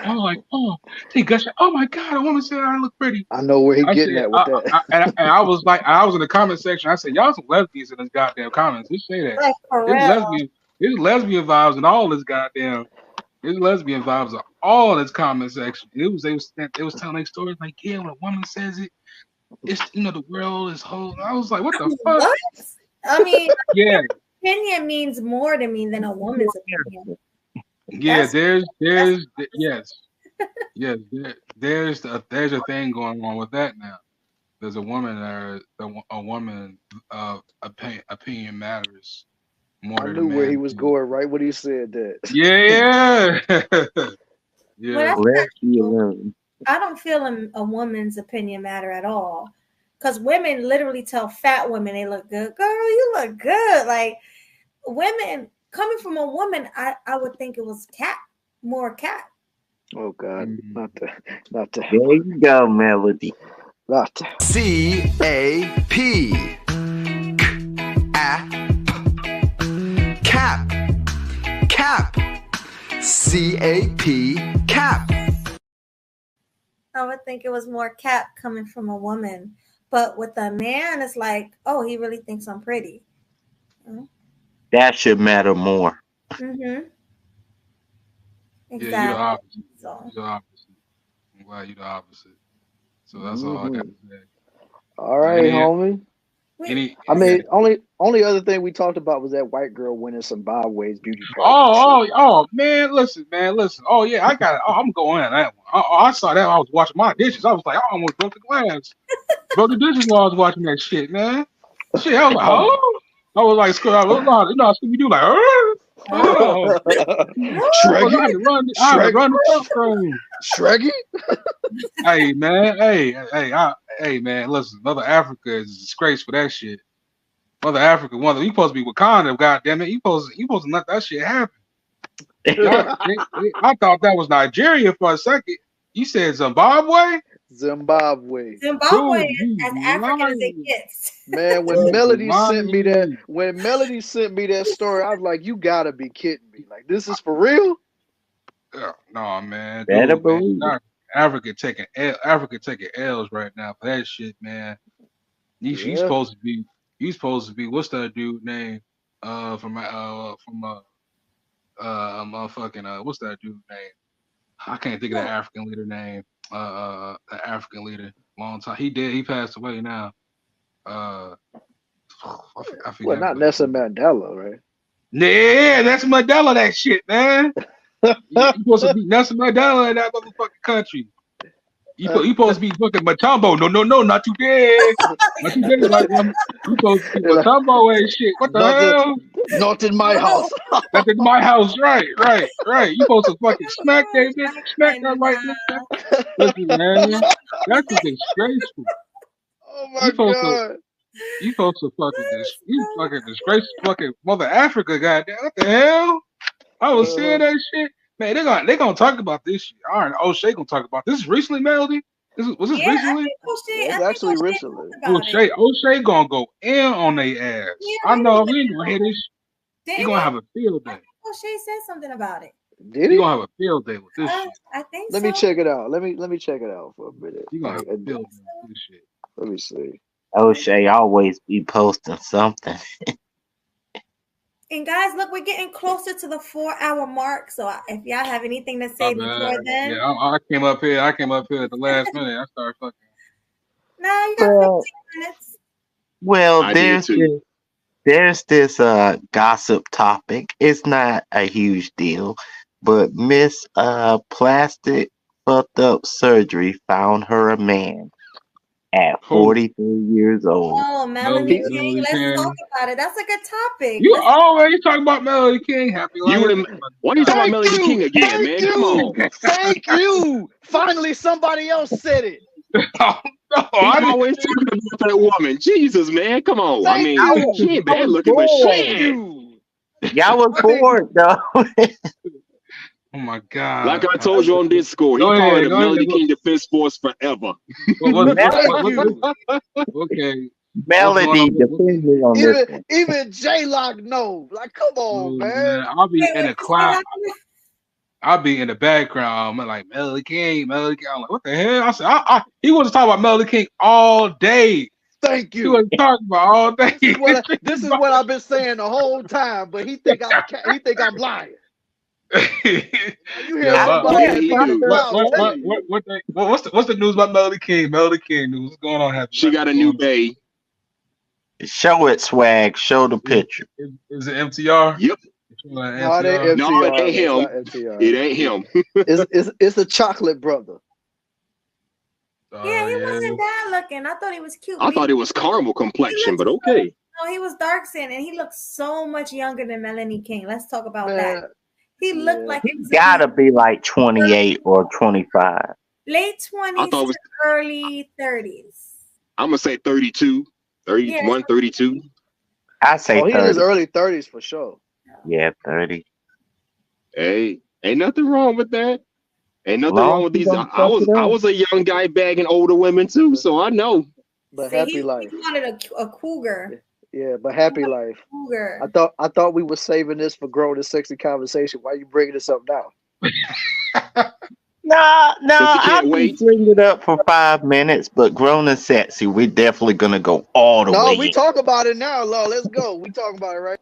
they gush, oh my God, a woman said I look pretty. I know where he getting at with that. And I was like, I was in the comment section. I said, y'all some lesbians in this goddamn comments. Just say that. Like, for real. There's lesbian vibes in all this goddamn. There's lesbian vibes in all this comment section. They was telling their stories like, yeah, when a woman says it, it's the world is whole. I was like, what the fuck? What? I mean, yeah. Opinion means more to me than a woman's opinion. Yeah, there's a thing going on with that now. There's a woman opinion matters more. I knew where he was going right when he said that. Yeah. I don't feel a woman's opinion matter at all. Because women literally tell fat women they look good. Girl, you look good. Like women coming from a woman, I would think it was more cat. Oh God, not that. There you go, Melody. Not that. Cap. Cap. I would think it was more cap coming from a woman. But with a man, it's like, oh, he really thinks I'm pretty. That should matter more. Mm-hmm. Exactly. Yeah, you're the opposite. You're the opposite. I'm glad you're the opposite. So that's all I got to say. All right, homie. Only other thing we talked about was that white girl winning Zimbabwe's beauty pageant. Oh, man, listen. Oh, yeah, I got it. Oh, I'm going on that one. I saw that. I was washing my dishes. I was like, I almost broke the glass. Broke the dishes while I was watching that shit, man. Shit, I was like, oh. I was like, I see you like, Shreggy? Hey, man, listen, Mother Africa is a disgrace for that shit. Mother Africa, you supposed to be Wakanda, goddammit. You supposed to let that shit happen. I thought that was Nigeria for a second. You said Zimbabwe? Zimbabwe is as African as it gets. Man, when Melody sent me that story, I was like, you gotta be kidding me. Like, this is for real? No, man, Better dude, man. believe it. Africa taking L's right now for that shit, man. You Yeah. supposed to be what's that dude name? From motherfucking what's that dude name? I can't think of the African leader name. The African leader, long time. He passed away now. I Well, forget. not Nelson Mandela, right? Yeah, that's Mandela. That shit, man. You supposed to be Nelson Mandela in that motherfucking country. You supposed to be fucking Matumbo. No, not too big. Not too big. Like you supposed to be Matumbo and shit. What the hell? Not in my house. That's in my house. Right. You supposed to fucking smack that bitch. Smack that right bitch. Listen, man. That's disgraceful. Oh my god. You supposed to fucking disgrace fucking Mother Africa, goddamn. What the hell? I was seeing that shit. Man, they gonna talk about this shit. All right, O'Shea gonna talk about this. Recently, Melody? Was this recently? It's actually recently. O'Shea gonna go in on their ass. Yeah, I know he ain't gonna hear this. He gonna have a field day. O'Shea said something about it. Did He he? gonna have a field day with this shit. I think Let so. me check it out. Let me check it out for a minute. He gonna have a field day with this shit. Let me see. O'Shea always be posting something. And guys, look, we're getting closer to the 4-hour mark. So if y'all have anything to say before then, Yeah, I came up here at the last minute. I started fucking. no, you got 15 minutes. Well, I did too. there's this gossip topic. It's not a huge deal, but Miss Plastic Fucked Up Surgery found her a man at 43 years old. Oh, Melanie King, let's King. talk about it. That's a good topic. You always talking about Melody King. Happy life. Why are you talking about Melody King again, man? Come on. Thank you. Finally, somebody else said it. I'm always talking about that woman. Jesus, man. Come on. I mean, she ain't bad looking, but shit. Y'all was bored, though. Oh my God! Like I told you on Discord, he part of the Melody King Defense Force forever. Okay. Melody, defend me on this. Even J-Lock knows. Like, come on, man. I'll be in the cloud. I'll be in the background. I'm like Melody King. I'm like, what the hell? I said, he was talking about Melody King all day. Thank you. He was talking about all day. This is what I've been saying the whole time, but he think I'm lying. You hear what's the news about Melody King? Melody King news. What's going on? She got a new bae. Show it, Swag. Show the picture. Is it MTR? Yep. No, it ain't MTR. No, it ain't him. It ain't him. It's a chocolate brother. Yeah, he wasn't bad looking. I thought he was cute. I thought it was caramel complexion, but okay. No, he was dark skinned and he looked so much younger than Melanie King. Let's talk about that. He looked like he was gotta be like 28 or 25. Late 20s to early 30s. I'm gonna say 32, 31, 32. I say 30. He in his early 30s for sure. Yeah, 30. Hey, ain't nothing wrong with that. Ain't nothing wrong with these. I was a young guy bagging older women too, so I know. But happy life. He wanted a cougar. Yeah, but happy life. Cougar. I thought we were saving this for grown and sexy conversation. Why are you bringing this up now? No, I'll bring it up for 5 minutes, but grown and sexy, we're definitely gonna go all the way. No, we talk about it now, Law. Let's go. We talk about it, right?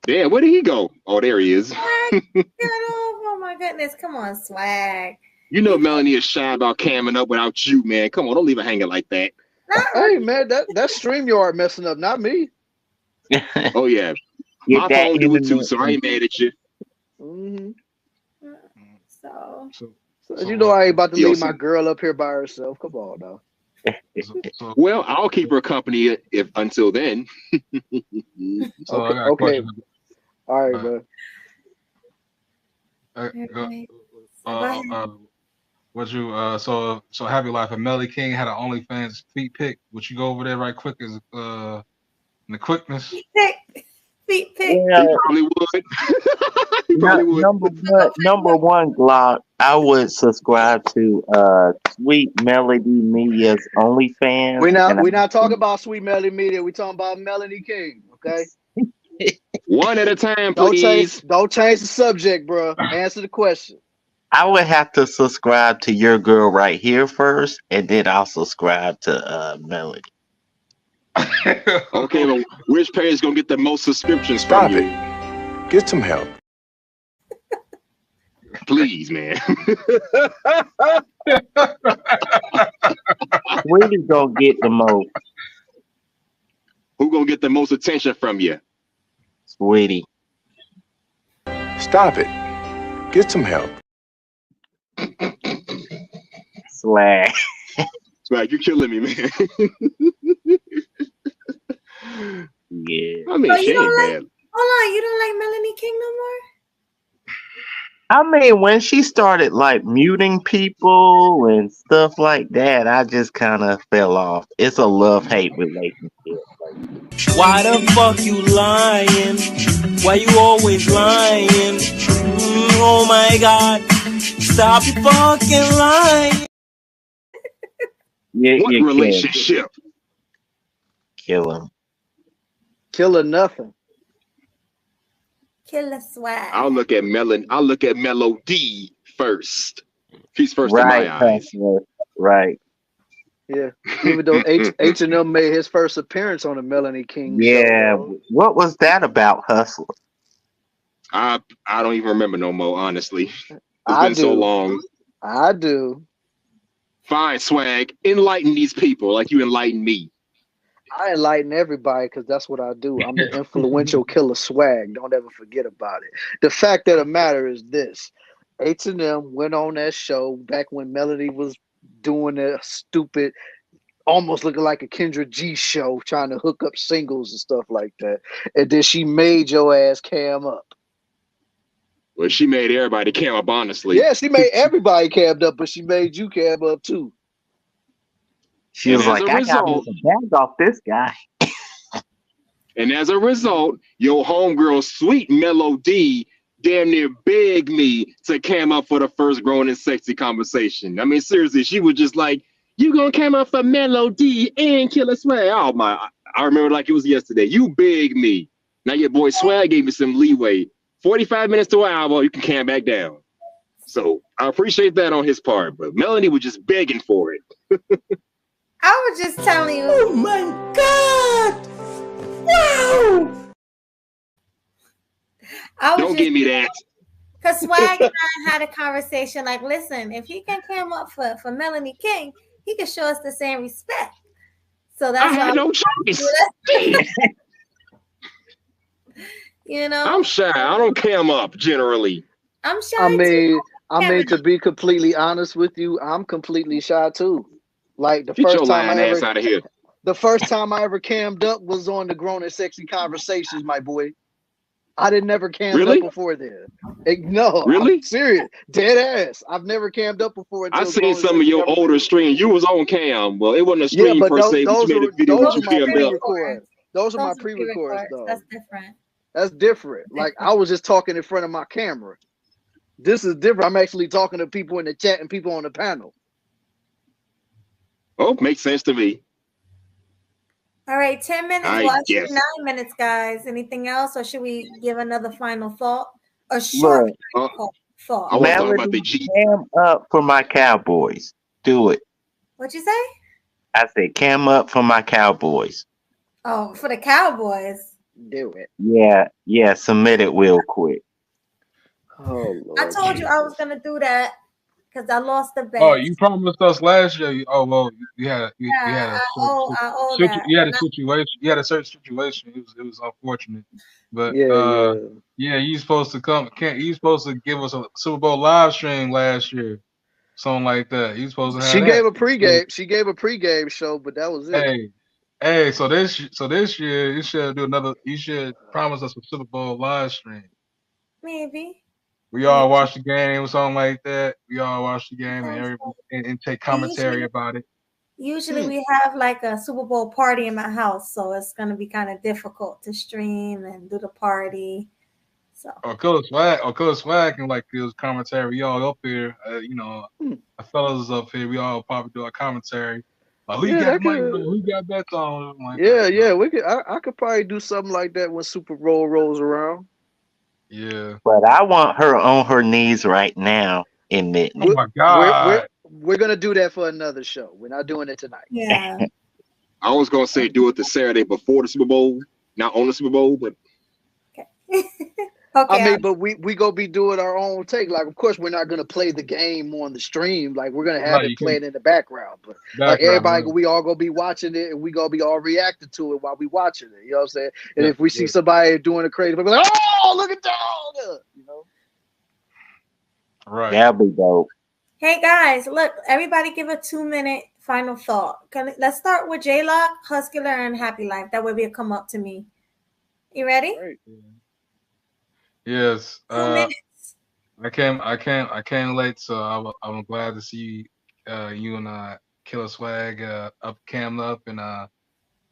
Damn, where did he go? Oh, there he is. Oh my goodness. Come on, Swag. You know Melanie is shy about camming up without you, man. Come on, don't leave her hanging like that. Hey, man, that's StreamYard messing up, not me. Oh, yeah. My phone do it too, so I ain't mad at you. Mm-hmm. So you know I ain't about to leave my girl up here by herself. Come on now. Well, I'll keep her company until then. Okay. All right, man. Would you so happy life? If Melody King had an OnlyFans feet pic, would you go over there right quick as in the quickness? Feet pic. Yeah. He probably would. Number one, Glock. I would subscribe to Sweet Melody Media's OnlyFans. We're not talking about Sweet Melody Media. We're talking about Melanie King. Okay. One at a time, Don't please. change the subject, bro. Answer the question. I would have to subscribe to your girl right here first, and then I'll subscribe to Melody. Okay, well, which page is gonna get the most subscriptions Stop from you? it. Get some help. Please, man. Sweetie gonna get the most. Who gonna get the most attention from you? Sweetie. Stop it. Get some help. Swag. Swag, you're killing me, man. Yeah. I mean, So she you don't ain't like? bad. Hold on, you don't like Melanie King no more? I mean, when she started like muting people and stuff like that, I just kind of fell off. It's a love-hate relationship. Why the fuck you lying? Why you always lying? Oh my God, stop your fucking lying. Yeah, What relationship? Kill him. Killer nothing. Killa Swag. I'll look at Melody first. She's first in Right, my eyes. right. Yeah. Even though H&M made his first appearance on the Melanie King show. Yeah. Bro. What was that about, Hustler? I don't even remember no more, honestly. It's I been so do. long. I do. Fine, Swag. Enlighten these people like you enlighten me. I enlighten everybody because that's what I do. I'm the influential Killa Swag. Don't ever forget about it. The fact of the matter is this. H&M went on that show back when Melody was doing a stupid, almost looking like a Kendra G show, trying to hook up singles and stuff like that. And then she made your ass cam up. Well, she made everybody cam up, honestly. Yeah, she made everybody cammed up, but she made you cam up too. She was like, I got me some bags off this guy. And as a result, your homegirl, Sweet Melody, damn near begged me to cam up for the first grown and sexy conversation. I mean, seriously, she was just like, you gonna cam up for Melody and Killa Swag? Oh my, I remember like it was yesterday. You begged me. Now your boy Swag gave me some leeway. 45 minutes to an hour, you can cam back down. So I appreciate that on his part, but Melanie was just begging for it. I was just telling you. Oh my God! Wow! Don't give me that. Because Swag and I had a conversation like, listen, if he can come up for Melanie King, he can show us the same respect. So that's I had no choice. You know, I'm shy. I don't cam up generally. I'm shy. I mean, to be completely honest with you, I'm completely shy too. Like Get your lying ass out of here. The first time I ever cammed up was on the Grown and Sexy Conversations, my boy. I didn't never cammed up before then. No, really? I'm serious, dead ass. I've never cammed up before. I seen some of your older streams. You was on cam. Well, it wasn't a stream per se. But you made a video with you cammed up. Those are my pre-records, though. That's different. That's different. Like I was just talking in front of my camera. This is different. I'm actually talking to people in the chat and people on the panel. Oh, makes sense to me. All right, 10 minutes. Well, actually 9 minutes, guys. Anything else, or should we give another final thought? A short thought. I want to talk about the G. Cam up for my Cowboys. Do it. What'd you say? I said cam up for my Cowboys. Oh, for the Cowboys. Do it. Yeah. Submit it real quick. Oh, Lord. I told you I was gonna do that because I lost the bet. Oh, you promised us last year. Oh well, you had a situation. You had a certain situation. It was unfortunate, but you supposed to come. You supposed to give us a Super Bowl live stream last year, something like that. You supposed to have. She gave a pregame. She gave a pregame show, but that was it. Hey. So this year you should do another. You should promise us a Super Bowl live stream. Maybe. We all watch the game or something like that. We all watch the game and take commentary about it. Usually we have like a Super Bowl party in my house, so it's gonna be kind of difficult to stream and do the party. So Killa Swag can like do his commentary. We all up here, the fellas up here. We all probably do our commentary. Like, who you got money? Who you got bets on? Like Yeah. We could. I could probably do something like that when Super Bowl rolls around. Yeah. But I want her on her knees right now in Oh my God. We're gonna do that for another show. We're not doing it tonight. Yeah. I was gonna say do it the Saturday before the Super Bowl, not on the Super Bowl, but Okay. I mean, but we gonna be doing our own take. Like, of course, we're not gonna play the game on the stream. Like, we're gonna have it playing in the background. But like everybody, we all gonna be watching it, and we gonna be all reacting to it while we watching it. You know what I'm saying? And if we see somebody doing a crazy, we'll be like, "Oh, look at that!" You know? Right. That'll be dope. Hey guys, look! Everybody, give a 2-minute final thought. Let's start with J-Lock, Huscular, and Happy Life. That way, we'll come up to me. You ready? Right. Yes. 2 minutes. I came late, so I'm glad to see you and Killa Swag up cam up, and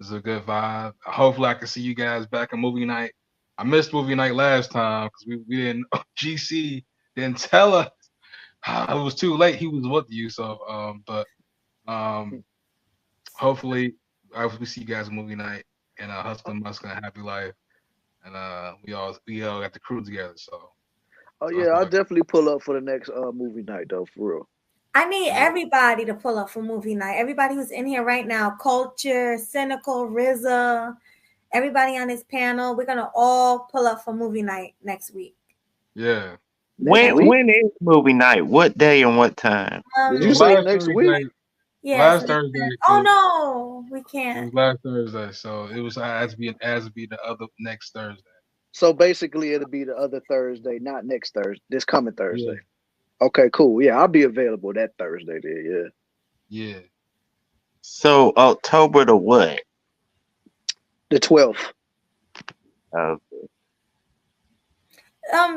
it's a good vibe. Hopefully, I can see you guys back on movie night. I missed movie night last time because we didn't. GC didn't tell us. It was too late. He was with you, so hopefully we see you guys movie night and Hustler Musk and Happy Life, and we all got the crew together. So. Oh yeah, I'll definitely pull up for the next movie night though, for real. I need everybody to pull up for movie night. Everybody who's in here right now, Culture, Cynical, RZA, everybody on this panel, we're gonna all pull up for movie night next week. Yeah. When is movie night? What day and what time? Did you say next week? Yeah. Last Thursday. Oh no, we can't. It was last Thursday, so it was as to be the other next Thursday. So basically, it'll be the other Thursday, not next Thursday. This coming Thursday. Yeah. Okay, cool. Yeah, I'll be available that Thursday. There. Yeah. Yeah. So October the what? The 12th. Okay.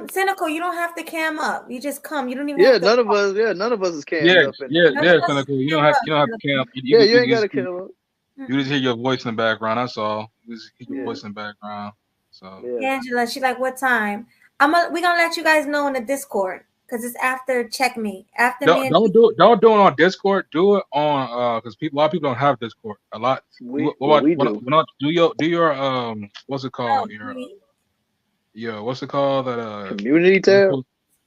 Cynical, you don't have to cam up. You just come. You don't even. Yeah, none of us. Yeah, none of us is cammed up. Cynical. You don't have to cam up. You ain't got to cam up. You just hear your voice in the background. That's all. You just hear your voice in the background. So Angela, she's like, "What time?" We're gonna let you guys know in the Discord because it's after Check Me. After don't do it on Discord. Do it on because a lot of people don't have Discord. A lot. We do your what's it called? What's it called? That community tab.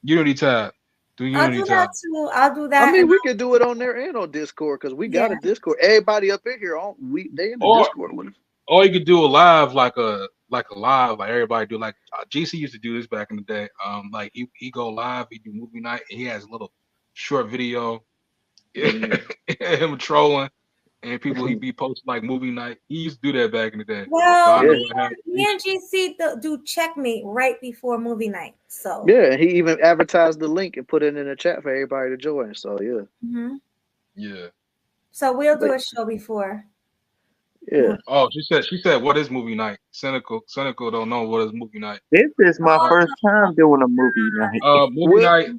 Unity tab. I'll do that too. I'll do that. I mean, we can do it on there and on Discord because we got a Discord. Everybody up in here they in the Discord with us. Or you could do a live like live, like everybody do. Like GC used to do this back in the day. Like he go live, he do movie night, and he has a little short video, him trolling, and people he be posting like movie night. He used to do that back in the day. Well, me and GC do Check Me right before movie night. So yeah, he even advertised the link and put it in the chat for everybody to join. So yeah. So we'll do a show before. Yeah. Oh, she said, what is movie night? Cynical don't know what is movie night. This is my first time doing a movie night.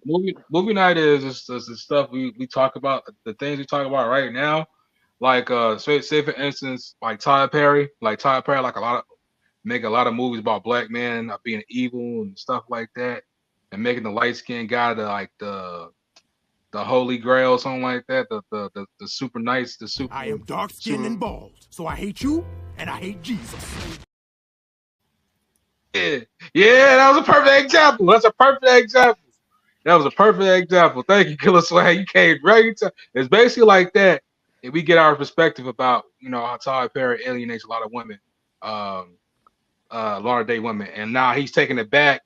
Movie night is the stuff we talk about, the things we talk about right now. Like say for instance, like Tyler Perry, make a lot of movies about black men being evil and stuff like that, and making the light skinned guy the Holy Grail, something like that. The super nice, the super. I am dark skinned and bald, so I hate you and I hate Jesus. Yeah, that was a perfect example. That was a perfect example. Thank you, Killa Swag. You came right to. It's basically like that, and we get our perspective about how Tyler Perry alienates a lot of women, modern day women, and now he's taking it back.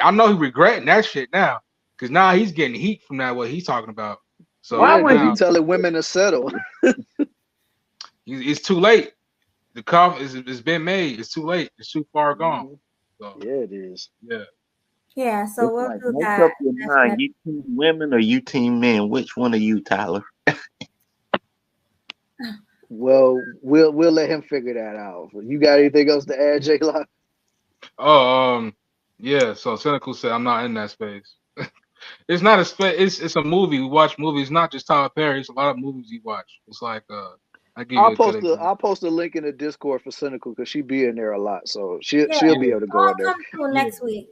I know he's regretting that shit now. Because now he's getting heat from that, what he's talking about. So why would you telling women to settle? It's too late. The call it's been made. It's too late. It's too far gone. So, yeah, it is. Yeah. Yeah, so we'll do make that. Up your mind. You team women or you team men? Which one are you, Tyler? Well, we'll let him figure that out. You got anything else to add, J-Lock? Oh, yeah. So Cynical said I'm not in that space. It's not a space. It's a movie. We watch movies. Not just Tyler Perry. It's a lot of movies you watch. It's like I'll post a link in the Discord for Cynical because she be in there a lot, so she'll be able to go in there. Next week,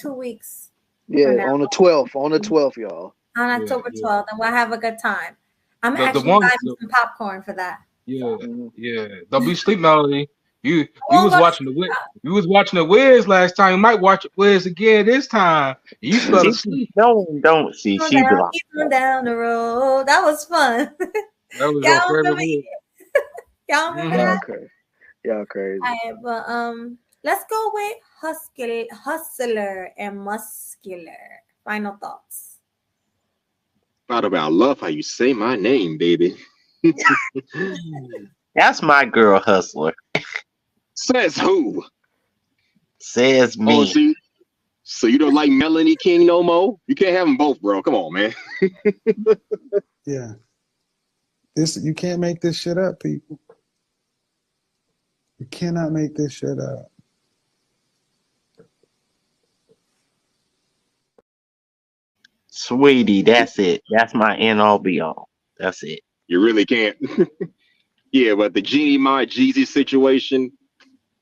2 weeks. Yeah, on the 12th. On the 12th, y'all. On October 12th, and we'll have a good time. I'm The actually one, buying me some popcorn for that. yeah, yeah. Don't be sleep, Melody. You Oh, was watching the Wiz. You was watching the Wiz last time. You might watch Wiz again this time. You fell She asleep. don't see. on She be down, like, keep on down the road. That was fun. That was your Y'all favorite remember? movie. Y'all remember Y'all that? crazy. Y'all crazy. All right, but let's go with hustler and muscular. Final thoughts. By the way, I love how you say my name, baby. that's my girl, Hustler. Says who? Says Oh, me. so you don't like Melanie King no more? You can't have them both, bro. Come on, man. Yeah. You can't make this shit up, people. You cannot make this shit up. Sweetie, that's it. That's my end all be all. That's it. You really can't. Yeah, but the Jeannie Mai Jeezy situation,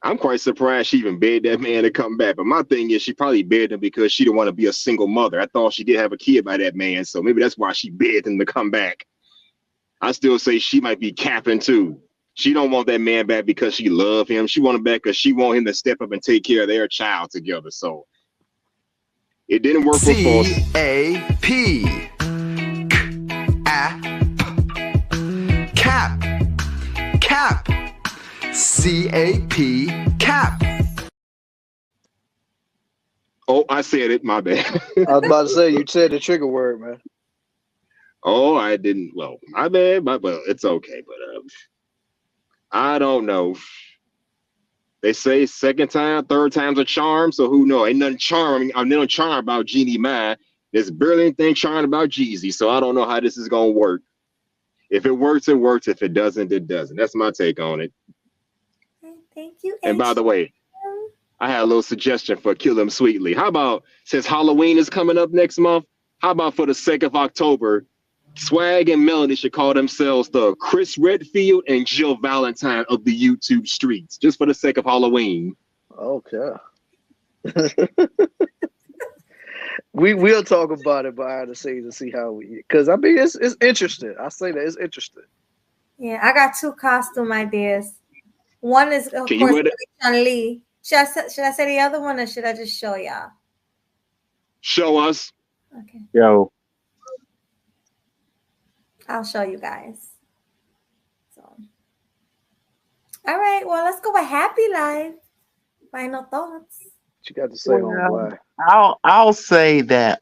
I'm quite surprised she even begged that man to come back. But my thing is, she probably begged him because she didn't want to be a single mother. I thought she did have a kid by that man, so maybe that's why she begged him to come back. I still say she might be capping too. She don't want that man back because she love him. She want him back because she want him to step up and take care of their child together. So it didn't work for folks. C-A-P. Cap. Cap. C-A-P. Cap. Oh, I said it. My bad. I was about to say you said the trigger word, man. Oh, I didn't. Well, my bad. Well, it's okay. But I don't know. They say second time, third time's a charm. So who knows? Ain't nothing charming. I'm no charm about Jeannie Mai. There's barely anything charming about Jeezy. So I don't know how this is gonna work. If it works, it works. If it doesn't, it doesn't. That's my take on it. Thank you. And by the way, I had a little suggestion for KillinEmSweetly. How about, since Halloween is coming up next month, how about for the sake of October, Swag and Melody should call themselves the Chris Redfield and Jill Valentine of the YouTube streets, just for the sake of Halloween. Okay. We'll talk about it behind the scenes and see how because I mean it's interesting. I say that it's interesting. Yeah, I got two costume ideas. One is of course Chun-Li. Should I say the other one or should I just show y'all? Show us. Okay. Yo. I'll show you guys. So, all right. Well, let's go with Happy Life. Final thoughts. What you got to say on why? I'll say that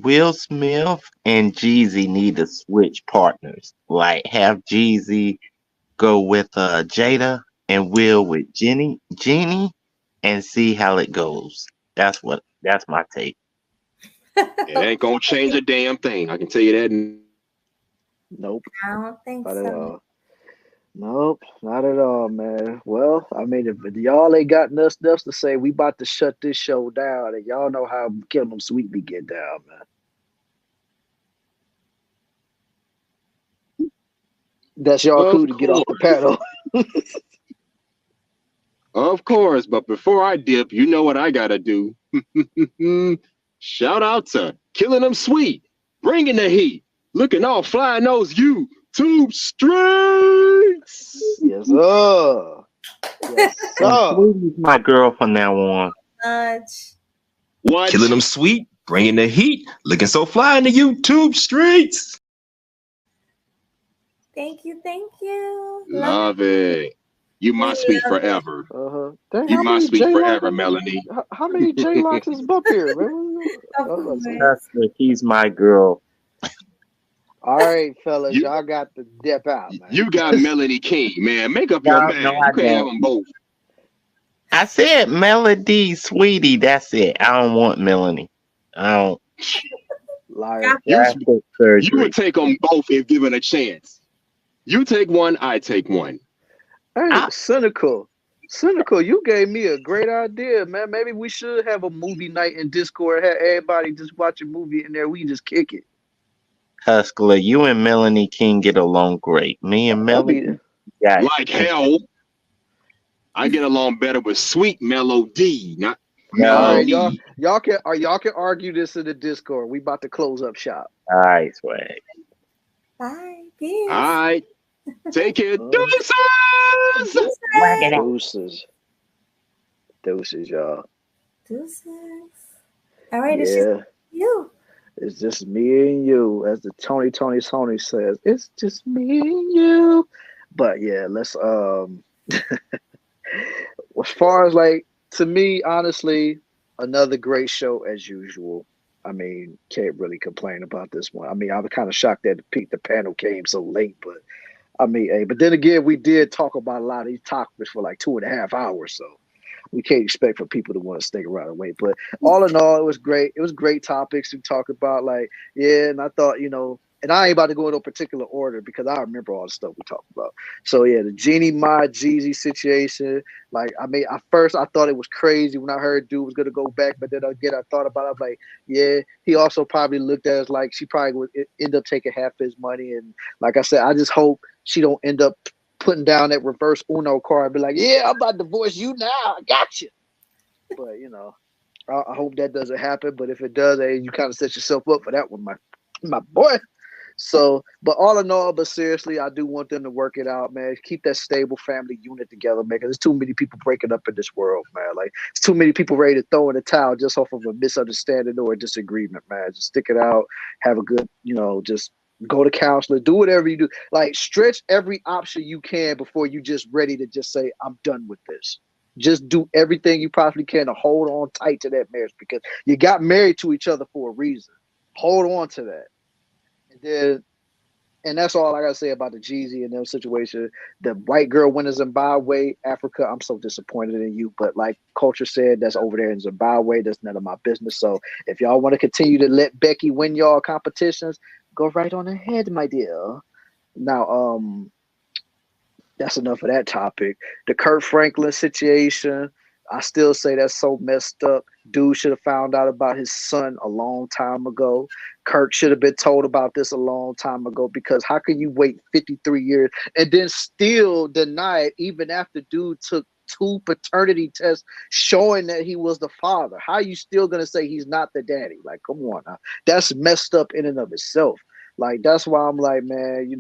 Will Smith and Jeezy need to switch partners. Like have Jeezy go with Jada and Will with Jeannie, and see how it goes. That's my take. It ain't gonna change a damn thing. I can tell you that. Nope. I don't think not so. At all. Nope, not at all, man. Well, I mean, if y'all ain't got nothing else to say, we about to shut this show down, and y'all know how KillinEmSweetly get down, man. That's y'all cool to get off the panel. Of course, but before I dip, you know what I gotta do. Shout out to KillinEmSweet, bringing the heat, looking all fly nose YouTube streets. Yes, sir. Yes, sir. My girl from now on. What? KillinEmSweet, bringing the heat, looking so fly in the YouTube streets. Thank you. Love it. You my sweet forever. Dang, You my sweet forever, Melanie. How many J-Locks is up here, man? He's my girl. All right, fellas, y'all got to dip out, man. You got Melanie King, man. Make up your mind. No, you can't have them both. I said Melody, sweetie. That's it. I don't want Melanie. I don't. Liar. You would take them both if given a chance. You take one, I take one. Hey, cynical, you gave me a great idea, man. Maybe we should have a movie night in Discord. Have everybody just watch a movie in there. We just kick it. Hustler, you and Melanie King get along great. Me and Melanie, like hell. I get along better with Sweet Melody, not Melody. All right, y'all can argue this in the Discord. We about to close up shop. All right, Swag. Bye. Peace. All right. Take care. Deuces. Deuces. Deuces, y'all. Deuces. All right, it's Yeah. just you. It's just me and you, as the Tony says. It's just me and you. But yeah, let's as far as like, to me, honestly, another great show as usual. I mean, can't really complain about this one. I mean, I was kind of shocked that the panel came so late, but I mean, hey, but then again, we did talk about a lot of these topics for like 2.5 hours, so we can't expect for people to want to stick around and wait. But all in all, it was great. It was great topics to talk about. Like, yeah, and I thought, and I ain't about to go in no particular order because I remember all the stuff we talked about. So yeah, the Jeannie Mod Jeezy situation. Like, I mean, at first I thought it was crazy when I heard dude was gonna go back, but then again I thought about it. I'm like, yeah, he also probably looked at it as like she probably would end up taking half his money. And like I said, I just hope she don't end up putting down that reverse Uno card and be like, yeah, I'm about to divorce you now. I got you. But I hope that doesn't happen. But if it does, hey, you kind of set yourself up for that one, my boy. So, but all in all, but seriously, I do want them to work it out, man. Keep that stable family unit together, man. Because there's too many people breaking up in this world, man. Like, it's too many people ready to throw in the towel just off of a misunderstanding or a disagreement, man. Just stick it out, have a good, just go to counselor, do whatever you do. Like, stretch every option you can before you just ready to just say, I'm done with this. Just do everything you possibly can to hold on tight to that marriage because you got married to each other for a reason. Hold on to that. And that's all I gotta say about the Jeezy and them situation. The white girl went to Zimbabwe, Africa. I'm so disappointed in you, but like Culture said, that's over there in Zimbabwe. That's none of my business. So if y'all want to continue to let Becky win y'all competitions, go right on ahead, my dear. Now, that's enough of that topic. The Kirk Franklin situation, I still say that's so messed up. Dude should have found out about his son a long time ago. Kirk should have been told about this a long time ago because how can you wait 53 years and then still deny it even after dude took 2 paternity tests showing that he was the father? How are you still going to say he's not the daddy? Like, come on now. That's messed up in and of itself. Like, that's why I'm like, man,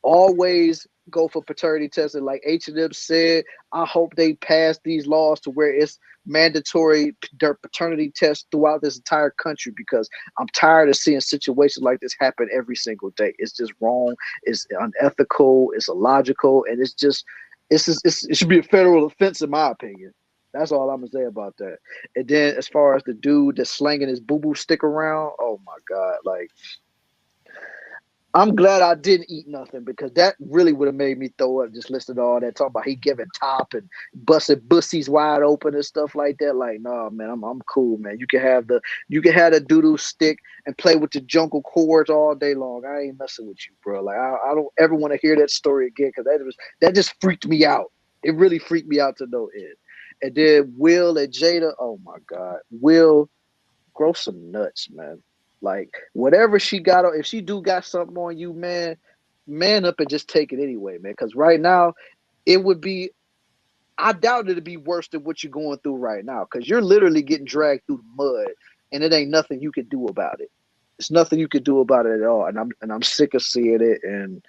always go for paternity testing. Like H&M said, I hope they pass these laws to where it's mandatory paternity tests throughout this entire country because I'm tired of seeing situations like this happen every single day. It's just wrong. It's unethical. It's illogical. And it should be a federal offense in my opinion. That's all I'm gonna say about that. And then as far as the dude that's slanging his boo-boo stick around, oh my God, like, I'm glad I didn't eat nothing because that really would have made me throw up. Just listening to all that talk about he giving top and busting bussies wide open and stuff like that. Like, nah, man, I'm cool, man. You can have the doodoo stick and play with the jungle chords all day long. I ain't messing with you, bro. Like, I don't ever want to hear that story again because that just freaked me out. It really freaked me out to no end. And then Will and Jada, oh my God, Will, grow some nuts, man. Like, whatever she got, if she got something on you, man up and just take it anyway, man. Because right now, I doubt it'd be worse than what you're going through right now. Because you're literally getting dragged through the mud, and it ain't nothing you can do about it. It's nothing you can do about it at all. And I'm sick of seeing it. And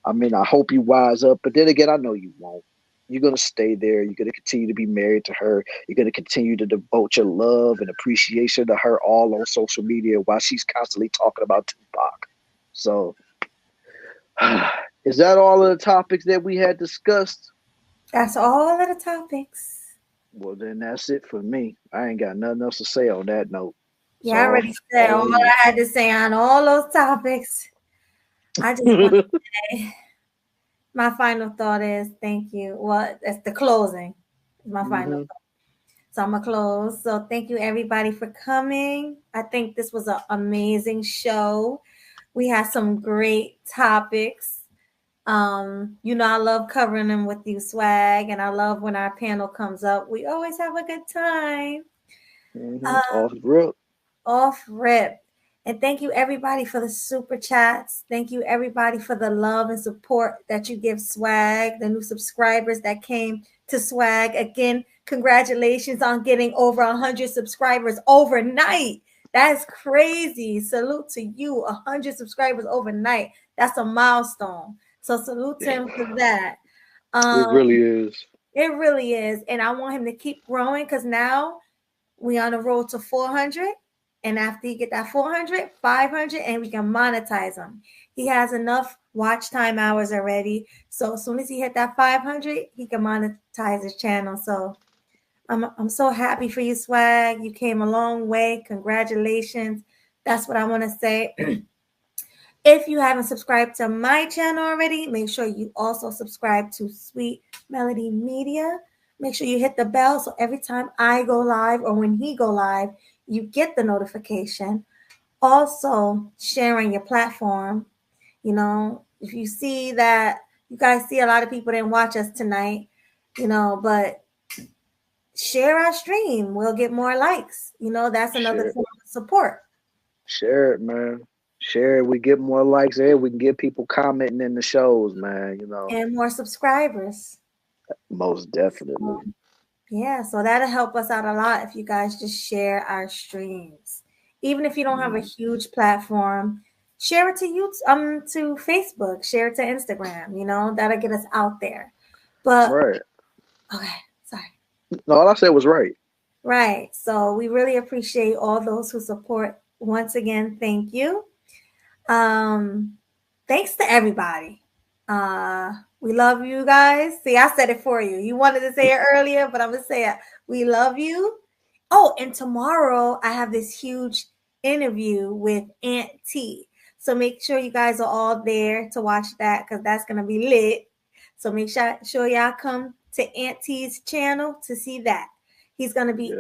I mean, I hope you wise up. But then again, I know you won't. You're going to stay there. You're going to continue to be married to her. You're going to continue to devote your love and appreciation to her all on social media while she's constantly talking about Tupac. So, is that all of the topics that we had discussed? That's all of the topics. Well, then that's it for me. I ain't got nothing else to say on that note. Yeah, I already said all I had to say on all those topics. I just want to say, my final thought is thank you. Well, that's the closing. My final thought. So I'm going to close. So thank you, everybody, for coming. I think this was an amazing show. We had some great topics. I love covering them with you, Swag, and I love when our panel comes up. We always have a good time. Off rip. And thank you, everybody, for the super chats. Thank you, everybody, for the love and support that you give Swag, the new subscribers that came to Swag. Again, congratulations on getting over 100 subscribers overnight. That's crazy. Salute to you. 100 subscribers overnight. That's a milestone. So salute to him for that. It really is. It really is. And I want him to keep growing because now we on the road to 400. And after you get that 400, 500, and we can monetize him. He has enough watch time hours already. So as soon as he hit that 500, he can monetize his channel. So I'm so happy for you, Swag. You came a long way. Congratulations. That's what I want to say. If you haven't subscribed to my channel already, make sure you also subscribe to Sweet Melody Media. Make sure you hit the bell so every time I go live or when he go live, you get the notification. Also, sharing your platform. You know, if you see that you guys see a lot of people didn't watch us tonight, you know, but share our stream. We'll get more likes. You know, that's another form of support. Share it, man. Share it. We get more likes there. We can get people commenting in the shows, man. You know, and more subscribers. Most definitely. Yeah, so that'll help us out a lot if you guys just share our streams. Even if you don't have a huge platform, share it to YouTube, to Facebook, share it to Instagram. You know, that'll get us out there. But right. Okay, sorry. No, all I said was right. Right. So we really appreciate all those who support. Once again, thank you. Thanks to everybody. We love you guys. See, I said it for you. You wanted to say it earlier, but I'm gonna say it. We love you. Oh, and tomorrow I have this huge interview with Aunt T. So make sure you guys are all there to watch that because that's gonna be lit. So make sure y'all come to Aunt T's channel to see that. He's gonna be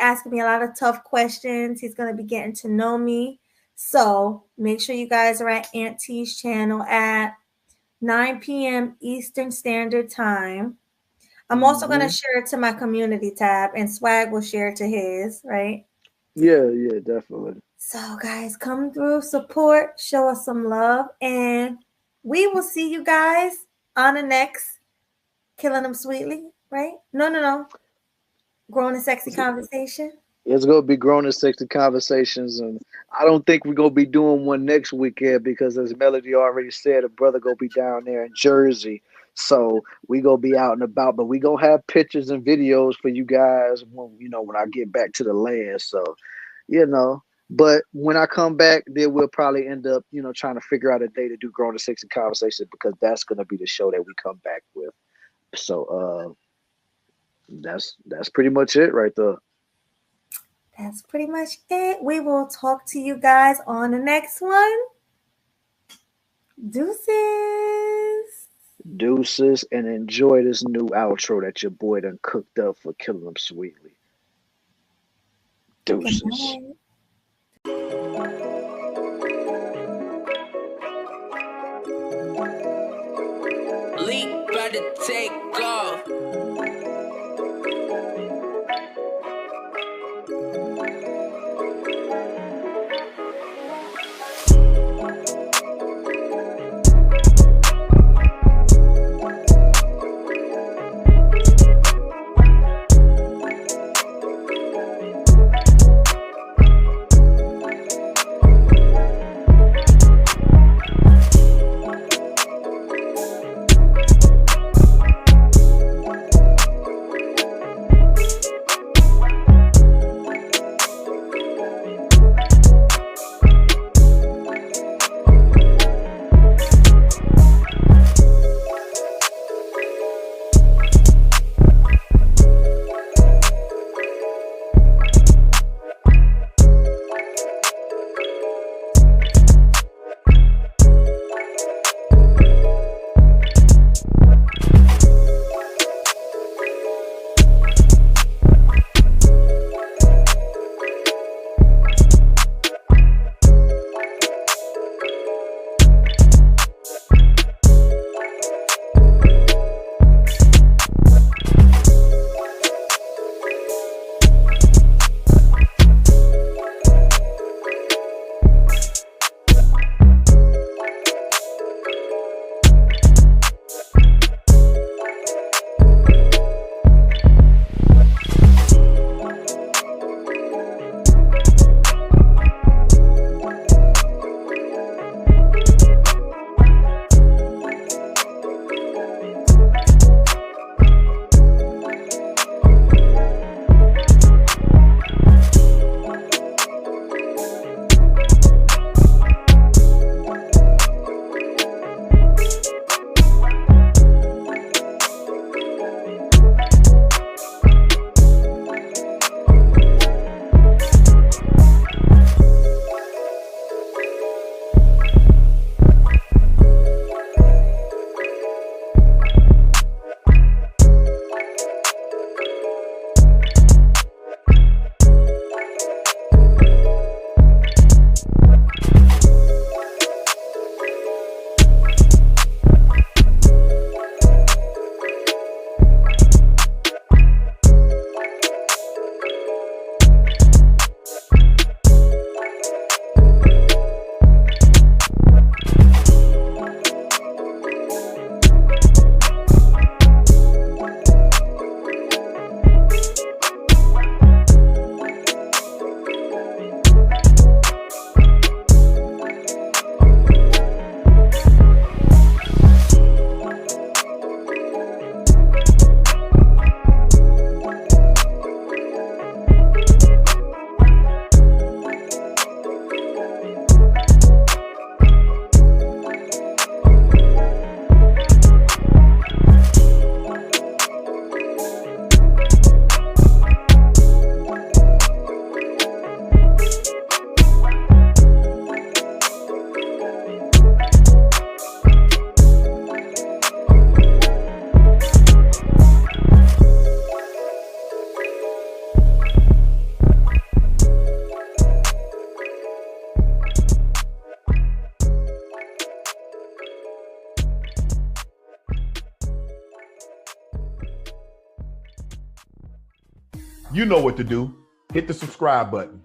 asking me a lot of tough questions. He's gonna be getting to know me. So make sure you guys are at Aunt T's channel at 9 p.m. Eastern Standard Time. I'm also going to share it to my community tab, and Swag will share it to his, right? Yeah, definitely. So, guys, come through, support, show us some love, and we will see you guys on the next Killing Them Sweetly, right? No. Grown and Sexy Conversation. It's going to be Grown and Sexy Conversations, and I don't think we're going to be doing one next weekend because, as Melody already said, a brother going to be down there in Jersey. So we going to be out and about, but we going to have pictures and videos for you guys when I get back to the land. So, but when I come back, then we'll probably end up, trying to figure out a day to do Grown and Sexy Conversations because that's going to be the show that we come back with. So that's pretty much it right there. That's pretty much it. We will talk to you guys on the next one. Deuces, and enjoy this new outro that your boy done cooked up for Killing Them Sweetly. Deuces. Leak about to take off. You know what to do. Hit the subscribe button.